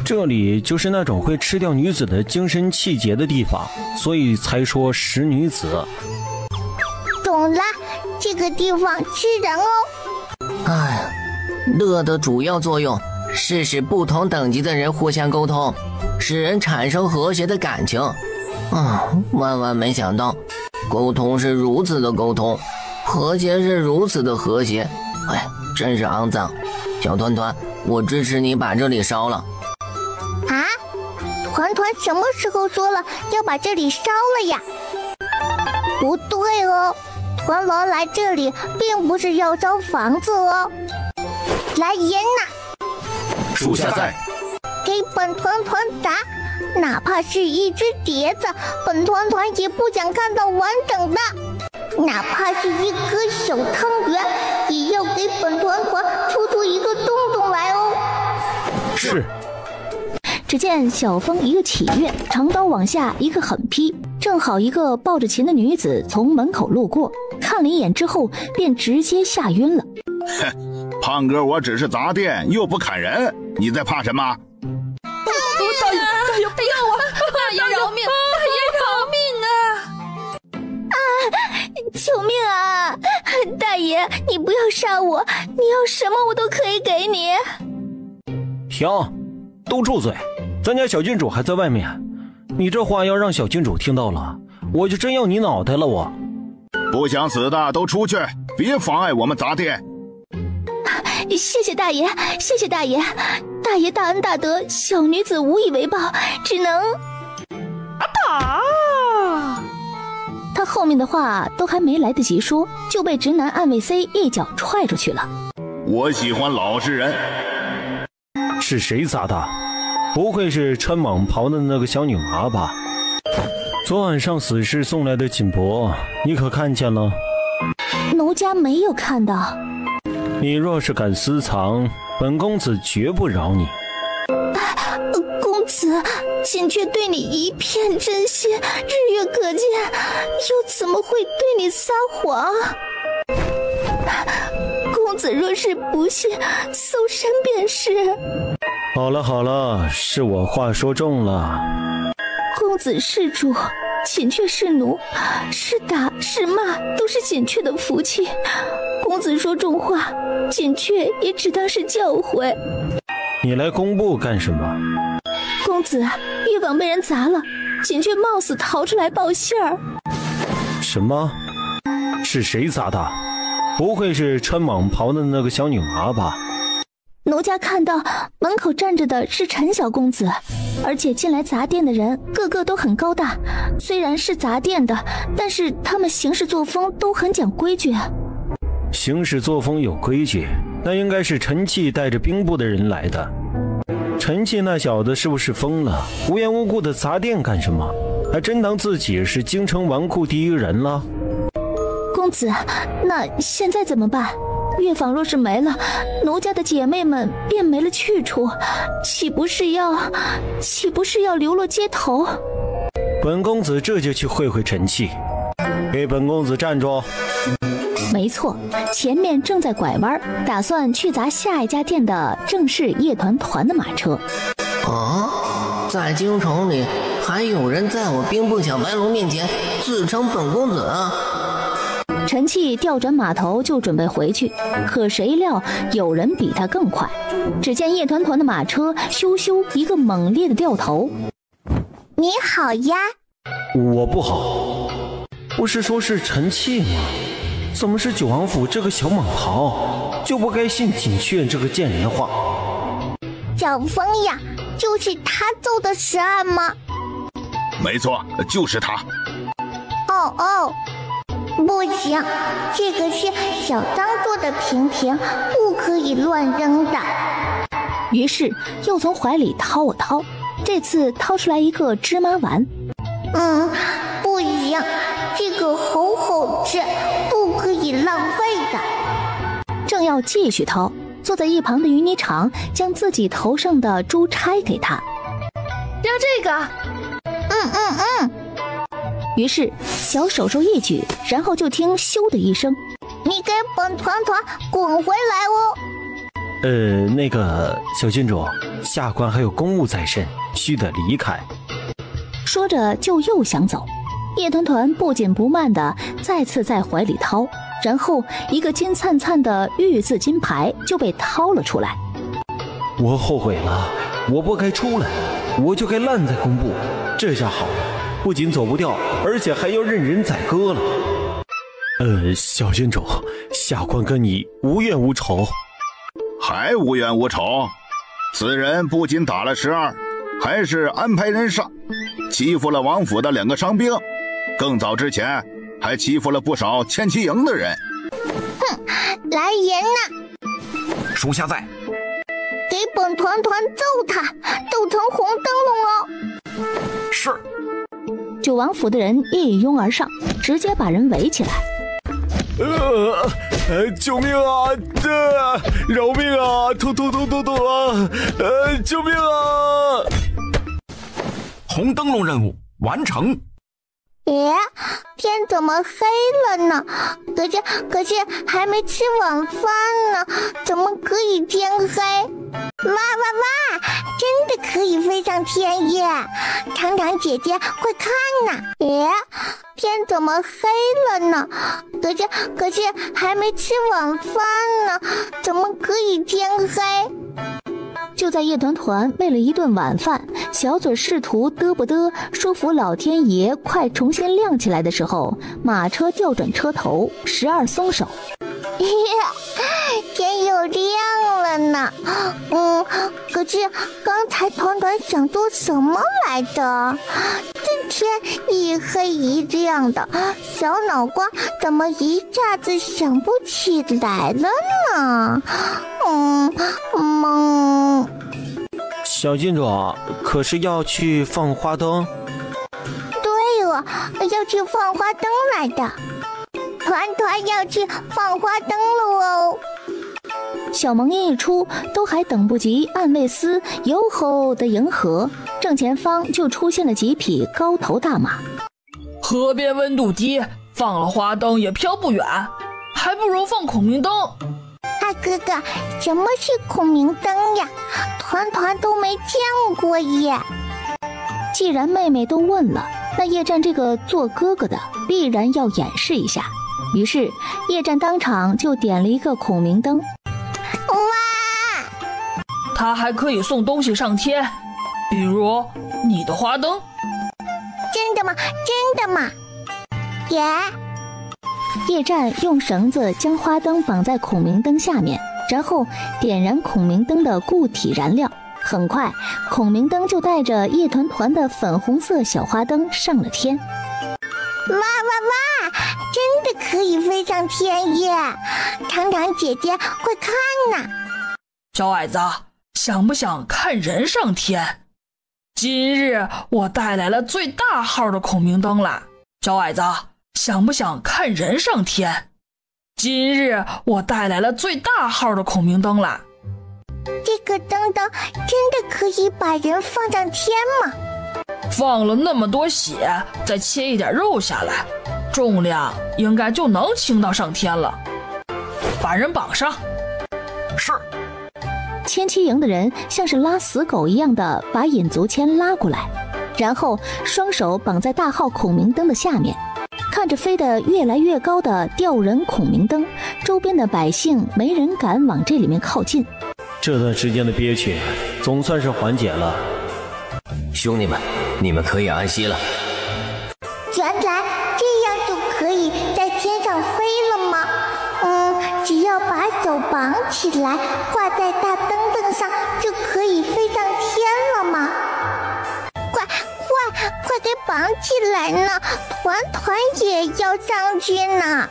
Speaker 5: 这里就是那种会吃掉女子的精神气节的地方，所以才说石女子。
Speaker 1: 懂了，这个地方吃人哦。
Speaker 6: 乐的主要作用是使不同等级的人互相沟通，使人产生和谐的感情。万万没想到，沟通是如此的沟通，和谐是如此的和谐。真是肮脏。小团团，我支持你把这里烧了。
Speaker 1: 团团什么时候说了要把这里烧了呀？不对哦，团王来这里并不是要烧房子哦。来人呐！
Speaker 2: 属下在。
Speaker 1: 给本团团打，哪怕是一只碟子，本团团也不想看到完整的。哪怕是一颗小汤圆，也要给本团团戳出一个洞洞来哦。
Speaker 5: 是。
Speaker 3: 只见小风一个起跃，长刀往下一个狠劈，正好一个抱着琴的女子从门口路过，看了一眼之后便直接吓晕了。
Speaker 2: 哼，胖哥，我只是砸店，又不砍人，你在怕什么？
Speaker 7: 大爷，不要我！大爷饶命！大爷饶命啊！
Speaker 1: 救命啊！大爷，你不要杀我，你要什么我都可以给你。
Speaker 5: 停，都住嘴！咱家小郡主还在外面，你这话要让小郡主听到了，我就真要你脑袋了。我
Speaker 2: 不想死的都出去，别妨碍我们砸店。
Speaker 3: 谢谢大爷，谢谢大爷，大爷大恩大德，小女子无以为报，只能
Speaker 7: 打。
Speaker 3: 他后面的话都还没来得及说，就被直男暗卫 C 一脚踹出去了。
Speaker 2: 我喜欢老实人。
Speaker 5: 是谁砸的？不会是穿蟒袍的那个小女娃吧？昨晚上死士送来的锦帛，你可看见了？
Speaker 3: 奴家没有看到。
Speaker 5: 你若是敢私藏，本公子绝不饶你。
Speaker 1: 公子，锦雀对你一片真心，日月可见，又怎么会对你撒谎？公子若是不信，搜身便是。
Speaker 5: 好了好了，是我话说重了。
Speaker 3: 公子是主，锦雀是奴，是打是骂都是锦雀的福气。公子说重话，锦雀也只当是教诲。
Speaker 5: 你来工部干什么？
Speaker 3: 公子，乐坊被人砸了，锦雀冒死逃出来报信儿。
Speaker 5: 什么？是谁砸的？不会是穿蟒袍的那个小女娃吧？
Speaker 3: 奴家看到门口站着的是陈小公子，而且进来砸店的人个个都很高大，虽然是砸店的，但是他们行事作风都很讲规矩。
Speaker 5: 行事作风有规矩，那应该是陈气带着兵部的人来的。陈气那小子是不是疯了？无缘无故的砸店干什么？还真当自己是京城纨绔第一人了？
Speaker 3: 公子，那现在怎么办？乐坊若是没了，奴家的姐妹们便没了去处，岂不是要流落街头？
Speaker 5: 本公子这就去会会陈气。给本公子站住！
Speaker 3: 没错，前面正在拐弯，打算去砸下一家店的正是叶团团的马车。
Speaker 11: 啊，在京城里还有人在我兵部小白龙面前自称本公子啊！
Speaker 3: 陈气调转马头就准备回去，可谁料有人比他更快。只见叶团团的马车咻咻一个猛烈的掉头。
Speaker 1: 你好呀。
Speaker 5: 我不好。不是说是陈气吗？怎么是九王府这个小蟒袍？就不该信锦雀这个贱人的话。
Speaker 1: 小风呀，就是他奏的实案吗？
Speaker 2: 没错，就是他。
Speaker 1: 哦，不行，这个是小张做的瓶瓶，不可以乱扔的。
Speaker 3: 于是又从怀里掏了掏，这次掏出来一个芝麻丸。
Speaker 1: 不行，这个好好吃，不可以浪费的。
Speaker 3: 正要继续掏，坐在一旁的云霓裳将自己头上的珠钗给他。
Speaker 8: 要这个。
Speaker 3: 于是小手手一举，然后就听咻的一声，
Speaker 1: 你给本团团滚回来哦。
Speaker 5: 那个小郡主，下官还有公务在身，须得离开。
Speaker 3: 说着就又想走，叶团团不紧不慢地再次在怀里掏，然后一个金灿灿的玉字金牌就被掏了出来。
Speaker 5: 我后悔了，我不该出来，我就该烂在工部，这下好了，不仅走不掉，而且还要任人宰割了。小郡主，下官跟你无怨无仇。
Speaker 2: 还无冤无仇？此人不仅打了12，还是安排人上，欺负了王府的2个伤兵，更早之前还欺负了不少千骑营的人。
Speaker 1: 来人呐！
Speaker 4: 属下在。
Speaker 1: 给本团团揍他，斗成红灯笼哦！
Speaker 4: 是。
Speaker 3: 九王府的人一拥而上，直接把人围起来。
Speaker 5: 救命啊！饶命啊！痛啊！救命啊！
Speaker 9: 红灯笼任务完成。
Speaker 1: 天怎么黑了呢？可是还没吃晚饭呢，怎么可以天黑？哇！真的可以飞上天耶！糖糖姐姐，快看呐！天怎么黑了呢？可是还没吃晚饭呢，怎么可以天黑？
Speaker 3: 就在叶团团为了一顿晚饭，小嘴试图嘚不嘚说服老天爷快重新亮起来的时候，马车调转车头，时而松手。
Speaker 1: 天又亮了呢。可是刚才团团想做什么来着？这天一黑一亮的，小脑瓜怎么一下子想不起来了呢？
Speaker 5: 小郡主，可是要去放花灯？
Speaker 1: 对了，要去放花灯来的。团要去放花灯了哦。
Speaker 3: 小萌音一出，都还等不及暗卫司哟吼的迎合，正前方就出现了几匹高头大马。
Speaker 7: 河边温度低，放了花灯也飘不远，还不如放孔明灯。
Speaker 1: 大哥哥，什么是孔明灯呀？团都没见过耶。
Speaker 3: 既然妹妹都问了，那叶战这个做哥哥的必然要演示一下。于是叶战当场就点了一个孔明灯。
Speaker 1: 哇！
Speaker 7: 他还可以送东西上天，比如你的花灯。
Speaker 1: 真的吗？
Speaker 3: 叶战用绳子将花灯绑在孔明灯下面，然后点燃孔明灯的固体燃料。很快，孔明灯就带着叶团团的粉红色小花灯上了天。
Speaker 1: 哇！真的可以飞上天耶！糖糖姐姐，快看呐！
Speaker 7: 小矮子，想不想看人上天？今日我带来了最大号的孔明灯啦！小矮子，想不想看人上天？今日我带来了最大号的孔明灯啦！
Speaker 1: 这个灯真的可以把人放上天吗？
Speaker 7: 放了那么多血，再切一点肉下来，重量应该就能轻到上天了。把人绑上。
Speaker 9: 是。
Speaker 3: 千七营的人像是拉死狗一样的把引足签拉过来，然后双手绑在大号孔明灯的下面。看着飞得越来越高的吊人孔明灯，周边的百姓没人敢往这里面靠近。
Speaker 5: 这段时间的憋屈总算是缓解了。
Speaker 6: 兄弟们，你们可以安息了。
Speaker 1: 原来这样就可以在天上飞了吗？只要把手绑起来，挂在大灯灯上，就可以飞上天了吗？快给绑起来呢！团也要上去呢。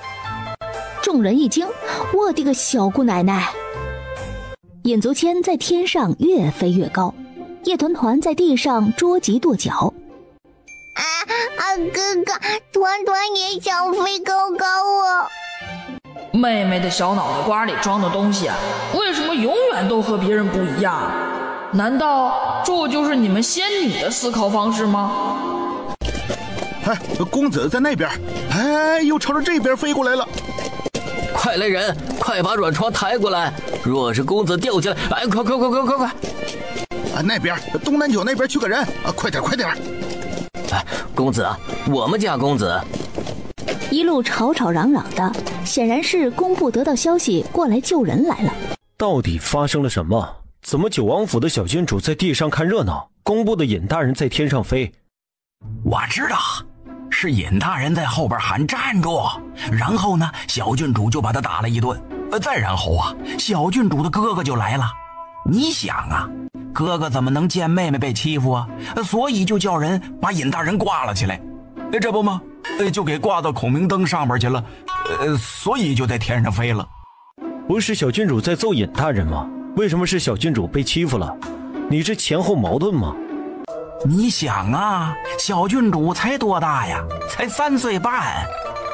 Speaker 3: 众人一惊，我的个小姑奶奶！引足签在天上越飞越高，叶团在地上捉急跺脚。
Speaker 1: 哥哥，团也想飞高高哦。
Speaker 7: 妹妹的小脑袋瓜里装的东西，为什么永远都和别人不一样？难道这就是你们仙女的思考方式吗？
Speaker 2: 公子在那边，又朝着这边飞过来了。
Speaker 6: 快来人，快把软床抬过来！若是公子掉下来，快！
Speaker 2: 那边东南角那边去个人，快点！
Speaker 6: 公子，我们家公子。
Speaker 3: 一路吵嚷嚷的，显然是工部得到消息过来救人来了。
Speaker 5: 到底发生了什么？怎么九王府的小郡主在地上看热闹，工部的尹大人在天上飞？
Speaker 4: 我知道，是尹大人在后边喊站住，然后呢，小郡主就把他打了一顿。再然后小郡主的哥哥就来了。你想啊，哥哥怎么能见妹妹被欺负啊？所以就叫人把尹大人挂了起来。这不吗？就给挂到孔明灯上边去了。所以就在天上飞了。
Speaker 5: 不是小郡主在揍尹大人吗？为什么是小郡主被欺负了？你这前后矛盾吗？
Speaker 4: 你想啊，小郡主才多大呀？才3岁半，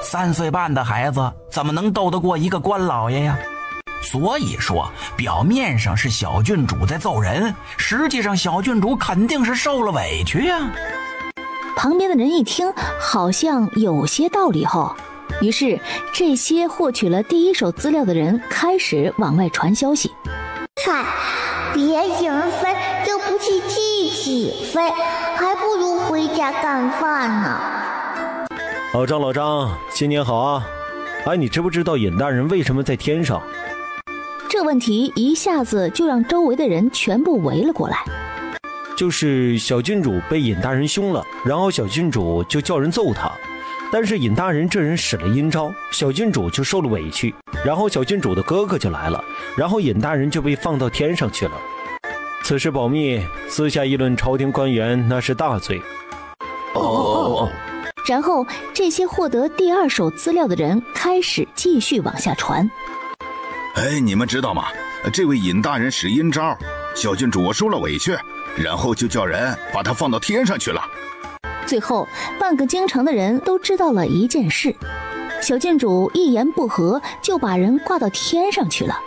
Speaker 4: 3岁半的孩子怎么能斗得过一个官老爷呀？所以说，表面上是小郡主在揍人，实际上小郡主肯定是受了委屈呀。
Speaker 3: 旁边的人一听，好像有些道理后，于是这些获取了第一手资料的人开始往外传消息。
Speaker 1: 嗨，别人飞就不去自己飞，还不如回家干饭呢。
Speaker 5: 老张，老张，新年好啊！哎，你知不知道尹大人为什么在天上？
Speaker 3: 这问题一下子就让周围的人全部围了过来。
Speaker 5: 就是小郡主被尹大人凶了，然后小郡主就叫人揍他，但是尹大人这人使了阴招，小郡主就受了委屈，然后小郡主的哥哥就来了，然后尹大人就被放到天上去了。此事保密，私下议论朝廷官员那是大罪。
Speaker 3: 然后这些获得第2手资料的人开始继续往下传。
Speaker 2: 哎，你们知道吗？这位尹大人使阴招，小郡主受了委屈，然后就叫人把他放到天上去了。
Speaker 3: 最后半个京城的人都知道了一件事，小郡主一言不合就把人挂到天上去了。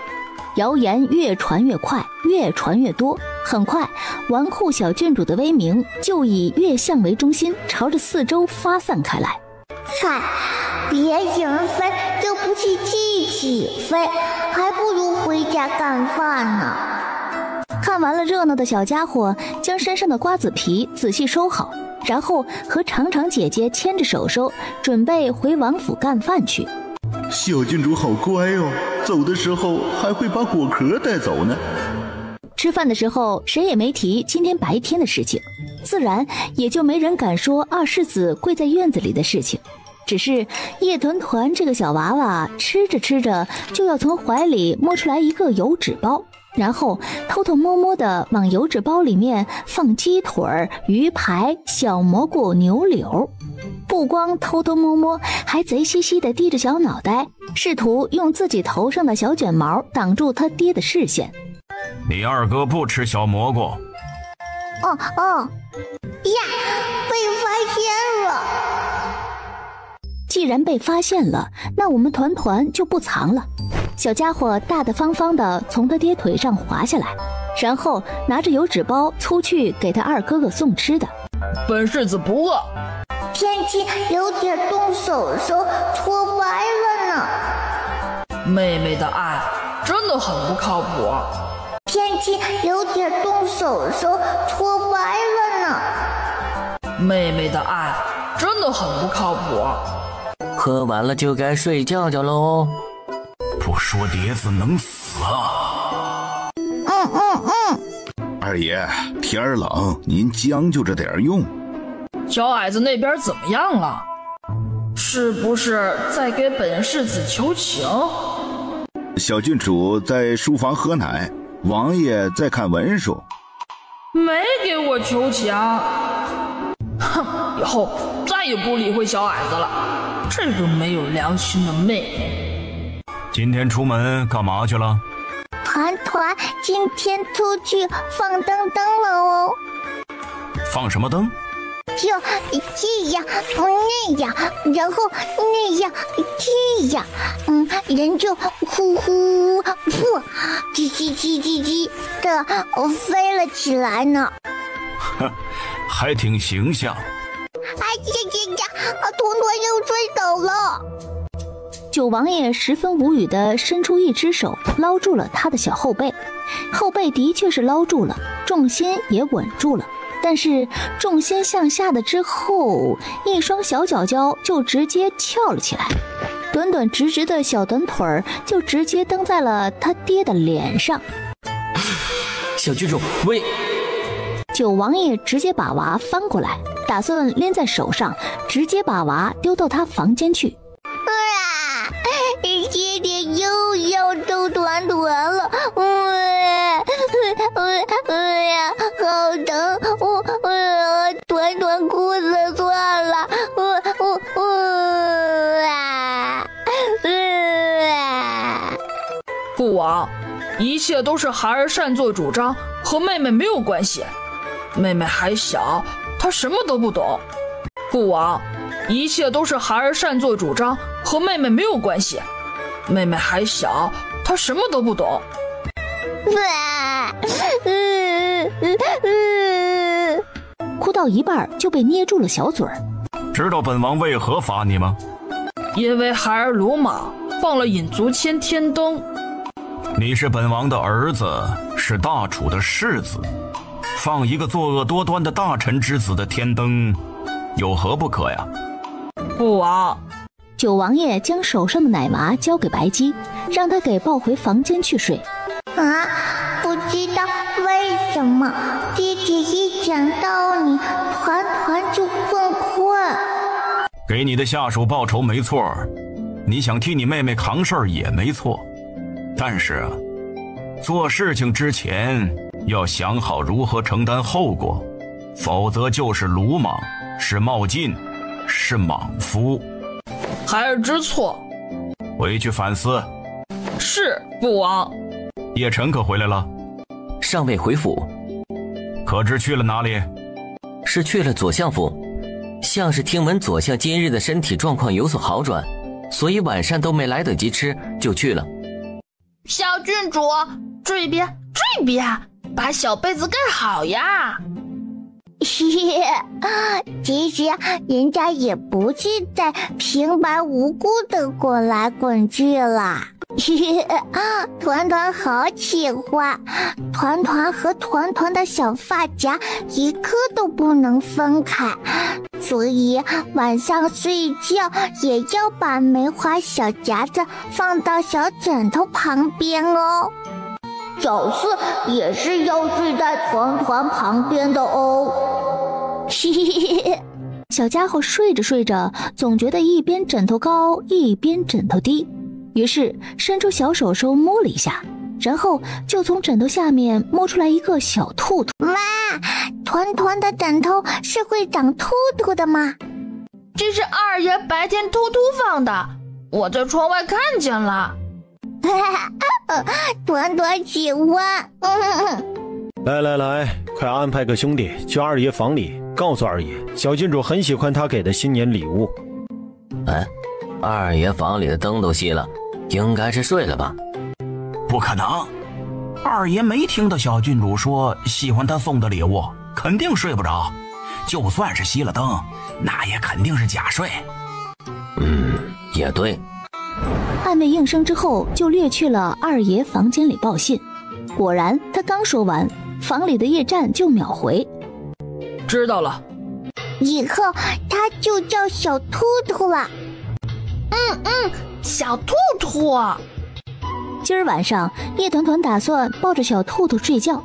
Speaker 3: 谣言越传越快，越传越多，很快纨绔小郡主的威名就以月相为中心，朝着四周发散开来。
Speaker 1: 嗨，别人飞就不去自己飞，还不如回家干饭呢。
Speaker 3: 看完了热闹的小家伙将身上的瓜子皮仔细收好，然后和长长姐姐牵着手手，准备回王府干饭去。
Speaker 2: 小郡主好乖哦，走的时候还会把果壳带走呢。
Speaker 3: 吃饭的时候谁也没提今天白天的事情，自然也就没人敢说二世子跪在院子里的事情。只是叶团团这个小娃娃吃着吃着就要从怀里摸出来一个油纸包，然后偷偷摸摸的往油纸包里面放鸡腿、鱼排、小蘑菇、牛柳。不光偷偷摸摸，还贼兮兮的低着小脑袋，试图用自己头上的小卷毛挡住他爹的视线。
Speaker 9: 你二哥不吃小蘑菇。
Speaker 1: 呀，被发现了。
Speaker 3: 既然被发现了，那我们团团就不藏了。小家伙大大方方地从他爹腿上滑下来，然后拿着油纸包出去给他二哥哥送吃的。
Speaker 7: 本世子不饿。
Speaker 1: 天气有点动手手，搓歪了呢。
Speaker 7: 妹妹的爱真的很不靠谱。
Speaker 1: 天气有点动手手，搓歪了呢。
Speaker 7: 妹妹的爱真的很不靠谱。
Speaker 6: 喝完了就该睡觉觉喽。
Speaker 9: 不说碟子能死啊。
Speaker 2: 二爷，天冷，您将就着点用。
Speaker 7: 小矮子那边怎么样了？是不是在给本世子求情？
Speaker 2: 小郡主在书房喝奶，王爷在看文书。
Speaker 7: 没给我求情。哼，以后再也不理会小矮子了，这个没有良心的妹妹。
Speaker 9: 今天出门干嘛去了？
Speaker 1: 团团今天出去放灯了哦。
Speaker 9: 放什么灯？
Speaker 1: 就这样那样，然后那样这样，人就呼呼噗，叽叽叽叽叽的飞了起来呢。
Speaker 9: 哼，还挺形象。
Speaker 1: 哎呀，团团又追倒了。
Speaker 3: 九王爷十分无语地伸出一只手捞住了他的小后背，后背的确是捞住了，重心也稳住了。但是重心向下的之后，一双小脚脚就直接翘了起来，短短直直的小短腿儿就直接蹬在了他爹的脸上。
Speaker 6: 小郡主，喂！
Speaker 3: 九王爷直接把娃翻过来，打算拎在手上，直接把娃丢到他房间去。
Speaker 1: 爹爹又要揍团团了，呀，好疼！团团哭死算了，
Speaker 7: 父王，一切都是孩儿擅作主张，和妹妹没有关系。妹妹还小，她什么都不懂。父王，一切都是孩儿擅作主张，和妹妹没有关系。妹妹还小，她什么都不懂。
Speaker 3: 哭到一半就被捏住了小嘴儿。
Speaker 9: 知道本王为何罚你吗？
Speaker 7: 因为孩儿鲁莽，放了引足千天灯。
Speaker 9: 你是本王的儿子，是大楚的世子，放一个作恶多端的大臣之子的天灯，有何不可呀？
Speaker 7: 父王，
Speaker 3: 九王爷将手上的奶麻交给白姬，让他给抱回房间去睡。
Speaker 1: 啊，不知道为什么弟弟一讲道理，团团就犯困。
Speaker 9: 给你的下属报仇没错，你想替你妹妹扛事儿也没错，但是做事情之前要想好如何承担后果，否则就是鲁莽，是冒进，是莽夫。
Speaker 7: 孩儿知错，
Speaker 9: 回去反思。
Speaker 7: 是父王。
Speaker 9: 叶晨可回来了？
Speaker 6: 尚未回府。
Speaker 9: 可知去了哪里？
Speaker 6: 是去了左相府，像是听闻左相今日的身体状况有所好转，所以晚上都没来得及吃就去了。
Speaker 8: 小郡主，这边，把小被子盖好呀。
Speaker 1: 其实人家也不是在平白无故的滚来滚去啦。团团好喜欢，团团和团团的小发夹一刻都不能分开，所以晚上睡觉也要把梅花小夹子放到小枕头旁边哦。小四也是要睡在团团旁边的哦。
Speaker 3: 小家伙睡着睡着，总觉得一边枕头高一边枕头低，于是伸出小手手摸了一下，然后就从枕头下面摸出来一个小兔兔。
Speaker 1: 哇，团团的枕头是会长兔兔的吗？
Speaker 8: 这是二爷白天偷偷放的，我在窗外看见了。
Speaker 1: 团团喜欢。
Speaker 5: 来，快安排个兄弟去二爷房里，告诉二爷，小郡主很喜欢他给的新年礼物。
Speaker 6: 哎，二爷房里的灯都熄了，应该是睡了吧？
Speaker 4: 不可能，二爷没听到小郡主说喜欢他送的礼物，肯定睡不着。就算是熄了灯，那也肯定是假睡。
Speaker 6: 也对。
Speaker 3: 暗卫应声之后，就掠去了二爷房间里报信。果然，他刚说完，房里的夜战就秒回：
Speaker 7: 知道了，
Speaker 1: 以后他就叫小兔兔了。
Speaker 8: 小兔兔。
Speaker 3: 今儿晚上，叶团团打算抱着小兔兔睡觉，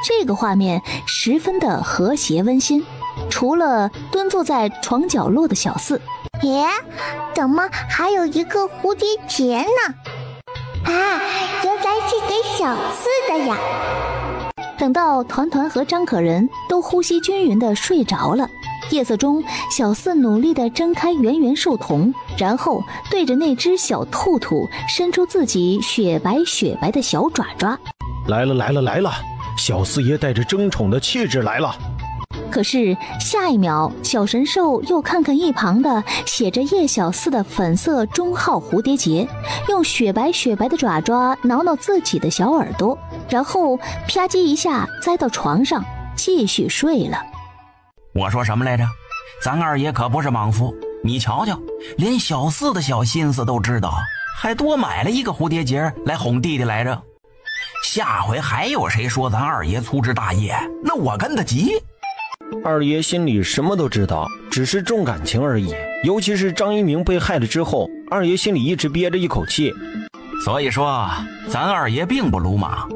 Speaker 3: 这个画面十分的和谐温馨。除了蹲坐在床角落的小四，
Speaker 1: 怎么还有一个蝴蝶结呢？原来是给小四的呀。
Speaker 3: 等到团团和张可人都呼吸均匀地睡着了，夜色中，小四努力地睁开圆圆兽瞳，然后对着那只小兔兔伸出自己雪白的小爪爪。
Speaker 5: 来了，小四爷带着争宠的气质来了。
Speaker 3: 可是下一秒，小神兽又看看一旁的写着叶小四的粉色中号蝴蝶结，用雪白的爪爪挠挠自己的小耳朵，然后啪叽一下栽到床上继续睡了。
Speaker 4: 我说什么来着？咱二爷可不是莽夫，你瞧瞧，连小四的小心思都知道，还多买了一个蝴蝶结来哄弟弟来着。下回还有谁说咱二爷粗枝大叶，那我跟他急。
Speaker 5: 二爷心里什么都知道，只是重感情而已。尤其是张一鸣被害了之后，二爷心里一直憋着一口气。
Speaker 4: 所以说，咱二爷并不鲁莽。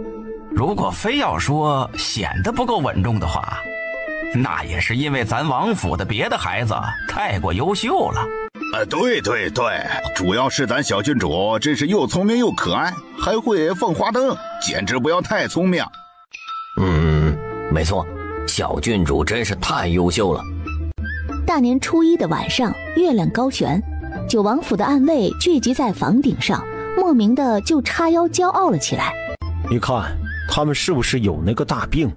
Speaker 4: 如果非要说显得不够稳重的话，那也是因为咱王府的别的孩子太过优秀了。
Speaker 2: 对，主要是咱小郡主真是又聪明又可爱，还会放花灯，简直不要太聪明。
Speaker 6: 没错，小郡主真是太优秀了。
Speaker 3: 大年初一的晚上，月亮高悬，九王府的暗卫聚集在房顶上，莫名的就叉腰骄傲了起来。
Speaker 5: 你看他们是不是有那个大病？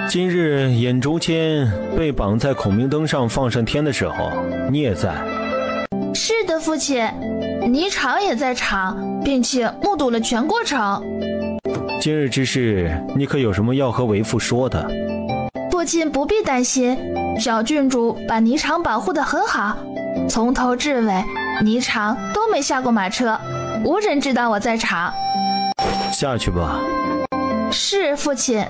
Speaker 5: 今日眼竹签被绑在孔明灯上放上天的时候，你也在。
Speaker 8: 是的，父亲，霓裳也在场，并且目睹了全过程。
Speaker 5: 今日之事，你可有什么要和为父说的？
Speaker 8: 父亲不必担心，小郡主把霓裳保护得很好，从头至尾，霓裳都没下过马车，无人知道我在场。
Speaker 5: 下去吧。
Speaker 8: 是，父亲。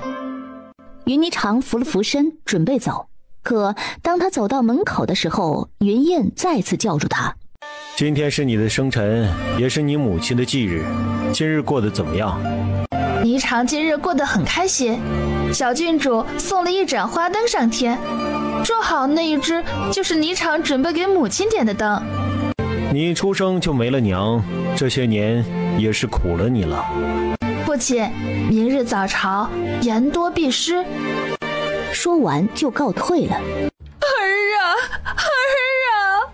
Speaker 3: 云霓裳扶了扶身，准备走。可当他走到门口的时候，云燕再次叫住他。
Speaker 5: 今天是你的生辰，也是你母亲的忌日，今日过得怎么样？
Speaker 8: 霓裳今日过得很开心，小郡主送了一盏花灯上天，正好那一只就是霓裳准备给母亲点的灯。
Speaker 5: 你出生就没了娘，这些年也是苦了你了。
Speaker 8: 父亲，明日早朝，言多必失。
Speaker 3: 说完就告退了。
Speaker 8: 儿啊，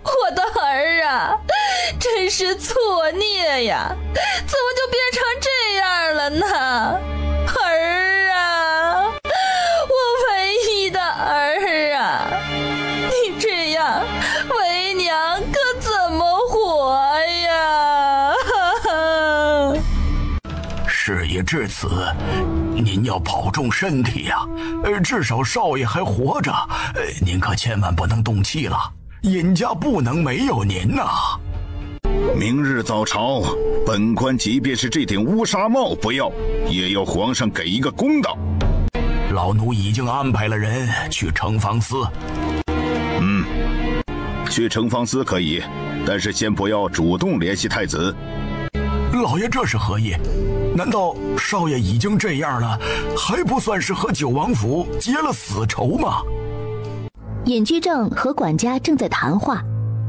Speaker 8: 我的儿啊，真是错孽呀，怎么就变成这样了呢？儿啊，我唯一的儿啊，你这样为娘可怎么活呀？
Speaker 9: 事已至此，您要保重身体呀。至少少爷还活着，您可千万不能动气了。尹家不能没有您呐。
Speaker 2: 明日早朝，本官即便是这顶乌纱帽不要，也要皇上给一个公道。
Speaker 9: 老奴已经安排了人去城防司。
Speaker 2: 去城防司可以，但是先不要主动联系太子。
Speaker 9: 老爷这是何意？难道少爷已经这样了，还不算是和九王府结了死仇吗？
Speaker 3: 尹居正和管家正在谈话，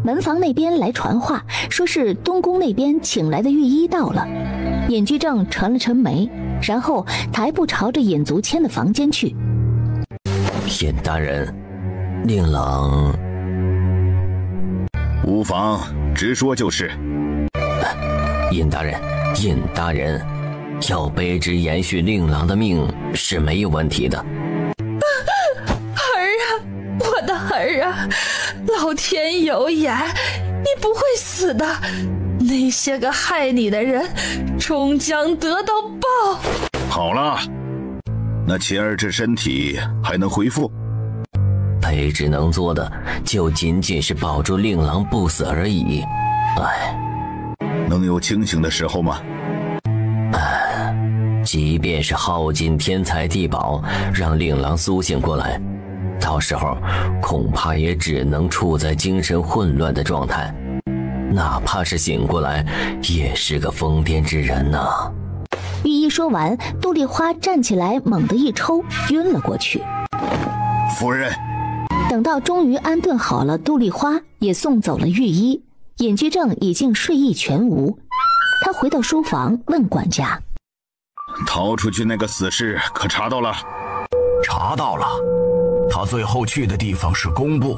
Speaker 3: 门房那边来传话，说是东宫那边请来的御医到了。尹居正沉了沉眉，然后抬步朝着尹足谦的房间去。
Speaker 6: 尹大人，令郎
Speaker 2: 无妨，直说就是。
Speaker 6: 尹大人，要卑职延续令郎的命是没有问题的。
Speaker 8: 儿啊，我的儿啊，老天有眼，你不会死的，那些个害你的人终将得到报。
Speaker 2: 好了，那谦儿这身体还能恢复？
Speaker 6: 卑职能做的就仅仅是保住令郎不死而已。
Speaker 2: 能有清醒的时候吗？
Speaker 6: 即便是耗尽天才地宝让令郎苏醒过来，到时候恐怕也只能处在精神混乱的状态，哪怕是醒过来也是个疯癫之人呐。
Speaker 3: 御医说完，杜丽花站起来猛地一抽，晕了过去。
Speaker 2: 夫人，
Speaker 3: 等到终于安顿好了，杜丽花也送走了御医，尹居正已经睡意全无。他回到书房问管家，
Speaker 2: 逃出去那个死士可查到了？
Speaker 9: 查到了，他最后去的地方是工部。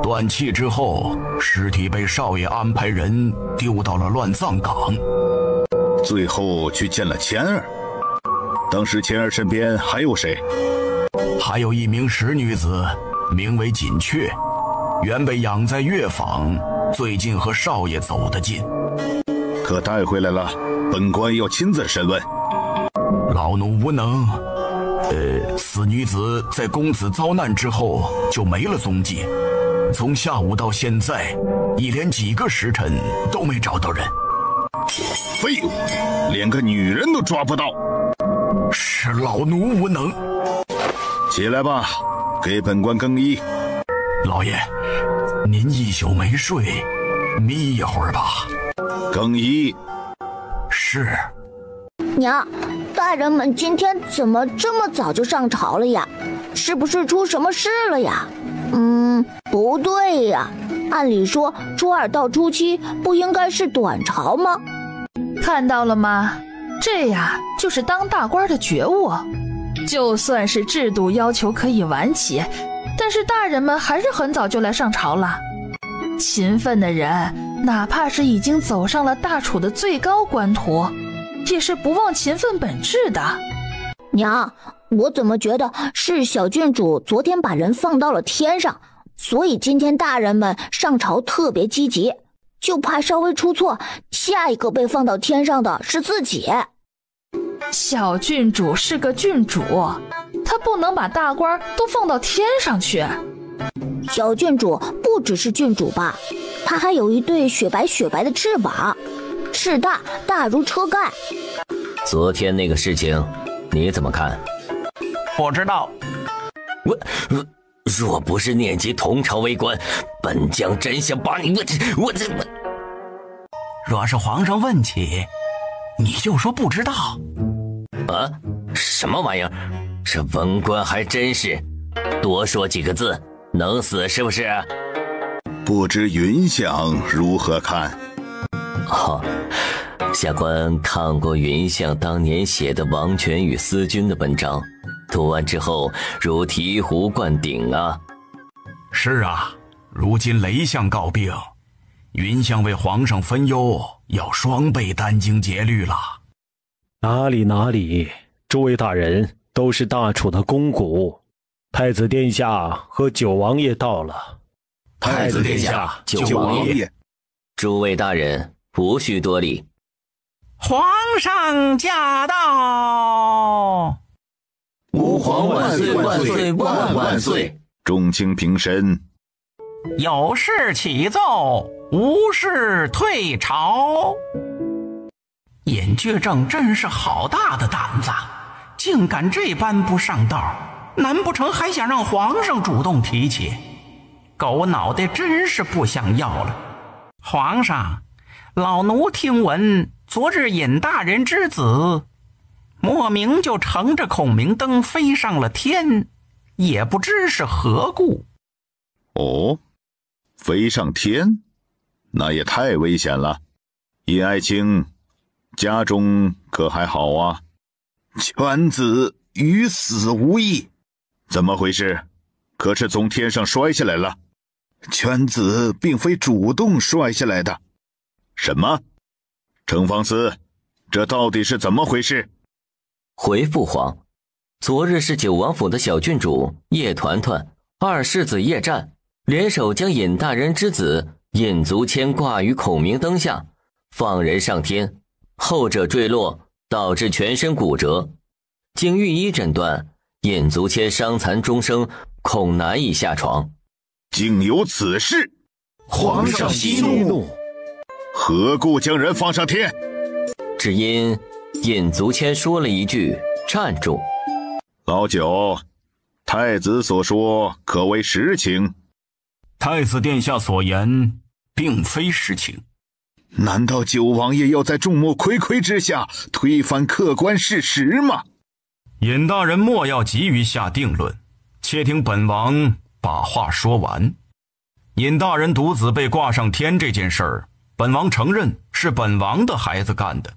Speaker 9: 断气之后，尸体被少爷安排人丢到了乱葬岗。
Speaker 2: 最后去见了谦儿。当时谦儿身边还有谁？
Speaker 9: 还有一名使女子，名为锦雀，原被养在乐坊，最近和少爷走得近。
Speaker 2: 可带回来了，本官要亲自审问。
Speaker 9: 老奴无能。死女子在公子遭难之后就没了踪迹，从下午到现在，一连几个时辰都没找到人。
Speaker 2: 废物，连个女人都抓不到。
Speaker 9: 是老奴无能。
Speaker 2: 起来吧，给本官更衣。
Speaker 9: 老爷，您一宿没睡，眯一会儿吧。
Speaker 2: 更衣。
Speaker 9: 是。
Speaker 1: 娘，大人们今天怎么这么早就上朝了呀？是不是出什么事了呀？不对呀，按理说初二到初七不应该是短朝吗？
Speaker 8: 看到了吗？这呀就是当大官的觉悟。就算是制度要求可以晚起，但是大人们还是很早就来上朝了。勤奋的人，哪怕是已经走上了大楚的最高官途，也是不忘勤奋本质的。
Speaker 1: 娘，我怎么觉得是小郡主昨天把人放到了天上，所以今天大人们上朝特别积极，就怕稍微出错，下一个被放到天上的是自己。
Speaker 7: 小郡主是个郡主，她不能把大官都放到天上去。
Speaker 1: 小郡主不只是郡主吧，她还有一对雪白雪白的翅膀，翅大大如车盖。
Speaker 6: 昨天那个事情你怎么看？
Speaker 4: 不知道。
Speaker 6: 若不是念及同朝为官，本将真想把你我
Speaker 4: 若是皇上问起，你就说不知道。
Speaker 6: 啊？什么玩意儿？这文官还真是，多说几个字能死是不是？
Speaker 2: 不知云相如何看？
Speaker 6: 下官看过云相当年写的《王权与思君》的文章，读完之后如醍醐灌顶啊。
Speaker 9: 是啊，如今雷相告病，云相为皇上分忧，要双倍殚精竭虑了。
Speaker 5: 哪里，诸位大人都是大楚的肱骨，太子殿下和九王爷到了。
Speaker 2: 太子殿下，九王爷，
Speaker 6: 诸位大人无需多礼。
Speaker 4: 皇上驾到！
Speaker 2: 吾皇万岁万岁万万岁！众卿平身。
Speaker 4: 有事启奏，无事退朝。尹居正真是好大的胆子，竟敢这般不上道，难不成还想让皇上主动提起？狗脑袋真是不想要了。皇上，老奴听闻昨日尹大人之子莫名就乘着孔明灯飞上了天，也不知是何故。
Speaker 2: 哦，飞上天？那也太危险了。尹爱卿，家中可还好啊？犬子与死无异。怎么回事？可是从天上摔下来了？犬子并非主动摔下来的。什么？程方司，这到底是怎么回事？
Speaker 6: 回父皇，昨日是九王府的小郡主叶团团、二世子叶战联手将尹大人之子尹足谦挂于孔明灯下，放人上天，后者坠落，导致全身骨折。经御医诊断，尹足谦伤残终生，恐难以下床。
Speaker 2: 竟有此事！
Speaker 5: 皇上息怒。
Speaker 2: 何故将人放上天？
Speaker 6: 只因尹足谦说了一句，站住。
Speaker 2: 老九，太子所说可为实情？
Speaker 9: 太子殿下所言并非实情。
Speaker 2: 难道九王爷要在众目睽睽之下推翻客观事实吗？
Speaker 9: 尹大人莫要急于下定论，且听本王把话说完。尹大人独子被挂上天这件事儿，本王承认是本王的孩子干的，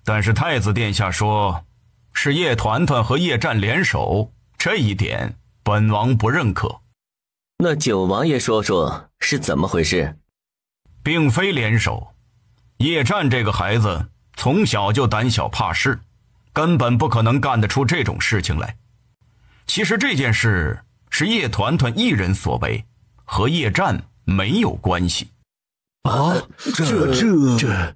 Speaker 9: 但是太子殿下说是叶团团和叶战联手，这一点本王不认可。
Speaker 6: 那九王爷说说是怎么回事？
Speaker 9: 并非联手，叶战这个孩子从小就胆小怕事，根本不可能干得出这种事情来。其实这件事是叶团一人所为，和叶战没有关系。
Speaker 5: 啊，这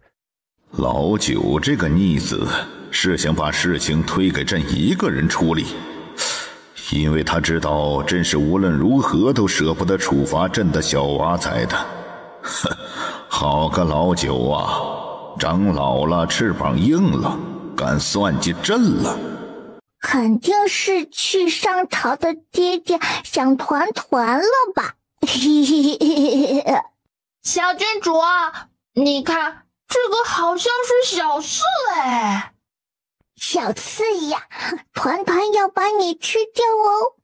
Speaker 2: 老九这个逆子是想把事情推给朕一个人处理，因为他知道朕是无论如何都舍不得处罚朕的小娃崽的。哼，好个老九啊，长老了，翅膀硬了，敢算计朕了。
Speaker 1: 肯定是去上朝的爹爹想团团了吧？
Speaker 8: 小郡主，你看这个好像是小四哎。
Speaker 1: 小四呀，团团要把你吃掉哦。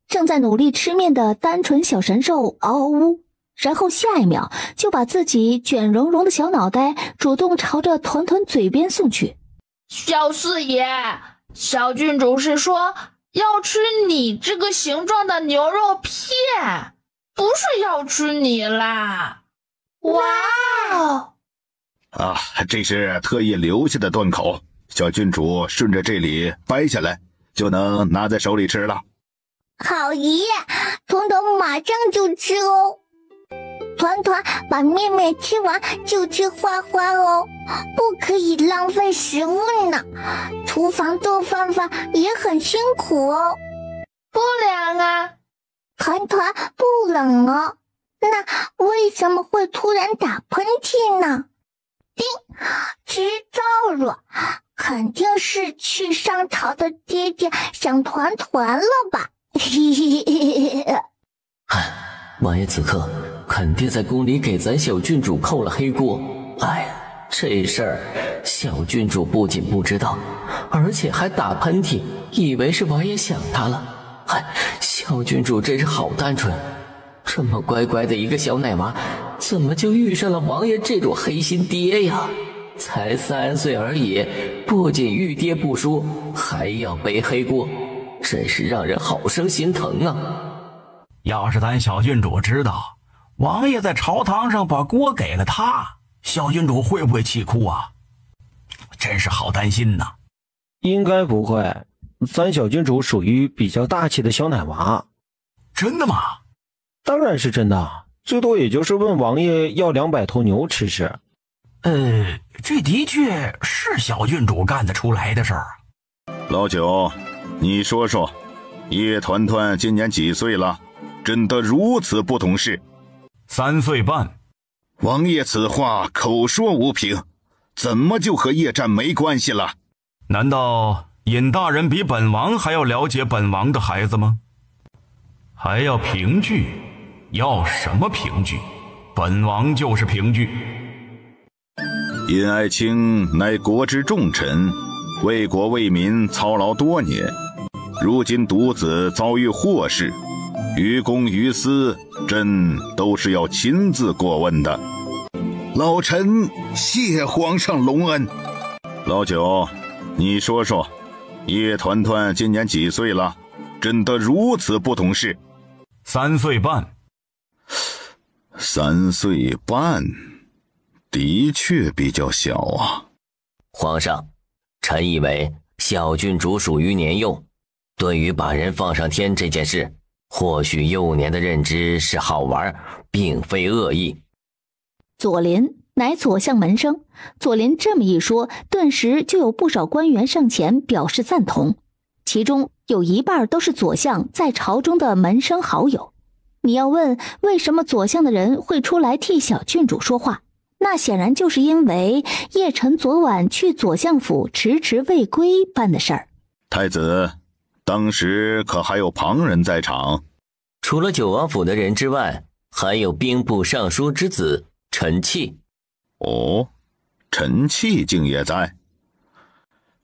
Speaker 3: 正在努力吃面的单纯小神兽嗷嗷呜，然后下一秒就把自己卷绒绒的小脑袋主动朝着团团嘴边送去。
Speaker 8: 小四爷，小郡主是说要吃你这个形状的牛肉片，不是要吃你啦。哇哦！
Speaker 2: 啊，这是特意留下的断口，小郡主顺着这里掰下来，就能拿在手里吃了。
Speaker 1: 好爷，团团马上就吃哦。团团把面面吃完就吃花花哦，不可以浪费食物呢。厨房做饭也很辛苦哦。
Speaker 8: 不凉啊。
Speaker 1: 团团不冷哦，那为什么会突然打喷嚏呢？知道了，肯定是去上朝的爹爹想团团了吧。
Speaker 6: 王爷此刻肯定在宫里给咱小郡主扣了黑锅。这事儿小郡主不仅不知道，而且还打喷嚏，以为是王爷想她了。小郡主真是好单纯，这么乖乖的一个小奶娃，怎么就遇上了王爷这种黑心爹呀？才3岁而已，不仅遇爹不淑，还要背黑锅，真是让人好生心疼啊！
Speaker 4: 要是咱小郡主知道王爷在朝堂上把锅给了他，小郡主会不会气哭啊？真是好担心呐。
Speaker 5: 应该不会，咱小郡主属于比较大气的小奶娃。
Speaker 4: 真的吗？
Speaker 5: 当然是真的，最多也就是问王爷要200头牛吃吃。
Speaker 4: 这的确是小郡主干得出来的事儿。
Speaker 2: 老九，你说说，叶团团今年几岁了？真的如此不懂事
Speaker 9: ？3岁半。
Speaker 2: 王爷此话口说无凭，怎么就和叶战没关系了？
Speaker 9: 难道尹大人比本王还要了解本王的孩子吗？还要凭据？要什么凭据？本王就是凭据。
Speaker 2: 尹爱卿乃国之重臣，为国为民操劳多年，如今独子遭遇祸事，于公于私，朕都是要亲自过问的。老臣谢皇上隆恩。老九，你说说，叶团团今年几岁了？真的如此不懂事
Speaker 9: ？3岁半。
Speaker 2: 3岁半，的确比较小啊。
Speaker 6: 皇上，臣以为小郡主属于年幼，对于把人放上天这件事，或许幼年的认知是好玩，并非恶意。
Speaker 3: 左邻乃左相门生，左邻这么一说，顿时就有不少官员上前表示赞同，其中有一半都是左相在朝中的门生好友。你要问为什么左相的人会出来替小郡主说话，那显然就是因为叶晨昨晚去左相府迟迟未归办的事儿。
Speaker 2: 太子，当时可还有旁人在场？
Speaker 6: 除了九王府的人之外，还有兵部尚书之子陈器。
Speaker 2: 哦，陈器竟也在。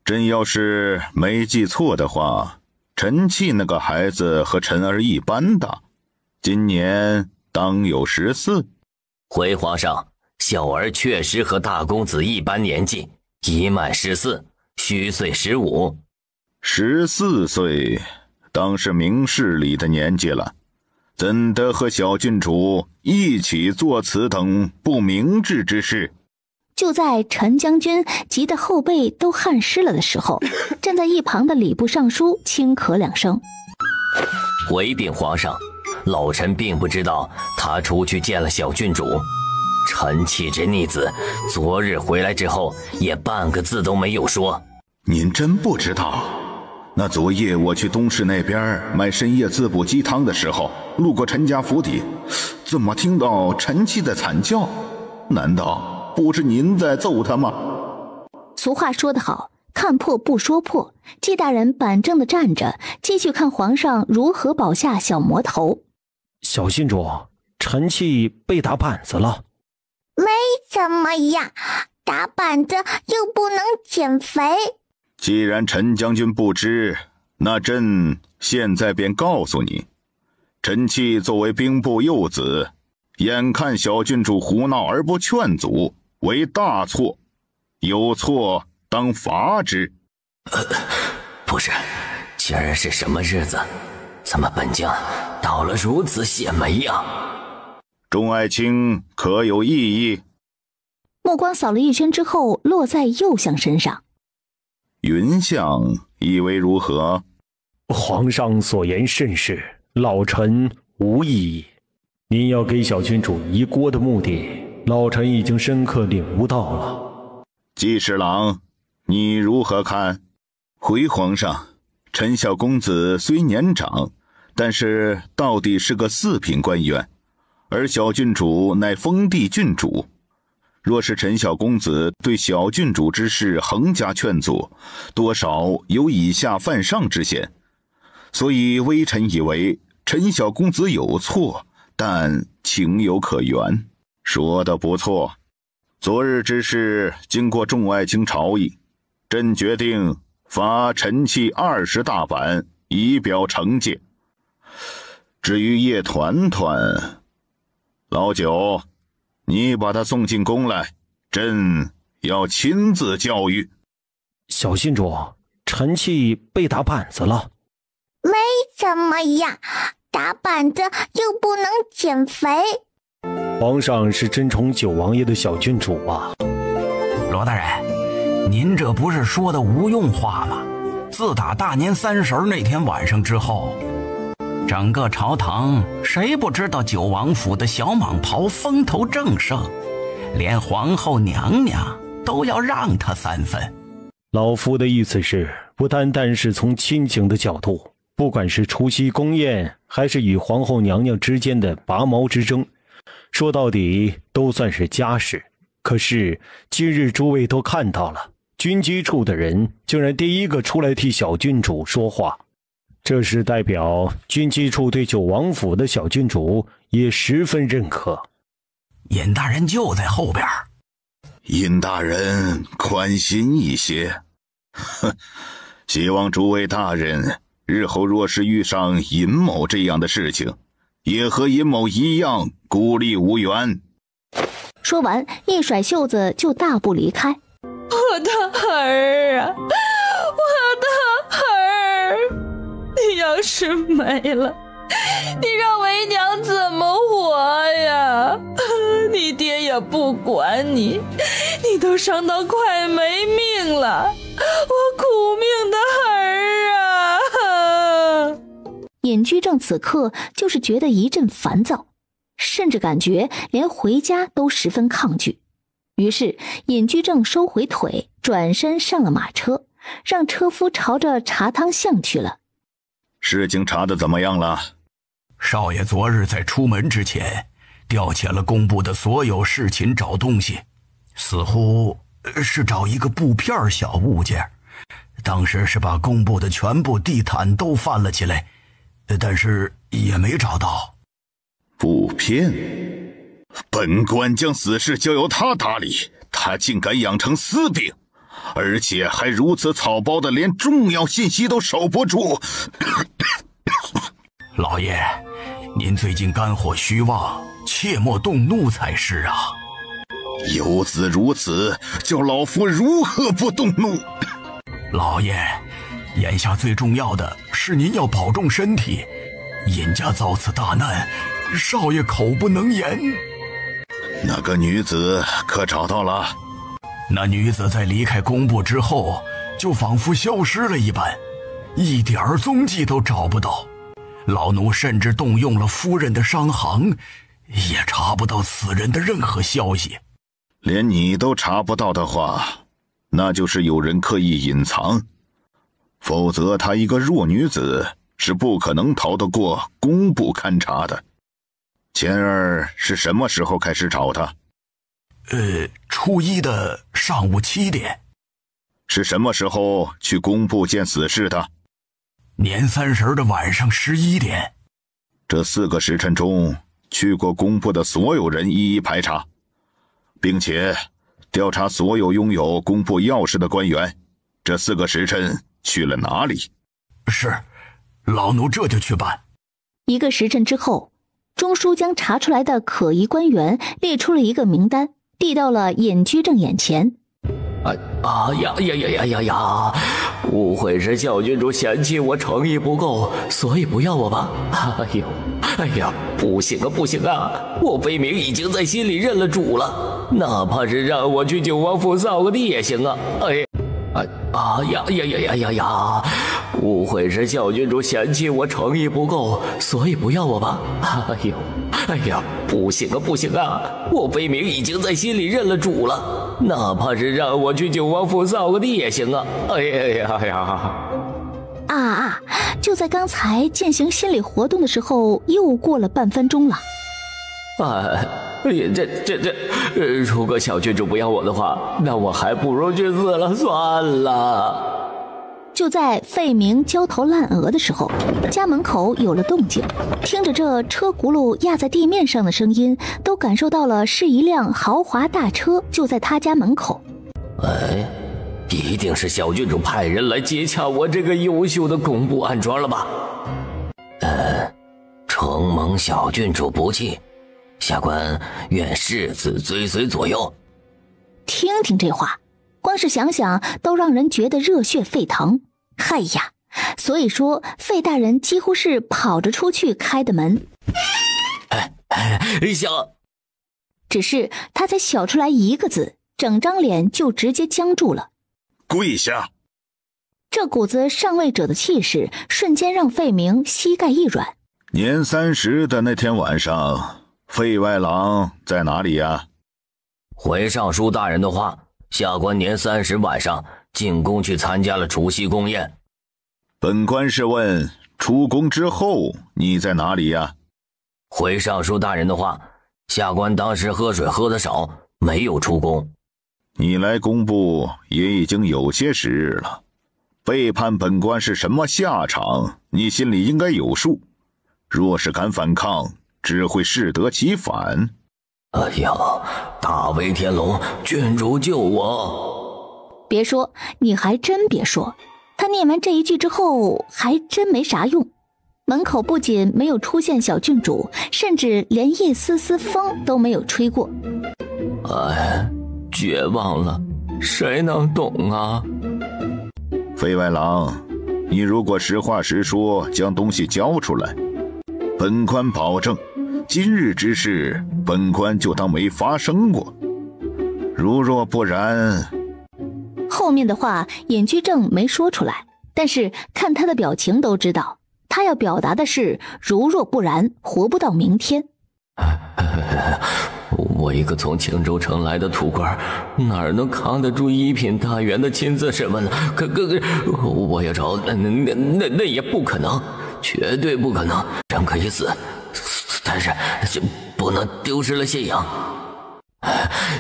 Speaker 2: 朕要是没记错的话，陈器那个孩子和陈儿一般大，今年当有14。
Speaker 6: 回皇上，小儿确实和大公子一般年纪，已满14，虚岁15。
Speaker 2: 14岁，当是明事理的年纪了，怎得和小郡主一起做此等不明智之事？
Speaker 3: 就在陈将军急得后背都汗湿了的时候，站在一旁的礼部尚书轻咳2声。
Speaker 6: 回禀皇上，老臣并不知道他出去见了小郡主。陈器这逆子昨日回来之后，也半个字都没有说。
Speaker 2: 您真不知道？那昨夜我去东市那边买深夜滋补鸡汤的时候，路过陈家府邸，怎么听到陈器在惨叫？难道不是您在揍他吗？
Speaker 3: 俗话说得好，看破不说破。季大人板正地站着，继续看皇上如何保下小魔头。
Speaker 5: 小郡主，陈器被打板子了。
Speaker 1: 没怎么样，打板子又不能减肥。
Speaker 2: 既然陈将军不知，那朕现在便告诉你，陈器作为兵部幼子，眼看小郡主胡闹而不劝阻，为大错，有错当罚之。
Speaker 6: 不是，今儿是什么日子？怎么本将倒了如此血霉呀？
Speaker 2: 众爱卿可有异议？
Speaker 3: 目光扫了一圈之后，落在右相身上。
Speaker 2: 云相以为如何？
Speaker 5: 皇上所言甚是，老臣无异议。您要给小郡主移锅的目的，老臣已经深刻领悟到了。
Speaker 2: 纪侍郎，你如何看？回皇上，陈小公子虽年长，但是到底是个四品官员，而小郡主乃封地郡主。若是陈小公子对小郡主之事横加劝阻，多少有以下犯上之嫌。所以微臣以为陈小公子有错，但情有可原。说得不错。昨日之事经过众爱卿朝议，朕决定罚陈器20大板，以表惩戒。至于叶团团，老九，你把他送进宫来，朕要亲自教育。
Speaker 5: 小郡主，陈器被打板子了。
Speaker 1: 没怎么样，打板子又不能减肥。
Speaker 5: 皇上是真宠九王爷的小郡主啊。
Speaker 4: 罗大人，您这不是说的无用话吗？自打大年30那天晚上之后，整个朝堂谁不知道九王府的小蟒袍风头正盛，连皇后娘娘都要让他3分。
Speaker 5: 老夫的意思是，不单单是从亲情的角度，不管是除夕宫宴，还是与皇后娘娘之间的拔毛之争，说到底都算是家事。可是今日诸位都看到了，军机处的人竟然第一个出来替小郡主说话，这是代表军机处对九王府的小郡主也十分认可。
Speaker 4: 尹大人就在后边。
Speaker 2: 尹大人宽心一些，希望诸位大人日后若是遇上尹某这样的事情，也和尹某一样孤立无援。
Speaker 3: 说完，一甩袖子就大步离开。
Speaker 7: 我的儿啊，我的儿，你要是没了，你让为娘怎么活呀？你爹也不管你，你都伤到快没命了，我苦命的儿啊！
Speaker 3: 尹居正此刻就是觉得一阵烦躁，甚至感觉连回家都十分抗拒。于是尹居正收回腿，转身上了马车，让车夫朝着茶汤巷去了。
Speaker 2: 事情查得怎么样了？
Speaker 9: 少爷昨日在出门之前调遣了工部的所有侍寝找东西，似乎是找一个布片小物件，当时是把工部的全部地毯都翻了起来，但是也没找到。
Speaker 2: 布片？本官将此事交由他打理，他竟敢养成私兵，而且还如此草包的，连重要信息都守不住。
Speaker 9: 老爷，您最近肝火虚旺，切莫动怒才是啊。
Speaker 2: 有子如此，叫老夫如何不动怒？
Speaker 9: 老爷，眼下最重要的是您要保重身体，尹家遭此大难，少爷口不能言。
Speaker 2: 那个女子可找到了？
Speaker 9: 那女子在离开工部之后，就仿佛消失了一般，一点踪迹都找不到。老奴甚至动用了夫人的商行，也查不到此人的任何消息。
Speaker 2: 连你都查不到的话，那就是有人刻意隐藏，否则她一个弱女子是不可能逃得过工部勘察的。钱儿是什么时候开始找她？
Speaker 9: 初一的上午7点。
Speaker 2: 是什么时候去工部见死士的？
Speaker 9: 年30的晚上11点。
Speaker 2: 这4个时辰中，去过工部的所有人一一排查，并且调查所有拥有工部钥匙的官员，这4个时辰去了哪里？
Speaker 9: 是，老奴这就去办。
Speaker 3: 1个时辰之后，中书将查出来的可疑官员列出了一个名单，递到了尹居正眼前。
Speaker 6: 误会是小郡主嫌弃我诚意不够，所以不要我吧？不行啊！我飞明已经在心里认了主了，哪怕是让我去九王府扫个地也行啊！误不会是小郡主嫌弃我诚意不够，所以不要我吧？哎呀，不行啊，不行啊！我飞明已经在心里认了主了，哪怕是让我去九王府扫个地也行啊！哎呀！
Speaker 3: 就在刚才进行心理活动的时候，又过了半分钟了。
Speaker 6: 如果小郡主不要我的话，那我还不如去死了算了。
Speaker 3: 就在费明焦头烂额的时候，家门口有了动静，听着这车轱辘压在地面上的声音，都感受到了是一辆豪华大车就在他家门口。
Speaker 6: 一定是小郡主派人来接洽我这个优秀的工部暗桩了吧？承蒙小郡主不弃，下官愿誓死追随左右。
Speaker 3: 听听这话，光是想想都让人觉得热血沸腾。所以说费大人几乎是跑着出去开的门。只是他才小出来一个字，整张脸就直接僵住了。
Speaker 2: 跪下！
Speaker 3: 这股子上位者的气势瞬间让费明膝盖一软。
Speaker 2: 年30的那天晚上，费外郎在哪里呀？
Speaker 6: 回尚书大人的话，下官年30晚上进宫去参加了除夕宫宴。
Speaker 2: 本官是问，出宫之后你在哪里呀？
Speaker 6: 回尚书大人的话，下官当时喝水喝得少，没有出宫。
Speaker 2: 你来工部也已经有些时日了，背叛本官是什么下场，你心里应该有数。若是敢反抗，只会适得其反。
Speaker 6: 大威天龙，郡主救我！
Speaker 3: 别说，你还真别说，他念完这一句之后还真没啥用。门口不仅没有出现小郡主，甚至连一丝丝风都没有吹过。
Speaker 6: 绝望了，谁能懂啊？
Speaker 2: 费外郎，你如果实话实说，将东西交出来，本官保证今日之事本官就当没发生过，如若不然。
Speaker 3: 后面的话尹居正没说出来，但是看他的表情都知道，他要表达的是如若不然活不到明天。
Speaker 6: 我一个从青州城来的土官，哪能扛得住一品大员的亲自审问呢？我要找那也不可能，绝对不可能。人可以死，但是不能丢失了信仰。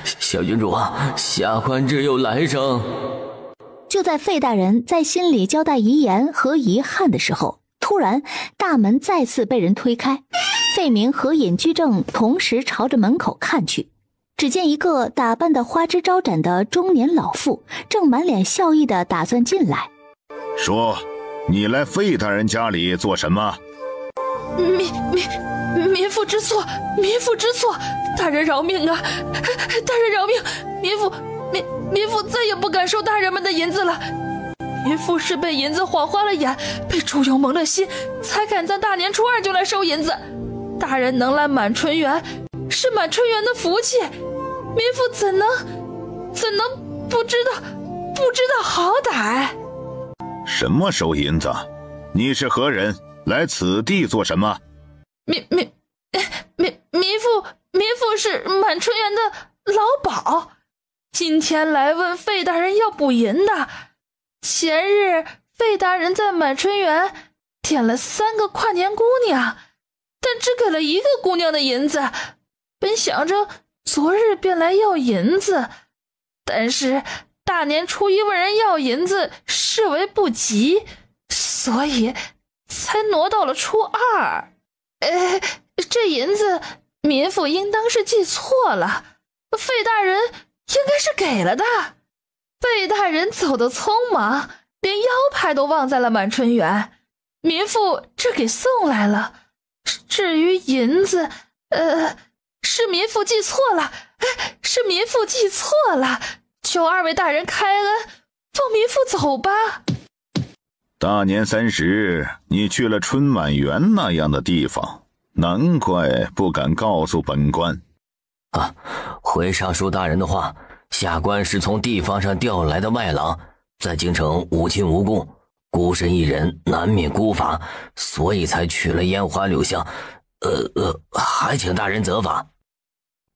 Speaker 6: 小郡主啊，下官只有来生。
Speaker 3: 就在费大人在心里交代遗言和遗憾的时候，突然大门再次被人推开，费明和尹居正同时朝着门口看去，只见一个打扮得花枝招展的中年老妇正满脸笑意地打算进来。
Speaker 2: 说，你来费大人家里做什么？
Speaker 7: 民妇知错，民妇知错，大人饶命啊！大人饶命！民妇再也不敢收大人们的银子了。民妇是被银子晃花了眼，被猪油蒙了心，才敢在大年初2就来收银子。大人能来满春园，是满春园的福气，民妇怎能不知道好歹？
Speaker 2: 什么收银子？你是何人？来此地做什么？
Speaker 7: 民妇是满春园的老鸨，今天来问费大人要补银的。前日费大人在满春园点了3个跨年姑娘，但只给了1个姑娘的银子。本想着昨日便来要银子，但是大年初1问人要银子视为不吉，所以才挪到了初2。这银子民妇应当是记错了，费大人应该是给了的。费大人走得匆忙，连腰牌都忘在了满春园，民妇这给送来了。至于银子，是民妇记错了，求2位大人开恩，放民妇走吧。
Speaker 2: 大年30，你去了春满园那样的地方，难怪不敢告诉本官。
Speaker 6: 回尚书大人的话，下官是从地方上调来的外郎，在京城无亲无故，孤身一人难免孤乏，所以才取了烟花柳巷。还请大人责罚。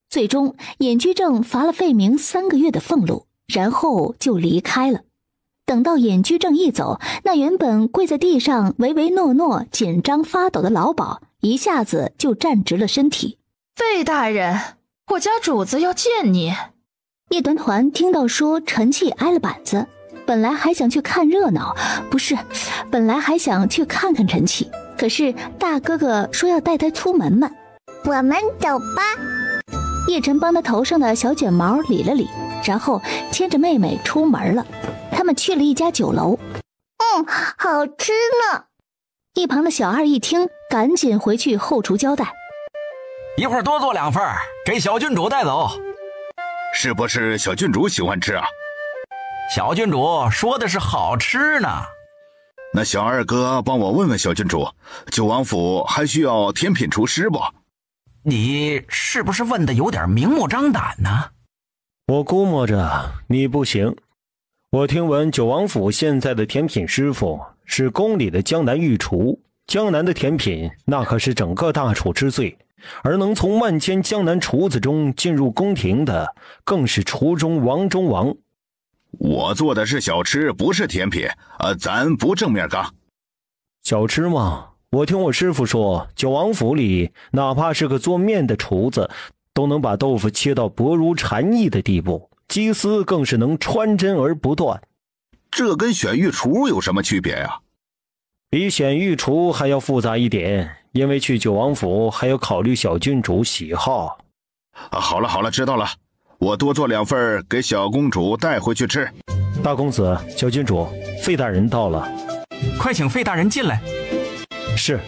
Speaker 3: 最终，隐居正罚了费明3个月的俸禄，然后就离开了。等到隐居正一走，那原本跪在地上唯唯诺诺、紧张发抖的老鸨一下子就站直了身体。
Speaker 8: 费大人，我家主子要见你。
Speaker 3: 叶团团听到说陈气挨了板子，本来还想去看热闹，本来还想去看看陈气，可是大哥哥说要带他出门嘛。
Speaker 1: 我们走吧。
Speaker 3: 叶晨帮他头上的小卷毛理了理，然后牵着妹妹出门了。他们去了一家酒楼。
Speaker 1: 好吃呢。
Speaker 3: 一旁的小二一听，赶紧回去后厨交代，
Speaker 4: 一会儿多做2份，给小郡主带走。
Speaker 2: 是不是小郡主喜欢吃啊？
Speaker 4: 小郡主说的是好吃呢。
Speaker 2: 那小二哥帮我问问小郡主，九王府还需要甜品厨师不？
Speaker 4: 你是不是问的有点明目张胆呢？
Speaker 5: 我估摸着你不行。我听闻九王府现在的甜品师傅是宫里的江南御厨，江南的甜品那可是整个大楚之最，而能从万千江南厨子中进入宫廷的，更是厨中王中王。
Speaker 2: 我做的是小吃，不是甜品，咱不正面刚。
Speaker 5: 小吃吗？我听我师傅说，九王府里哪怕是个做面的厨子，都能把豆腐切到薄如蝉翼的地步，鸡丝更是能穿针而不断。
Speaker 2: 这跟选御厨有什么区别呀？
Speaker 5: 比选御厨还要复杂一点，因为去九王府还要考虑小郡主喜好。
Speaker 2: 好了，知道了，我多做2份给小公主带回去吃。
Speaker 5: 大公子，小郡主，费大人到了，
Speaker 4: 快请费大人进来。
Speaker 5: 是。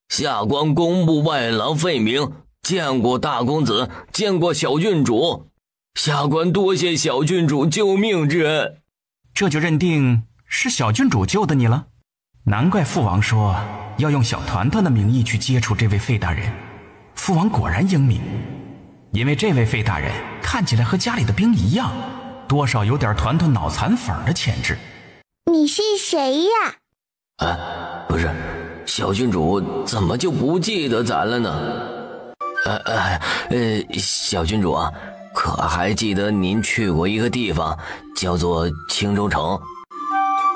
Speaker 6: 下官工部外郎费明，见过大公子，见过小郡主。下官多谢小郡主救命之恩。
Speaker 4: 这就认定是小郡主救的你了？难怪父王说要用小团团的名义去接触这位费大人。父王果然英明，因为这位费大人看起来和家里的兵一样，多少有点团团脑残粉的潜质。
Speaker 1: 你是谁呀？
Speaker 6: 不是，小郡主怎么就不记得咱了呢？小郡主啊，可还记得您去过一个地方叫做青州城？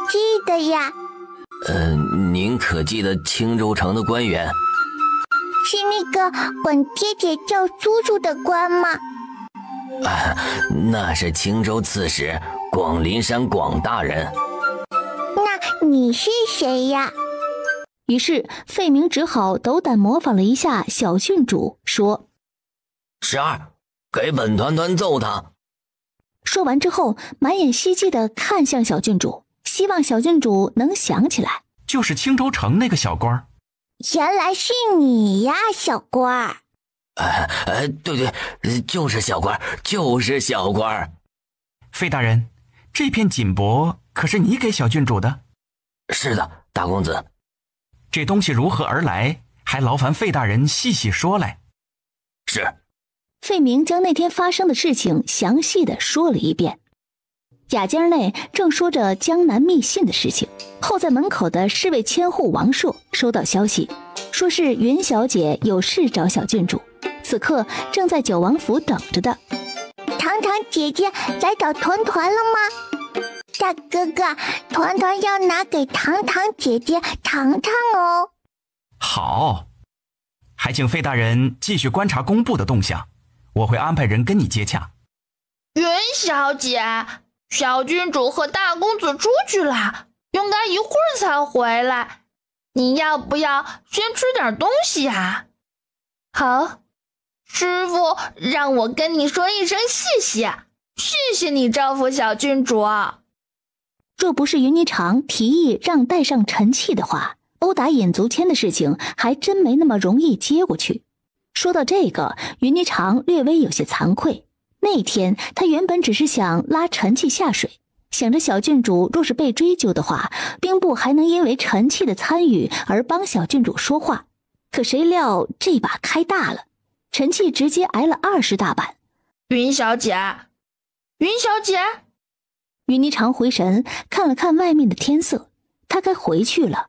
Speaker 1: 记得呀。
Speaker 6: 您可记得青州城的官员？
Speaker 1: 是那个管爹爹叫叔叔的官吗？
Speaker 6: 那是青州刺史广林山广大人。
Speaker 1: 那你是谁呀？
Speaker 3: 于是费明只好斗胆模仿了一下小郡主，说
Speaker 6: ：“12，给本团团揍他。”
Speaker 3: 说完之后，满眼希冀地看向小郡主，希望小郡主能想起来，
Speaker 4: 就是青州城那个小官。
Speaker 1: 原来是你呀，小官。
Speaker 6: 对，就是小官，就是小官。
Speaker 4: 费大人，这片锦帛可是你给小郡主的？
Speaker 6: 是的，大公子。
Speaker 4: 这东西如何而来，还劳烦费大人细细说来。
Speaker 6: 是。
Speaker 3: 费明将那天发生的事情详细的说了一遍。雅间内正说着江南密信的事情，候在门口的侍卫千户王硕收到消息，说是云小姐有事找小郡主，此刻正在九王府等着的。
Speaker 1: 糖糖姐姐来找团团了吗？大哥哥，团团要拿给糖糖姐姐尝尝哦。
Speaker 4: 好，还请费大人继续观察工部的动向，我会安排人跟你接洽。
Speaker 8: 云小姐，小郡主和大公子出去了，应该一会儿才回来，你要不要先吃点东西啊？好，师傅让我跟你说一声谢谢，谢谢你照拂小郡主。
Speaker 3: 若不是云霓裳提议让带上陈气的话，殴打引足签的事情还真没那么容易接过去。说到这个，云霓裳略微有些惭愧。那天他原本只是想拉陈气下水，想着小郡主若是被追究的话，兵部还能因为陈气的参与而帮小郡主说话。可谁料这把开大了，陈气直接挨了20大板。
Speaker 8: 云小姐，云小姐。
Speaker 3: 云霓裳回神看了看外面的天色，他该回去了。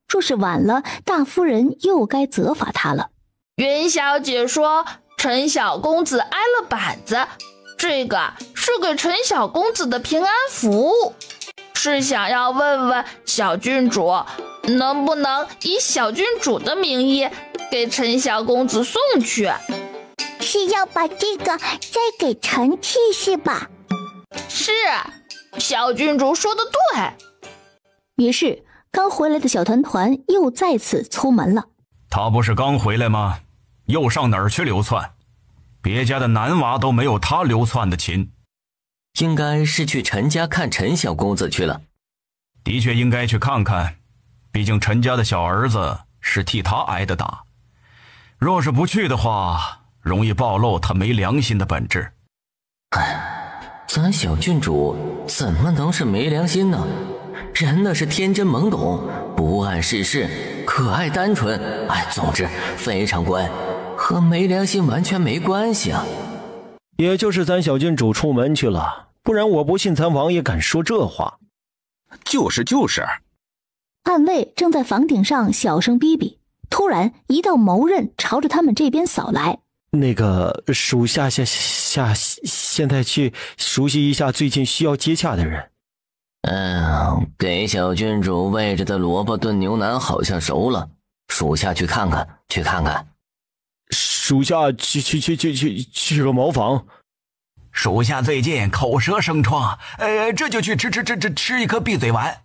Speaker 3: 若是晚了，大夫人又该责罚他了。
Speaker 8: 云小姐说陈小公子挨了板子，这个是给陈小公子的平安符，是想要问问小郡主能不能以小郡主的名义给陈小公子送去。
Speaker 1: 是要把这个再给陈气是吧？
Speaker 8: 是，小郡主说的对。
Speaker 3: 于是刚回来的小团团又再次出门了。
Speaker 9: 他不是刚回来吗？又上哪儿去流窜？别家的男娃都没有他流窜的勤。
Speaker 6: 应该是去陈家看陈小公子去了。
Speaker 9: 的确应该去看看，毕竟陈家的小儿子是替他挨的打。若是不去的话，容易暴露他没良心的本质。
Speaker 6: 咱小郡主怎么能是没良心呢？人那是天真懵懂，不谙世事，可爱单纯，总之非常乖，和没良心完全没关系啊。
Speaker 5: 也就是咱小郡主出门去了，不然我不信咱王爷敢说这话。
Speaker 12: 就是。
Speaker 3: 暗卫正在房顶上小声逼逼，突然一道谋刃朝着他们这边扫来。
Speaker 5: 那个属下现在去熟悉一下最近需要接洽的人。
Speaker 6: 给小郡主喂着的萝卜炖牛腩好像熟了，属下去看看。
Speaker 5: 属下去个茅房。
Speaker 4: 属下最近口舌生疮，这就去吃一颗闭嘴丸。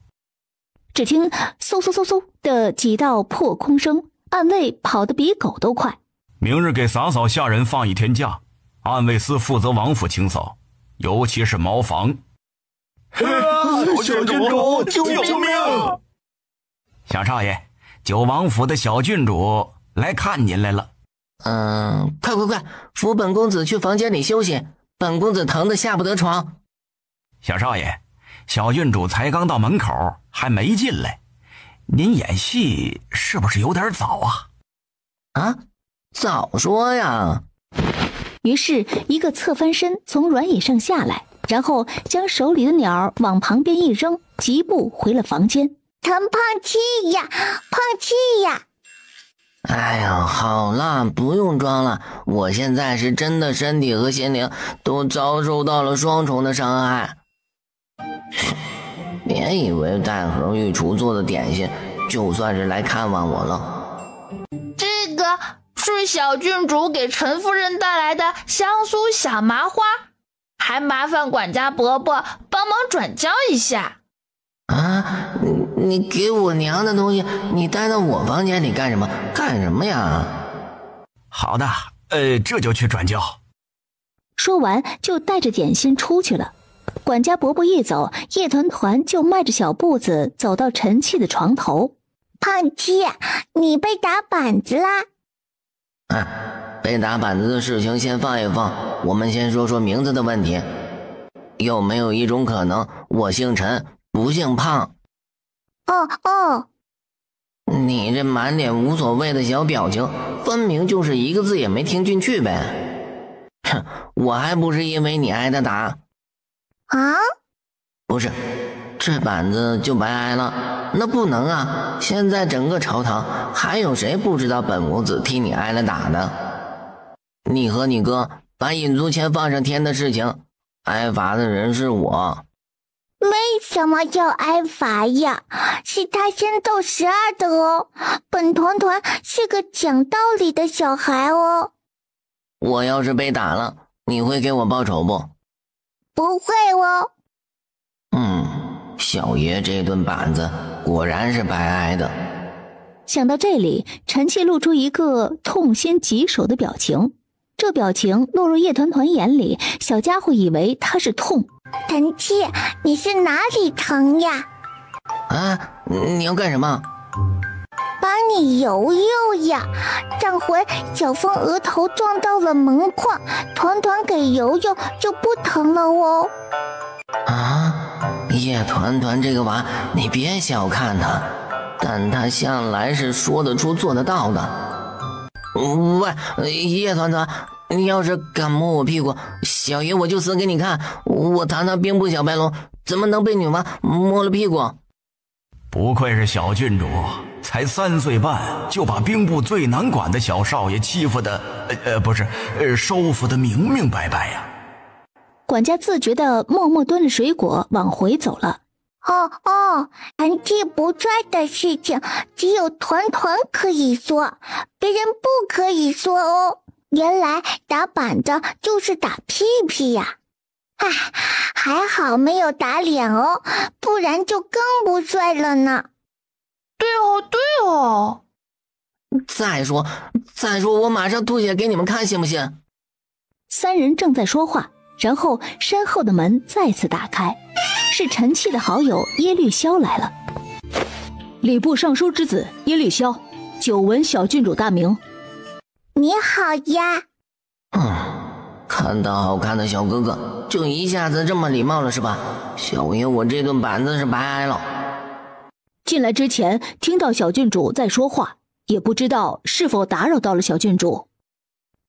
Speaker 3: 只听嗖嗖嗖嗖的几道破空声，暗卫跑得比狗都快。
Speaker 9: 明日给嫂嫂下人放一天假，暗卫司负责王府清扫，尤其是茅房。
Speaker 5: 小郡主救命！
Speaker 4: 小少爷，九王府的小郡主来看您来了。
Speaker 6: 快，扶本公子去房间里休息，本公子疼得下不得床。
Speaker 4: 小少爷，小郡主才刚到门口，还没进来，您演戏是不是有点早啊？
Speaker 6: 早说呀！
Speaker 3: 于是一个侧翻身从软椅上下来，然后将手里的鸟往旁边一扔，疾步回了房间。
Speaker 1: 疼胖气呀！
Speaker 6: 哎呀，好了，不用装了，我现在是真的身体和心灵都遭受到了双重的伤害。别以为带盒御厨做的点心就算是来看望我了。
Speaker 8: 这个是小郡主给陈夫人带来的香酥小麻花，还麻烦管家伯伯帮忙转交一下。
Speaker 6: 你给我娘的东西，你带到我房间里干什么？干什么呀？
Speaker 4: 好的，这就去转交。
Speaker 3: 说完就带着点心出去了。管家伯伯一走，叶团团就迈着小步子走到陈气的床头。
Speaker 1: 胖七，你被打板子啦？
Speaker 6: 被打板子的事情先放一放，我们先说说名字的问题。有没有一种可能，我姓陈，不姓胖？你这满脸无所谓的小表情，分明就是一个字也没听进去呗。我还不是因为你挨的打。不是，这板子就白挨了。那不能啊，现在整个朝堂还有谁不知道本公子替你挨了打的？你和你哥把引租钱放上天的事情，挨罚的人是我。
Speaker 1: 为什么要挨罚呀？是他先奏12的哦，本团团是个讲道理的小孩哦。
Speaker 6: 我要是被打了，你会给我报仇不？
Speaker 1: 不会哦。
Speaker 6: 小爷这顿板子果然是白挨的。
Speaker 3: 想到这里，陈气露出一个痛心疾首的表情，这表情落入叶团团眼里，小家伙以为他是痛。
Speaker 1: 陈气，你是哪里疼呀？
Speaker 6: 你要干什么？
Speaker 1: 帮你揉揉呀。上回小风额头撞到了门框，团团给揉揉就不疼了哦。
Speaker 6: 叶团团这个娃，你别小看他，但他向来是说得出做得到的。喂，叶团团，你要是敢摸我屁股，小爷我就死给你看。我堂堂兵部小白龙，怎么能被女娃摸了屁股？
Speaker 9: 不愧是小郡主，才3岁半就把兵部最难管的小少爷欺负的，收服的明明白白呀。
Speaker 3: 管家自觉地默默端着水果往回走了。
Speaker 1: 成绩不帅的事情只有团团可以做，别人不可以做哦。原来打板子就是打屁屁呀！还好没有打脸哦，不然就更不帅了呢。
Speaker 8: 对哦。
Speaker 11: 再说，我马上吐血给你们看，行不行
Speaker 3: ？3人正在说话，然后身后的门再次打开，是陈气的好友耶律萧来了。礼部尚书之子耶律萧，久闻小郡主大名。
Speaker 1: 你好呀。
Speaker 11: 看到好看的小哥哥就一下子这么礼貌了是吧？小爷我这顿板子是白挨了。
Speaker 3: 进来之前听到小郡主在说话，也不知道是否打扰到了小郡主。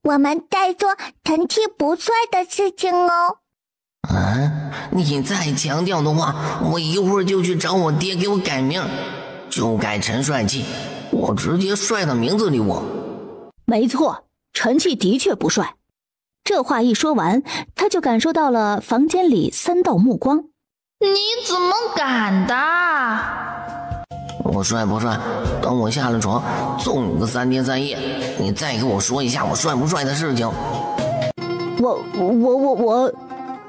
Speaker 1: 我们在做成绩不帅的事情哦。
Speaker 11: 你再强调的话，我一会儿就去找我爹给我改名，就改陈帅气，我直接帅到名字里我。
Speaker 3: 没错，陈气的确不帅。这话一说完，他就感受到了房间里3道目光。
Speaker 8: 你怎么敢的？
Speaker 11: 我帅不帅？等我下了床，揍你个3天3夜！你再给我说一下我帅不帅的事情。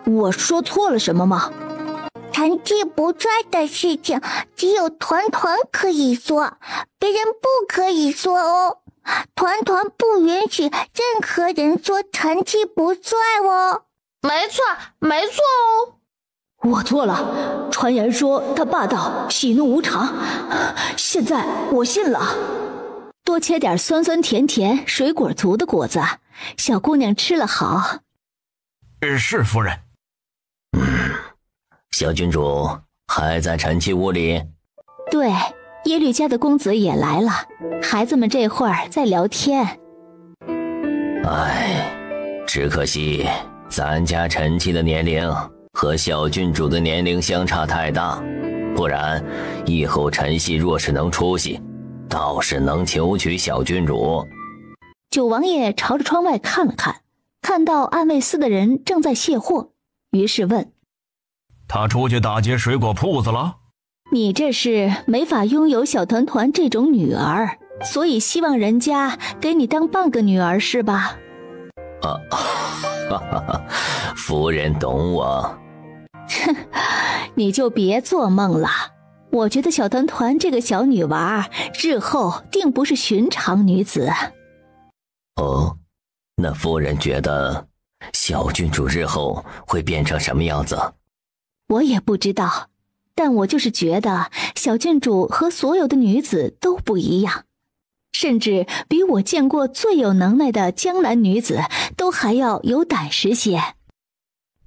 Speaker 3: 我说错了什么吗？
Speaker 1: 成绩不帅的事情只有团团可以做，别人不可以做哦。团团不允许任何人说成绩不帅哦。
Speaker 8: 没错哦。
Speaker 3: 我错了，传言说他霸道喜怒无常，现在我信了。多切点酸酸甜甜水果足的果子，小姑娘吃了好。
Speaker 9: 是夫人。
Speaker 11: 小郡主还在陈气屋里？
Speaker 3: 对，耶律家的公子也来了，孩子们这会儿在聊天。
Speaker 11: 只可惜咱家陈气的年龄和小郡主的年龄相差太大，不然以后陈系若是能出息，倒是能求娶小郡主。
Speaker 3: 九王爷朝着窗外看了看，看到暗卫司的人正在卸货，于是问：
Speaker 9: 他出去打劫水果铺子了？
Speaker 3: 你这是没法拥有小团团这种女儿，所以希望人家给你当半个女儿是吧？
Speaker 11: 夫人懂我。
Speaker 3: 你就别做梦了，我觉得小团团这个小女娃日后定不是寻常女子。
Speaker 11: 那夫人觉得小郡主日后会变成什么样子？
Speaker 3: 我也不知道，但我就是觉得小郡主和所有的女子都不一样，甚至比我见过最有能耐的江南女子都还要有胆识些。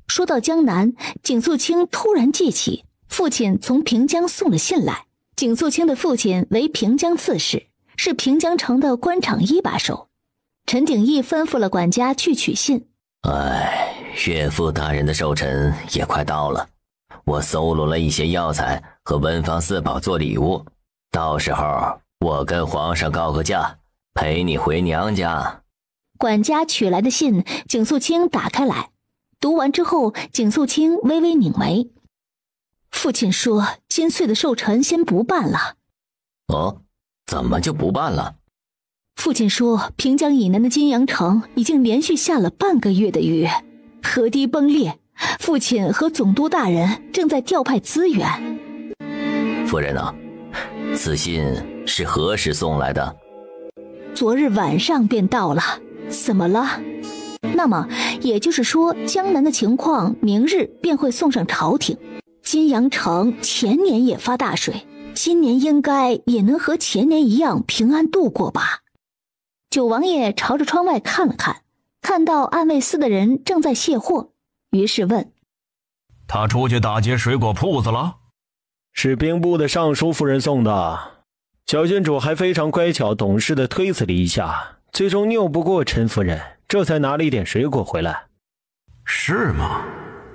Speaker 3: 说到江南，景素清突然记起父亲从平江送了信来。景素清的父亲为平江刺史，是平江城的官场一把手。陈鼎义吩咐了管家去取信。
Speaker 11: 岳父大人的寿辰也快到了，我搜罗了一些药材和文房四宝做礼物，到时候我跟皇上告个假，陪你回娘家。
Speaker 3: 管家取来的信，景素清打开来，读完之后，景素清微微拧眉。父亲说今岁的寿辰先不办了。
Speaker 11: 怎么就不办了？
Speaker 3: 父亲说平江以南的金阳城已经连续下了半个月的雨，河堤崩裂，父亲和总督大人正在调派资源。
Speaker 11: 夫人啊，此信是何时送来的？
Speaker 3: 昨日晚上便到了。怎么了？那么也就是说江南的情况明日便会送上朝廷。金阳城前年也发大水，今年应该也能和前年一样平安度过吧。九王爷朝着窗外看了看，看到暗卫司的人正在卸货，于是问：
Speaker 9: 他出去打劫水果铺子了？
Speaker 5: 是兵部的尚书夫人送的，小郡主还非常乖巧懂事地推辞了一下，最终拗不过陈夫人，这才拿了一点水果回来。
Speaker 9: 是吗？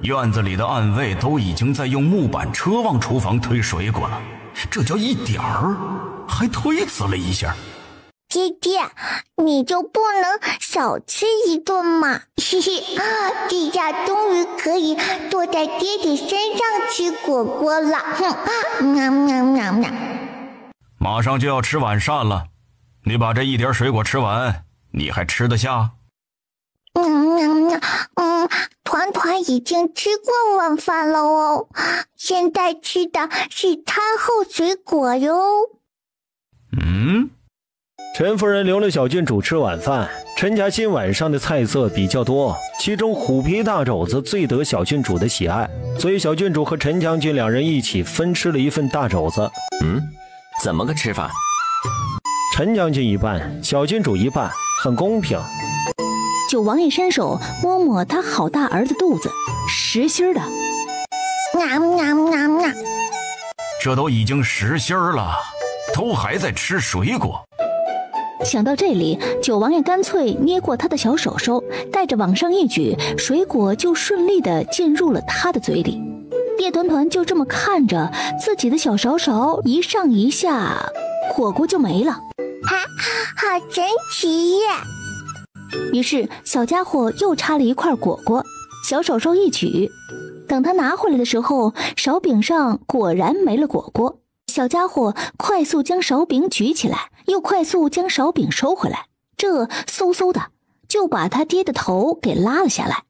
Speaker 9: 院子里的暗卫都已经在用木板车往厨房推水果了，这叫一点儿，还推辞了一下。
Speaker 1: 爹爹，你就不能少吃一顿吗？嘿嘿，这下终于可以坐在爹爹身上吃果果了。喵喵喵喵。
Speaker 9: 马上就要吃晚膳了，你把这一点水果吃完，你还吃得下？
Speaker 1: 团团已经吃过晚饭了哦，现在吃的是餐后水果哟。
Speaker 5: 陈夫人留了小郡主吃晚饭。陈家今晚上的菜色比较多，其中虎皮大肘子最得小郡主的喜爱，所以小郡主和陈将军两人一起分吃了一份大肘子。
Speaker 6: 怎么个吃法？
Speaker 5: 陈将军一半，小郡主一半，很公平。
Speaker 3: 九王爷伸手摸摸他好大儿子肚子，实心的。
Speaker 9: 这都已经实心了，都还在吃水果。
Speaker 3: 想到这里，九王爷干脆捏过他的小手手，带着往上一举，水果就顺利地进入了他的嘴里。叶团团就这么看着自己的小勺勺一上一下，果果就没了。
Speaker 1: 好神奇呀！
Speaker 3: 于是小家伙又插了一块果果，小手手一举，等他拿回来的时候，勺柄上果然没了果果。小家伙快速将勺柄举起来，又快速将勺柄收回来，这嗖嗖的就把他爹的头给拉了下来。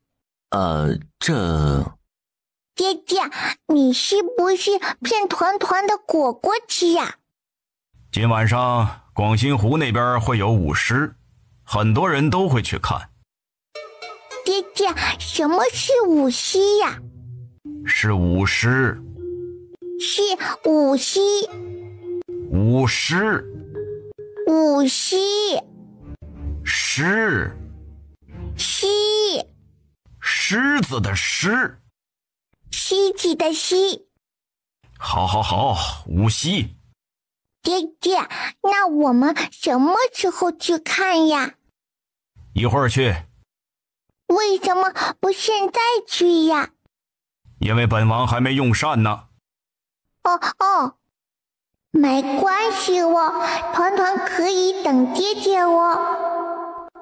Speaker 1: 爹爹，你是不是骗团团的果果吃呀？
Speaker 9: 今晚上广新湖那边会有舞狮，很多人都会去看。
Speaker 1: 爹爹，什么是舞狮呀？
Speaker 9: 是舞狮。
Speaker 1: 是舞狮。
Speaker 9: 舞狮。
Speaker 1: 舞狮。
Speaker 9: 狮。
Speaker 1: 狮。
Speaker 9: 狮子的狮。
Speaker 1: 狮子的狮。
Speaker 9: 好，舞狮。
Speaker 1: 爹爹，那我们什么时候去看呀？
Speaker 9: 一会儿去。
Speaker 1: 为什么不现在去呀？
Speaker 9: 因为本王还没用膳呢。
Speaker 1: 没关系哦，团团可以等爹爹哦。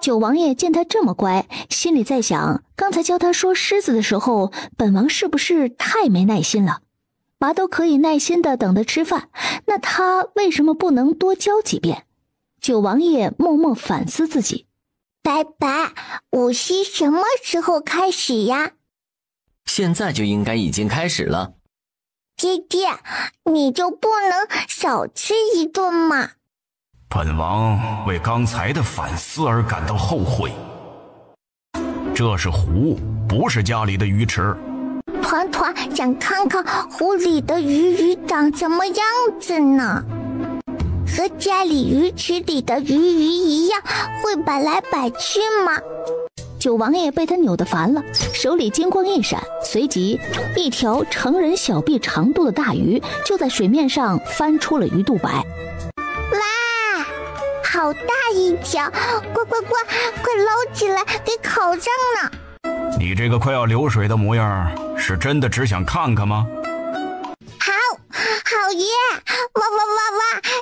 Speaker 3: 九王爷见他这么乖，心里在想，刚才教他说狮子的时候，本王是不是太没耐心了？娃都可以耐心的等他吃饭，那他为什么不能多教几遍？九王爷默默反思自己。
Speaker 1: 拜拜，舞狮什么时候开始呀？
Speaker 6: 现在就应该已经开始了。
Speaker 1: 爹爹，你就不能少吃一顿吗？
Speaker 9: 本王为刚才的反思而感到后悔。这是湖，不是家里的鱼池。
Speaker 1: 团团想看看湖里的鱼长什么样子呢？和家里鱼池里的鱼一样，会摆来摆去吗？
Speaker 3: 九王爷被他扭得烦了，手里金光一闪，随即一条成人小臂长度的大鱼就在水面上翻出了鱼肚白。
Speaker 1: 哇，好大一条！快捞起来给烤上呢！
Speaker 9: 你这个快要流水的模样，是真的只想看看吗？
Speaker 1: 好耶！哇！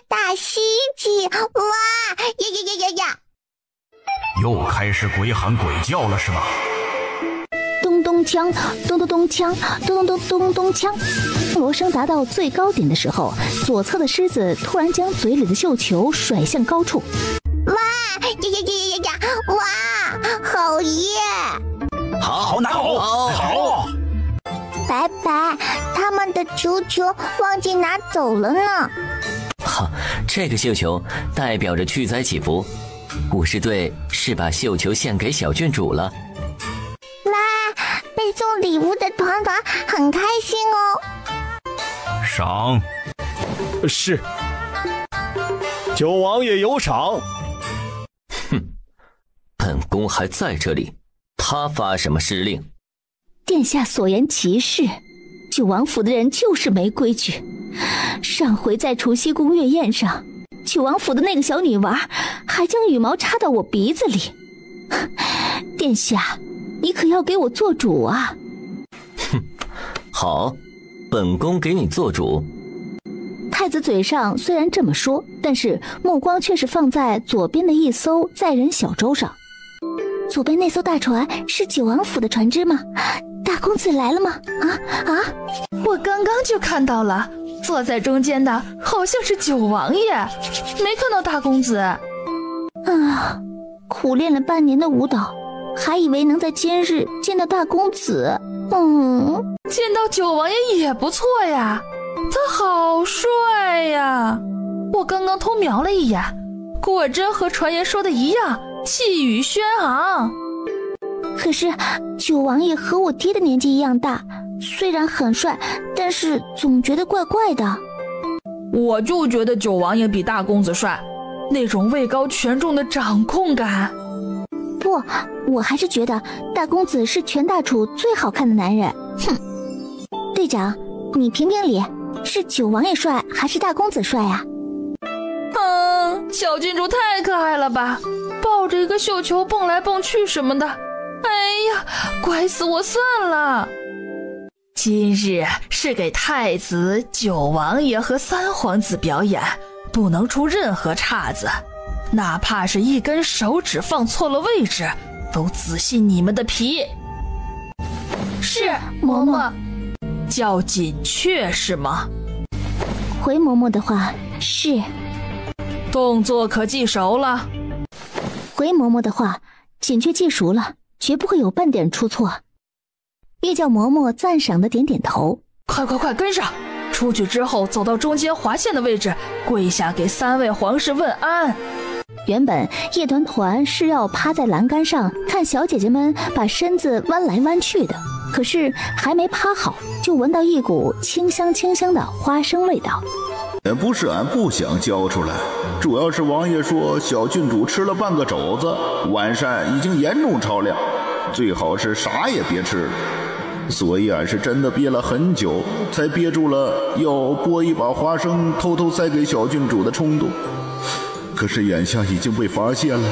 Speaker 1: 大狮子！哇呀！
Speaker 9: 又开始鬼喊鬼叫了是吧？
Speaker 3: 咚咚锵，咚咚咚锵，咚咚咚咚咚锵。锣声达到最高点的时候，左侧的狮子突然将嘴里的绣球甩向高处。
Speaker 1: 哇呀！哇，好耶！
Speaker 6: 好。
Speaker 1: 拜拜，他们的球球忘记拿走了呢。
Speaker 6: 这个绣球代表着去灾祈福，武士队是把绣球献给小郡主了。
Speaker 1: 哇，被送礼物的团团很开心哦。
Speaker 9: 赏。
Speaker 5: 是。九王爷有赏。
Speaker 6: 本宫还在这里，他发什么施令？
Speaker 3: 殿下所言极是，九王府的人就是没规矩。上回在除夕宫月宴上，九王府的那个小女娃还将羽毛插到我鼻子里。殿下，你可要给我做主啊！
Speaker 6: 好，本宫给你做主。
Speaker 3: 太子嘴上虽然这么说，但是目光却是放在左边的一艘载人小舟上。
Speaker 1: 左边那艘大船是九王府的船只吗？大公子来了吗？
Speaker 7: 我刚刚就看到了，坐在中间的好像是九王爷，没看到大公子。
Speaker 1: 苦练了半年的舞蹈，还以为能在今日见到大公子。
Speaker 7: 见到九王爷也不错呀，他好帅呀！我刚刚偷瞄了一眼，果真和传言说的一样，气宇轩昂。
Speaker 1: 可是九王爷和我爹的年纪一样大，虽然很帅，但是总觉得怪怪的。
Speaker 7: 我就觉得九王爷比大公子帅，那种位高权重的掌控感。
Speaker 1: 不，我还是觉得大公子是全大楚最好看的男人。哼，队长，你评评理，是九王爷帅还是大公子帅呀？
Speaker 7: 小郡主太可爱了吧，抱着一个绣球蹦来蹦去什么的，哎呀，怪死我算了。今日是给太子、九王爷和三皇子表演，不能出任何岔子，哪怕是一根手指放错了位置，都仔细你们的皮。
Speaker 1: 是，嬷嬷。
Speaker 7: 叫锦雀是吗？
Speaker 1: 回嬷嬷的话是。
Speaker 7: 动作可记熟了？
Speaker 3: 回嬷嬷的话，锦雀记熟了，绝不会有半点出错。玉教嬷嬷赞赏的点点头。
Speaker 7: 快跟上！出去之后走到中间划线的位置，跪下给3位皇室问安。
Speaker 3: 原本叶团团是要趴在栏杆上看小姐姐们把身子弯来弯去的，可是还没趴好，就闻到一股清香的花生味道。
Speaker 2: 不是俺不想交出来，主要是王爷说小郡主吃了半个肘子，晚膳已经严重超量，最好是啥也别吃了。所以俺是真的憋了很久，才憋住了要剥一把花生偷偷塞给小郡主的冲动。可是眼下已经被发现了，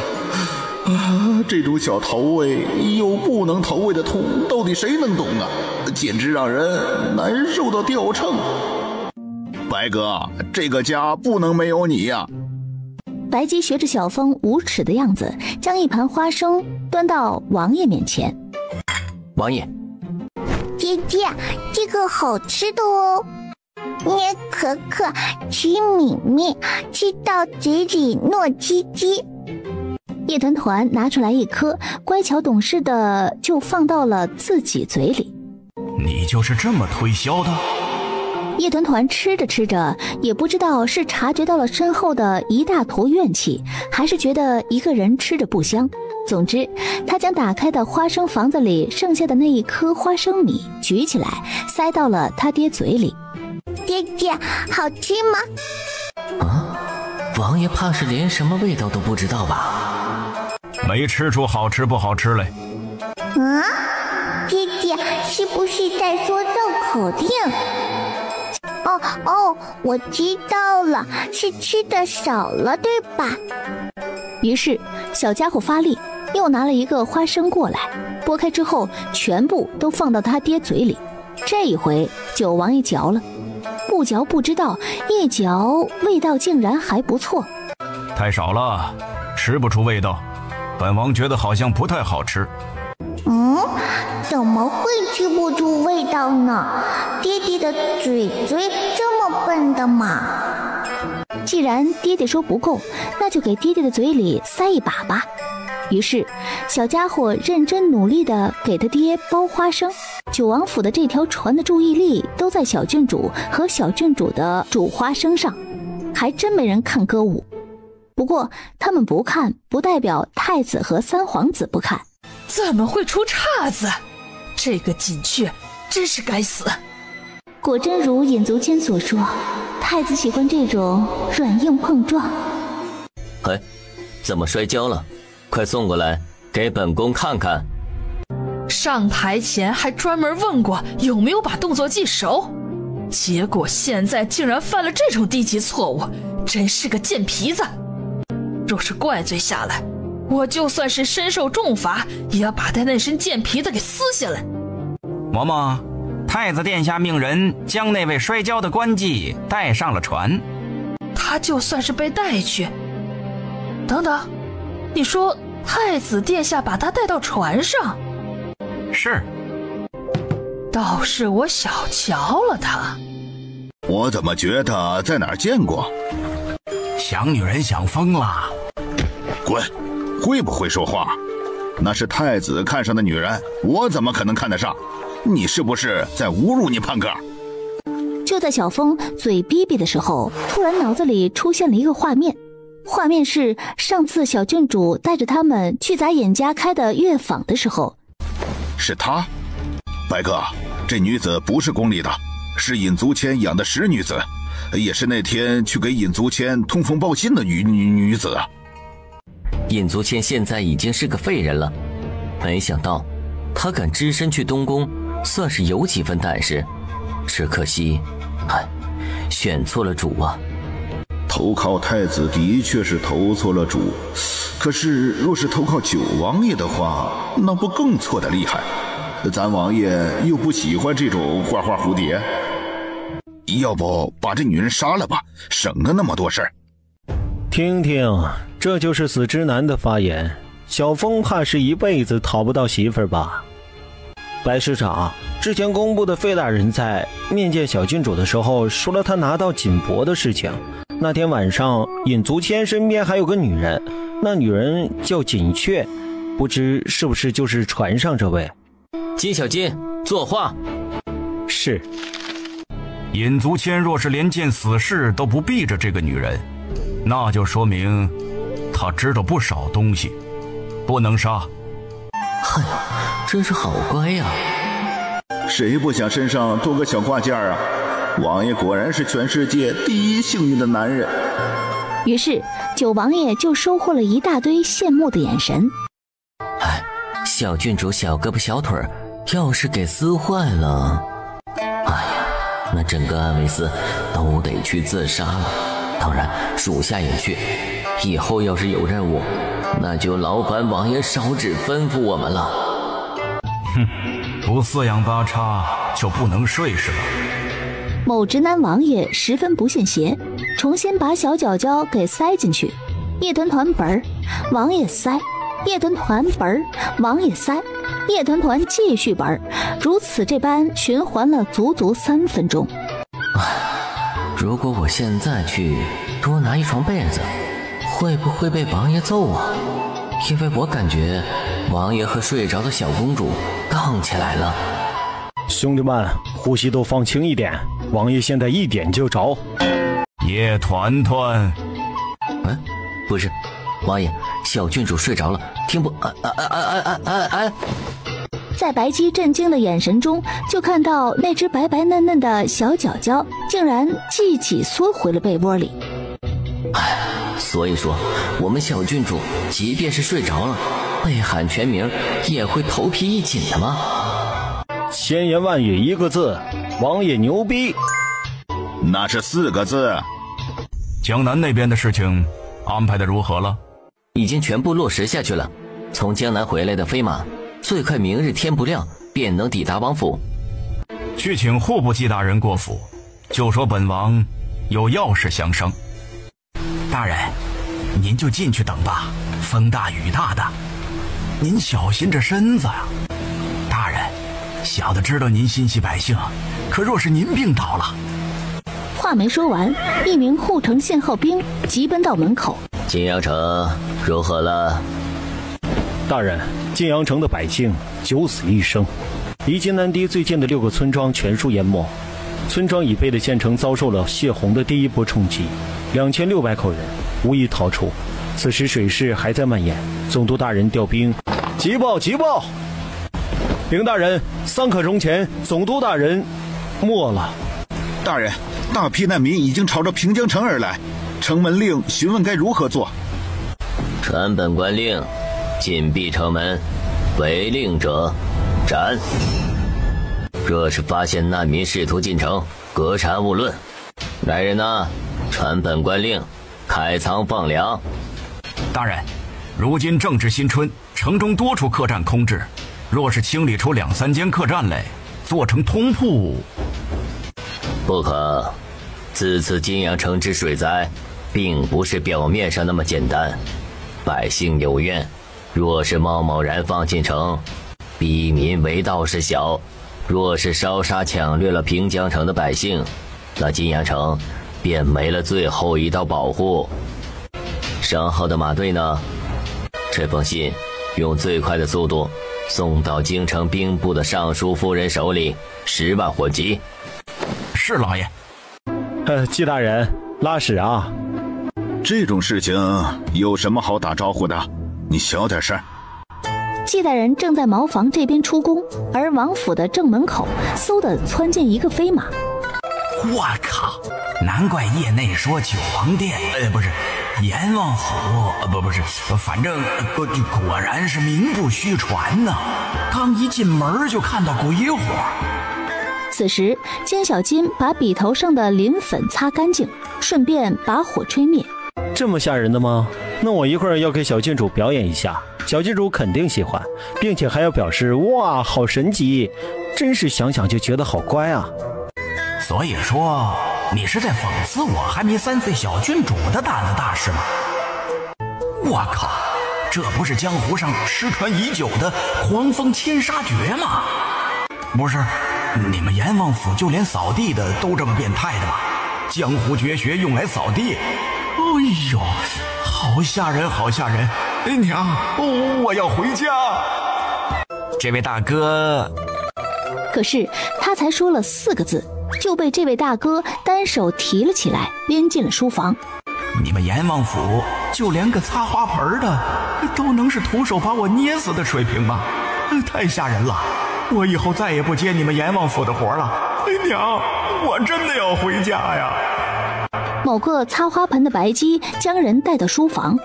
Speaker 2: 这种小投喂又不能投喂的痛，到底谁能懂啊？简直让人难受到掉秤。白哥，这个家不能没有你呀！
Speaker 3: 白姬学着小风无耻的样子，将一盘花生端到王爷面前。
Speaker 6: 王爷，
Speaker 1: 姐姐，这个好吃的哦，捏可可，吃米米，吃到嘴里糯叽叽。
Speaker 3: 叶团团拿出来一颗，乖巧懂事的就放到了自己嘴里。
Speaker 9: 你就是这么推销的？
Speaker 3: 叶团团吃着吃着，也不知道是察觉到了身后的一大坨怨气，还是觉得一个人吃着不香。总之，他将打开的花生房子里剩下的那一颗花生米举起来，塞到了他爹嘴里。
Speaker 1: 爹爹，好吃吗？
Speaker 6: 王爷怕是连什么味道都不知道吧？
Speaker 9: 没吃出好吃不好吃来。
Speaker 1: 爹爹是不是在说绕口令？我知道了，是吃的少了，对吧？
Speaker 3: 于是小家伙发力，又拿了一个花生过来，剥开之后全部都放到他爹嘴里。这一回九王爷嚼了，不嚼不知道，一嚼味道竟然还不错。
Speaker 9: 太少了，吃不出味道，本王觉得好像不太好吃。
Speaker 1: 怎么会吃不出味道呢？爹爹的嘴这么笨的嘛？
Speaker 3: 既然爹爹说不够，那就给爹爹的嘴里塞一把吧。于是小家伙认真努力地给他爹剥花生。九王府的这条船的注意力都在小郡主和小郡主的煮花生上，还真没人看歌舞。不过他们不看，不代表太子和三皇子不看。
Speaker 7: 怎么会出岔子？这个锦雀真是该死。
Speaker 3: 果真如尹足谦所说，太子喜欢这种软硬碰撞。
Speaker 6: 怎么摔跤了？快送过来给本宫看看。
Speaker 7: 上台前还专门问过有没有把动作记熟，结果现在竟然犯了这种低级错误，真是个贱皮子。若是怪罪下来，我就算是身受重罚，也要把他那身贱皮子给撕下来。
Speaker 9: 嬷嬷，
Speaker 4: 太子殿下命人将那位摔跤的官妓带上了船。
Speaker 7: 他就算是被带去，等等，你说太子殿下把他带到船上？
Speaker 4: 是。
Speaker 7: 倒是我小瞧了他。
Speaker 2: 我怎么觉得在哪儿见过？
Speaker 9: 想女人想疯了。
Speaker 2: 滚！会不会说话？那是太子看上的女人，我怎么可能看得上？你是不是在侮辱你胖哥？
Speaker 3: 就在小峰嘴逼逼的时候，突然脑子里出现了一个画面，画面是上次小郡主带着他们去咱尹家开的乐坊的时候。
Speaker 2: 是他？白哥，这女子不是宫里的，是尹足谦养的石女子，也是那天去给尹足谦通风报信的女子。
Speaker 6: 尹足谦现在已经是个废人了，没想到他敢只身去东宫，算是有几分胆识。只可惜，选错了主啊！
Speaker 2: 投靠太子的确是投错了主，可是若是投靠九王爷的话，那不更错得厉害？咱王爷又不喜欢这种花花蝴蝶，要不把这女人杀了吧，省了那么多事儿。
Speaker 5: 听听，这就是死直男的发言。小峰怕是一辈子讨不到媳妇儿吧？白市长，之前公布的费大人在面见小郡主的时候说了他拿到锦帛的事情。那天晚上尹足谦身边还有个女人，那女人叫锦雀，不知是不是就是船上这位？
Speaker 6: 金小金，作画。
Speaker 5: 是。
Speaker 9: 尹足谦若是连件死事都不避着这个女人，那就说明他知道不少东西，不能杀。
Speaker 6: 哎呀，真是好乖呀！
Speaker 2: 谁不想身上多个小挂件啊？王爷果然是全世界第一幸运的男人。
Speaker 3: 于是九王爷就收获了一大堆羡慕的眼神。
Speaker 6: 小郡主小胳膊小腿要是给撕坏了，那整个安维斯都得去自杀了。当然属下也去，以后要是有任务，那就劳烦王爷少只吩咐我们了。
Speaker 9: 哼，不四仰八叉就不能睡是吧？
Speaker 3: 某直男王爷十分不信邪，重新把小脚脚给塞进去，夜团团本儿，王爷塞，夜团团本儿，王爷塞，夜团团继续本儿，如此这般循环了足足3分钟。
Speaker 6: 如果我现在去多拿一床被子，会不会被王爷揍啊？因为我感觉王爷和睡着的小公主杠起来了。
Speaker 5: 兄弟们，呼吸都放轻一点，王爷现在一点就着。
Speaker 9: 叶团团，
Speaker 6: 不是，王爷，小郡主睡着了，听不
Speaker 3: 在白姬震惊的眼神中，就看到那只白白嫩嫩的小脚脚竟然自己缩回了被窝里。
Speaker 6: 所以说我们小郡主即便是睡着了，被喊全名也会头皮一紧的吗？
Speaker 5: 千言万语一个字，王爷牛逼。
Speaker 2: 那是4个字。
Speaker 9: 江南那边的事情安排的如何了？
Speaker 6: 已经全部落实下去了。从江南回来的飞马最快明日天不亮便能抵达王府。
Speaker 9: 去请户部季大人过府，就说本王有要事相商。大人，您就进去等吧，风大雨大的，您小心着身子呀。大人，小的知道您心系百姓，可若是您病倒了……
Speaker 3: 话没说完，一名护城信号兵急奔到门口。
Speaker 6: 金阳城如何了？
Speaker 5: 大人，晋阳城的百姓九死一生，离津南堤最近的6个村庄全数淹没，村庄以北的县城遭受了泄洪的第一波冲击，2600口人无一逃出。此时水势还在蔓延，总督大人调兵。急报！禀大人，3刻钟前总督大人没了。
Speaker 2: 大人，大批难民已经朝着平江城而来，城门令询问该如何做。
Speaker 6: 传本官令，禁闭城门，违令者斩。若是发现难民试图进城，格杀勿论。来人呐，传本官令，开仓放粮。
Speaker 9: 大人，如今正值新春，城中多处客栈空置，若是清理出2、3间客栈来，做成通铺。
Speaker 6: 不可，此次金阳城之水灾，并不是表面上那么简单。百姓有怨，若是贸贸然放进城，逼民为道是小；若是烧杀抢掠了平江城的百姓，那金阳城便没了最后一道保护。上号的马队呢？这封信用最快的速度送到京城兵部的尚书夫人手里，10万火急。
Speaker 9: 是老爷。
Speaker 5: 季大人，拉屎啊！
Speaker 2: 这种事情有什么好打招呼的？你小点声。
Speaker 3: 季大人正在茅房这边出宫，而王府的正门口嗖地窜进一个飞马。
Speaker 4: 我靠！难怪业内说九王殿，不是阎王府，不是，反正果然是名不虚传呐。刚一进门就看到鬼火。
Speaker 3: 此时，金小金把笔头上的磷粉擦干净，顺便把火吹灭。
Speaker 5: 这么吓人的吗？那我一会儿要给小郡主表演一下，小郡主肯定喜欢，并且还要表示哇，好神奇！真是想想就觉得好乖啊。
Speaker 4: 所以说，你是在讽刺我还没3岁小郡主的胆子大是吗？我靠，这不是江湖上失传已久的狂风千杀诀吗？不是，你们阎王府就连扫地的都这么变态的吗？江湖绝学用来扫地，哎呦，好吓人，好吓人！娘，我要回家。这位大哥，
Speaker 3: 可是他才说了4个字，就被这位大哥单手提了起来，拎进了书房。
Speaker 4: 你们阎王府就连个擦花盆的都能是徒手把我捏死的水平吗？太吓人了！我以后再也不接你们阎王府的活了。娘，我真的要回家呀！
Speaker 3: 某个擦花盆的白姬将人带到书房。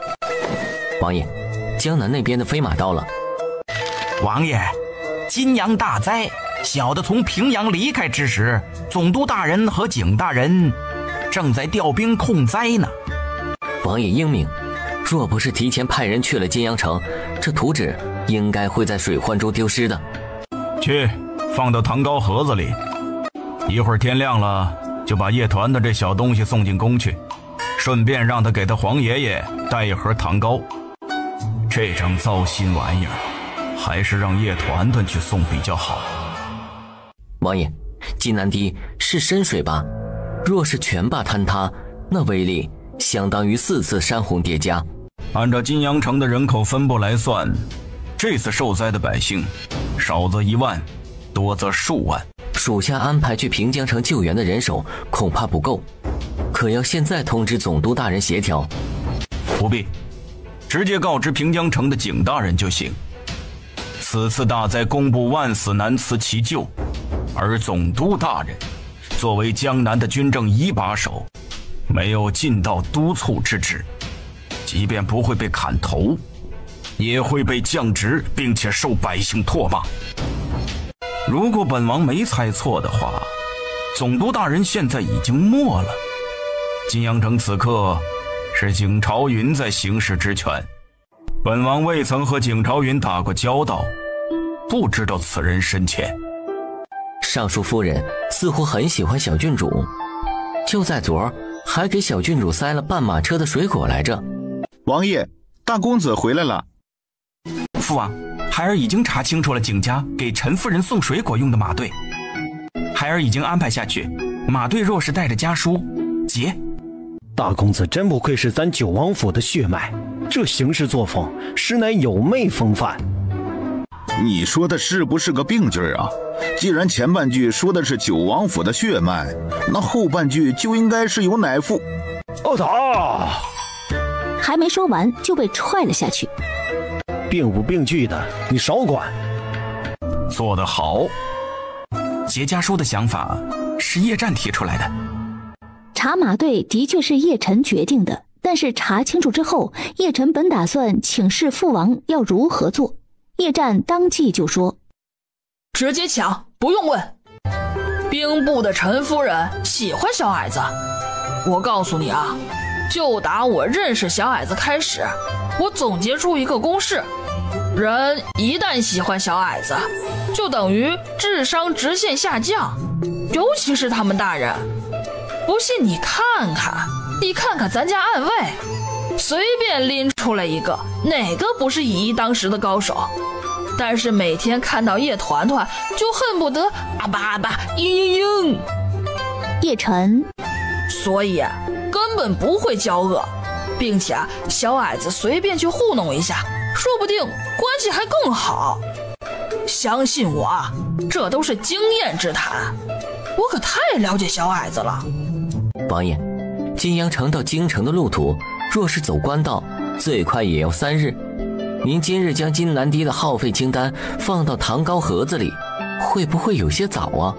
Speaker 6: 王爷，江南那边的飞马到了。
Speaker 4: 王爷，金阳大灾，小的从平阳离开之时，总督大人和景大人正在调兵控灾呢。
Speaker 6: 王爷英明，若不是提前派人去了金阳城，这图纸应该会在水患中丢失的。
Speaker 9: 去，放到糖糕盒子里，一会儿天亮了就把叶团的这小东西送进宫去，顺便让他给他皇爷爷带一盒糖糕。这种糟心玩意儿还是让叶团团去送比较好。
Speaker 6: 王爷，金南堤是深水吧？若是全坝坍塌，那威力相当于4次山洪叠加。
Speaker 9: 按照金阳城的人口分布来算，这次受灾的百姓少则1万，多则数万。
Speaker 6: 属下安排去平江城救援的人手恐怕不够，可要现在通知总督大人协调。
Speaker 9: 不必，直接告知平江城的景大人就行。此次大灾，工部万死难辞其咎，而总督大人作为江南的军政一把手，没有尽到督促之职，即便不会被砍头，也会被降职，并且受百姓唾骂。如果本王没猜错的话，总督大人现在已经没了。金阳城此刻是景朝云在行使职权，本王未曾和景朝云打过交道，不知道此人深浅。
Speaker 6: 尚书夫人似乎很喜欢小郡主，就在昨儿还给小郡主塞了半马车的水果来着。
Speaker 2: 王爷，大公子回来了。
Speaker 4: 父王，孩儿已经查清楚了景家给陈夫人送水果用的马队，孩儿已经安排下去，马队若是带着家书结。
Speaker 5: 大公子真不愧是咱九王府的血脉，这行事作风实乃有媚风范。
Speaker 2: 你说的是不是个病句啊？既然前半句说的是九王府的血脉，那后半句就应该是有乃父。
Speaker 5: 打！
Speaker 3: 还没说完就被踹了下去。
Speaker 5: 病不病句的你少管。
Speaker 9: 做得好。
Speaker 4: 结家书的想法是叶战提出来的。
Speaker 3: 查马队的确是叶晨决定的，但是查清楚之后，叶晨本打算请示父王要如何做。叶战当即就说：
Speaker 7: 直接抢，不用问。兵部的陈夫人喜欢小矮子，我告诉你啊，就打我认识小矮子开始，我总结出一个公式：人一旦喜欢小矮子，就等于智商直线下降，尤其是他们大人。不信你看看咱家暗卫，随便拎出来一个，哪个不是以一当十的高手？但是每天看到叶团团，就恨不得啊吧啊吧嘤。
Speaker 3: 叶晨，
Speaker 7: 所以根本不会交恶，并且小矮子随便去糊弄一下，说不定关系还更好。相信我，这都是经验之谈，我可太了解小矮子了。
Speaker 6: 王爷，金阳城到京城的路途，若是走官道，最快也要3日。您今日将金南堤的耗费清单放到糖糕盒子里，会不会有些早啊？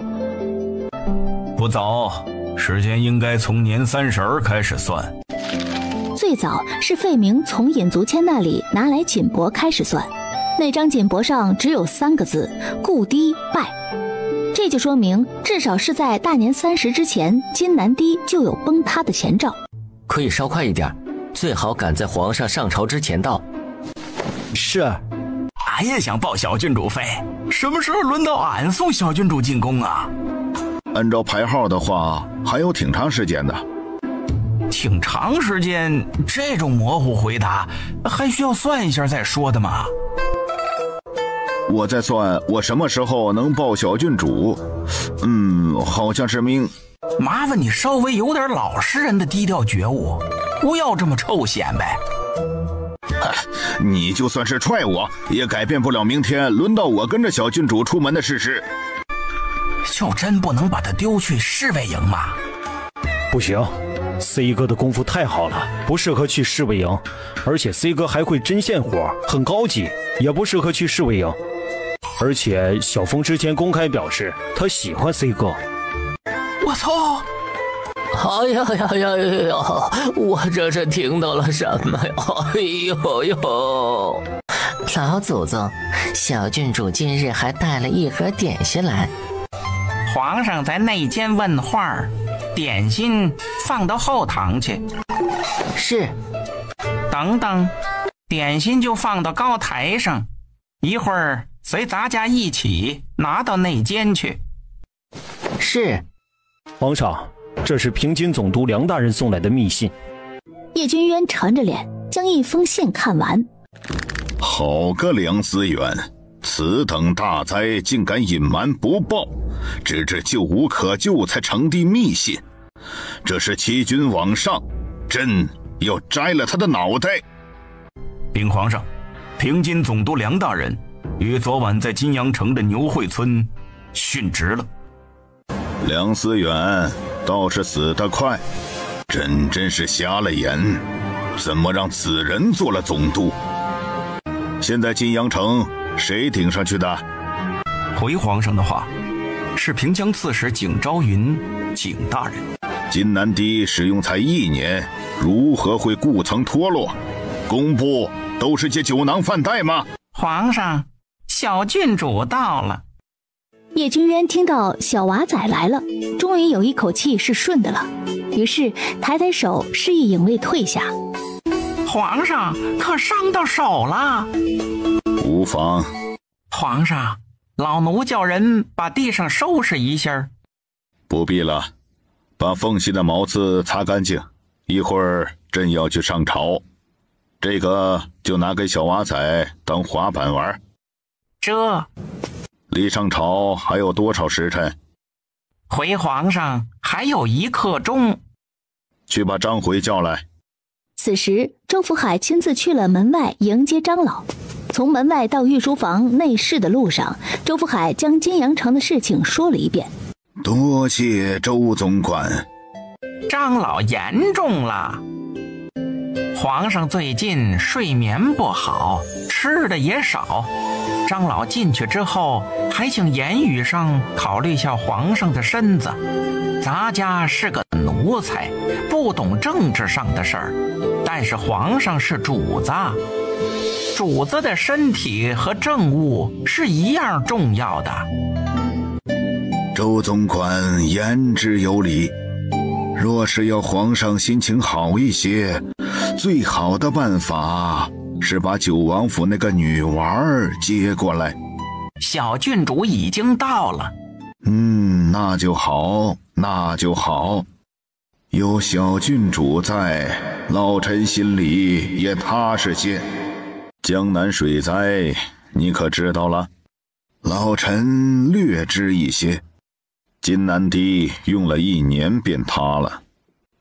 Speaker 9: 不早，时间应该从年30开始算。
Speaker 3: 最早是费明从尹足谦那里拿来锦帛开始算，那张锦帛上只有3个字：故堤败。这就说明至少是在大年30之前，金南堤就有崩塌的前兆。
Speaker 6: 可以稍快一点，最好赶在皇上上朝之前到。
Speaker 5: 是。
Speaker 4: 俺也想报小郡主费，什么时候轮到俺送小郡主进宫啊？
Speaker 2: 按照排号的话，还有挺长时间的。
Speaker 4: 挺长时间？这种模糊回答，还需要算一下再说的吗？
Speaker 2: 我在算我什么时候能报小郡主。好像是明。
Speaker 4: 麻烦你稍微有点老实人的低调觉悟，不要这么臭显摆。
Speaker 2: 你就算是踹我，也改变不了明天轮到我跟着小郡主出门的事实。
Speaker 4: 就真不能把他丢去侍卫营吗？
Speaker 5: 不行，C 哥的功夫太好了，不适合去侍卫营，而且 C 哥还会针线活，很高级，也不适合去侍卫营。而且小峰之前公开表示他喜欢 C 哥。
Speaker 4: 我操！
Speaker 6: 哎呀呀呀呀！我这是听到了什么呀？哎呦呦！
Speaker 11: 老祖宗，小郡主今日还带了一盒点心来。
Speaker 4: 皇上在内间问话，点心放到后堂去。
Speaker 11: 是。
Speaker 4: 等等，点心就放到高台上，一会儿随咱家一起拿到内间去。
Speaker 11: 是。
Speaker 5: 皇上，这是平津总督梁大人送来的密信。
Speaker 3: 叶君渊沉着脸将一封信看完。
Speaker 2: 好个梁思远，此等大灾竟敢隐瞒不报，直至救无可救才呈递密信，这是欺君罔上，朕要摘了他的脑袋。
Speaker 9: 禀皇上，平津总督梁大人于昨晚在金阳城的牛会村殉职了。
Speaker 2: 梁思远倒是死得快，朕真是瞎了眼，怎么让此人做了总督？现在金阳城谁顶上去的？
Speaker 9: 回皇上的话，是平江刺史景昭云，景大人。
Speaker 2: 金南堤使用才1年，如何会故曾脱落？工部都是些酒囊饭袋吗？
Speaker 4: 皇上，小郡主到了。
Speaker 3: 叶君渊听到小娃仔来了，终于有一口气是顺的了，于是抬抬手示意影卫退下。
Speaker 4: 皇上可伤到手了。
Speaker 2: 无妨。
Speaker 4: 皇上，老奴叫人把地上收拾一下。
Speaker 2: 不必了，把缝隙的毛刺擦干净，一会儿朕要去上朝，这个就拿给小娃仔当滑板玩。
Speaker 4: 这
Speaker 2: 离上朝还有多少时辰？
Speaker 4: 回皇上还有1刻钟。
Speaker 2: 去把张回叫来。
Speaker 3: 此时周福海亲自去了门外迎接张老。从门外到御书房内室的路上，周福海将金阳城的事情说了一遍。
Speaker 2: 多谢周总管。
Speaker 4: 张老严重了，皇上最近睡眠不好，吃的也少。张老进去之后，还请言语上考虑下皇上的身子。咱家是个奴才，不懂政治上的事儿，但是皇上是主子，主子的身体和政务是一样重要的。
Speaker 2: 周总管言之有理，若是要皇上心情好一些，最好的办法是把九王府那个女娃接过来。
Speaker 4: 小郡主已经到了。
Speaker 2: 那就好，那就好。有小郡主在，老臣心里也踏实些。江南水灾，你可知道了？老臣略知一些。金南堤用了1年便塌了，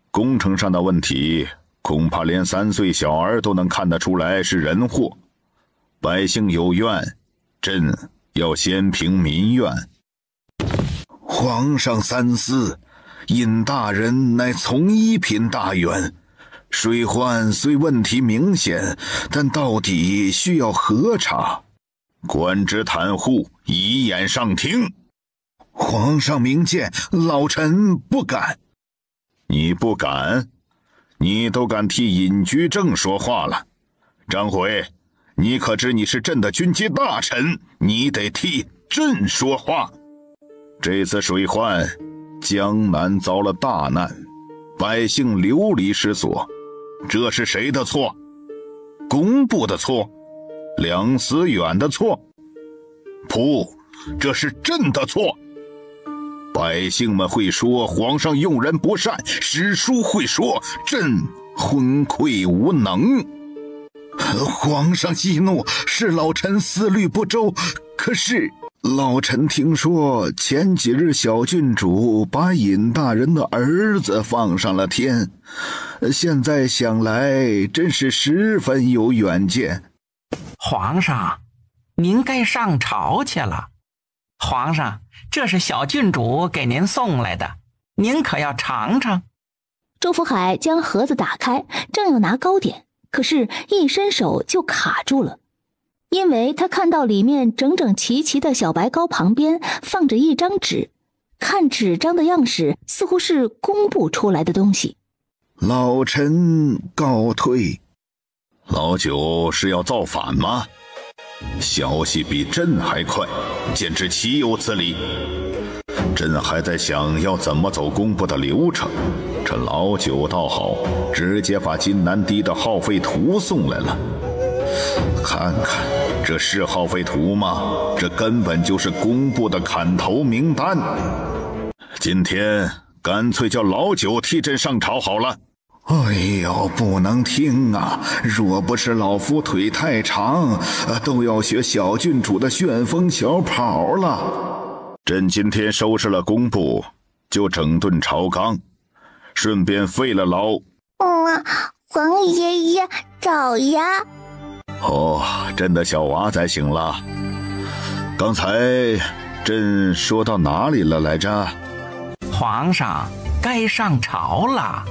Speaker 2: 工程上的问题恐怕连3岁小儿都能看得出来是人祸。百姓有怨，朕要先平民怨。皇上三思，尹大人乃从一品大员，水患虽问题明显，但到底需要核查。官职袒护，以眼上庭。皇上明鉴，老臣不敢。你不敢？你都敢替尹居正说话了。张回，你可知你是朕的军机大臣，你得替朕说话。这次水患，江南遭了大难，百姓流离失所，这是谁的错？工部的错？梁思远的错？不，这是朕的错。百姓们会说皇上用人不善，史书会说朕昏聩无能。皇上息怒，是老臣思虑不周，可是老臣听说前几日小郡主把尹大人的儿子放上了天，现在想来真是十分有远见。
Speaker 4: 皇上，您该上朝去了。皇上，这是小郡主给您送来的，您可要尝尝。
Speaker 3: 周福海将盒子打开，正要拿糕点，可是一伸手就卡住了，因为他看到里面整整齐齐的小白糕旁边放着一张纸，看纸张的样式似乎是工部出来的东西。
Speaker 2: 老臣告退。老九是要造反吗？消息比朕还快，简直岂有此理！朕还在想要怎么走工部的流程，这老九倒好，直接把金南堤的耗费图送来了。看看，这是耗费图吗？这根本就是工部的砍头名单。今天干脆叫老九替朕上朝好了。哎呦，不能听啊！若不是老夫腿太长，都要学小郡主的旋风小跑了。朕今天收拾了工部，就整顿朝纲，顺便废了老……
Speaker 1: 皇爷爷早呀！
Speaker 2: 哦，朕的小娃仔醒了。刚才朕说到哪里了来着？
Speaker 4: 皇上，该上朝了。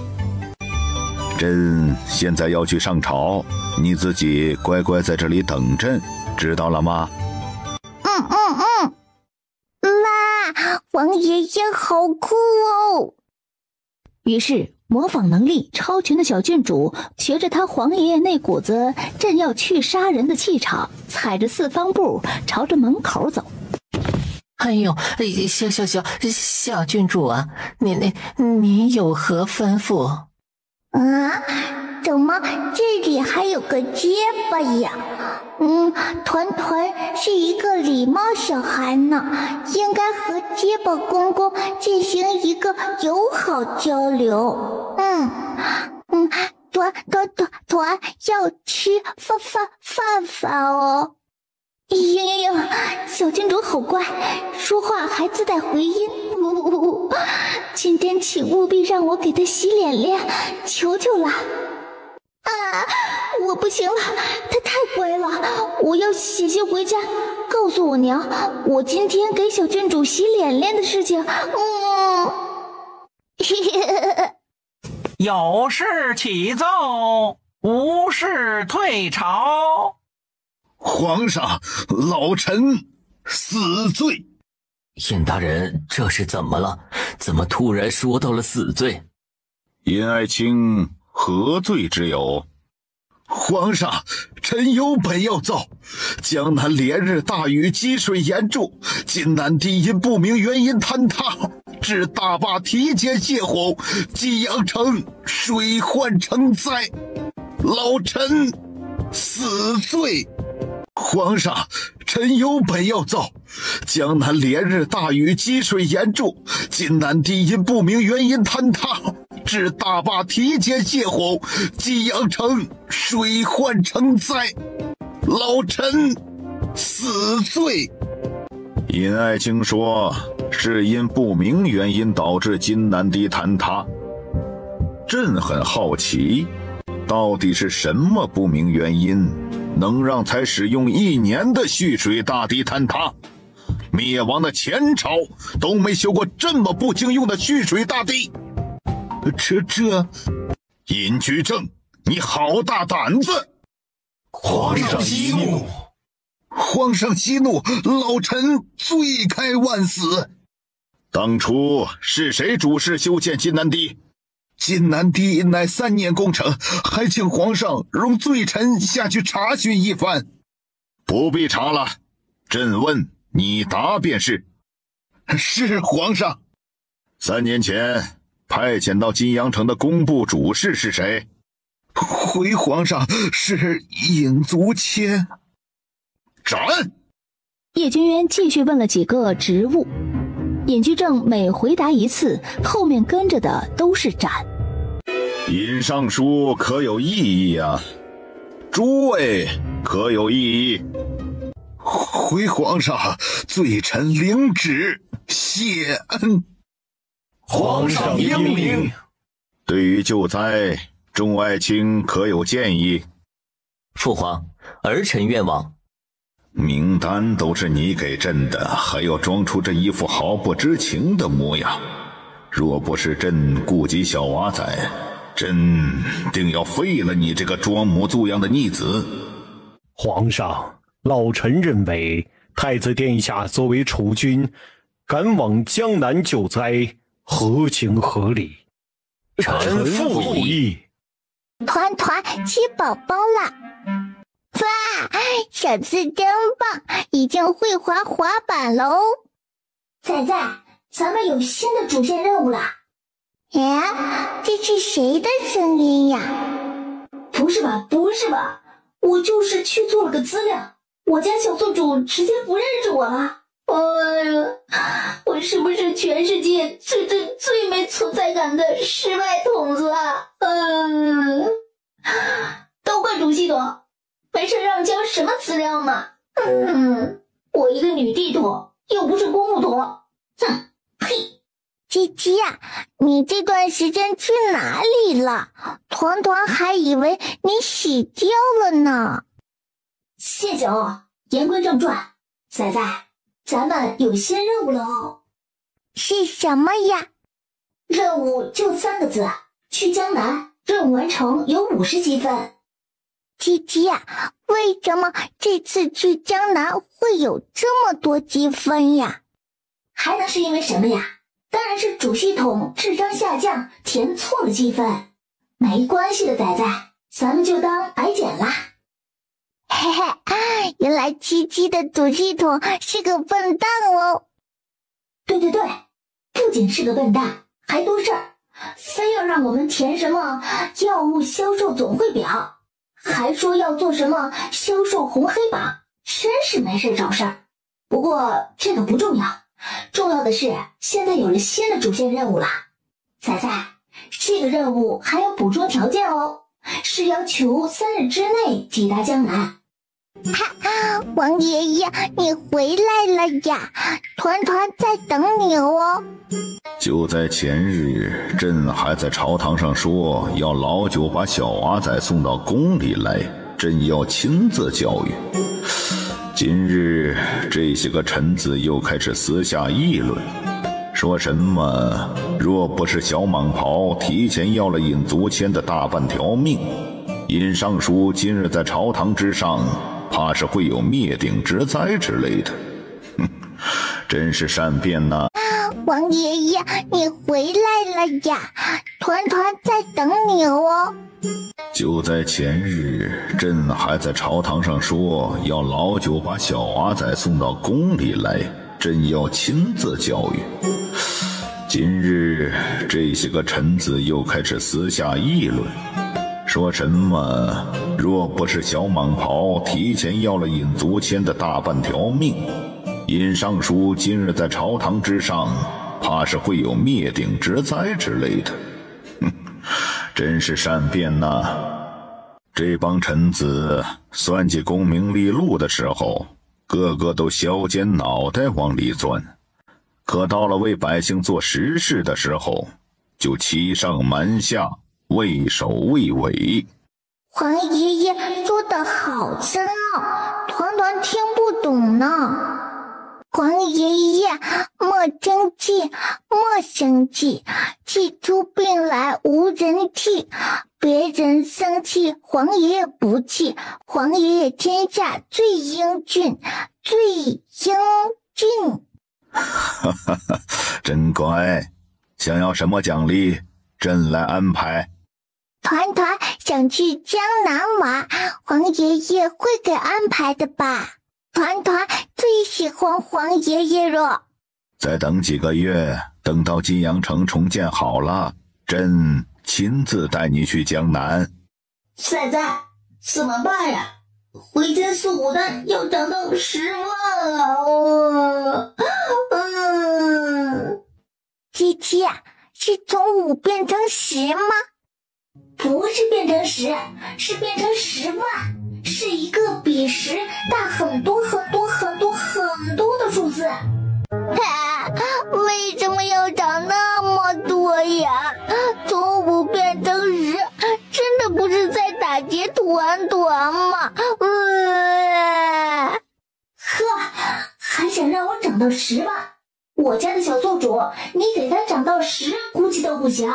Speaker 2: 朕现在要去上朝，你自己乖乖在这里等朕，知道了吗？
Speaker 1: 哇，皇爷爷好酷哦！
Speaker 3: 于是模仿能力超群的小郡主学着他皇爷爷那股子朕要去杀人的气场，踩着4方步朝着门口走。
Speaker 6: 哎呦，小郡主啊，你有何吩咐？
Speaker 1: 怎么这里还有个结巴呀？团团是一个礼貌小孩呢，应该和结巴公公进行一个友好交流。团要吃饭哦。
Speaker 3: 小郡主好乖，说话还自带回音。今天请务必让我给她洗脸，求求了。我不行了，她太乖了，我要写信回家，告诉我娘，我今天给小郡主洗脸的事情。
Speaker 4: 有事起奏，无事退朝。
Speaker 2: 皇上，老臣死罪。
Speaker 6: 尹大人，这是怎么了？怎么突然说到了死罪？
Speaker 2: 尹爱卿何罪之有？皇上，臣有本要奏。江南连日大雨，积水严重，金南堤因不明原因坍塌，致大坝提前泄洪，济阳城水患成灾。老臣死罪！皇上，臣有本要奏。江南连日大雨，积水严重，晋南堤因不明原因坍塌，致大坝提前泄洪，济阳城水患成灾，老臣死罪。尹爱卿说是因不明原因导致晋南堤坍塌，朕很好奇，到底是什么不明原因能让才使用1年的蓄水大堤坍塌？灭亡的前朝都没修过这么不经用的蓄水大堤。这，尹居正，你好大胆子！
Speaker 9: 皇上息怒！
Speaker 2: 皇上息怒，老臣罪该万死。当初是谁主事修建晋南堤？晋南堤乃3年工程，还请皇上容罪臣下去查询一番。不必查了，朕问你答便是。是皇上。3年前派遣到金阳城的工部主事是谁？回皇上，是尹足谦。斩！
Speaker 3: 叶君渊继续问了几个职务，尹居正每回答一次，后面跟着的都是斩。
Speaker 2: 尹尚书可有异议啊？诸位可有异议？回皇上，罪臣领旨，谢恩。
Speaker 9: 皇上英明。
Speaker 2: 对于救灾，众爱卿可有建议？
Speaker 6: 父皇，儿臣愿往。
Speaker 2: 名单都是你给朕的，还要装出这一副毫不知情的模样。若不是朕顾及小娃仔，朕定要废了你这个装模作样的逆子。
Speaker 5: 皇上，老臣认为太子殿下作为储君，赶往江南救灾，合情合理。
Speaker 6: 臣附议。
Speaker 1: 团团起宝宝了！哇，小刺真棒，已经会滑滑板喽！
Speaker 10: 仔仔，咱们有新的主线任务了。
Speaker 1: 哎，这是谁的声音呀？
Speaker 10: 不是吧，不是吧，我就是去做了个资料，我家小宿主直接不认识我了。哎呀，我是不是全世界最没存在感的失败筒子啊？都怪主系统，没事让交什么资料嘛？我一个女地图，又不是公务图。哼，呸！
Speaker 1: 鸡鸡呀，你这段时间去哪里了？团团还以为你洗掉了呢。
Speaker 10: 谢谢哦。言归正传，仔仔，咱们有新任务了哦。
Speaker 1: 是什么呀？
Speaker 10: 任务就3个字，去江南，任务完成有50积分。
Speaker 1: 鸡鸡呀，为什么这次去江南会有这么多积分呀？
Speaker 10: 还能是因为什么呀？当然是主系统智商下降，填错了积分。没关系的，仔仔，咱们就当白捡啦。
Speaker 1: 嘿嘿，原来鸡鸡的主系统是个笨蛋哦。
Speaker 10: 对，不仅是个笨蛋，还多事儿，非要让我们填什么药物销售总汇表，还说要做什么销售红黑榜，真是没事找事儿。不过这个不重要，重要的是现在有了新的主线任务了。仔仔，这个任务还有补充条件哦，是要求3日之内抵达江南。
Speaker 1: 王爷爷，你回来了呀！团团在等你哦。
Speaker 2: 就在前日，朕还在朝堂上说要老九把小娃仔送到宫里来，朕要亲自教育。今日这些个臣子又开始私下议论，说什么若不是小蟒袍提前要了尹足谦的大半条命，尹尚书今日在朝堂之上怕是会有灭顶之灾之类的。哼，真是善变呐！
Speaker 1: 王爷爷，你回来了呀！团团在等你哦。
Speaker 2: 就在前日，朕还在朝堂上说要老九把小娃仔送到宫里来，朕要亲自教育。今日这些个臣子又开始私下议论，说什么若不是小蟒袍提前要了尹足谦的大半条命，尹尚书今日在朝堂之上，怕是会有灭顶之灾之类的。哼，真是善变呐！这帮臣子算计功名利禄的时候，个个都削尖脑袋往里钻，可到了为百姓做实事的时候，就欺上瞒下，畏首畏尾。
Speaker 1: 黄爷爷说的好深奥，团团听不懂呢。黄爷爷，莫生气，莫生气，气出病来无人替。别人生气，黄爷爷不气。黄爷爷天下最英俊，最英俊。
Speaker 2: 哈哈哈，真乖。想要什么奖励，朕来安排。
Speaker 1: 团团想去江南玩，黄爷爷会给安排的吧？团团最喜欢黄爷爷了。
Speaker 2: 再等几个月，等到金阳城重建好了，朕亲自带你去江南。
Speaker 10: 仔仔，怎么办呀？回家送我的要涨到10万了。
Speaker 1: 七七啊，是从5变成10吗？
Speaker 10: 不是变成10，是变成10万，是一个比10大很多很多很多很多的数字。
Speaker 1: 为什么要涨那么多呀？从5变成10，真的不是在打劫团团吗？
Speaker 10: 还想让我涨到10万？我家的小做主，你给他涨到10，估计都不行。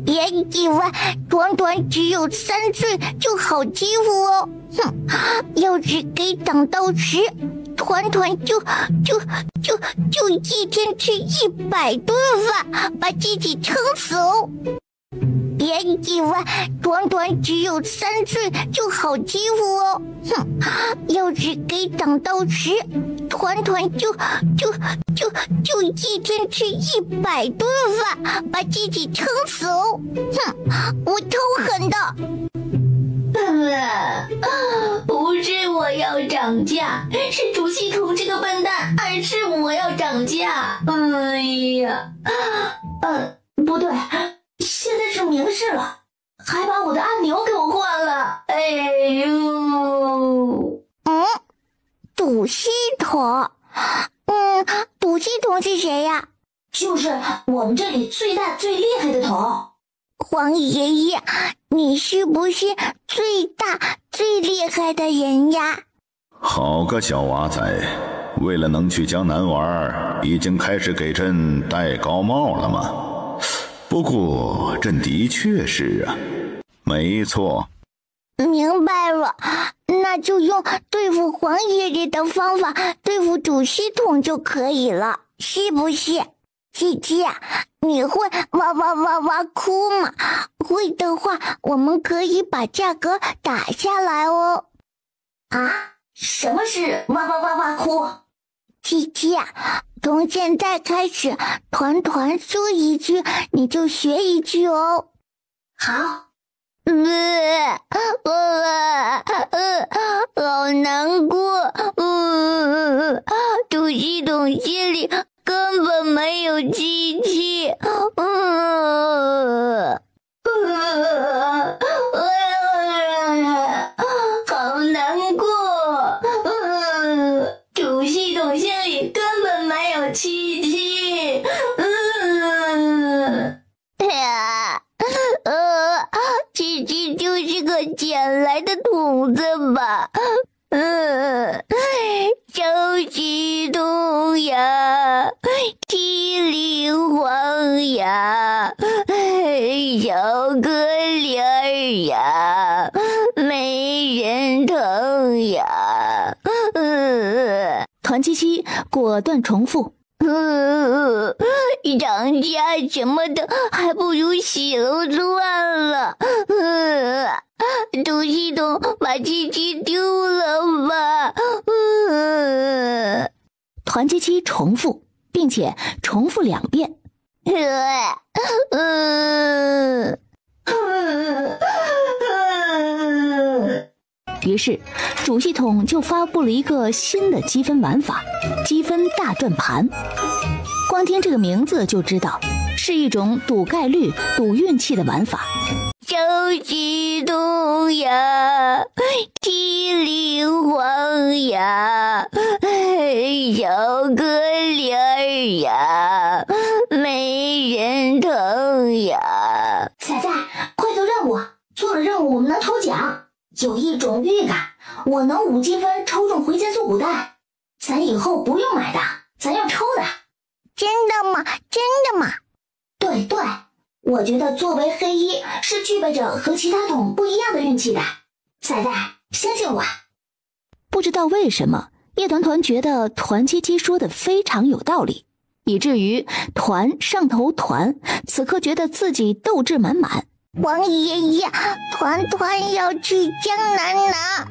Speaker 1: 别以为团团只有3岁就好欺负哦！哼，要是给涨到10，团团就一天吃100顿饭，把自己撑死哦！别以为团团只有3岁就好欺负哦！哼，要是给涨到10，团团就一天吃100顿饭，把自己撑死哦！哼，我超狠的。
Speaker 10: 不是我要涨价，是主系统这个笨蛋暗示我要涨价。哎呀，不对，现在是明示了，还把我的按钮给我换了。哎呦，
Speaker 1: 主系统，主系统是谁呀？
Speaker 10: 就是我们这里最大最厉害的头。
Speaker 1: 黄爷爷，你是不是最大最厉害的人呀？
Speaker 2: 好个小娃仔，为了能去江南玩，已经开始给朕戴高帽了吗？不过朕的确是啊，没错。
Speaker 1: 明白了，那就用对付黄爷爷的方法对付主系统就可以了，是不是？七七啊，你会哇哇哇哇哭吗？会的话，我们可以把价格打下来哦。
Speaker 10: 什么是哇哇哇哇哭？
Speaker 1: 七七啊，从现在开始，团团说一句，你就学一句哦。
Speaker 10: 好。
Speaker 1: 好难过。主系统心里根本没有机器。
Speaker 10: 好难过。主系统心里根本没有机器。
Speaker 1: 七七就是个捡来的筒子吧。小系统呀，稀里晃呀，小可怜儿呀，没人疼呀。
Speaker 3: 团七七果断重复。
Speaker 1: 涨价什么的，还不如洗了算了。主系统把七七丢了吧。
Speaker 3: 团七七重复，并且重复2遍。于是主系统就发布了一个新的积分玩法——积分大转盘。光听这个名字就知道是一种赌概率、赌运气的玩法。
Speaker 1: 手指痛呀，心里慌呀，小可怜呀，没人疼呀。
Speaker 10: 仔仔，快做任务！做了任务我们能抽奖。有一种预感，我能5积分抽中回健素骨蛋，咱以后不用买的，咱要抽的。
Speaker 1: 真的吗？真的吗？
Speaker 10: 对，我觉得作为黑衣是具备着和其他桶不一样的运气的。仔仔，相信我。
Speaker 3: 不知道为什么，叶团团觉得团七七说的非常有道理，以至于团上头团此刻觉得自己斗志满满。
Speaker 1: 王爷爷，团团要去江南拿。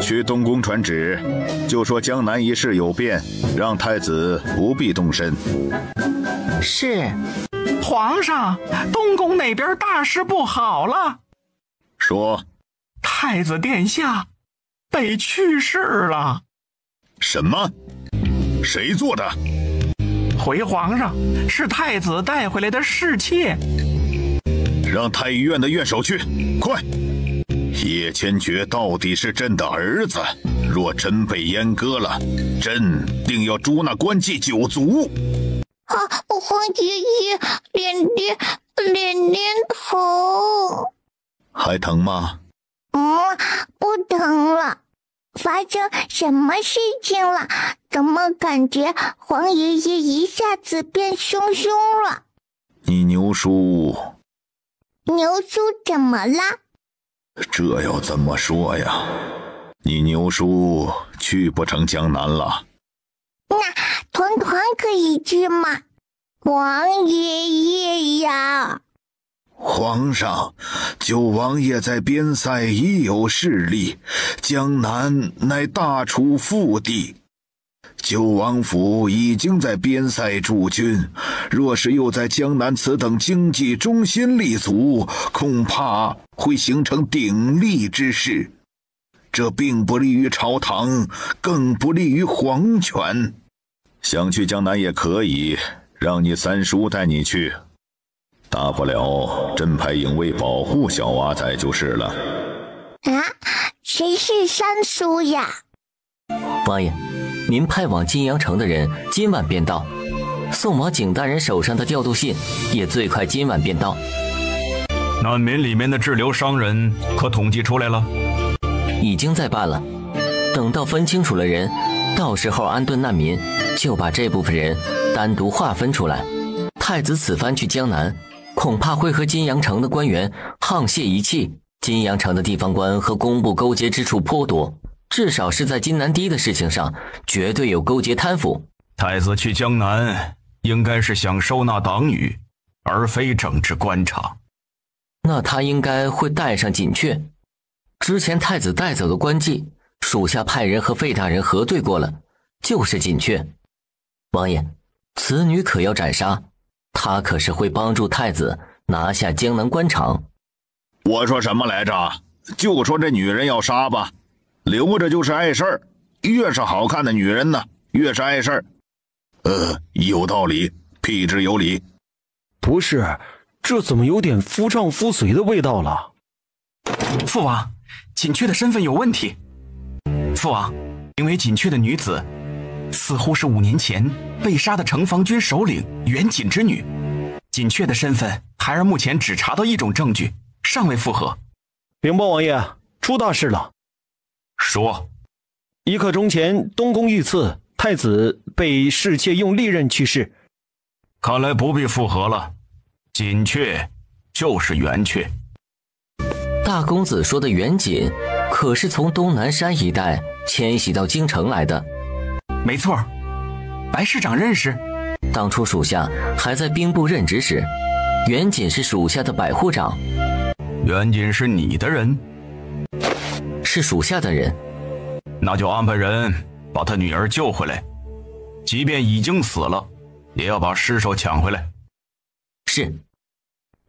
Speaker 2: 去东宫传旨，就说江南一事有变，让太子不必动身。
Speaker 4: 是，皇上，东宫那边大事不好了。
Speaker 2: 说，
Speaker 4: 太子殿下被去世了。
Speaker 2: 什么？谁做的？
Speaker 4: 回皇上，是太子带回来的侍妾。
Speaker 2: 让太医院的院手去，快！叶千珏到底是朕的儿子，若真被阉割了，朕定要诛那官妓9族。
Speaker 1: 皇爷爷，脸疼。
Speaker 2: 还疼吗？
Speaker 1: 不疼了。发生什么事情了？怎么感觉皇爷爷一下子变凶了？
Speaker 2: 你牛叔
Speaker 1: 怎么了？
Speaker 2: 这要怎么说呀？你牛叔去不成江南了。
Speaker 1: 那团团可以去吗？王爷爷呀！
Speaker 2: 皇上，九王爷在边塞已有势力，江南乃大楚腹地。九王府已经在边塞驻军，若是又在江南此等经济中心立足，恐怕会形成鼎立之势。这并不利于朝堂，更不利于皇权。想去江南也可以，让你三叔带你去，大不了朕派影卫保护小娃仔就是了。
Speaker 1: 谁是三叔呀？
Speaker 6: 王爷，您派往金阳城的人今晚便到，送往景大人手上的调度信也最快今晚便到。
Speaker 9: 难民里面的滞留商人可统计出来了？
Speaker 6: 已经在办了，等到分清楚了人，到时候安顿难民，就把这部分人单独划分出来。太子此番去江南，恐怕会和金阳城的官员沆瀣一气。金阳城的地方官和工部勾结之处颇多，至少是在金南堤的事情上，绝对有勾结贪腐。
Speaker 9: 太子去江南，应该是想收纳党羽，而非整治官场。
Speaker 6: 那他应该会带上锦雀。之前太子带走的官妓，属下派人和费大人核对过了，就是锦雀。王爷，此女可要斩杀，她可是会帮助太子拿下江南官场。
Speaker 2: 我说什么来着？就说这女人要杀吧，留着就是碍事儿，越是好看的女人呢，越是碍事儿。有道理，辟之有理。
Speaker 5: 不是，这怎么有点夫唱妇随的味道了？
Speaker 4: 父王，锦雀的身份有问题。父王，名为锦雀的女子，似乎是5年前被杀的城防军首领袁锦之女。锦雀的身份，孩儿目前只查到一种证据，尚未复核。
Speaker 5: 禀报王爷，出大事了。
Speaker 9: 说
Speaker 5: 1刻钟前，东宫遇刺，太子被侍妾用利刃去世。
Speaker 9: 看来不必复核了，锦雀就是袁雀。
Speaker 6: 大公子说的袁锦，可是从东南山一带迁徙到京城来的。
Speaker 4: 没错，白市长认识。
Speaker 6: 当初属下还在兵部任职时，袁锦是属下的百户长。
Speaker 9: 袁锦是你的人？
Speaker 6: 是属下的人。
Speaker 9: 那就安排人把他女儿救回来，即便已经死了，也要把尸首抢回来。
Speaker 6: 是。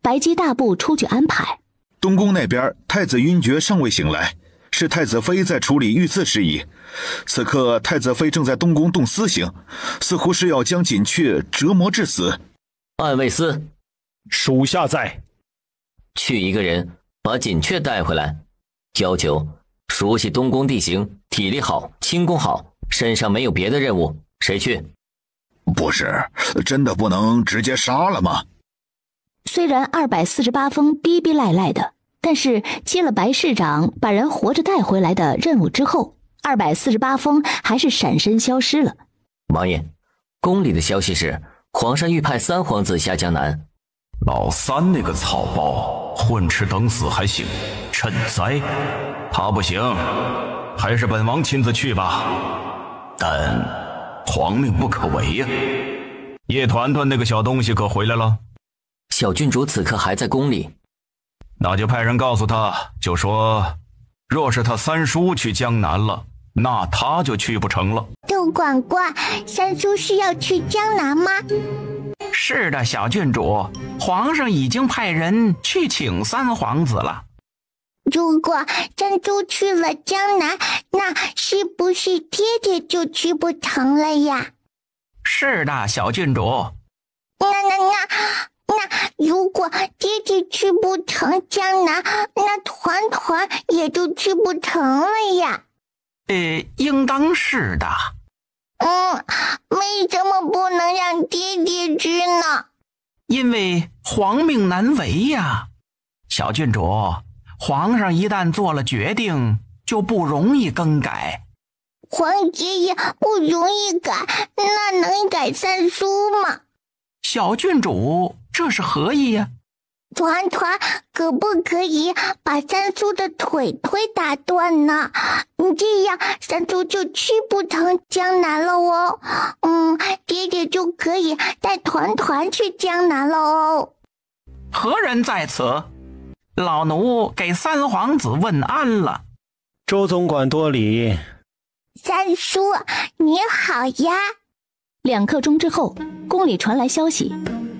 Speaker 3: 白姬大步出去安排。
Speaker 2: 东宫那边太子晕厥尚未醒来，是太子妃在处理御赐事宜。此刻太子妃正在东宫动私刑，似乎是要将锦雀折磨致死。
Speaker 6: 暗卫司，
Speaker 5: 属下在。
Speaker 6: 去一个人把锦雀带回来，要求熟悉东宫地形，体力好，轻功好，身上没有别的任务，谁去？
Speaker 2: 不是，真的不能直接杀了吗？
Speaker 3: 虽然248封逼逼赖赖的，但是接了白市长把人活着带回来的任务之后，248封还是闪身消失了。
Speaker 6: 王爷，宫里的消息是皇上欲派三皇子下江南。
Speaker 9: 老三那个草包混吃等死还行，趁灾他不行，还是本王亲自去吧。但皇命不可违呀。叶团团那个小东西可回来了？
Speaker 6: 小郡主此刻还在宫里。
Speaker 9: 那就派人告诉他，就说若是他三叔去江南了，那他就去不成了。
Speaker 1: 杜管管，三叔是要去江南吗？
Speaker 4: 是的，小郡主，皇上已经派人去请三皇子了。
Speaker 1: 如果三叔去了江南，那是不是爹爹就去不成了呀？
Speaker 4: 是的，小郡主。
Speaker 1: 那如果爹爹去不成江南，那团团也就去不成了呀。
Speaker 4: 应当是的。
Speaker 1: 为什么不能让爹爹去呢？
Speaker 4: 因为皇命难违呀。小郡主，皇上一旦做了决定，就不容易更改。
Speaker 1: 皇爷爷不容易改，那能改三叔吗？
Speaker 4: 小郡主，这是何意呀？
Speaker 1: 团团，可不可以把三叔的腿打断呢？这样三叔就去不成江南了哦。爹爹就可以带团团去江南了哦。
Speaker 4: 何人在此？老奴给三皇子问安了。
Speaker 5: 周总管多礼。
Speaker 1: 三叔，你好呀。
Speaker 3: 2刻钟之后，宫里传来消息，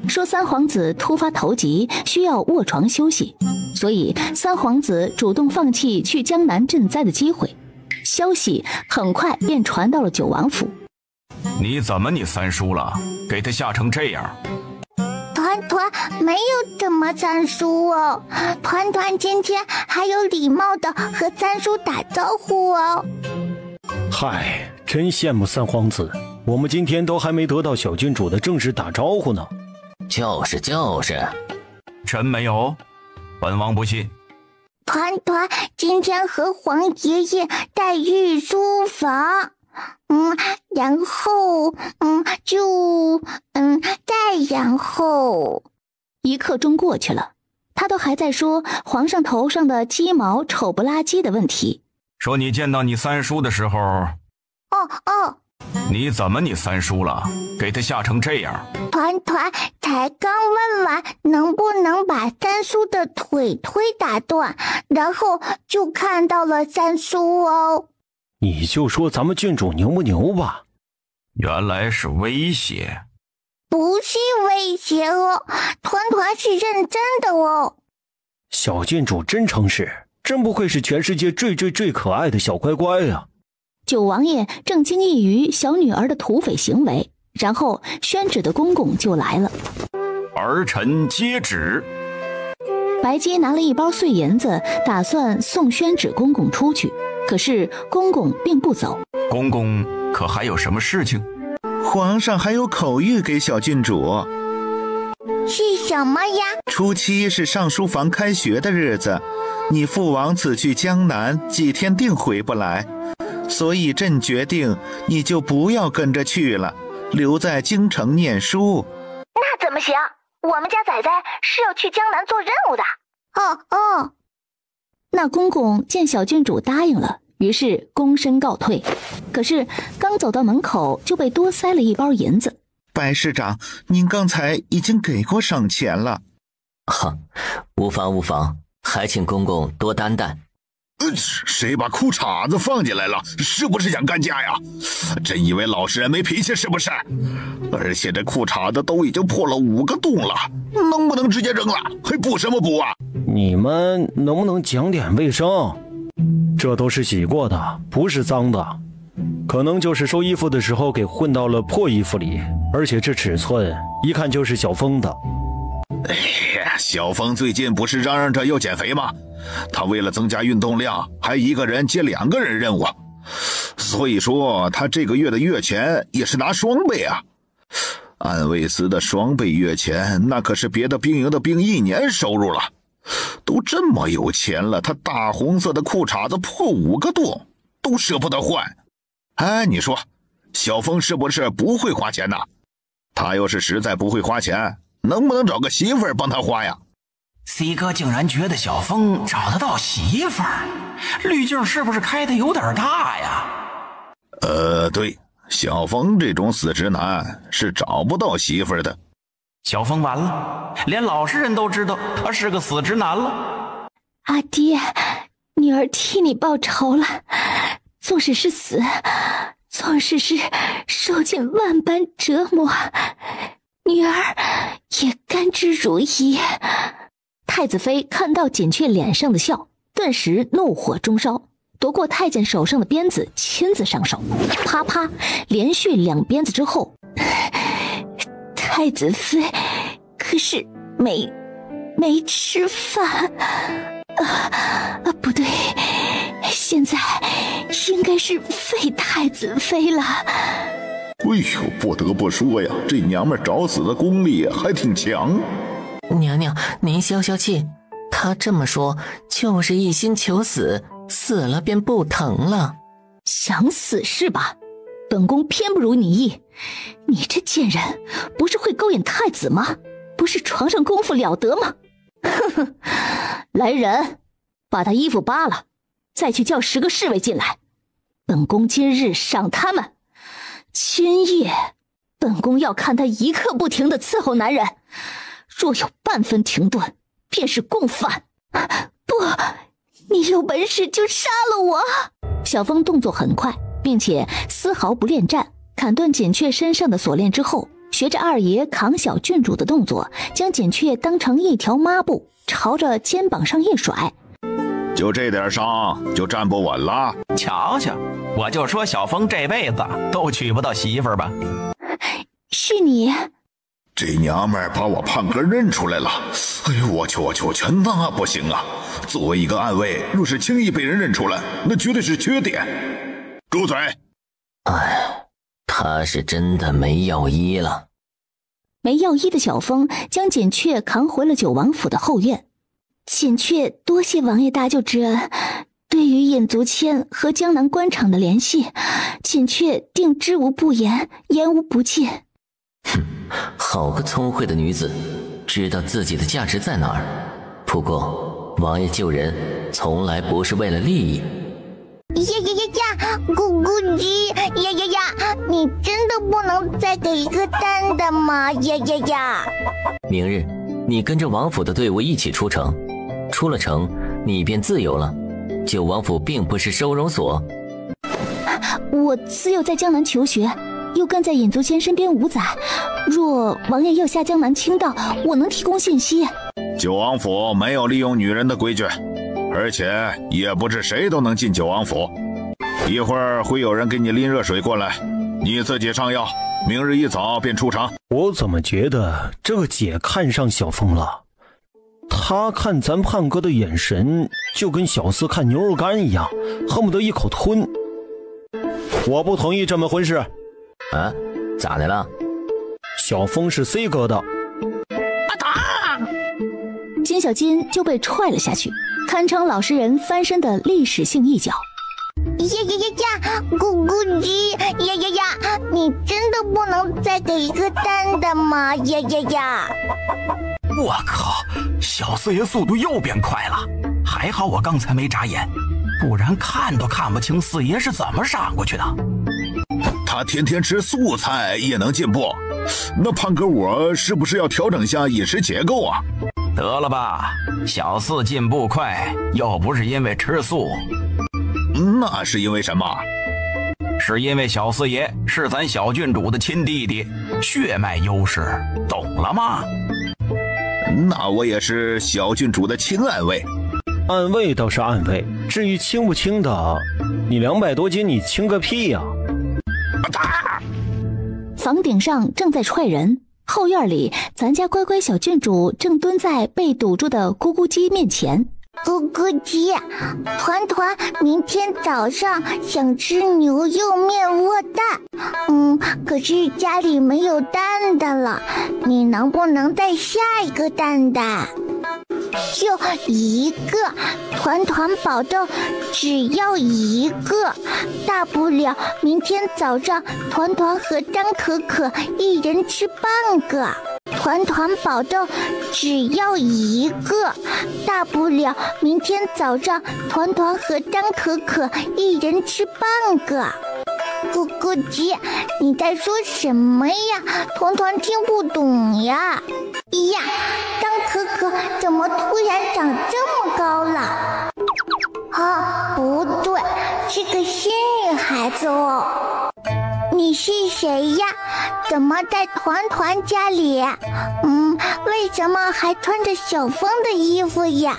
Speaker 3: 说三皇子突发头疾，需要卧床休息，所以三皇子主动放弃去江南赈灾的机会。消息很快便传到了九王府。
Speaker 9: 你怎么你三叔了？给他吓成这样。
Speaker 1: 团团没有怎么三叔哦，团团今天还有礼貌的和三叔打招呼哦。
Speaker 5: 嗨，真羡慕三皇子，我们今天都还没得到小郡主的正式打招呼呢。
Speaker 6: 就是，
Speaker 9: 真没有，本王不信。
Speaker 1: 团团今天和皇爷爷在御书房，然后
Speaker 3: 1刻钟过去了，他都还在说皇上头上的鸡毛丑不拉几的问题。
Speaker 9: 说你见到你三叔的时候，你怎么你三叔了？给他吓成这样。
Speaker 1: 团团才刚问完能不能把三叔的腿打断，然后就看到了三叔哦。
Speaker 5: 你就说咱们郡主牛不牛吧？
Speaker 9: 原来是威胁。
Speaker 1: 不是威胁哦，团团是认真的哦。
Speaker 5: 小郡主真诚实，真不愧是全世界最可爱的小乖乖啊。
Speaker 3: 九王爷正惊异于小女儿的土匪行为，然后宣旨的公公就来了。
Speaker 9: 儿臣接旨。
Speaker 3: 白姬拿了一包碎银子，打算送宣旨公公出去，可是公公并不走。
Speaker 9: 公公可还有什么事情？
Speaker 2: 皇上还有口谕给小郡主。
Speaker 1: 是什么呀？
Speaker 2: 初7是上书房开学的日子，你父王此去江南，几天定回不来，所以朕决定你就不要跟着去了，留在京城念书。
Speaker 10: 那怎么行？我们家仔仔是要去江南做任务的。
Speaker 3: 那公公见小郡主答应了，于是躬身告退。可是刚走到门口，就被多塞了一包银子。
Speaker 2: 白市长，您刚才已经给过赏钱了。
Speaker 6: 无妨，还请公公多担待。
Speaker 2: 谁把裤衩子放进来了？是不是想干架呀？真以为老实人没脾气是不是？而且这裤衩子都已经破了5个洞了，能不能直接扔了？还补什么补啊？
Speaker 5: 你们能不能讲点卫生？这都是洗过的，不是脏的，可能就是收衣服的时候给混到了破衣服里，而且这尺寸一看就是小峰的。
Speaker 2: 哎呀，小峰最近不是嚷嚷着要减肥吗？他为了增加运动量，还一个人接2个人任务，所以说他这个月的月钱也是拿双倍啊。安维斯的双倍月钱，那可是别的兵营的兵1年收入了。都这么有钱了，他大红色的裤衩子破5个洞都舍不得换。哎，你说小峰是不是不会花钱呢？他要是实在不会花钱，能不能找个媳妇儿帮他花呀
Speaker 4: ？C 哥竟然觉得小峰找得到媳妇儿，滤镜是不是开的有点大呀？
Speaker 2: 对，小峰这种死直男是找不到媳妇儿的。
Speaker 4: 小峰完了，连老实人都知道他是个死直男了。
Speaker 3: 阿爹，女儿替你报仇了，纵使是死，纵使是受尽万般折磨，女儿也甘之如饴。太子妃看到简雀脸上的笑，顿时怒火中烧，夺过太监手上的鞭子，亲自上手，啪啪连续2鞭子之后，太子妃可是没吃饭不对，现在应该是废太子妃了。
Speaker 2: 哎呦，不得不说呀，这娘们找死的功力还挺强。
Speaker 6: 娘娘，您消消气，她这么说就是一心求死，死了便不疼了。
Speaker 3: 想死是吧？本宫偏不如你意。你这贱人，不是会勾引太子吗？不是床上功夫了得吗？哼哼，来人，把他衣服扒了，再去叫10个侍卫进来。本宫今日赏他们。今夜，本宫要看他一刻不停地伺候男人，若有半分停顿，便是共犯。不，你有本事就杀了我！小峰动作很快，并且丝毫不恋战，砍断简雀身上的锁链之后，学着二爷扛小郡主的动作，将简雀当成一条抹布，朝着肩膀上一甩。
Speaker 2: 就这点伤就站不稳了？
Speaker 4: 瞧瞧，我就说小峰这辈子都娶不到媳妇儿吧。
Speaker 3: 是你。
Speaker 2: 这娘们儿把我胖哥认出来了。哎呦，我去，那不行啊！作为一个暗卫，若是轻易被人认出来，那绝对是缺点。住嘴！
Speaker 6: 哎，他是真的没药医了。
Speaker 3: 没药医的小峰将简雀扛回了九王府的后院。简雀多谢王爷大救之恩，对于引足签和江南官场的联系，简雀定知无不言，言无不尽。
Speaker 6: 哼，好个聪慧的女子，知道自己的价值在哪儿。不过王爷救人从来不是为了利益。
Speaker 1: 呀，咕咕鸡，呀，你真的不能再给一个蛋的吗？呀！
Speaker 6: 明日你跟着王府的队伍一起出城，出了城你便自由了。九王府并不是收容所。
Speaker 3: 我自幼在江南求学，又跟在尹足谦身边5载，若王爷要下江南倾倒，我能提供信息。
Speaker 2: 九王府没有利用女人的规矩，而且也不是谁都能进九王府。一会儿会有人给你拎热水过来，你自己上药，明日一早便出城。
Speaker 5: 我怎么觉得这个姐看上小峰了？他看咱胖哥的眼神就跟小厮看牛肉干一样，恨不得一口吞。我不同意这门婚事。
Speaker 6: 啊？咋的了？
Speaker 5: 小峰是 C 哥的。
Speaker 3: 金小金就被踹了下去，堪称老实人翻身的历史性一脚。
Speaker 1: 呀，咕咕鸡，呀，你真的不能再给一个蛋的吗？呀！
Speaker 4: 我靠，小四爷速度又变快了，还好我刚才没眨眼，不然看都看不清四爷是怎么闪过去的。
Speaker 2: 他天天吃素菜也能进步，那胖哥我是不是要调整下饮食结构啊？
Speaker 4: 得了吧，小四进步快，又不是因为吃素，
Speaker 2: 那是因为什么？
Speaker 4: 是因为小四爷是咱小郡主的亲弟弟，血脉优势，懂了吗？
Speaker 2: 那我也是小郡主的亲暗卫。
Speaker 5: 暗卫倒是暗卫，至于轻不轻的，你200多斤，你轻个屁呀！
Speaker 3: 房顶上正在踹人，后院里咱家乖乖小郡主正蹲在被堵住的咕咕鸡面前。
Speaker 1: 咕咕鸡，团团明天早上想吃牛肉面卧蛋，可是家里没有蛋的了，你能不能再下一个蛋蛋？就一个，团团保证只要一个，大不了明天早上团团和张可可一人吃半个。团团保证只要一个，大不了明天早上团团和张可可一人吃半个。咕咕鸡，你在说什么呀？团团听不懂呀。呀，张可可怎么突然长这么高了？啊，不对，是个新女孩子哦。你是谁呀？怎么在团团家里？为什么还穿着小风的衣服呀？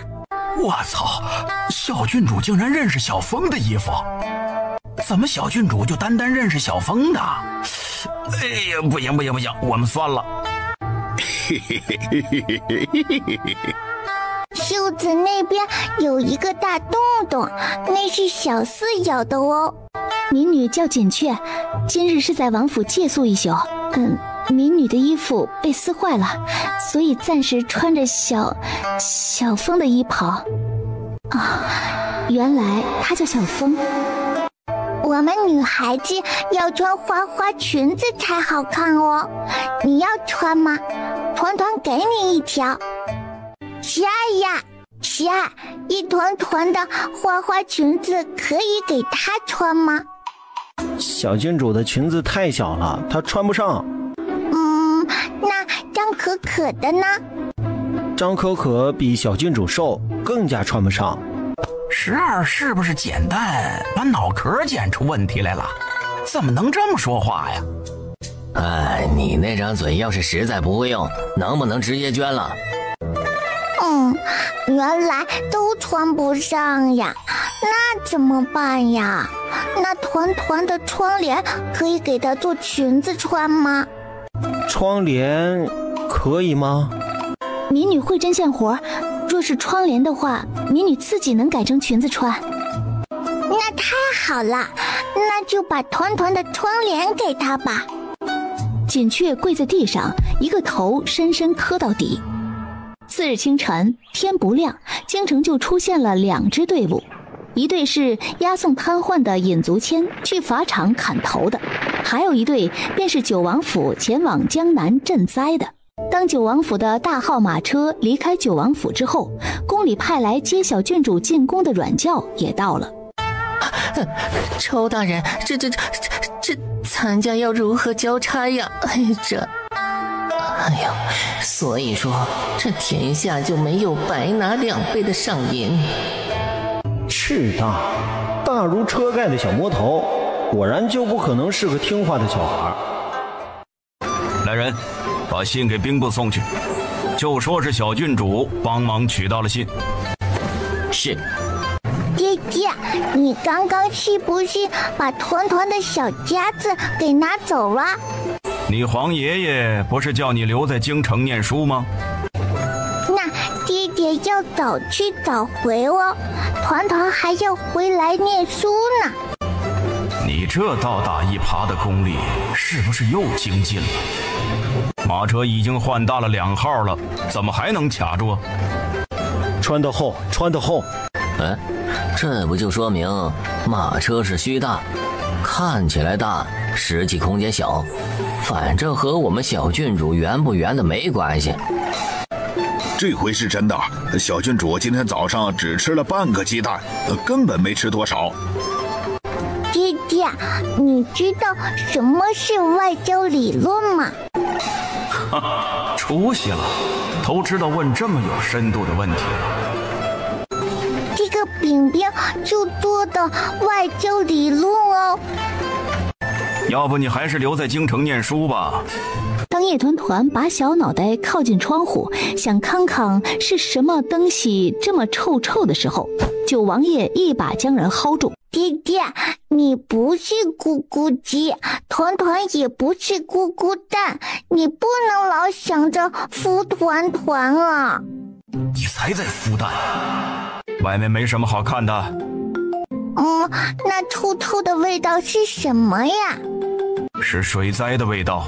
Speaker 4: 我操，小郡主竟然认识小风的衣服，怎么小郡主就单单认识小风的？哎呀，不行，我们算了。
Speaker 1: 袖子那边有一个大洞洞，那是小四咬的哦。
Speaker 3: 民女叫锦雀，今日是在王府借宿一宿。民女的衣服被撕坏了，所以暂时穿着小风的衣袍。原来她叫小风。
Speaker 1: 我们女孩子要穿花花裙子才好看哦，你要穿吗？团团给你一条。十二呀，12，一团团的花花裙子可以给她穿吗？
Speaker 5: 小郡主的裙子太小了，她穿不上。
Speaker 1: 那张可可的呢？
Speaker 5: 张可可比小郡主瘦，更加穿不上。
Speaker 4: 12是不是捡蛋把脑壳捡出问题来了？怎么能这么说话呀？
Speaker 6: 哎，你那张嘴要是实在不会用，能不能直接捐了？
Speaker 1: 原来都穿不上呀，那怎么办呀？那团团的窗帘可以给她做裙子穿吗？
Speaker 5: 窗帘可以吗？
Speaker 3: 民女会针线活，若是窗帘的话，民女自己能改成裙子穿。
Speaker 1: 那太好了，那就把团团的窗帘给她吧。
Speaker 3: 锦雀跪在地上，一个头深深磕到底。次日清晨，天不亮，京城就出现了2支队伍，一队是押送瘫痪的尹足谦去法场砍头的，还有一队便是九王府前往江南赈灾的。当九王府的大号马车离开九王府之后，宫里派来接小郡主进宫的阮教也到了。
Speaker 11: 仇大人，这咱家要如何交差呀？哎呦，所以说这天下就没有白拿2倍的赏银。
Speaker 5: 赤大如车盖的小魔头，果然就不可能是个听话的小孩。
Speaker 9: 来人，把信给兵部送去，就说是小郡主帮忙取到了信。
Speaker 6: 是。
Speaker 1: 爹爹，你刚刚是不是把团团的小夹子给拿走了？
Speaker 9: 你皇爷爷不是叫你留在京城念书吗？
Speaker 1: 那爹爹要早去早回哦，团团还要回来念书呢。
Speaker 9: 你这倒打一耙的功力是不是又精进了？马车已经换大了2号了，怎么还能卡住？
Speaker 5: 穿得厚，穿得厚。
Speaker 6: 这不就说明马车是虚大，看起来大，实际空间小，反正和我们小郡主圆不圆的没关系。
Speaker 2: 这回是真的，小郡主今天早上只吃了半个鸡蛋，根本没吃多少。
Speaker 1: 爹爹，你知道什么是外交理论吗？
Speaker 9: 出息了，头知道问这么有深度的问题了。
Speaker 1: 这个饼饼就做的外交理论哦。
Speaker 9: 要不你还是留在京城念书吧。
Speaker 3: 当叶团团把小脑袋靠近窗户，想看看是什么东西这么臭臭的时候，九王爷一把将人薅住。
Speaker 1: 爹爹，你不是咕咕鸡，团团也不是咕咕蛋，你不能老想着孵团团啊。
Speaker 9: 你才在孵蛋，外面没什么好看的。
Speaker 1: 那臭臭的味道是什么呀？
Speaker 9: 是水灾的味道。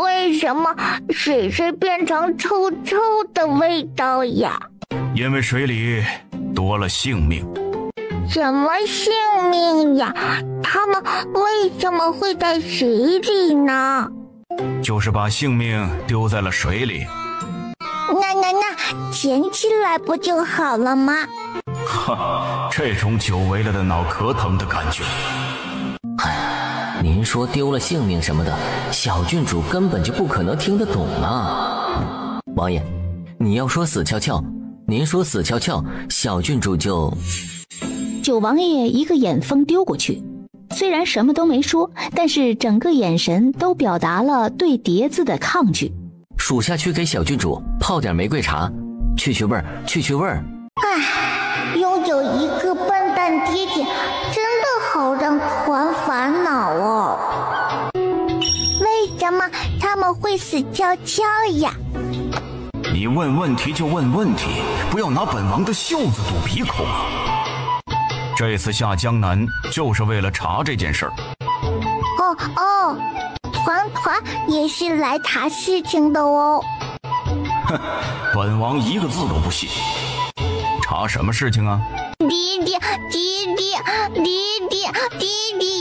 Speaker 1: 为什么水会变成臭臭的味道呀？
Speaker 9: 因为水里多了性命。
Speaker 1: 什么性命呀？他们为什么会在水里呢？
Speaker 9: 就是把性命丢在了水里。
Speaker 1: 那捡起来不就好了吗？
Speaker 9: 哈，这种久违了的脑壳疼的感觉。
Speaker 6: 您说丢了性命什么的，小郡主根本就不可能听得懂啊！王爷，你要说死翘翘，您说死翘翘，小郡主就……
Speaker 3: 九王爷一个眼风丢过去，虽然什么都没说，但是整个眼神都表达了对碟子的抗拒。
Speaker 6: 属下去给小郡主泡点玫瑰茶，去去味儿，去去味儿。
Speaker 1: 拥有一个笨蛋爹爹，真的好让团烦恼哦。为什么他们会死翘翘呀？
Speaker 9: 你问问题就问问题，不要拿本王的袖子堵鼻孔啊！这次下江南就是为了查这件事儿。
Speaker 1: 团团也是来查事情的哦。
Speaker 9: 哼，本王一个字都不信。查什么事情啊？
Speaker 1: 爹爹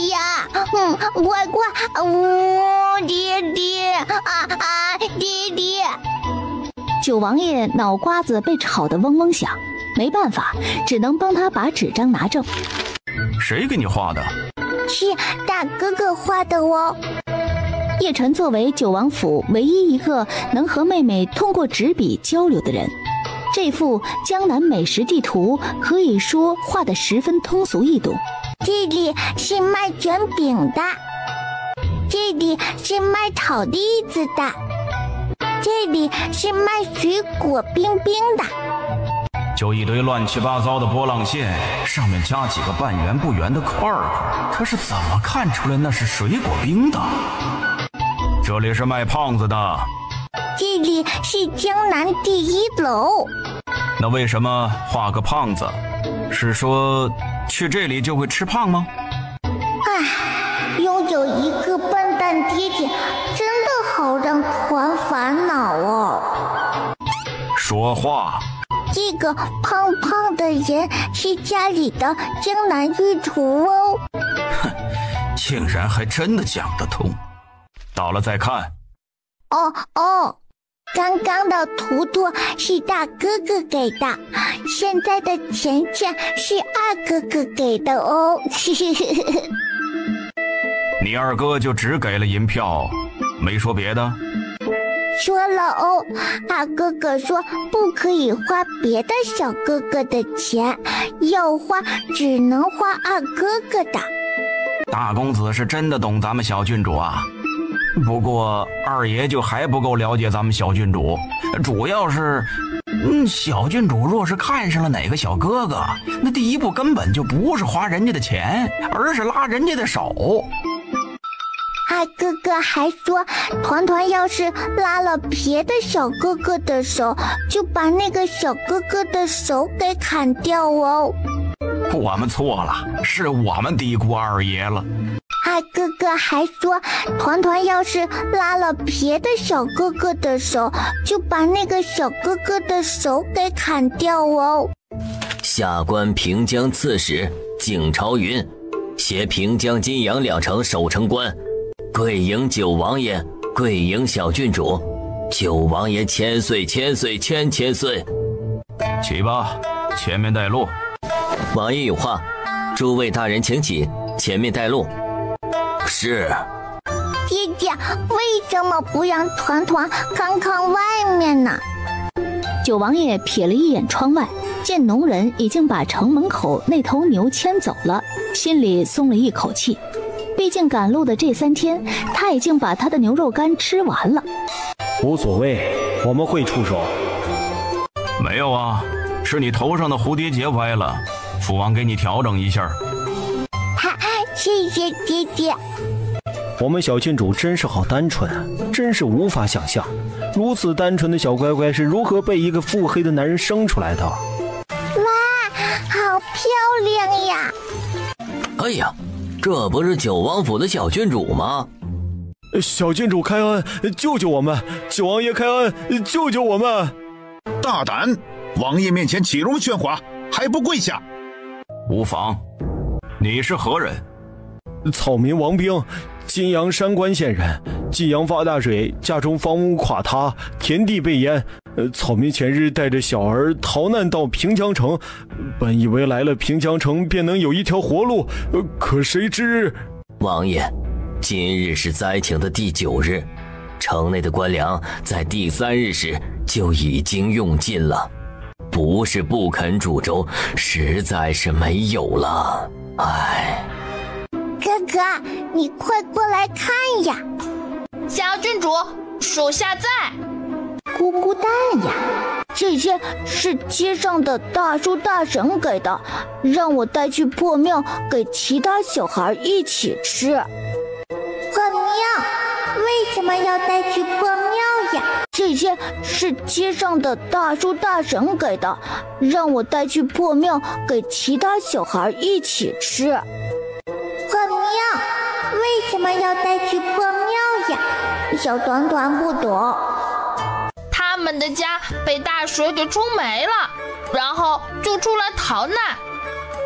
Speaker 1: 呀！乖乖，爹爹爹爹！
Speaker 3: 九王爷脑瓜子被吵得嗡嗡响，没办法，只能帮他把纸张拿正。
Speaker 9: 谁给你画的？
Speaker 1: 是大哥哥画的哦。
Speaker 3: 叶晨作为九王府唯一一个能和妹妹通过纸笔交流的人，这幅江南美食地图可以说画得十分通俗易懂。
Speaker 1: 这里是卖卷饼的，这里是卖炒栗子的，这里是卖水果冰冰的。
Speaker 9: 就一堆乱七八糟的波浪线，上面加几个半圆不圆的块块，他是怎么看出来那是水果冰的？这里是卖胖子的，
Speaker 1: 这里是江南第一楼。
Speaker 9: 那为什么画个胖子？是说去这里就会吃胖吗？
Speaker 1: 拥有一个笨蛋爹爹，真的好让团烦恼哦。
Speaker 9: 说话。
Speaker 1: 这个胖胖的人是家里的江南御厨哦。
Speaker 9: 哼，竟然还真的讲得通。到了再看。
Speaker 1: 刚刚的图图是大哥哥给的，现在的钱钱是二哥哥给的哦。
Speaker 9: 你二哥就只给了银票，没说别的？
Speaker 1: 说了哦，二哥哥说不可以花别的小哥哥的钱，要花只能花二哥哥的。
Speaker 9: 大公子是真的懂咱们小郡主啊。不过二爷就还不够了解咱们小郡主，主要是小郡主若是看上了哪个小哥哥，那第一步根本就不是花人家的钱，而是拉人家的手。
Speaker 1: 二哥哥还说，团团要是拉了别的小哥哥的手，就把那个小哥哥的手给砍掉哦。
Speaker 9: 我们错了，是我们低估二爷了。
Speaker 1: 二哥哥还说，团团要是拉了别的小哥哥的手，就把那个小哥哥的手给砍掉哦。
Speaker 6: 下官平江刺史景朝云，携平江金阳2城守城官，跪迎九王爷，跪迎小郡主，九王爷千岁千岁千岁。
Speaker 9: 起吧，前面带路。
Speaker 6: 王爷有话，诸位大人请起，前面带路。是。
Speaker 1: 爹爹，为什么不让团团看看外面呢？
Speaker 3: 九王爷瞥了一眼窗外，见农人已经把城门口那头牛牵走了，心里松了一口气。毕竟赶路的这3天，他已经把他的牛肉干吃完了。
Speaker 5: 无所谓，我们会出手。
Speaker 9: 没有啊，是你头上的蝴蝶结歪了，父王给你调整一下。
Speaker 1: 哈，谢谢爹爹。
Speaker 5: 我们小郡主真是好单纯，真是无法想象，如此单纯的小乖乖是如何被一个腹黑的男人生出来的。
Speaker 1: 哇，好漂亮呀！
Speaker 6: 哎呀，这不是九王府的小郡主吗？
Speaker 5: 小郡主开恩，救救我们！九王爷开恩，救救我们！
Speaker 2: 大胆，王爷面前岂容喧哗，还不跪下！
Speaker 9: 无妨。你是何人？
Speaker 5: 草民王兵，金阳山关县人。晋阳发大水，家中房屋垮塌，田地被淹。草民前日带着小儿逃难到平江城，本以为来了平江城便能有一条活路，可谁知……
Speaker 6: 王爷，今日是灾情的第9日，城内的官粮在第3日时就已经用尽了，不是不肯煮粥，实在是没有了。唉，
Speaker 1: 哥哥，你快过来看呀！
Speaker 8: 小郡主，属下在。
Speaker 1: 咕咕蛋呀，这些是街上的大叔大婶给的，让我带去破庙给其他小孩一起吃。破庙？为什么要带去破庙呀？这些是街上的大叔大婶给的，让我带去破庙给其他小孩一起吃。破庙？为什么要带去破庙呀？小团团不懂。
Speaker 8: 他们的家被大水给冲没了，然后就出来逃难，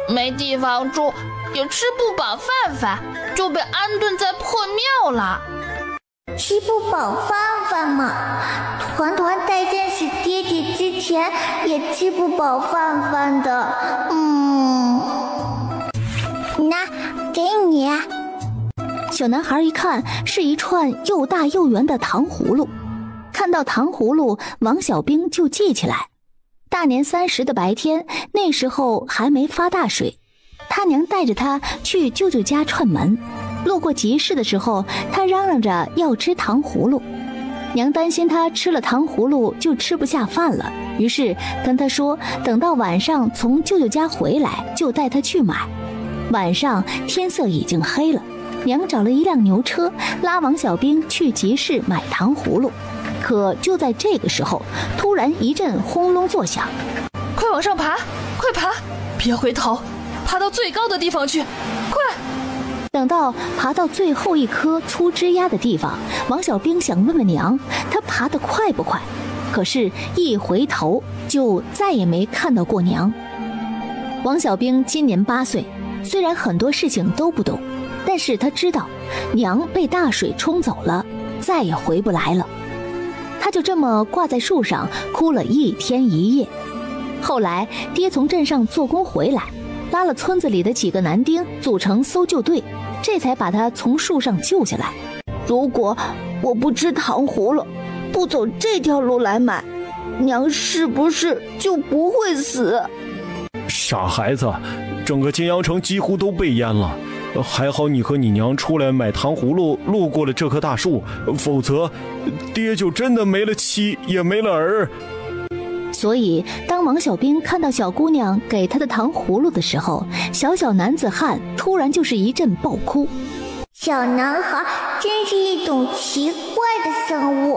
Speaker 8: 没地方住，也吃不饱饭饭，就被安顿在破庙了。
Speaker 1: 吃不饱饭饭嘛，团团在认识爹爹之前也吃不饱饭饭的。那给你。
Speaker 3: 小男孩一看是一串又大又圆的糖葫芦，看到糖葫芦，王小兵就记起来。大年30的白天，那时候还没发大水，他娘带着他去舅舅家串门，路过集市的时候，他嚷嚷着要吃糖葫芦。娘担心他吃了糖葫芦就吃不下饭了，于是跟他说等到晚上从舅舅家回来就带他去买。晚上天色已经黑了，娘找了一辆牛车拉王小兵去集市买糖葫芦。可就在这个时候，突然一阵轰隆作响，
Speaker 7: 快往上爬，快爬，别回头，爬到最高的地方去，快！
Speaker 3: 等到爬到最后一棵粗枝丫的地方，王小兵想问问娘，他爬得快不快？可是，一回头就再也没看到过娘。王小兵今年8岁，虽然很多事情都不懂，但是他知道，娘被大水冲走了，再也回不来了。他就这么挂在树上哭了1天1夜。后来爹从镇上做工回来，拉了村子里的几个男丁组成搜救队，这才把他从树上救下来。
Speaker 1: 如果我不吃糖葫芦，不走这条路来买，娘是不是就不会死？
Speaker 5: 傻孩子，整个金阳城几乎都被淹了，还好你和你娘出来买糖葫芦，路过了这棵大树，否则爹就真的没了妻也没了儿。
Speaker 3: 所以当王小兵看到小姑娘给他的糖葫芦的时候，小男子汉突然就是一阵爆哭。
Speaker 1: 小男孩真是一种奇怪的生物，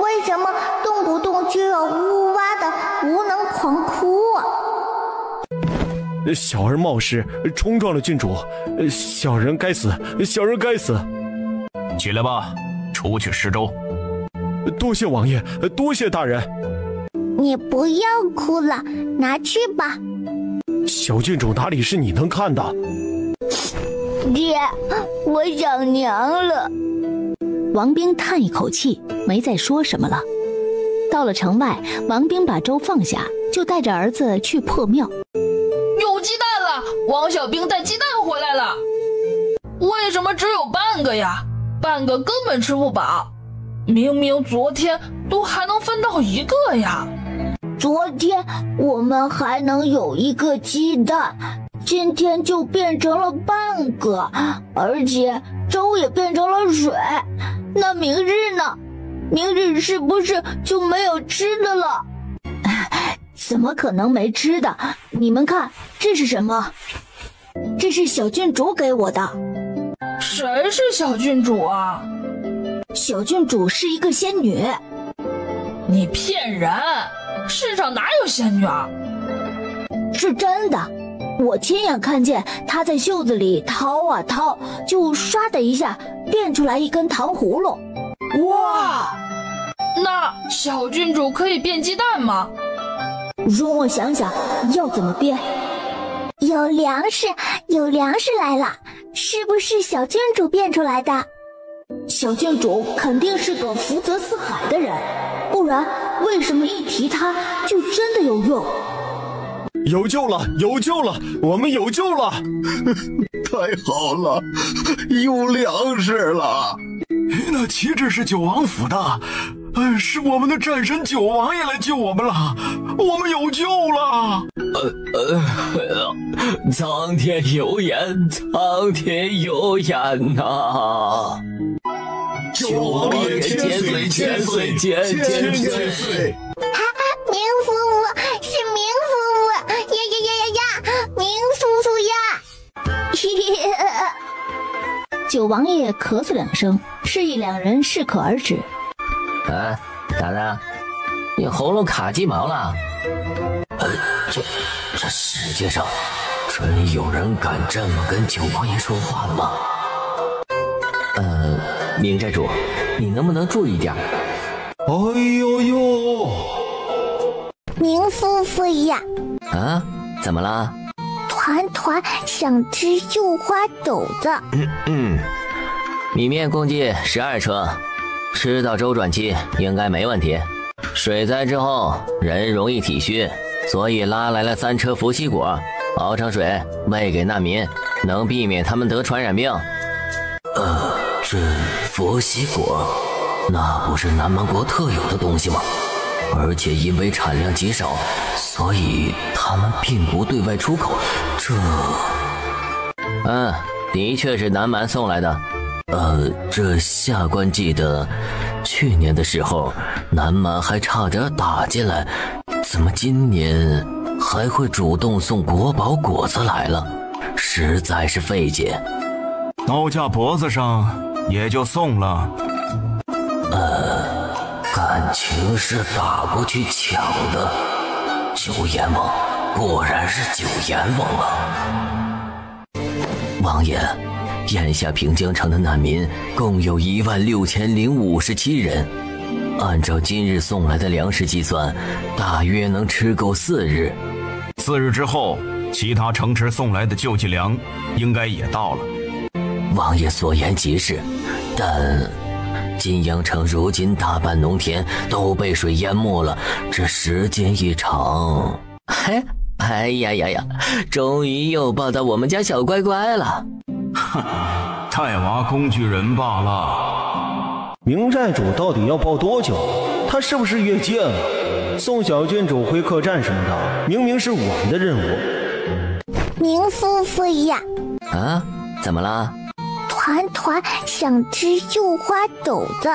Speaker 1: 为什么动不动就要呜哇的无能狂哭啊？
Speaker 5: 小儿冒失冲撞了郡主，小人该死，小人该死。
Speaker 9: 起来吧，出去施粥。
Speaker 5: 多谢王爷，多谢大人。
Speaker 1: 你不要哭了，拿去吧。
Speaker 5: 小郡主哪里是你能看的？
Speaker 1: 爹，我想娘了。
Speaker 3: 王兵叹一口气，没再说什么了。到了城外，王兵把粥放下，就带着儿子去破庙。
Speaker 7: 有鸡蛋了！王小兵带鸡蛋回来了。为什么只有半个呀？半个根本吃不饱，明明昨天都还能分到1个呀。
Speaker 1: 昨天我们还能有一个鸡蛋，今天就变成了半个，而且粥也变成了水。那明日呢？明日是不是就没有吃的了？
Speaker 3: 怎么可能没吃的？你们看，这是什么？这是小郡主给我的。
Speaker 7: 谁是小郡主啊？
Speaker 3: 小郡主是一个仙女。
Speaker 7: 你骗人！世上哪有仙女啊？
Speaker 3: 是真的，我亲眼看见她在袖子里掏啊掏，就唰的一下变出来一根糖葫芦。
Speaker 7: 哇！那小郡主可以变鸡蛋吗？
Speaker 3: 容我想想，要怎么变？
Speaker 1: 有粮食来了，是不是小郡主变出来的？
Speaker 3: 小郡主肯定是个福泽四海的人，不然为什么一提她就真的有用？
Speaker 5: 有救了，有救了，我们有救了！
Speaker 2: 太好了，有粮食了！
Speaker 9: 那旗帜是九王府的，是我们的战神九王爷来救我们了，我们有救了！
Speaker 6: 苍天有眼，苍天有眼呐！九王爷千岁，千岁，千岁！
Speaker 1: 明夫妇是明夫妇呀！明叔叔呀！
Speaker 3: 九王爷咳嗽两声，示意两人适可而止。
Speaker 6: 达达，你喉咙卡鸡毛了？这世界上真有人敢这么跟九王爷说话的吗？明寨主，你能不能注意点？
Speaker 5: 哎呦呦！
Speaker 1: 明夫妇呀！
Speaker 6: 怎么了？
Speaker 1: 团团想吃绣花斗子。
Speaker 6: 米面共计12车，吃到周转期应该没问题。水灾之后人容易体虚，所以拉来了3车伏羲果，熬成水喂给难民，能避免他们得传染病。这伏羲果那不是南蛮国特有的东西吗？而且因为产量极少，所以他们并不对外出口。的确是南蛮送来的。这下官记得去年的时候南蛮还差点打进来，怎么今年还会主动送国宝果子来了？实在是费解。
Speaker 9: 刀架脖子上也就送了。
Speaker 6: 感情是打过去抢的。九阎王果然是九阎王啊！王爷，眼下平江城的难民共有16057人，按照今日送来的粮食计算，大约能吃够4日。
Speaker 9: 4日之后，其他城池送来的救济粮应该也到了。
Speaker 6: 王爷所言极是，但金阳城如今大半农田都被水淹没了，这时间一长，哎呀，终于又抱到我们家小乖乖了。
Speaker 9: 太娃工具人罢了。
Speaker 5: 明寨主到底要抱多久？他是不是越界了？送小郡主回客栈什么的，明明是我们的任务。
Speaker 1: 明夫妇呀！
Speaker 6: 怎么了？
Speaker 1: 团团想吃绣花斗子，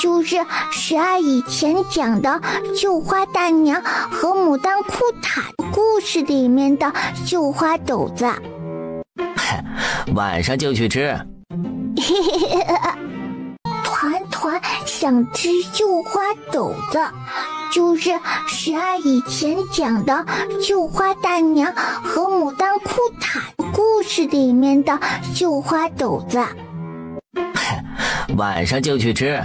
Speaker 1: 就是12以前讲的绣花大娘和牡丹库塔故事里面的绣花斗子。
Speaker 6: 晚上就去吃。
Speaker 1: 团团想吃绣花斗子，就是12以前讲的绣花大娘和牡丹库塔故事里面的绣花斗子。
Speaker 6: 晚上就去吃。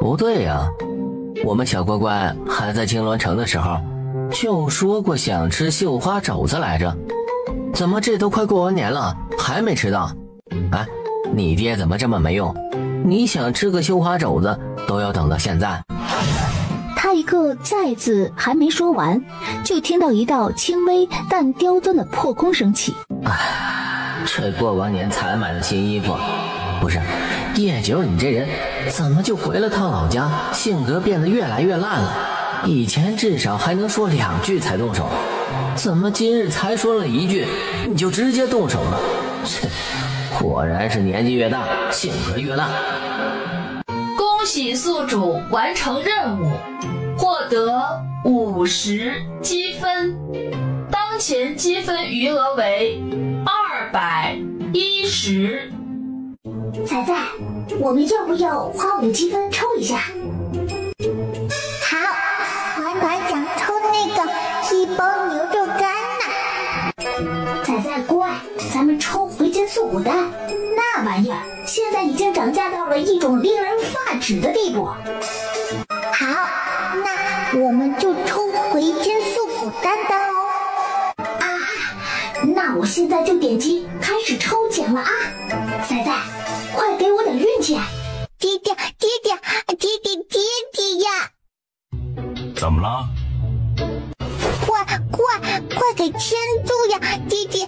Speaker 6: 不对呀，我们小乖乖还在青鸾城的时候就说过想吃绣花肘子来着，怎么这都快过完年了还没吃到？你爹怎么这么没用？你想吃个绣花肘子都要等到现在。
Speaker 3: 他一个再字还没说完，就听到一道轻微但刁钻的破空声起。
Speaker 6: 这过完年才买的新衣服，不是，叶九，你这人怎么就回了趟老家，性格变得越来越烂了？以前至少还能说2句才动手，怎么今日才说了1句，你就直接动手了？切，果然是年纪越大，性格越烂。
Speaker 8: 恭喜宿主完成任务，获得50积分，当前积分余额为210。
Speaker 10: 仔仔，我们要不要花我的积分抽一下？
Speaker 1: 好，团团想抽那个一包牛肉干呢。
Speaker 10: 仔仔乖，咱们抽回肩素骨丹，那玩意儿现在已经涨价到了一种令人发指的地步。
Speaker 1: 好，那我们就抽回肩素骨丹丹哦。
Speaker 10: 啊，那我现在就点击开始抽奖了啊！仔仔，快给我点运气！
Speaker 1: 爹爹呀！
Speaker 9: 怎么了？
Speaker 1: 快给牵住呀！爹爹！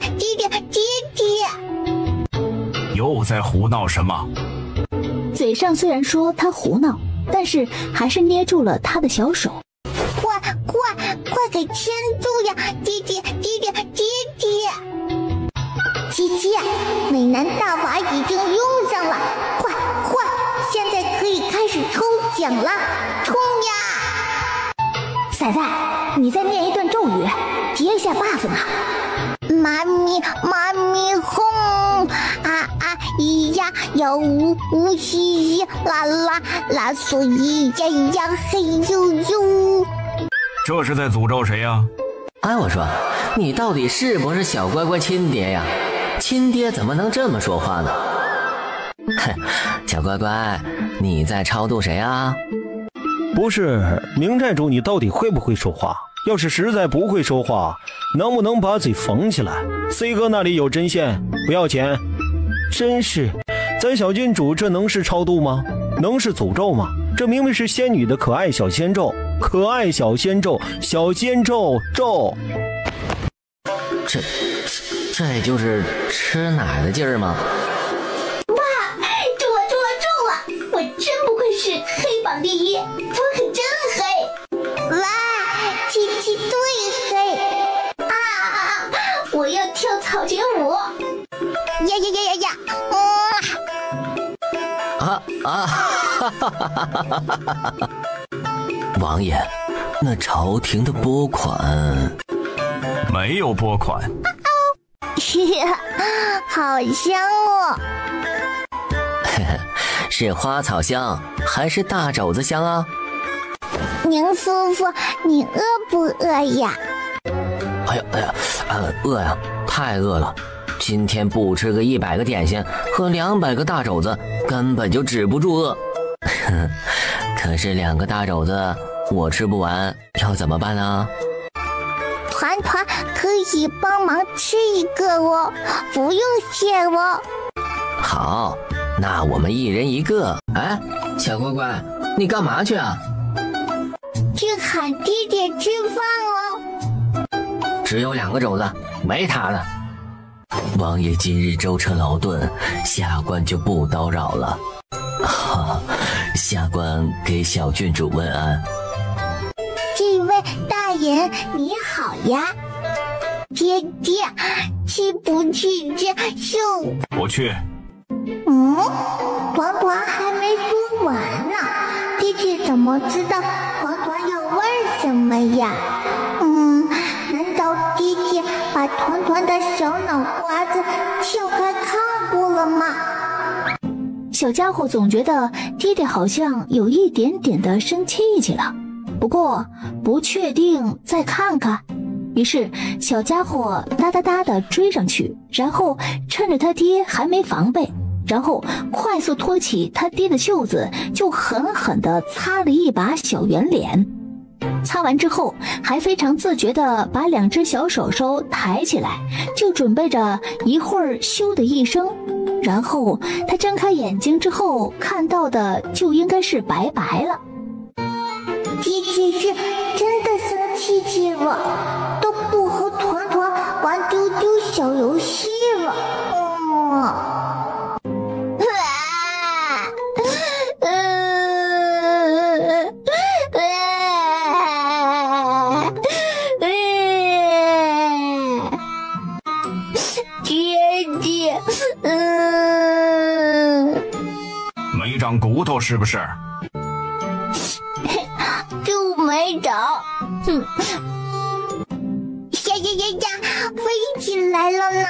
Speaker 9: 又在胡闹什么？
Speaker 3: 嘴上虽然说他胡闹，但是还是捏住了他的小手。
Speaker 1: 快给牵住呀！爹爹！姐姐，美男大法已经用上了，快，现在可以开始抽奖了，冲呀！
Speaker 3: 仔仔，你再念一段咒语，叠一下 buff 呢。
Speaker 1: 妈咪轰咿呀呀呜嘻嘻啦嗦咿呀嘿呦呦。
Speaker 9: 这是在诅咒谁呀？
Speaker 6: 哎，我说，你到底是不是小乖乖亲爹呀？亲爹怎么能这么说话呢？哼，小乖乖，你在超度谁啊？
Speaker 5: 不是，明寨主，你到底会不会说话？要是实在不会说话，能不能把嘴缝起来 ？C 哥那里有针线，不要钱。真是，咱小郡主这能是超度吗？能是诅咒吗？这明明是仙女的可爱小仙咒，小仙咒。
Speaker 6: 这就是吃奶的劲儿吗？
Speaker 10: 哇，中了！我真不愧是黑榜第1，我可真黑！
Speaker 1: 哇，七最黑！
Speaker 10: 啊！我要跳草裙舞！
Speaker 1: 呀！
Speaker 6: 王爷，那朝廷的拨款
Speaker 9: 没有拨款。
Speaker 1: 好香哦！
Speaker 6: 是花草香还是大肘子香啊？
Speaker 1: 宁夫妇，你饿不饿呀？
Speaker 6: 哎呀，饿呀，太饿了！今天不吃个100个点心和200个大肘子，根本就止不住饿。可是2个大肘子我吃不完，要怎么办呢？
Speaker 1: 团可以帮忙吃一个哦，不用谢哦。
Speaker 6: 好，那我们1人1个。哎，小乖乖，你干嘛去啊？
Speaker 1: 去喊爹爹吃饭哦。
Speaker 6: 只有2个肘子，没他的。王爷今日舟车劳顿，下官就不叨扰了。下官给小郡主问安。
Speaker 1: 这位大人你好呀，爹爹，去不去接受？
Speaker 9: 我去。
Speaker 1: 团还没说完呢，爹爹怎么知道团要问什么呀？难道爹爹把团的小脑瓜子撬开看过了吗？
Speaker 3: 小家伙总觉得爹爹好像有一点点的生气气了，不过不确定，再看看。于是小家伙哒哒哒的追上去，然后趁着他爹还没防备，然后快速托起他爹的袖子，就狠狠地擦了一把小圆脸。擦完之后，还非常自觉地把2只小手手抬起来，就准备着一会儿咻的一声，然后他睁开眼睛之后看到的就应该是白白了。
Speaker 1: 爹爹是真的生气了，都不和团玩丢丢小游戏了。
Speaker 9: 长骨头是不是？
Speaker 1: 就没长。哼，呀，飞起来了呢！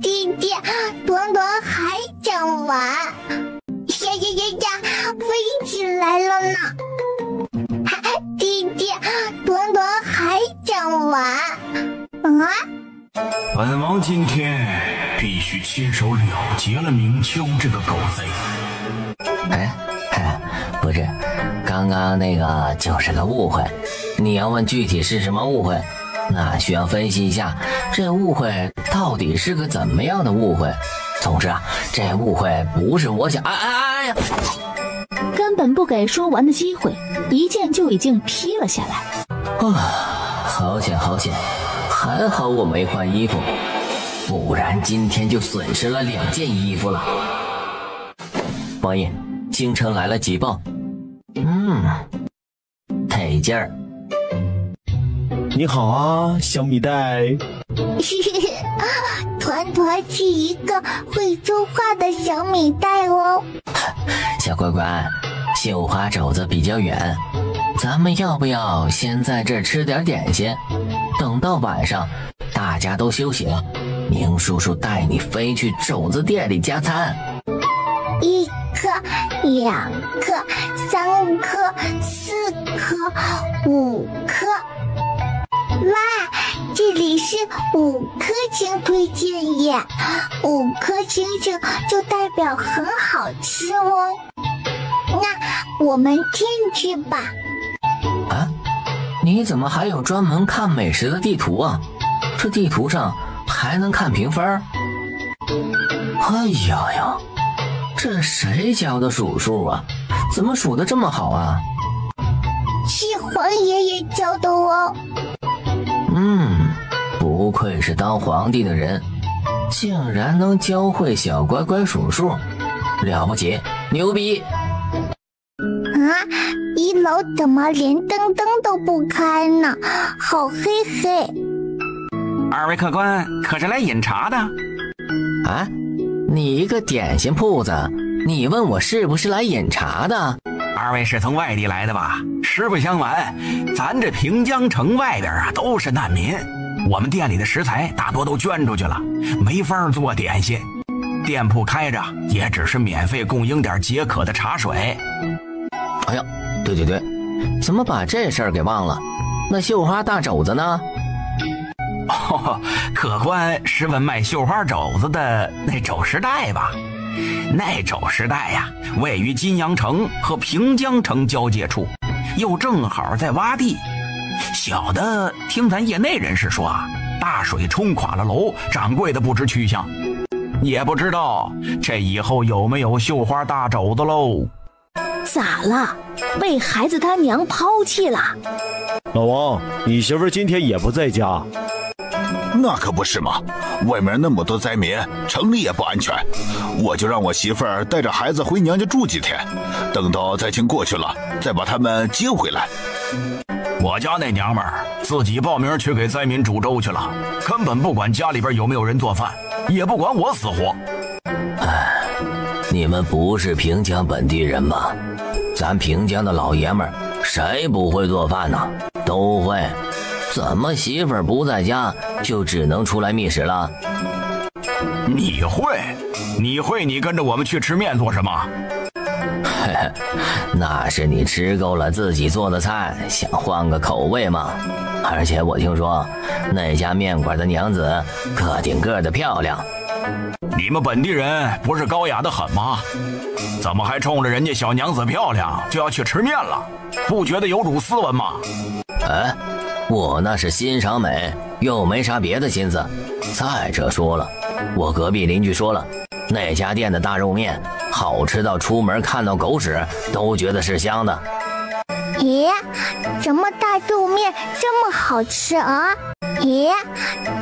Speaker 1: 弟弟，短短还想玩。呀，飞起来了呢！弟弟，短短还想玩。啊！
Speaker 9: 本王今天必须亲手了结了明秋这个狗贼。
Speaker 6: 不是，刚刚那个就是个误会。你要问具体是什么误会，那需要分析一下这误会到底是个怎么样的误会。总之啊，这误会不是我想……哎呀！
Speaker 3: 根本不给说完的机会，一剑就已经劈了下来。
Speaker 6: 好险，还好我没换衣服，不然今天就损失了2件衣服了。王爷，京城来了急报。得劲儿。
Speaker 5: 你好啊，小米袋。
Speaker 1: 团团是一个会说话的小米袋哦。
Speaker 6: 小乖乖，绣花肘子比较远，咱们要不要先在这儿吃点点心，等到晚上大家都休息了，明叔叔带你飞去肘子店里加餐。
Speaker 1: 1颗、2颗、3颗、4颗、5颗。哇，这里是5颗星推荐耶，5颗星星就代表很好吃哦。那我们进去吧。
Speaker 6: 啊，你怎么还有专门看美食的地图啊？这地图上还能看评分？哎呀，这谁教的数数啊？怎么数得这么好啊？
Speaker 1: 是黄爷爷教的哦。
Speaker 6: 不愧是当皇帝的人，竟然能教会小乖乖数数，了不起，牛逼！
Speaker 1: 啊，1楼怎么连灯都不开呢？好黑。
Speaker 4: 2位客官可是来饮茶的？
Speaker 6: 啊，你一个点心铺子，你问我是不是来饮茶的
Speaker 4: ？2位是从外地来的吧？实不相瞒，咱这平江城外边啊都是难民，我们店里的食材大多都捐出去了，没法做点心。店铺开着也只是免费供应点解渴的茶水。
Speaker 6: 哎呀，对，怎么把这事儿给忘了？那绣花大肘子呢？
Speaker 4: 客官是问卖绣花肘子的那肘时代吧？那肘时代呀，位于金阳城和平江城交界处，又正好在洼地。小的听咱业内人士说啊，大水冲垮了楼，掌柜的不知去向，也不知道这以后有没有绣花大肘子喽。
Speaker 3: 咋了？被孩子他娘抛弃了？
Speaker 5: 老王，你媳妇今天也不在家？
Speaker 2: 那可不是嘛，外面那么多灾民，城里也不安全，我就让我媳妇儿带着孩子回娘家住几天，等到灾情过去了再把他们接回来。
Speaker 9: 我家那娘们儿自己报名去给灾民煮粥去了，根本不管家里边有没有人做饭，也不管我死活。
Speaker 6: 你们不是平江本地人吗？咱平江的老爷们儿谁不会做饭呢？都会。怎么媳妇儿不在家就只能出来觅食了？
Speaker 9: 你会你跟着我们去吃面做什么？
Speaker 6: 那是你吃够了自己做的菜，想换个口味吗？而且我听说那家面馆的娘子个顶个的漂亮。
Speaker 9: 你们本地人不是高雅的很吗？怎么还冲着人家小娘子漂亮就要去吃面了？不觉得有辱斯文吗？
Speaker 6: 我那是欣赏美，又没啥别的心思。再者说了，我隔壁邻居说了，那家店的大肉面好吃到出门看到狗屎都觉得是香的。
Speaker 1: 咦，什么大肉面这么好吃啊？咦，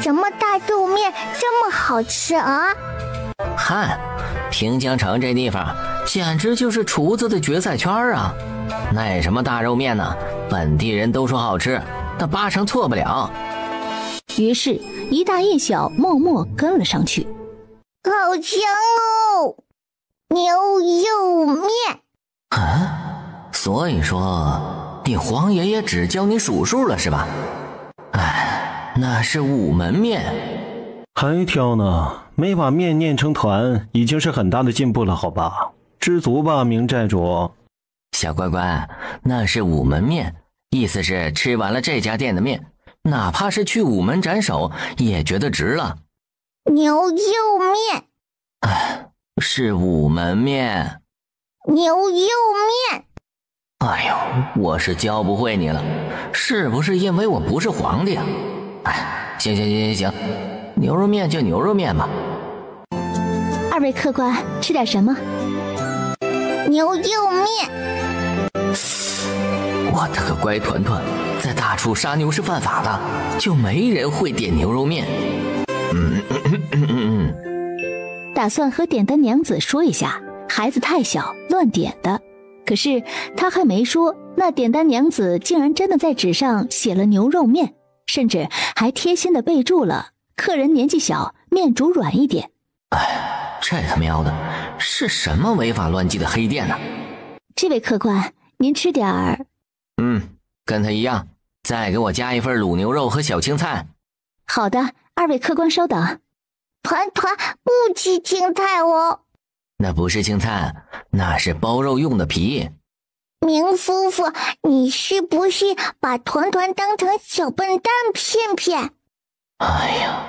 Speaker 1: 什么大肉面这么好吃啊？
Speaker 6: 嗨，平江城这地方简直就是厨子的决赛圈啊！那什么大肉面呢，本地人都说好吃，那8成错不了。
Speaker 3: 于是一大一小默默跟了上去。
Speaker 1: 好香哦！牛肉面。
Speaker 6: 啊，所以说你黄爷爷只教你数数了是吧？哎，那是午门面。
Speaker 5: 还挑呢，没把面念成团已经是很大的进步了，好吧？知足吧，明寨主。
Speaker 6: 小乖乖，那是午门面，意思是吃完了这家店的面，哪怕是去午门斩首也觉得值了。
Speaker 1: 牛肉面。
Speaker 6: 哎，是午门面。
Speaker 1: 牛肉面。
Speaker 6: 哎呦，我是教不会你了，是不是因为我不是皇帝啊？哎，行，牛肉面就牛肉面吧。
Speaker 3: 二位客官，吃点什么？
Speaker 1: 牛肉面。
Speaker 6: 我的个乖团团，在大处杀牛是犯法的，就没人会点牛肉面。
Speaker 3: 打算和点单娘子说一下，孩子太小乱点的。可是他还没说，那点单娘子竟然真的在纸上写了牛肉面，甚至还贴心的备注了客人年纪小，面煮软一点。
Speaker 6: 哎，这他喵的是什么违法乱纪的黑店呢？
Speaker 3: 这位客官，您吃点儿。
Speaker 6: 跟他一样，再给我加一份卤牛肉和小青菜。
Speaker 3: 好的，二位客官稍等。
Speaker 1: 团团不吃青菜哦。
Speaker 6: 那不是青菜，那是包肉用的皮。
Speaker 1: 明夫妇，你是不是把团团当成小笨蛋骗骗？
Speaker 6: 哎呀，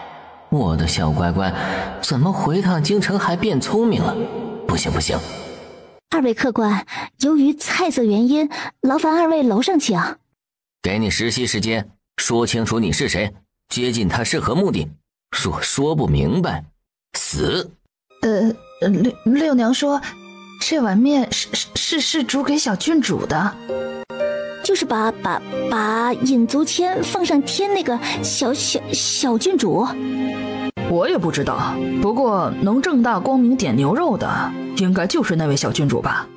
Speaker 6: 我的小乖乖，怎么回趟京城还变聪明了？不行。
Speaker 3: 二位客官，由于菜色原因，劳烦二位楼上请。
Speaker 6: 给你实习时间，说清楚你是谁，接近他是何目的。若说不明白，死。
Speaker 7: 六娘说，这碗面是煮给小郡主的，
Speaker 3: 就是把尹足谦放上天那个小郡主。
Speaker 7: 我也不知道，不过能正大光明点牛肉的，应该就是那位小郡主吧，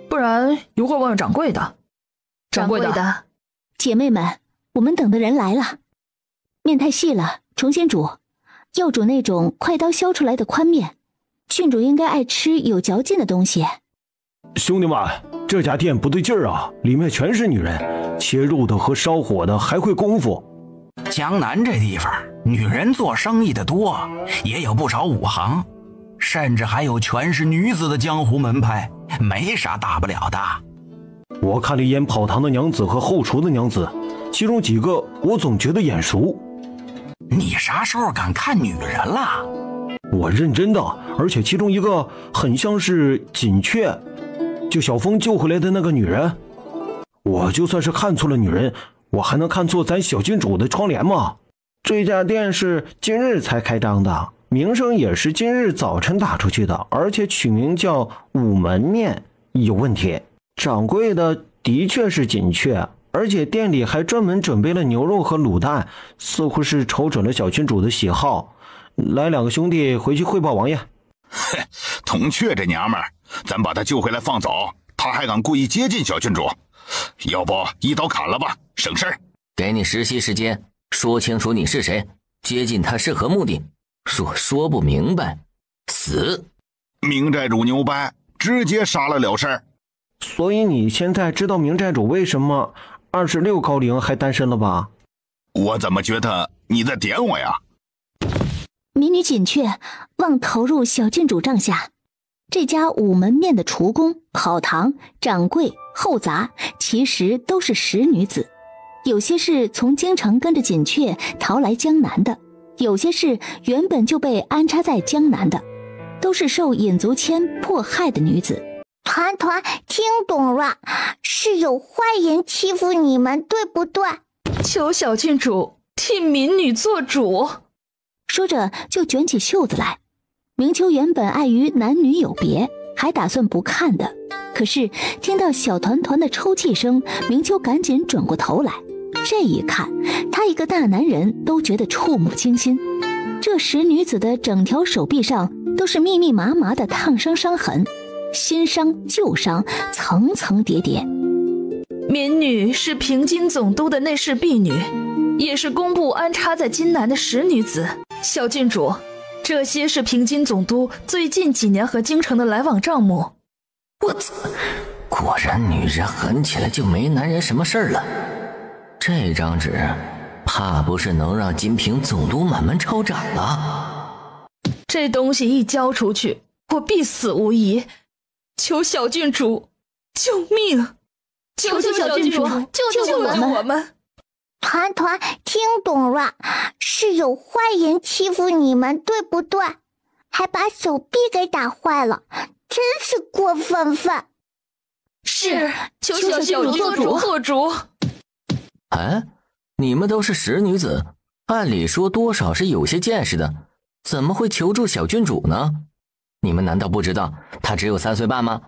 Speaker 7: 不然一会儿问问掌柜的。掌柜的，
Speaker 3: 姐妹们，我们等的人来了。面太细了，重新煮。要煮那种快刀削出来的宽面，郡主应该爱吃有嚼劲的东西。
Speaker 5: 兄弟们，这家店不对劲儿啊，里面全是女人，切肉的和烧火的还会功夫。
Speaker 4: 江南这地方，女人做生意的多，也有不少武行，甚至还有全是女子的江湖门派，没啥大不了的。
Speaker 5: 我看了一眼跑堂的娘子和后厨的娘子，其中几个我总觉得眼熟。
Speaker 4: 你啥时候敢看女人了？
Speaker 5: 我认真的，而且其中一个很像是锦雀，就小峰救回来的那个女人。我就算是看错了女人，我还能看错咱小郡主的窗帘吗？这家店是今日才开张的，名声也是今日早晨打出去的，而且取名叫午门面，有问题。掌柜的的确是锦雀，而且店里还专门准备了牛肉和卤蛋，似乎是瞅准了小郡主的喜好。来两个兄弟回去汇报王爷。
Speaker 2: 铜雀这娘们儿，咱把她救回来放走，她还敢故意接近小郡主，要不一刀砍了吧，省事儿。
Speaker 6: 给你实习时间，说清楚你是谁，接近她是何目的。若说不明白，死。
Speaker 2: 明寨主牛掰，直接杀了事儿。
Speaker 5: 所以你现在知道明寨主为什么26高龄还单身了吧？
Speaker 2: 我怎么觉得你在点我呀？
Speaker 3: 民女锦雀望投入小郡主帐下。这家午门面的厨工、跑堂、掌柜、后杂其实都是识女子，有些是从京城跟着锦雀逃来江南的，有些是原本就被安插在江南的，都是受尹足谦迫害的女子。
Speaker 1: 团团听懂了，是有坏人欺负你们，对不对？
Speaker 7: 求小郡主替民女做主。
Speaker 3: 说着就卷起袖子来。明秋原本碍于男女有别，还打算不看的，可是听到小团团的抽泣声，明秋赶紧转过头来。这一看，他一个大男人都觉得触目惊心。这识女子的整条手臂上都是密密麻麻的烫伤伤痕，新伤旧伤层层叠叠。
Speaker 7: 民女是平津总督的内侍婢女，也是工部安插在津南的识女子。小郡主，这些是平津总督最近几年和京城的来往账目。
Speaker 6: 我操！果然女人狠起来就没男人什么事儿了。这张纸怕不是能让金平总督满门抄斩了。
Speaker 7: 这东西一交出去，我必死无疑。求小郡主救命！求小郡主救救我们！
Speaker 1: 团团听懂了，是有坏人欺负你们，对不对？还把手臂给打坏了，真是过分犯。
Speaker 7: 是，求小郡主做主。
Speaker 6: 哎，你们都是使女子，按理说多少是有些见识的，怎么会求助小郡主呢？你们难道不知道她只有3岁半吗？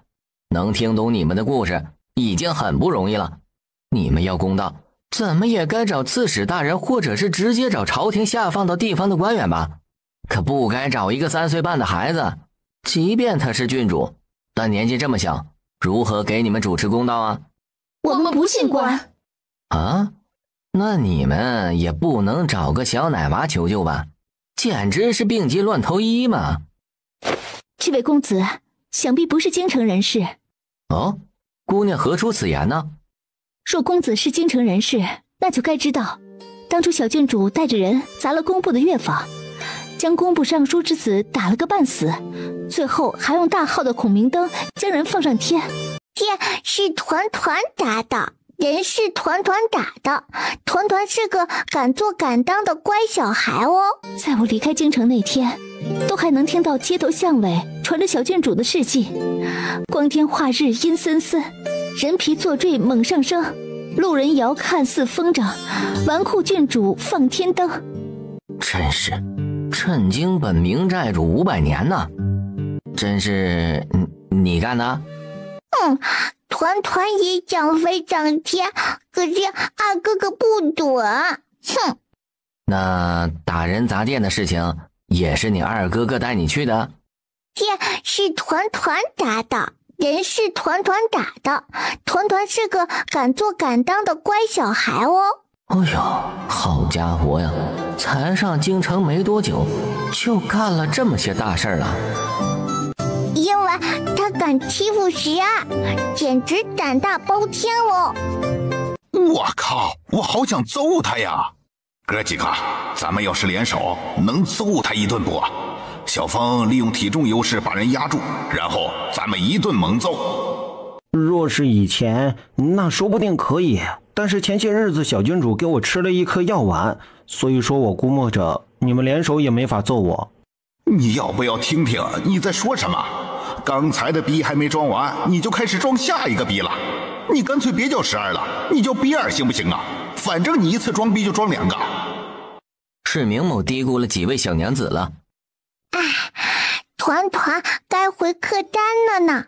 Speaker 6: 能听懂你们的故事已经很不容易了。你们要公道，怎么也该找刺史大人，或者是直接找朝廷下放到地方的官员吧，可不该找一个3岁半的孩子。即便他是郡主，但年纪这么小，如何给你们主持公道啊？
Speaker 7: 我们不信官。
Speaker 6: 啊？那你们也不能找个小奶娃求救吧？简直是病急乱投医嘛！
Speaker 3: 这位公子想必不是京城人士。
Speaker 6: 哦，姑娘何出此言呢？
Speaker 3: 若公子是京城人士，那就该知道，当初小郡主带着人砸了工部的乐坊，将工部尚书之子打了个半死，最后还用大号的孔明灯将人放上天。
Speaker 1: 这是团团打的，人是团团打的，团团是个敢做敢当的乖小孩哦。
Speaker 3: 在我离开京城那天，都还能听到街头巷尾传着小郡主的事迹。光天化日阴森森，人皮坐坠猛上升，路人遥看似风筝，纨绔郡主放天灯。
Speaker 6: 真是趁京本明寨主500年呢，真是你干的？
Speaker 1: 团团也想飞上天，可是二哥哥不准。哼！
Speaker 6: 那打人砸店的事情也是你二哥哥带你去的？
Speaker 1: 这是团团打的，人是团团打的，团团是个敢做敢当的乖小孩哦。
Speaker 6: 哎呦，好家伙呀，才上京城没多久就干了这么些大事了。
Speaker 1: 因为他敢欺负12，简直胆大包天哦。
Speaker 2: 我靠，我好想揍他呀！哥几个，咱们要是联手，能揍他一顿不？小风利用体重优势把人压住，然后咱们一顿猛揍。
Speaker 5: 若是以前，那说不定可以，但是前些日子小郡主给我吃了一颗药丸，所以说我估摸着你们联手也没法揍我。
Speaker 2: 你要不要听听你在说什么？刚才的逼还没装完，你就开始装下一个逼了。你干脆别叫12了，你叫逼2行不行啊？反正你一次装逼就装2个。
Speaker 6: 是明某低估了几位小娘子了。
Speaker 1: 团团该回客栈了呢。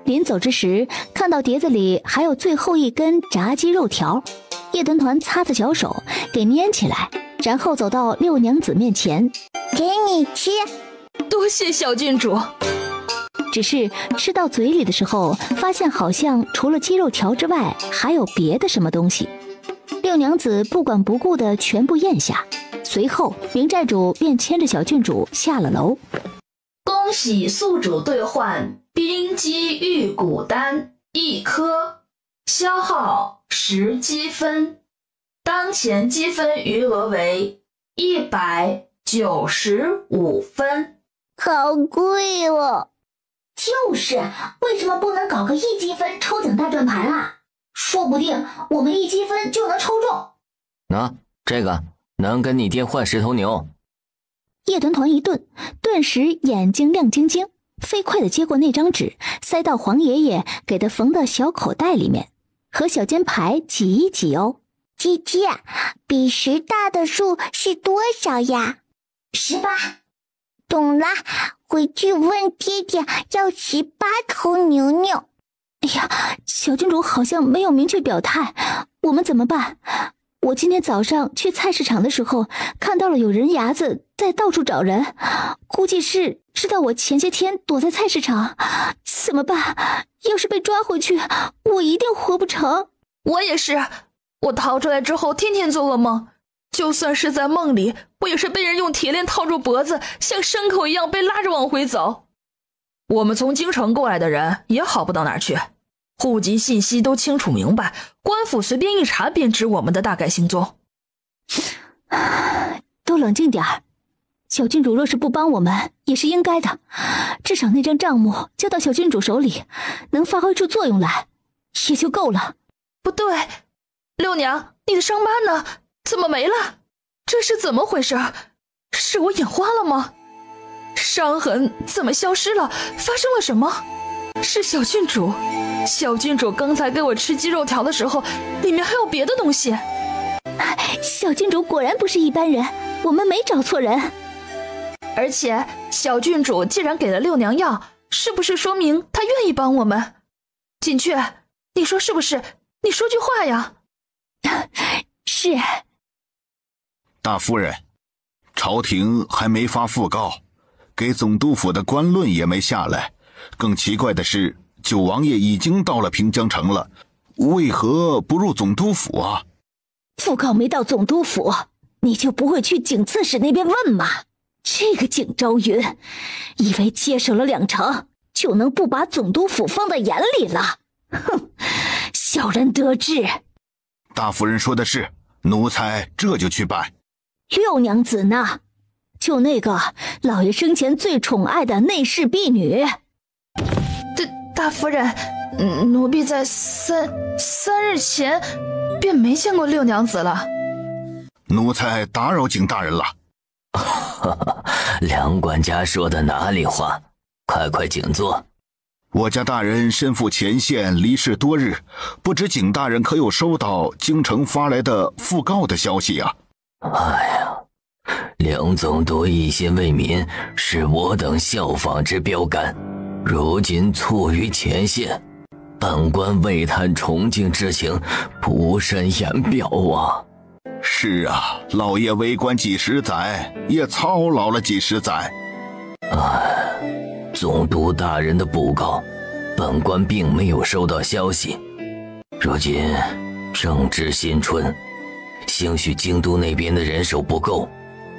Speaker 3: 临走之时，看到碟子里还有最后一根炸鸡肉条，叶团团擦擦小手给粘起来，然后走到六娘子面前，
Speaker 1: 给你吃。
Speaker 7: 多谢小郡主。
Speaker 3: 只是吃到嘴里的时候，发现好像除了鸡肉条之外还有别的什么东西。六娘子不管不顾的全部咽下，随后明寨主便牵着小郡主下了楼。
Speaker 8: 恭喜宿主兑换冰肌玉骨丹1颗，消耗10积分，当前积分余额为195分。
Speaker 1: 好贵哦。
Speaker 10: 就是，为什么不能搞个1积分抽奖大转盘啊？说不定我们1积分就能抽中。
Speaker 6: 这个能跟你爹换10头牛。
Speaker 3: 叶团团一顿，顿时眼睛亮晶晶，飞快地接过那张纸，塞到黄爷爷给他缝的小口袋里面，和小尖牌挤一挤哦。
Speaker 1: 姐姐，比10大的数是多少呀
Speaker 10: ？18。
Speaker 1: 懂了，回去问爹爹要18头牛牛。
Speaker 3: 哎呀，小郡主好像没有明确表态，我们怎么办？我今天早上去菜市场的时候，看到了有人牙子在到处找人，估计是知道我前些天躲在菜市场。怎么办？要是被抓回去，我一定活不成。
Speaker 7: 我也是，我逃出来之后天天做噩梦，就算是在梦里，我也是被人用铁链套住脖子，像牲口一样被拉着往回走。我们从京城过来的人也好不到哪儿去，户籍信息都清楚明白，官府随便一查便知我们的大概行踪。
Speaker 3: 都冷静点儿，小郡主若是不帮我们也是应该的，至少那张账目交到小郡主手里，能发挥出作用来也就够了。
Speaker 7: 不对，六娘，你的伤疤呢？怎么没了？这是怎么回事？是我眼花了吗？伤痕怎么消失了？发生了什么？是小郡主，小郡主刚才给我吃鸡肉条的时候，里面还有别的东西。
Speaker 3: 小郡主果然不是一般人，我们没找错人。
Speaker 7: 而且小郡主既然给了六娘药，是不是说明她愿意帮我们？锦雀，你说是不是？你说句话呀。
Speaker 3: 是。
Speaker 2: 大夫人，朝廷还没发讣告，给总督府的官论也没下来。更奇怪的是，九王爷已经到了平江城了，为何不入总督府啊？
Speaker 3: 讣告没到总督府，你就不会去景刺史那边问吗？这个景昭云，以为接手了2城，就能不把总督府放在眼里了？哼，小人得志。
Speaker 2: 大夫人说的是，奴才这就去办。
Speaker 3: 六娘子呢？就那个老爷生前最宠爱的内侍婢女。
Speaker 7: 大夫人，奴婢在三日前便没见过六娘子了。
Speaker 2: 奴才打扰景大人了。
Speaker 6: 梁管家说的哪里话？快请坐。
Speaker 2: 我家大人身负前线，离世多日，不知景大人可有收到京城发来的讣告的消息啊？
Speaker 6: 哎呀，梁总督一心为民，是我等效仿之标杆。如今错于前线，本官为探崇敬之情，不甚言表啊。
Speaker 2: 是啊，老爷为官几十载，也操劳了几十载。
Speaker 6: 总督大人的布告，本官并没有收到消息。如今正值新春，兴许京都那边的人手不够，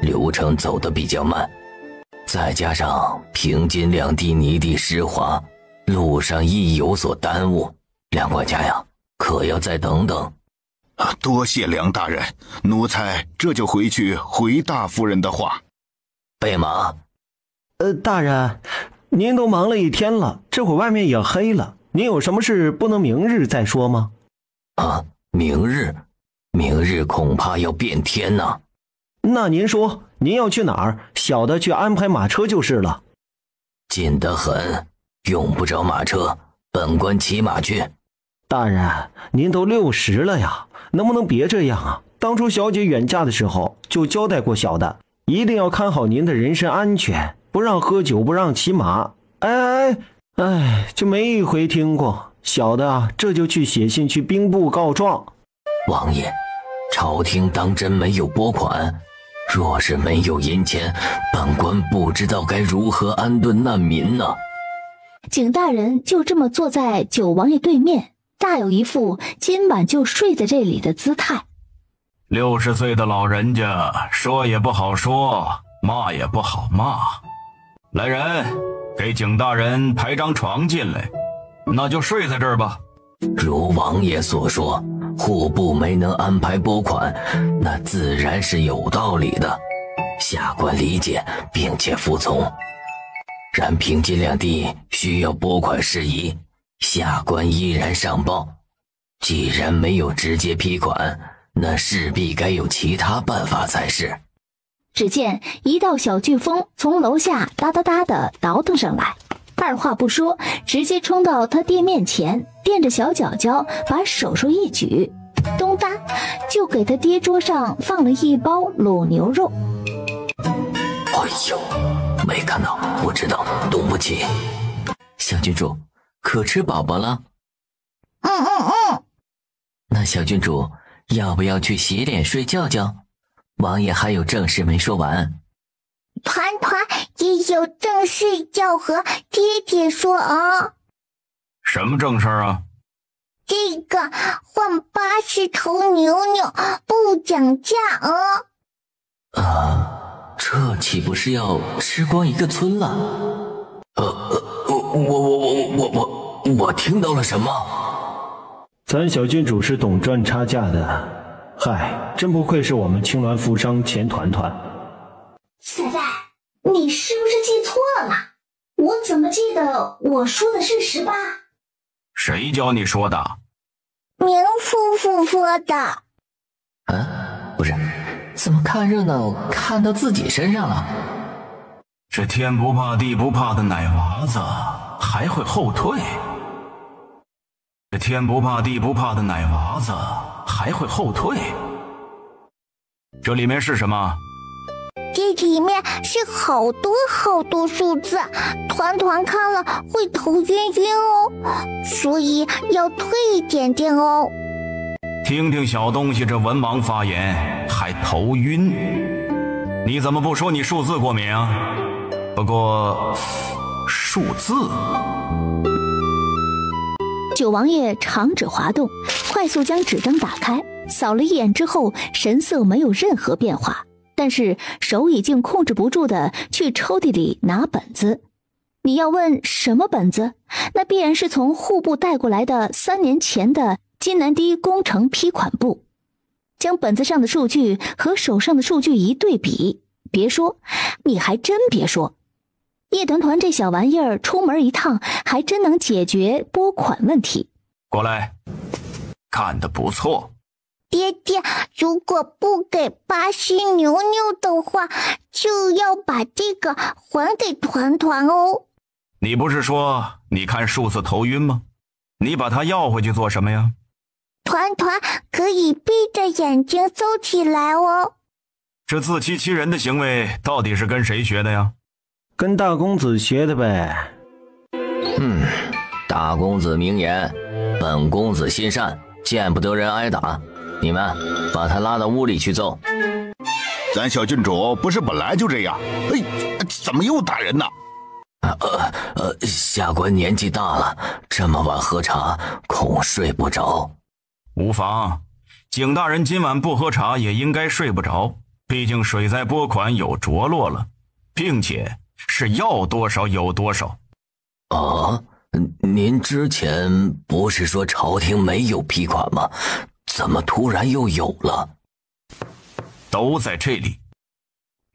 Speaker 6: 流程走得比较慢，再加上平津两地泥地湿滑，路上亦有所耽误。梁管家呀，可要再等等。
Speaker 2: 多谢梁大人，奴才这就回去回大夫人的话。
Speaker 6: 备马。
Speaker 5: 大人，您都忙了一天了，这会儿外面也黑了，您有什么事不能明日再说吗？
Speaker 6: 明日恐怕要变天呐。
Speaker 5: 那您说您要去哪儿？小的去安排马车就是了。
Speaker 6: 近得很，用不着马车，本官骑马去。
Speaker 5: 大人，您都60了呀，能不能别这样啊？当初小姐远嫁的时候就交代过小的，一定要看好您的人身安全，不让喝酒，不让骑马。就没一回听过。小的这就去写信去兵部告状。
Speaker 6: 王爷，朝廷当真没有拨款？若是没有银钱，本官不知道该如何安顿难民呢。
Speaker 3: 景大人就这么坐在九王爷对面，大有一副今晚就睡在这里的姿态。
Speaker 9: 60岁的老人家，说也不好说，骂也不好骂。来人，给景大人排张床进来，那就睡在这儿吧。
Speaker 6: 如王爷所说，户部没能安排拨款，那自然是有道理的，下官理解并且服从。然平津两地需要拨款事宜，下官依然上报。既然没有直接批款，那势必该有其他办法才是。
Speaker 3: 只见一道小飓风从楼下哒哒哒的倒腾上来，二话不说，直接冲到他爹面前，垫着小脚脚，把手一举，咚哒，就给他爹桌上放了一包卤牛肉。
Speaker 6: 哎呦，没看到，不知道，对不起。小郡主，可吃饱饱了？那小郡主要不要去洗脸睡觉觉？王爷还有正事没说完。
Speaker 1: 团团也有正事要和爹爹说啊。
Speaker 9: 什么正事啊？
Speaker 1: 这个换80头牛牛，不讲价哦。
Speaker 6: 这岂不是要吃光一个村了？我听到了什么？
Speaker 5: 咱小郡主是懂赚差价的，嗨，真不愧是我们青鸾富商钱团团。
Speaker 10: 仔仔，你是不是记错了？我怎么记得我说的是18？
Speaker 9: 谁教你说的？
Speaker 1: 明夫妇说的。
Speaker 6: 不是，怎么看热闹看到自己身上了？
Speaker 9: 这天不怕地不怕的奶娃子还会后退？这天不怕地不怕的奶娃子还会后退？这里面是什么？
Speaker 1: 这里面是好多好多数字，团团看了会头晕晕哦，所以要退一点点哦。
Speaker 9: 听听小东西这文盲发言还头晕，你怎么不说你数字过敏啊？不过数字。
Speaker 3: 九王爷长指滑动，快速将纸张打开，扫了一眼之后，神色没有任何变化，但是手已经控制不住的去抽屉里拿本子。你要问什么本子？那必然是从户部带过来的3年前的金南堤工程批款簿。将本子上的数据和手上的数据一对比，别说，你还真别说，叶团团这小玩意儿出门一趟还真能解决拨款问题。
Speaker 9: 过来，干得不错。
Speaker 1: 爹爹，如果不给80牛牛的话，就要把这个还给团团哦。
Speaker 9: 你不是说你看数字头晕吗？你把它要回去做什么呀？
Speaker 1: 团团可以闭着眼睛搜起来哦。
Speaker 9: 这自欺欺人的行为到底是跟谁学的呀？
Speaker 5: 跟大公子学的呗。
Speaker 6: 大公子明言，本公子心善，见不得人挨打。你们把他拉到屋里去揍。
Speaker 2: 咱小郡主不是本来就这样？怎么又打人呢？
Speaker 6: 下官年纪大了，这么晚喝茶，恐睡不着。
Speaker 9: 无妨，景大人今晚不喝茶也应该睡不着，毕竟水灾拨款有着落了，并且是要多少有多少。
Speaker 6: 您之前不是说朝廷没有批款吗？怎么突然又有了？
Speaker 9: 都在这里。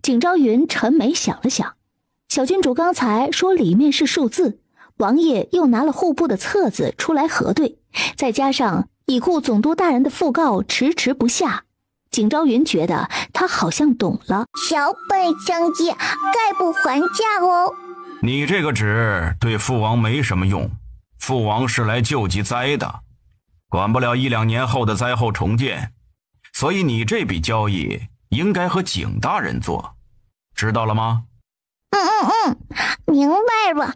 Speaker 3: 景昭云沉眉想了想，小郡主刚才说里面是数字，王爷又拿了户部的册子出来核对，再加上已故总督大人的讣告迟迟不下，景昭云觉得他好像懂了。
Speaker 1: 小本生意，概不还价哦。
Speaker 9: 你这个纸对父王没什么用，父王是来救济灾的，管不了1-2年后的灾后重建，所以你这笔交易应该和景大人做，知道了吗？
Speaker 1: 明白了，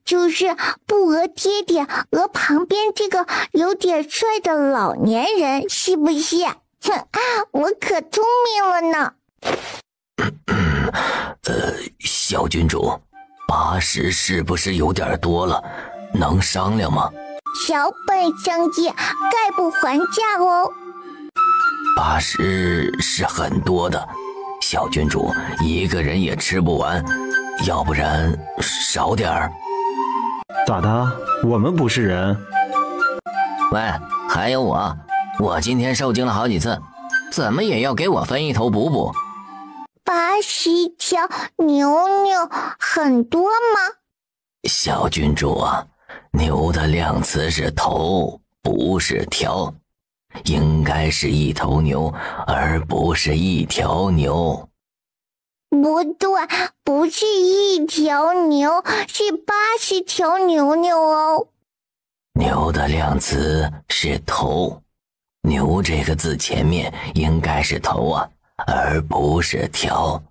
Speaker 1: 就是不讹爹爹，讹旁边这个有点帅的老年人，是不是？我可聪明了呢。
Speaker 6: 小郡主，80是不是有点多了？能商量吗？
Speaker 1: 小本生意，概不还价哦。
Speaker 6: 80是很多的，小郡主一个人也吃不完，要不然少点儿。
Speaker 5: 咋的？我们不是人？
Speaker 6: 喂，还有我今天受惊了好几次，怎么也要给我分一头补补。
Speaker 1: 80条牛牛很多吗？
Speaker 6: 小郡主牛的量词是头，不是条，应该是一头牛，而不是一条牛。
Speaker 1: 不对，不是一条牛，是80条牛牛哦。
Speaker 6: 牛的量词是头，牛这个字前面应该是头而不是条，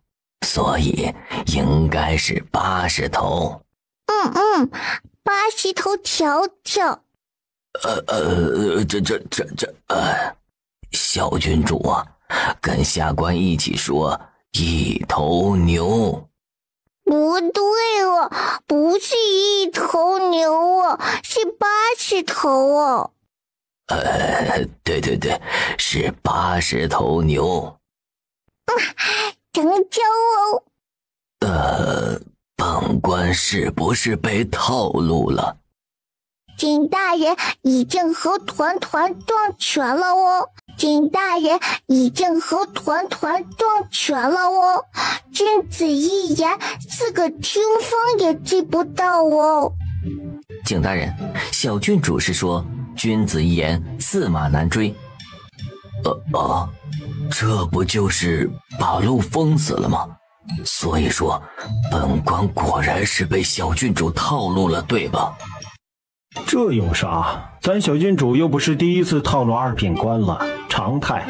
Speaker 6: 所以应该是80头。
Speaker 1: 80头条条。
Speaker 6: 小郡主跟下官一起说一头牛。
Speaker 1: 不对哦，不是一头牛哦，是80头哦。
Speaker 6: 对，是80头牛。
Speaker 1: 成交哦。
Speaker 6: 本官是不是被套路了？
Speaker 1: 金大人已经和团团撞拳了哦。金大人已经和团团撞拳了哦。君子一言，4个听风也记不到哦。
Speaker 6: 景大人，小郡主是说君子一言驷马难追。这不就是把路封死了吗？所以说本官果然是被小郡主套路了，对吧？
Speaker 5: 这有啥？咱小郡主又不是第一次套路2品官了，常态。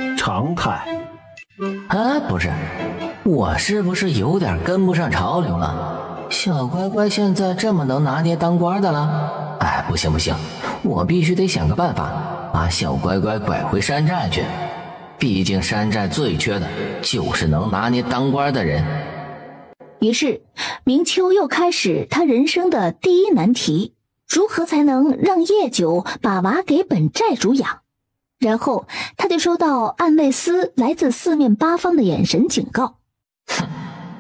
Speaker 6: 不是，我是不是有点跟不上潮流了？小乖乖现在这么能拿捏当官的了？不行，我必须得想个办法把小乖乖拐回山寨去。毕竟山寨最缺的就是能拿捏当官的人。
Speaker 3: 于是明秋又开始他人生的第一难题，如何才能让叶九把娃给本寨主养？然后他就收到暗卫司来自4面8方的眼神警告。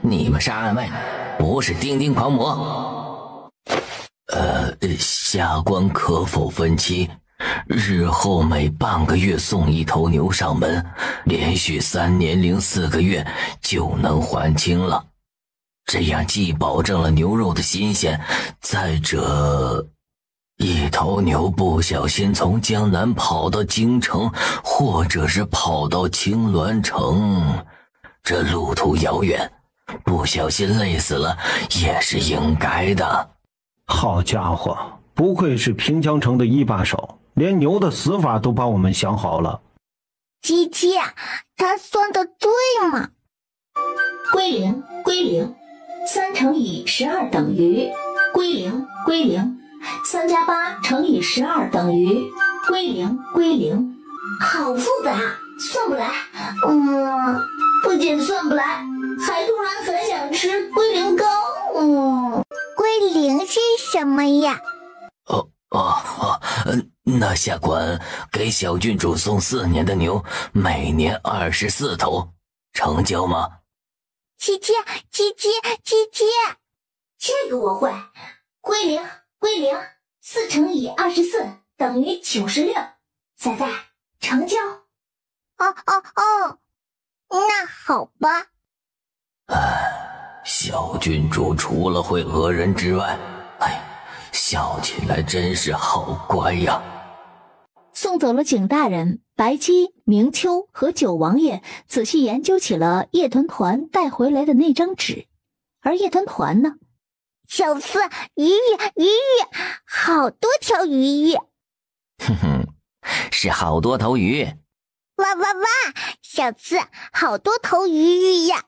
Speaker 6: 你们是暗卫，不是丁丁狂魔。下官可否分期？日后每半个月送1头牛上门，连续3年零4个月就能还清了。这样既保证了牛肉的新鲜，再者1头牛不小心从江南跑到京城，或者是跑到青鸾城，这路途遥远，不小心累死了也是应该的。
Speaker 5: 好家伙，不愧是平江城的一把手，连牛的死法都帮我们想好了。
Speaker 1: 鸡鸡，他算的对吗？
Speaker 10: 归零，3乘以12等于归零，3加8乘以12等于归零。好复杂，算不来。不仅算不来，还突然很想吃龟苓膏。
Speaker 1: 龟苓是什么呀？
Speaker 6: 那下官给小郡主送4年的牛，每年24头，成交吗？
Speaker 1: 鸡鸡，
Speaker 10: 这个我会。归零，4乘以24等于96。仔，成交。
Speaker 1: 那好吧。
Speaker 6: 小郡主除了会讹人之外，笑起来真是好乖呀。
Speaker 3: 送走了景大人，白姬、明秋和九王爷仔细研究起了叶团团带回来的那张纸。而叶团团呢？
Speaker 1: 小四，鱼，好多条鱼。
Speaker 6: 是好多头鱼。
Speaker 1: 哇，小四，好多头鱼呀。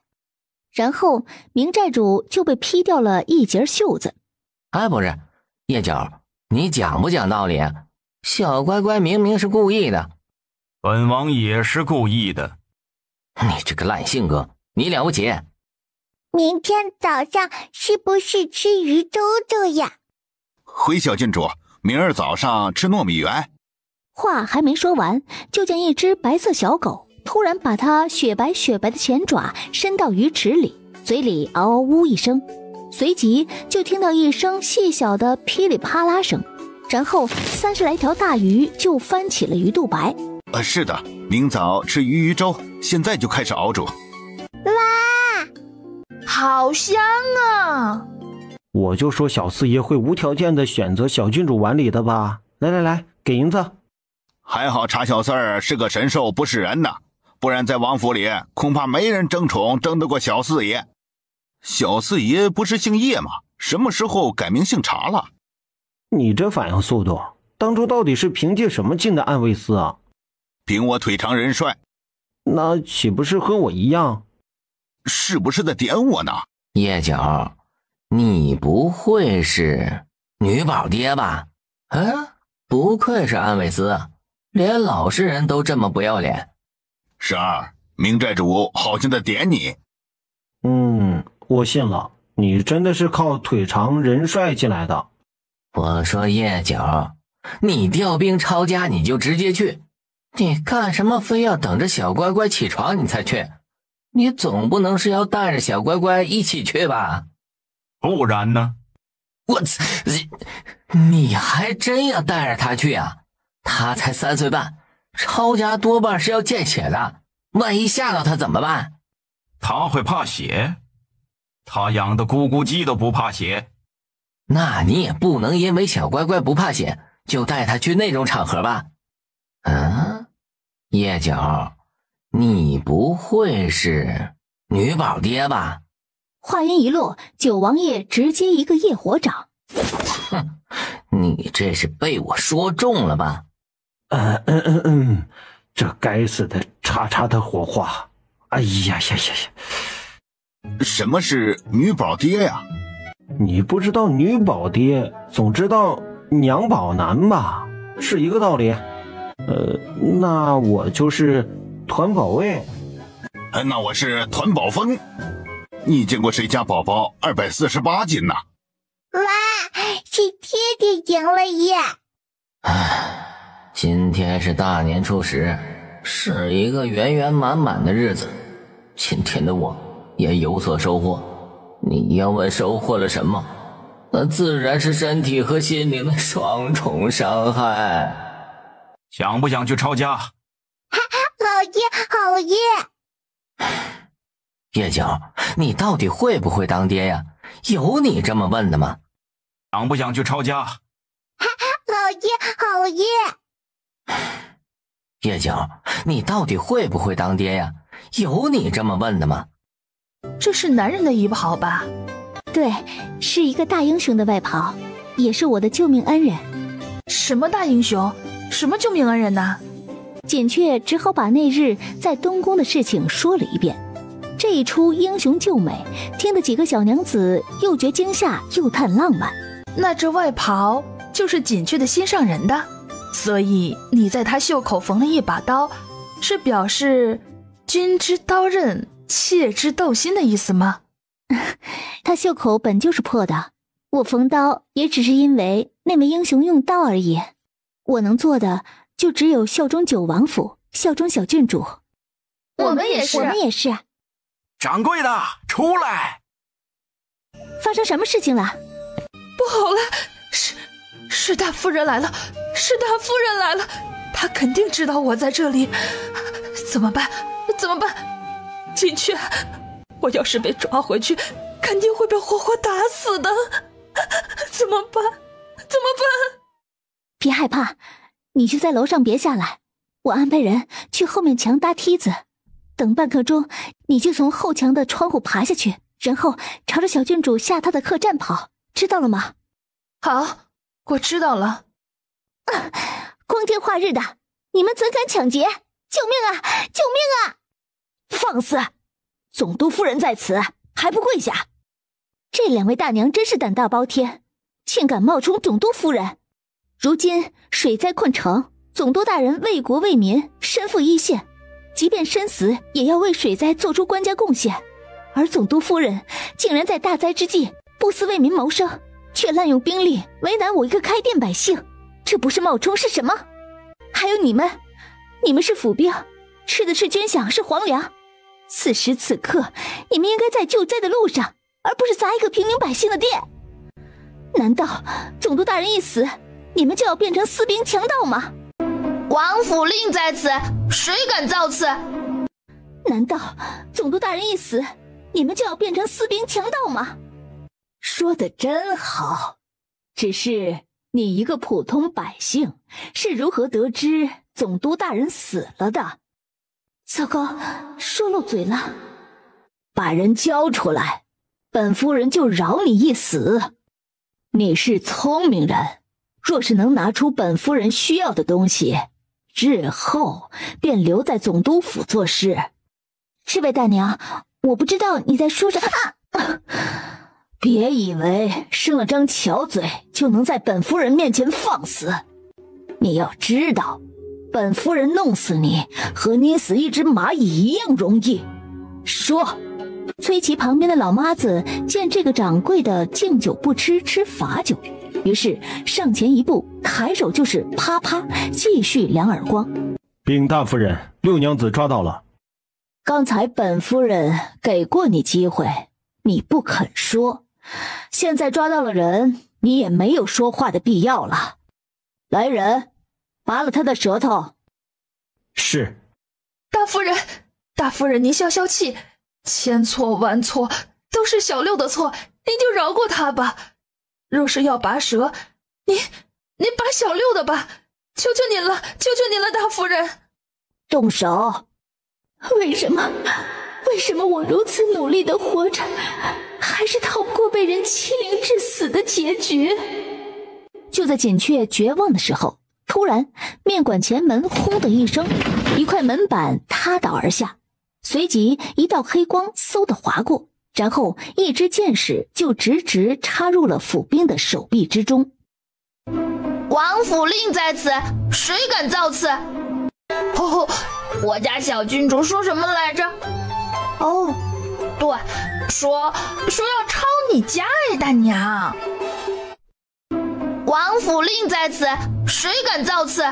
Speaker 3: 然后明寨主就被劈掉了一截袖子。
Speaker 6: 不是，叶角，你讲不讲道理？小乖乖明明是故意的。
Speaker 9: 本王也是故意的。
Speaker 6: 你这个烂性格，你了不起？
Speaker 1: 明天早上是不是吃鱼周周呀？
Speaker 2: 回小郡主，明儿早上吃糯米圆。
Speaker 3: 话还没说完，就见一只白色小狗突然把它雪白的前爪伸到鱼池里，嘴里嗷嗷呜一声，随即就听到一声细小的噼里啪啦声，然后30来条大鱼就翻起了鱼肚白。
Speaker 2: 是的，明早吃鱼粥，现在就开始熬煮。
Speaker 1: 哇，
Speaker 7: 好香啊！
Speaker 5: 我就说小四爷会无条件的选择小郡主碗里的吧。来，给银子。
Speaker 2: 还好查小四儿是个神兽，不是人呐，不然在王府里恐怕没人争宠争得过小四爷。小四爷不是姓叶吗？什么时候改名姓查了？
Speaker 5: 你这反应速度，当初到底是凭借什么进的暗卫司啊？
Speaker 2: 凭我腿长人帅。
Speaker 5: 那岂不是和我一样？
Speaker 2: 是不是在点我呢？
Speaker 6: 叶角，你不会是女宝爹吧？不愧是暗卫司，连老实人都这么不要脸。
Speaker 2: 十二，明寨主好像在点你。
Speaker 5: 我信了，你真的是靠腿长人帅进来的。
Speaker 6: 我说叶角，你调兵抄家你就直接去，你干什么非要等着小乖乖起床你才去？你总不能是要带着小乖乖一起去吧？
Speaker 9: 不然呢？
Speaker 6: 你还真要带着他去啊？他才3岁半，抄家多半是要见血的，万一吓到他怎么办？
Speaker 9: 他会怕血？他养的咕咕鸡都不怕血。
Speaker 6: 那你也不能因为小乖乖不怕血就带他去那种场合吧？叶九，你不会是女宝爹吧？
Speaker 3: 话音一落，九王爷直接一个业火掌。
Speaker 6: 哼，你这是被我说中了吧？
Speaker 5: 这该死的叉的火花！哎呀！
Speaker 2: 什么是女宝爹呀？
Speaker 5: 你不知道女宝爹，总知道娘宝男吧？是一个道理。那我就是团宝卫。
Speaker 2: 那我是团宝峰。你见过谁家宝宝248斤呢？
Speaker 1: 哇，是爹爹赢了耶！
Speaker 6: 今天是大年初10，是一个圆圆满满的日子。今天的我也有所收获。你要问收获了什么，那自然是身体和心灵的双重伤害。
Speaker 9: 想不想去抄家？
Speaker 1: 好耶！
Speaker 6: 叶九，你到底会不会当爹呀？有你这么问的吗？
Speaker 9: 想不想去抄家？
Speaker 1: 好耶！
Speaker 6: 叶九，你到底会不会当爹呀？有你这么问的吗？
Speaker 3: 这是男人的衣袍吧？对，是一个大英雄的外袍，也是我的救命恩人。
Speaker 7: 什么大英雄？什么救命恩人呢？
Speaker 3: 简却只好把那日在东宫的事情说了一遍。这一出英雄救美，听得几个小娘子又觉惊吓又叹浪漫。
Speaker 7: 那这外袍就是锦雀的心上人的，所以你在他袖口缝了一把刀，是表示君之刀刃，妾之斗心的意思吗？
Speaker 3: 他袖口本就是破的，我缝刀也只是因为那位英雄用刀而已。我能做的就只有效忠九王府，效忠小郡主。
Speaker 7: 我们也是。
Speaker 9: 掌柜的，出来！
Speaker 3: 发生什么事情了？
Speaker 7: 不好了，是大夫人来了，她肯定知道我在这里。怎么办？锦雀，我要是被抓回去，肯定会被活活打死的。怎么办？
Speaker 3: 别害怕，你就在楼上别下来，我安排人去后面墙搭梯子，等半刻钟，你就从后墙的窗户爬下去，然后朝着小郡主下榻的客栈跑，知道了吗？
Speaker 7: 好，我知道了。
Speaker 3: 光天化日的，你们怎敢抢劫？救命啊！放肆！总督夫人在此，还不跪下？这两位大娘真是胆大包天，竟敢冒充总督夫人。如今水灾困城，总督大人为国为民，身负一线，即便身死也要为水灾做出官家贡献。而总督夫人竟然在大灾之际不思为民谋生，却滥用兵力为难我一个开店百姓，这不是冒充是什么？还有你们是府兵，吃的是军饷，是皇粮。此时此刻，你们应该在救灾的路上，而不是砸一个平民百姓的店。难道总督大人一死，你们就要变成私兵强盗吗？
Speaker 8: 王府令在此，谁敢造次？
Speaker 3: 难道总督大人一死，你们就要变成私兵强盗吗？说得真好，只是你一个普通百姓是如何得知总督大人死了的？糟糕，说漏嘴了，把人交出来，本夫人就饶你一死。你是聪明人，若是能拿出本夫人需要的东西，日后便留在总督府做事。这位大娘，我不知道你在说什么。别以为生了张巧嘴就能在本夫人面前放肆。你要知道，本夫人弄死你和捏死一只蚂蚁一样容易。说。崔琦旁边的老妈子见这个掌柜的敬酒不吃，吃罚酒，于是上前一步，抬手就是啪啪，继续2耳光。
Speaker 5: 禀大夫人，六娘子抓到了。
Speaker 3: 刚才本夫人给过你机会，你不肯说，现在抓到了人，你也没有说话的必要了。来人，拔了他的舌头。
Speaker 5: 是。
Speaker 7: 大夫人您消消气，千错万错都是小六的错，您就饶过他吧。若是要拔舌，您拔小六的吧，求求您了，求求您了，大夫人。
Speaker 3: 动手。为什么我如此努力的活着，还是逃不过被人欺凌致死的结局？就在锦雀绝望的时候，突然面馆前门轰的一声，一块门板塌倒而下，随即一道黑光嗖地划过，然后一支箭矢就直直插入了府兵的手臂之中。
Speaker 8: 王府令在此，谁敢造次？我家小郡主说什么来着？哦，对，说要抄你家哎，大娘。王府令在此，谁敢造次？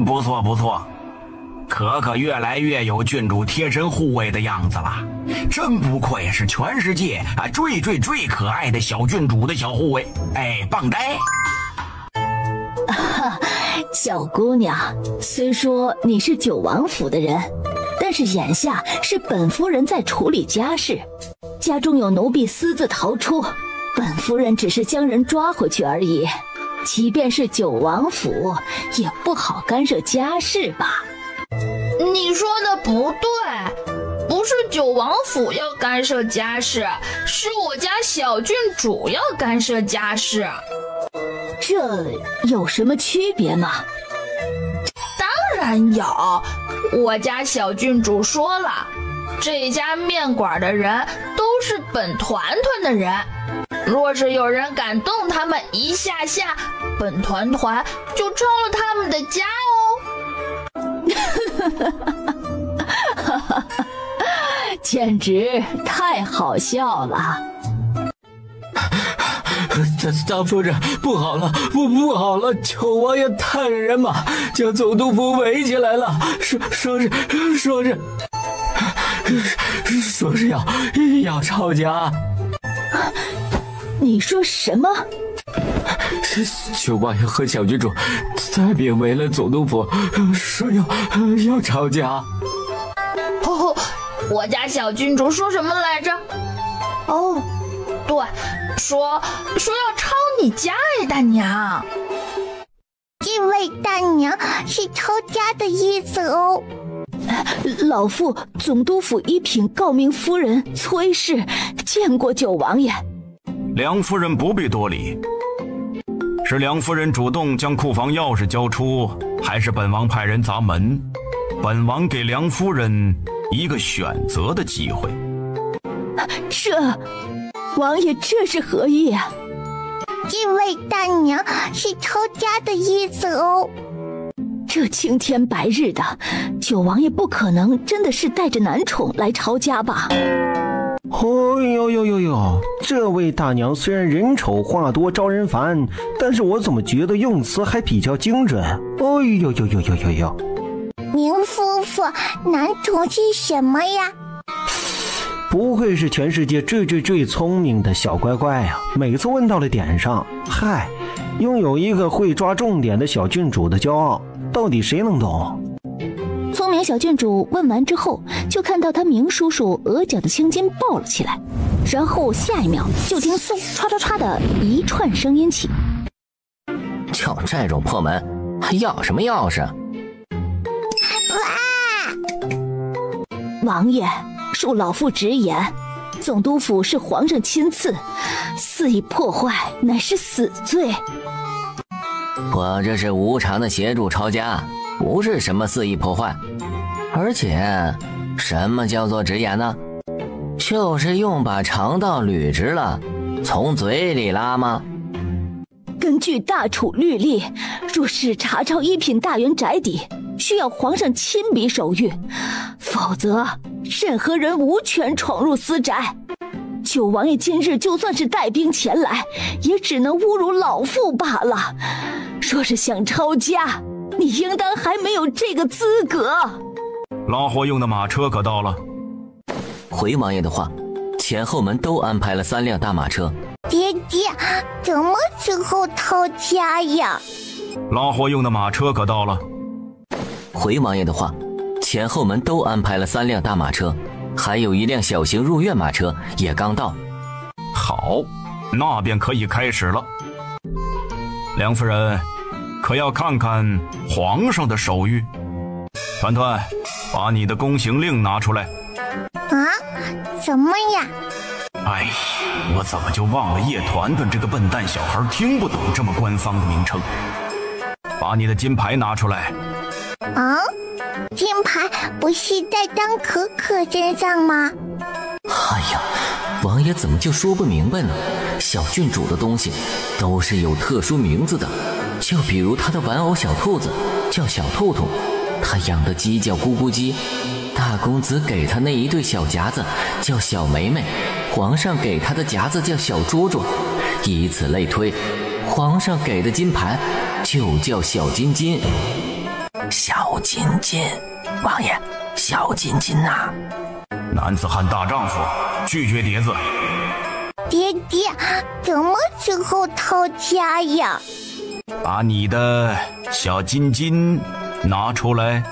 Speaker 4: 不错不错，可可越来越有郡主贴身护卫的样子了，真不愧是全世界最可爱的小郡主的小护卫。哎，棒呆！
Speaker 3: 小姑娘，虽说你是九王府的人，但是眼下是本夫人在处理家事，家中有奴婢私自逃出，本夫人只是将人抓回去而已。即便是九王府，也不好干涉家事吧？
Speaker 8: 你说的不对，不是九王府要干涉家事，是我家小郡主要干涉家事。
Speaker 3: 这有什么区别吗？
Speaker 8: 当然有，我家小郡主说了，这家面馆的人都是本团团的人，若是有人敢动他们一下下，本团团就抄了他们的家
Speaker 3: 哦。简直太好笑了。
Speaker 6: 大夫人，不好了，不好了！九王爷探人马将总督府围起来了，说是要抄家。
Speaker 3: 你说什么？
Speaker 6: 九王爷和小郡主带兵围了总督府，说要抄家。
Speaker 8: 我家小郡主说什么来着？哦，对，说要抄你家哎，大娘。
Speaker 1: 这位大娘是抄家的意思哦。
Speaker 3: 老妇总督府一品诰命夫人崔氏见过九王爷。
Speaker 9: 梁夫人不必多礼，是梁夫人主动将库房钥匙交出，还是本王派人砸门？本王给梁夫人一个选择的机会。
Speaker 3: 王爷这是何意啊？
Speaker 1: 这位大娘是抄家的意思哦。
Speaker 3: 这青天白日的，九王爷不可能真的是带着男宠来抄家吧？
Speaker 5: 哦呦，这位大娘虽然人丑话多招人烦，但是我怎么觉得用词还比较精准？哦呦，
Speaker 1: 宁夫妇，男宠是什么呀？
Speaker 5: 不愧是全世界最聪明的小乖乖啊！每次问到了点上，嗨，拥有一个会抓重点的小郡主的骄傲，到底谁能懂？
Speaker 3: 聪明小郡主问完之后，就看到他明叔叔额角的青筋爆了起来，然后下一秒就听嗖唰唰唰的一串声音起。
Speaker 11: 就这种破门，还要什么钥匙？
Speaker 3: 王爷，恕老妇直言，总督府是皇上亲赐，肆意破坏乃是死罪。
Speaker 11: 我这是无偿的协助抄家，不是什么肆意破坏。而且什么叫做直言呢？就是用把肠道捋直了从嘴里拉吗？
Speaker 3: 根据大楚律例，若是查抄一品大员宅邸，需要皇上亲笔手谕，否则任何人无权闯入私宅。九王爷今日就算是带兵前来，也只能侮辱老妇罢了。说是想抄家，你应当还没有这个资格。
Speaker 9: 拉货用的马车可到了。
Speaker 6: 回王爷的话，前后门都安排了3辆大马车。
Speaker 1: 爹爹，什么时候抄家呀？
Speaker 9: 拉货用的马车可到了。
Speaker 6: 回王爷的话，前后门都安排了3辆大马车，还有1辆小型入院马车也刚到。
Speaker 9: 好，那便可以开始了。梁夫人，可要看看皇上的手谕？团团，把你的宫刑令拿出来。
Speaker 1: 啊？什么呀？
Speaker 9: 哎，我怎么就忘了叶团团这个笨蛋小孩听不懂这么官方的名称。把你的金牌拿出来。
Speaker 1: 啊？金牌不是在张可可身上吗？
Speaker 6: 哎呀，王爷怎么就说不明白呢？小郡主的东西都是有特殊名字的，就比如他的玩偶小兔子叫小兔兔，他养的鸡叫咕咕鸡，大公子给他那一对小夹子叫小梅梅，皇上给他的夹子叫小捉捉，以此类推，皇上给的金牌就叫小金金。小金金，王爷，小金金呐！
Speaker 9: 男子汉大丈夫，拒绝碟子。
Speaker 1: 爹爹，什么时候抄家呀？
Speaker 9: 把你的小金金拿出来。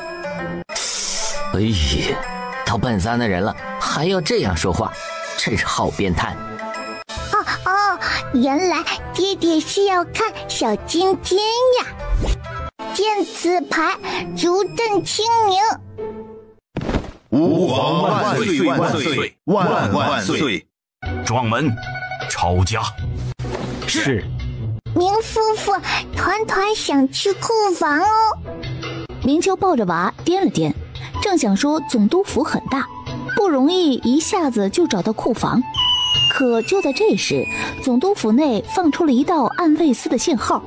Speaker 6: 哎呀，都奔3的人了，还要这样说话，真是好变态。
Speaker 1: 哦，原来爹爹是要看小金金呀！见此牌，如朕清明。
Speaker 2: 吾皇万岁万岁万万岁！
Speaker 9: 撞门，抄家。
Speaker 5: 是。
Speaker 1: 明夫妇，团团想去库房哦。
Speaker 3: 明秋抱着娃掂了掂，正想说总督府很大，不容易一下子就找到库房。可就在这时，总督府内放出了一道暗卫司的信号。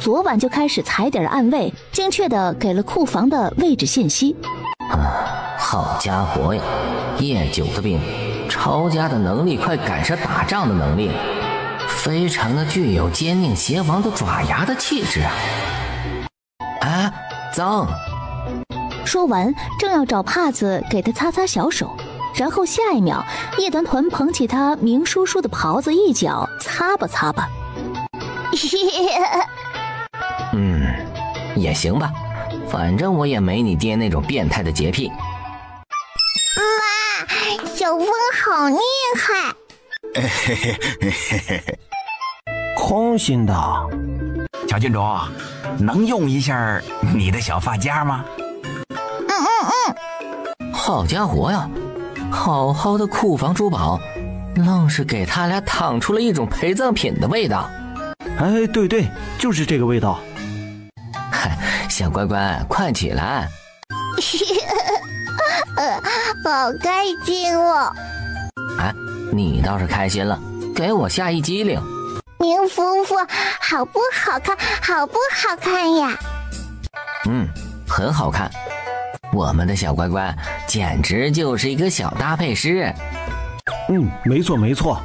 Speaker 3: 昨晚就开始踩点的暗卫，精确地给了库房的位置信息。
Speaker 6: 好家伙呀，叶九的兵，抄家的能力快赶上打仗的能力了，非常的具有奸佞邪王的爪牙的气质啊！啊，脏！
Speaker 3: 说完，正要找帕子给他擦擦小手，然后下一秒，叶团团捧起他明叔叔的袍子，一脚擦吧擦吧。
Speaker 6: 也行吧，反正我也没你爹那种变态的洁癖。
Speaker 1: 哇，小风好厉害！
Speaker 5: 空心的。
Speaker 4: 小郡主，能用一下你的小发夹吗？
Speaker 6: 好家伙呀，好好的库房珠宝，愣是给他俩淌出了一种陪葬品的味道。
Speaker 5: 哎，对，就是这个味道。
Speaker 6: 小乖乖，快起来！
Speaker 1: 好开心哦！
Speaker 6: 啊，你倒是开心了，给我下一激灵。
Speaker 1: 明夫妇，好不好看？好不好看呀？
Speaker 6: 很好看。我们的小乖乖简直就是一个小搭配师。
Speaker 5: 没错。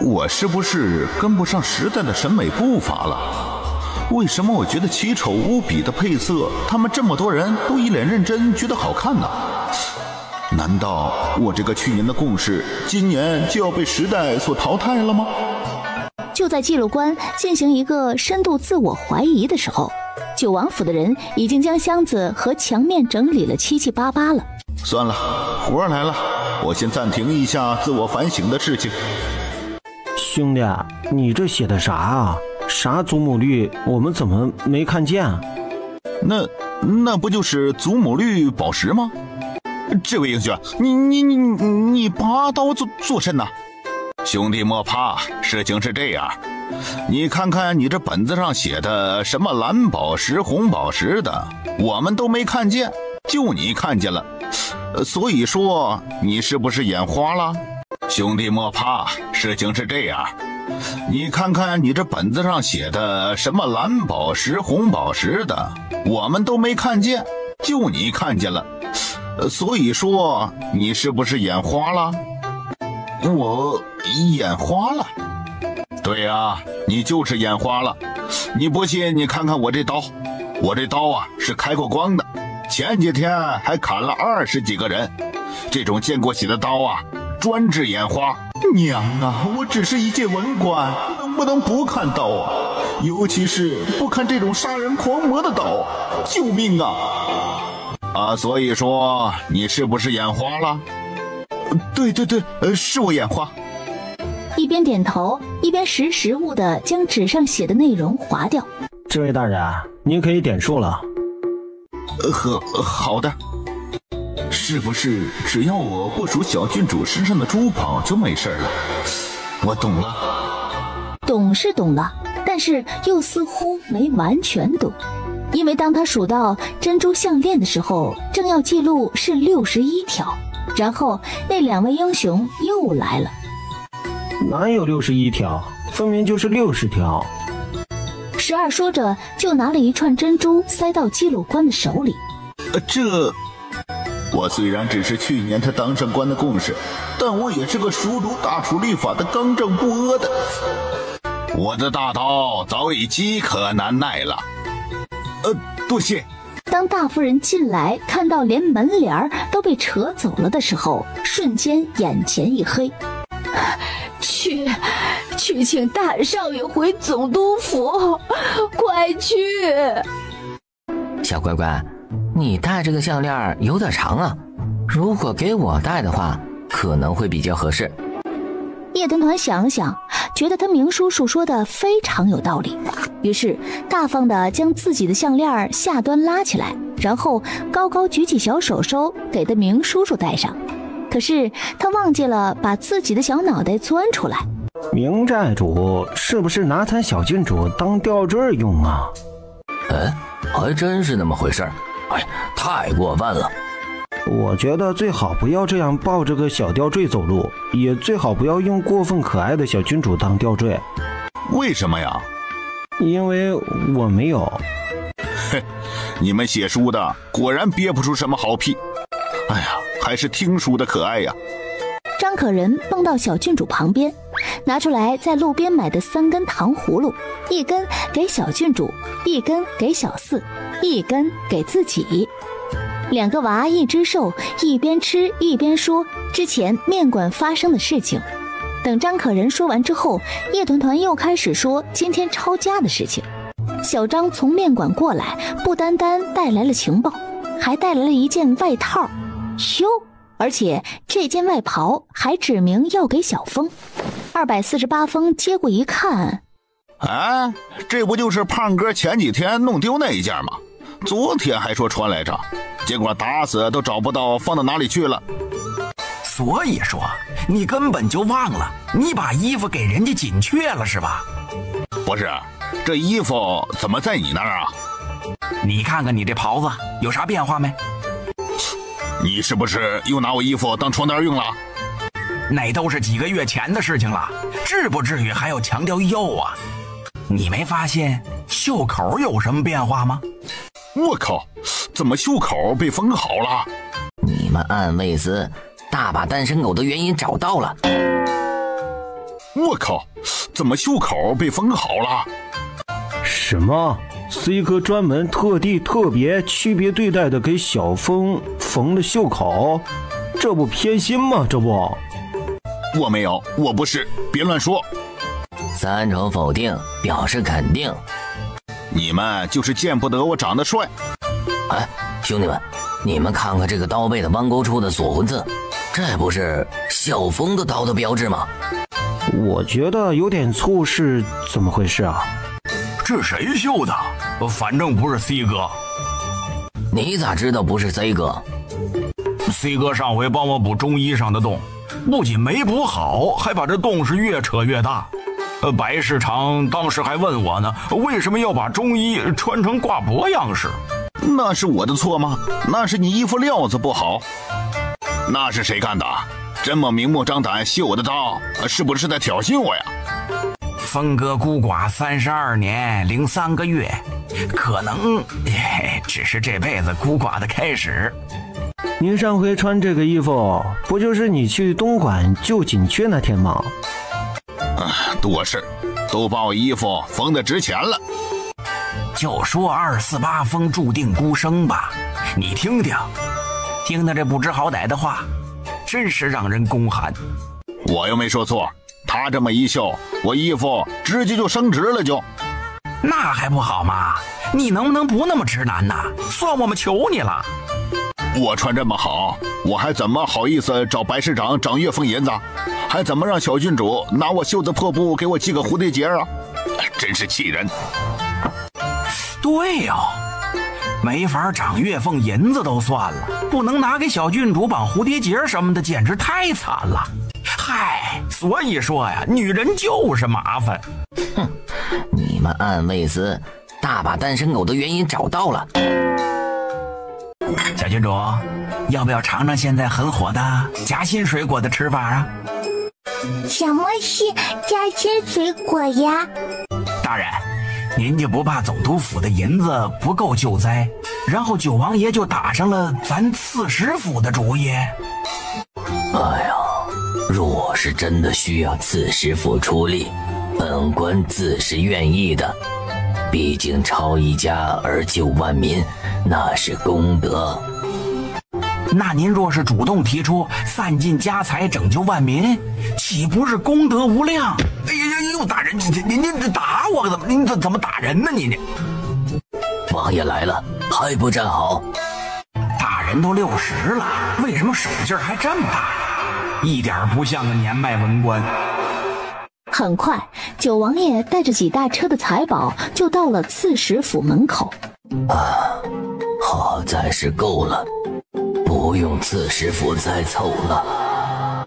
Speaker 2: 我是不是跟不上时代的审美步伐了？为什么我觉得奇丑无比的配色，他们这么多人都一脸认真，觉得好看呢？难道我这个去年的共识，今年就要被时代所淘汰了吗？
Speaker 3: 就在记录官进行一个深度自我怀疑的时候，九王府的人已经将箱子和墙面整理了七七八八了。
Speaker 2: 算了，活儿来了，我先暂停一下自我反省的事情。
Speaker 5: 兄弟，你这写的啥啊？啥祖母绿？我们怎么没看见啊？
Speaker 2: 那不就是祖母绿宝石吗？这位英雄，你拔刀做甚呢？兄弟莫怕，事情是这样，你看看你这本子上写的什么蓝宝石、红宝石的，我们都没看见，就你看见了，所以说你是不是眼花了？兄弟莫怕，事情是这样，你看看你这本子上写的什么蓝宝石、红宝石的，我们都没看见，就你看见了，所以说你是不是眼花了？我眼花了。对呀，你就是眼花了。你不信，你看看我这刀，我这刀啊是开过光的，前几天还砍了20几个人。这种见过血的刀啊，专治眼花。
Speaker 12: 娘啊，我只是一介文官，能不能不看刀啊？尤其是不看这种杀人狂魔的刀，救命啊！
Speaker 2: 所以说你是不是眼花了？
Speaker 12: 对，是我眼花。
Speaker 3: 一边点头，一边识时务地将纸上写的内容划掉。
Speaker 5: 这位大人，您可以点数了。
Speaker 12: 好的。是不是只要我不数小郡主身上的珠宝就没事了？我懂了。
Speaker 3: 懂是懂了，但是又似乎没完全懂，因为当他数到珍珠项链的时候，正要记录是61条，然后那2位英雄又来了。
Speaker 5: 哪有61条？分明就是60条。
Speaker 3: 12说着就拿了一串珍珠塞到记录官的手里。
Speaker 12: 我虽然只是去年他当上官的贡士，但我也是个熟读大楚历法的刚正不阿的。
Speaker 2: 我的大刀早已饥渴难耐了。
Speaker 12: 多谢。
Speaker 3: 当大夫人进来，看到连门帘都被扯走了的时候，瞬间眼前一黑。
Speaker 10: 去请大少爷回总督府，快去！
Speaker 6: 小乖乖，你戴这个项链有点长啊，如果给我戴的话，可能会比较合适。
Speaker 3: 叶团团想了想，觉得他明叔叔说的非常有道理，于是大方地将自己的项链下端拉起来，然后高高举起小手手给他明叔叔戴上。可是他忘记了把自己的小脑袋钻出来。
Speaker 5: 明寨主是不是拿咱小郡主当吊坠用啊？
Speaker 6: 还真是那么回事。太过分了。
Speaker 5: 我觉得最好不要这样抱着个小吊坠走路，也最好不要用过分可爱的小郡主当吊坠。
Speaker 2: 为什么呀？
Speaker 5: 因为我没有。
Speaker 2: 你们写书的果然憋不出什么好屁。哎呀，还是听书的可爱呀。
Speaker 3: 张可人蹦到小郡主旁边，拿出来在路边买的3根糖葫芦，1根给小郡主，1根给小四，1根给自己。2个娃一只手，一边吃一边说之前面馆发生的事情。等张可人说完之后，叶团团又开始说今天抄家的事情。小张从面馆过来，不单单带来了情报，还带来了一件外套，哟，而且这件外袍还指明要给小峰。248封接过一看，
Speaker 2: 这不就是胖哥前几天弄丢那一件吗？昨天还说穿来着，结果打死都找不到放到哪里去了。
Speaker 4: 所以说你根本就忘了，你把衣服给人家紧缺了是吧？
Speaker 2: 不是，这衣服怎么在你那儿啊？
Speaker 4: 你看看你这袍子有啥变化没？
Speaker 2: 你是不是又拿我衣服当床单用了？
Speaker 4: 那都是几个月前的事情了，至不至于还要强调又啊。你没发现袖口有什么变化吗？
Speaker 2: 我靠，怎么袖口被缝好了？
Speaker 6: 你们暗卫司大把单身狗的原因找到了。
Speaker 2: 我靠，怎么袖口被缝好了？
Speaker 5: 什么 ？C 哥专门特别区别对待的给小峰缝了袖口，这不偏心吗？这不，
Speaker 2: 我没有，我不是，别乱说。
Speaker 6: 3重否定表示肯定。
Speaker 2: 你们就是见不得我长得帅。
Speaker 6: 兄弟们，你们看看这个刀背的弯钩处的锁魂字，这不是小峰的刀的标志吗？
Speaker 5: 我觉得有点粗，是怎么回事啊？
Speaker 9: 这谁绣的？反正不是 C 哥。
Speaker 6: 你咋知道不是 C 哥？
Speaker 9: C 哥上回帮我补中衣上的洞，不仅没补好，还把这洞是越扯越大。白市长当时还问我呢，为什么要把中衣穿成挂脖样式？
Speaker 2: 那是我的错吗？那是你衣服料子不好。那是谁干的？这么明目张胆绣我的刀，是不是在挑衅我呀？
Speaker 4: 峰哥孤寡32年零3个月，可能只是这辈子孤寡的开始。
Speaker 5: 你上回穿这个衣服，不就是你去东莞救紧缺那天吗？
Speaker 2: 多事，都把我衣服缝得值钱了。
Speaker 4: 就说248风注定孤生吧，你听听，听他这不知好歹的话，真是让人宫寒。
Speaker 2: 我又没说错，他这么一秀，我衣服直接就升值了就。
Speaker 4: 那还不好吗？你能不能不那么直男呢？算我们求你了。
Speaker 2: 我穿这么好，我还怎么好意思找白市长涨月俸银子？还怎么让小郡主拿我袖子破布给我系个蝴蝶结啊？真是气人。
Speaker 4: 对哦，没法涨月俸银子都算了，不能拿给小郡主绑蝴蝶结什么的，简直太惨了。嗨，所以说呀，女人就是麻烦。
Speaker 11: 哼，你们暗卫司大把单身狗的原因找到了。
Speaker 4: 小郡主，要不要尝尝现在很火的夹心水果的吃法啊？
Speaker 1: 什么是夹心水果呀？
Speaker 4: 大人，您就不怕总督府的银子不够救灾，然后九王爷就打上了咱刺史府的主意？
Speaker 6: 哎呀，若是真的需要刺史府出力，本官自是愿意的。毕竟抄一家而救万民，那是功德。
Speaker 4: 那您若是主动提出散尽家财拯救万民，岂不是功德无量？哎呦，大人，您打我怎么？您怎么打人呢？你
Speaker 6: 王爷来了，还不站好？
Speaker 4: 大人都60了，为什么手劲儿还这么大？一点不像个年迈文官。
Speaker 3: 很快，九王爷带着几大车的财宝就到了刺史府门口。
Speaker 6: 好在是够了，不用刺史府再凑了。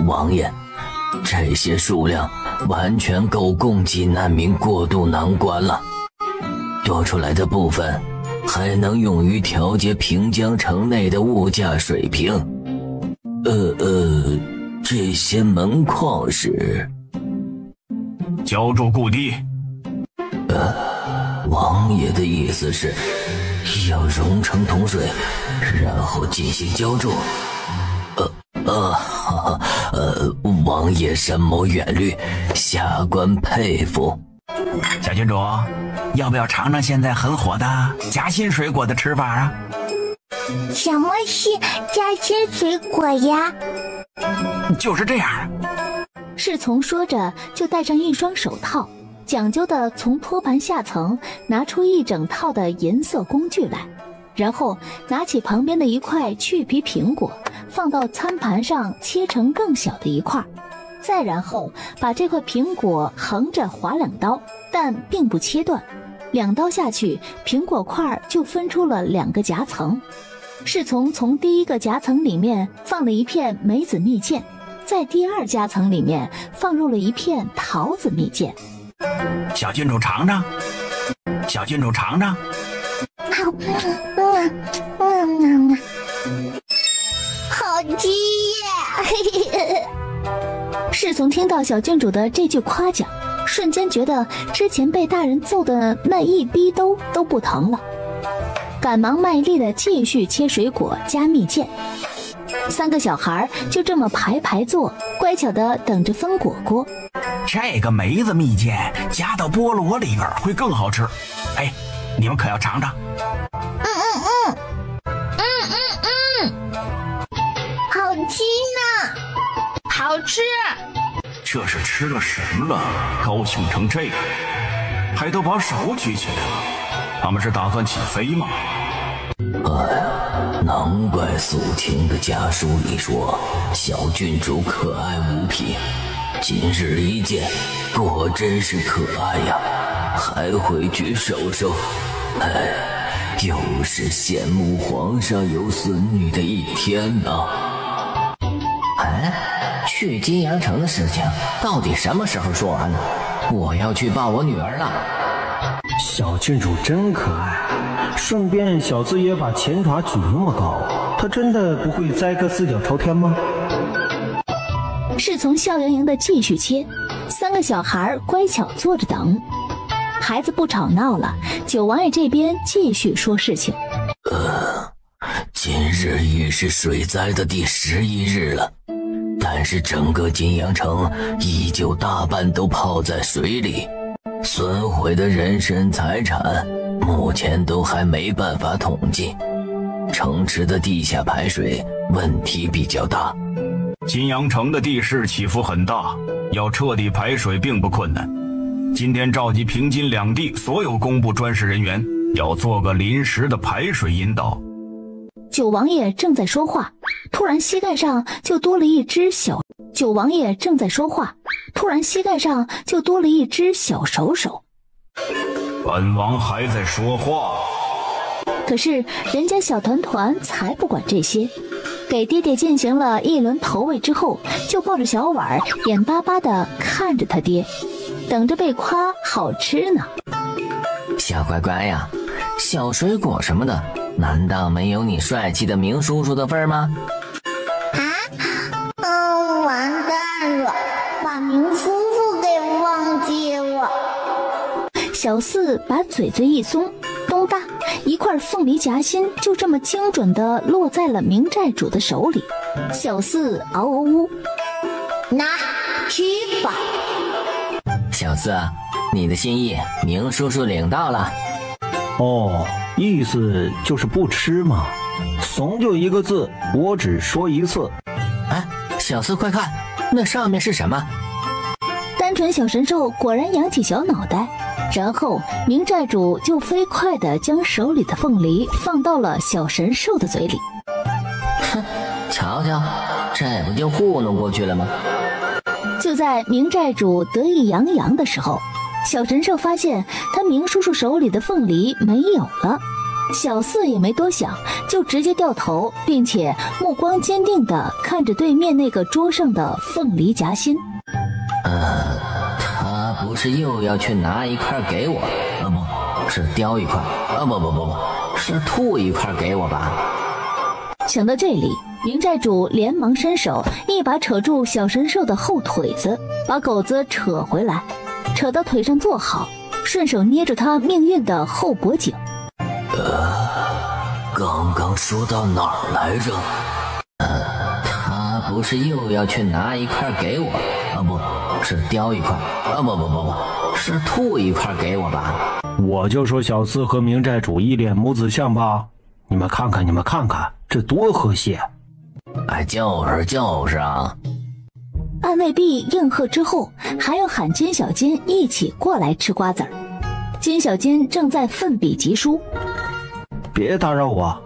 Speaker 6: 王爷，这些数量完全够供给难民过渡难关了，多出来的部分还能用于调节平江城内的物价水平。这些门框是
Speaker 9: 浇筑故地。
Speaker 6: 王爷的意思是要熔成铜水，然后进行浇筑。王爷深谋远虑，下官佩服。
Speaker 4: 小郡主，要不要尝尝现在很火的夹心水果的吃法啊？
Speaker 1: 什么是夹心水果呀？
Speaker 4: 就是这样。
Speaker 3: 侍从说着就戴上一双手套，讲究的从托盘下层拿出一整套的银色工具来，然后拿起旁边的一块去皮苹果，放到餐盘上切成更小的一块，再然后把这块苹果横着划2刀，但并不切断，2刀下去，苹果块就分出了2个夹层。侍从从第一个夹层里面放了一片梅子蜜饯，在第2夹层里面放入了一片桃子蜜饯。
Speaker 4: 小郡主尝尝，小郡主尝尝。
Speaker 1: 好吃耶！
Speaker 3: 侍从听到小郡主的这句夸奖，瞬间觉得之前被大人揍的那一逼兜都不疼了，赶忙卖力的继续切水果加蜜饯。3个小孩就这么排排坐，乖巧的等着分果果。
Speaker 4: 这个梅子蜜饯加到菠萝里边会更好吃，哎，你们可要尝尝。
Speaker 1: 好吃呢，
Speaker 8: 好吃。
Speaker 9: 这是吃了什么了？高兴成这样，还都把手举起来了。他们是打算起飞吗？
Speaker 6: 哎呀，难怪素婷的家书里说小郡主可爱无匹，今日一见，果真是可爱呀，还回去收收。哎，又是羡慕皇上有孙女的一天呐。
Speaker 11: 去金阳城的事情到底什么时候说完呢？我要去抱我女儿了。
Speaker 5: 小郡主真可爱，顺便小子也把前爪举那么高，她真的不会栽个4脚朝天吗？
Speaker 3: 侍从笑盈盈的继续切，3个小孩乖巧坐着等。孩子不吵闹了，九王爷这边继续说事情。
Speaker 6: 今日已是水灾的第11日了，但是整个金阳城依旧大半都泡在水里，损毁的人身财产目前都还没办法统计。城池的地下排水问题比较大，
Speaker 9: 金阳城的地势起伏很大，要彻底排水并不困难。今天召集平津两地所有工部专事人员，要做个临时的排水引导。
Speaker 3: 九王爷正在说话，突然膝盖上就多了一只小手手。
Speaker 9: 本王还在说话。
Speaker 3: 可是人家小团团才不管这些，给爹爹进行了一轮投喂之后，就抱着小碗眼巴巴地看着他爹，等着被夸好吃呢。
Speaker 6: 小乖乖呀，小水果什么的，难道没有你帅气的明叔叔的份儿吗？
Speaker 1: 完蛋了，把明叔叔给忘记了。
Speaker 3: 小四把嘴一松，咚哒，一块凤梨夹心就这么精准地落在了明寨主的手里。小四嗷嗷呜，
Speaker 1: 拿去吧。
Speaker 6: 小四，你的心意明叔叔领到了。
Speaker 5: 哦，意思就是不吃嘛。怂就一个字，我只说一次。
Speaker 6: 哎，小四快看，那上面是什么？
Speaker 3: 单纯小神兽果然扬起小脑袋，然后明寨主就飞快地将手里的凤梨放到了小神兽的嘴里。
Speaker 6: 哼，瞧瞧，这不就糊弄过去了吗？
Speaker 3: 就在明寨主得意洋洋的时候，小神兽发现他明叔叔手里的凤梨没有了。小四也没多想，就直接掉头，并且目光坚定地看着对面那个桌上的凤梨夹心。
Speaker 6: 他不是又要去拿一块给我？不是叼一块？不，是吐一块给我吧？
Speaker 3: 想到这里，明寨主连忙伸手一把扯住小神兽的后腿子，把狗子扯回来，扯到腿上坐好，顺手捏住他命运的后脖颈。
Speaker 6: 刚刚说到哪儿来着？他不是又要去拿一块给我？不是叼一块？不，是吐一块给我吧？
Speaker 5: 我就说小四和明寨主一脸母子相吧，你们看看，这多和谐！
Speaker 6: 哎，就是啊！
Speaker 3: 暗卫币应和之后，还要喊金小金一起过来吃瓜子儿。金小金正在奋笔疾书，
Speaker 5: 别打扰我。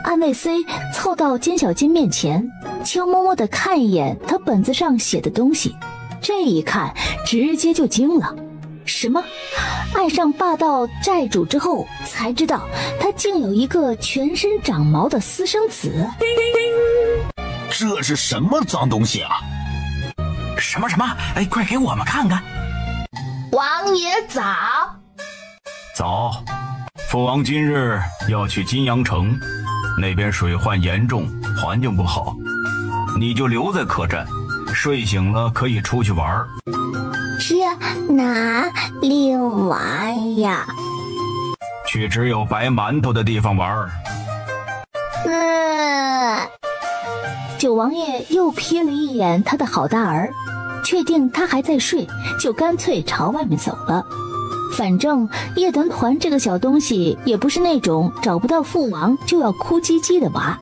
Speaker 3: 暗卫 C 凑到金小金面前，悄摸摸地看一眼他本子上写的东西，这一看直接就惊了。什么？爱上霸道寨主之后才知道他竟有一个全身长毛的私生子。
Speaker 12: 这是什么脏东西啊？
Speaker 4: 什么？哎，快给我们看看。
Speaker 8: 王爷早。
Speaker 9: 早。父王今日要去金阳城，那边水患严重，环境不好，你就留在客栈，睡醒了可以出去玩。
Speaker 1: 去哪里玩呀？
Speaker 9: 去只有白馒头的地方玩。
Speaker 3: 九王爷又瞥了一眼他的好大儿，确定他还在睡，就干脆朝外面走了。反正叶团团这个小东西也不是那种找不到父王就要哭唧唧的娃，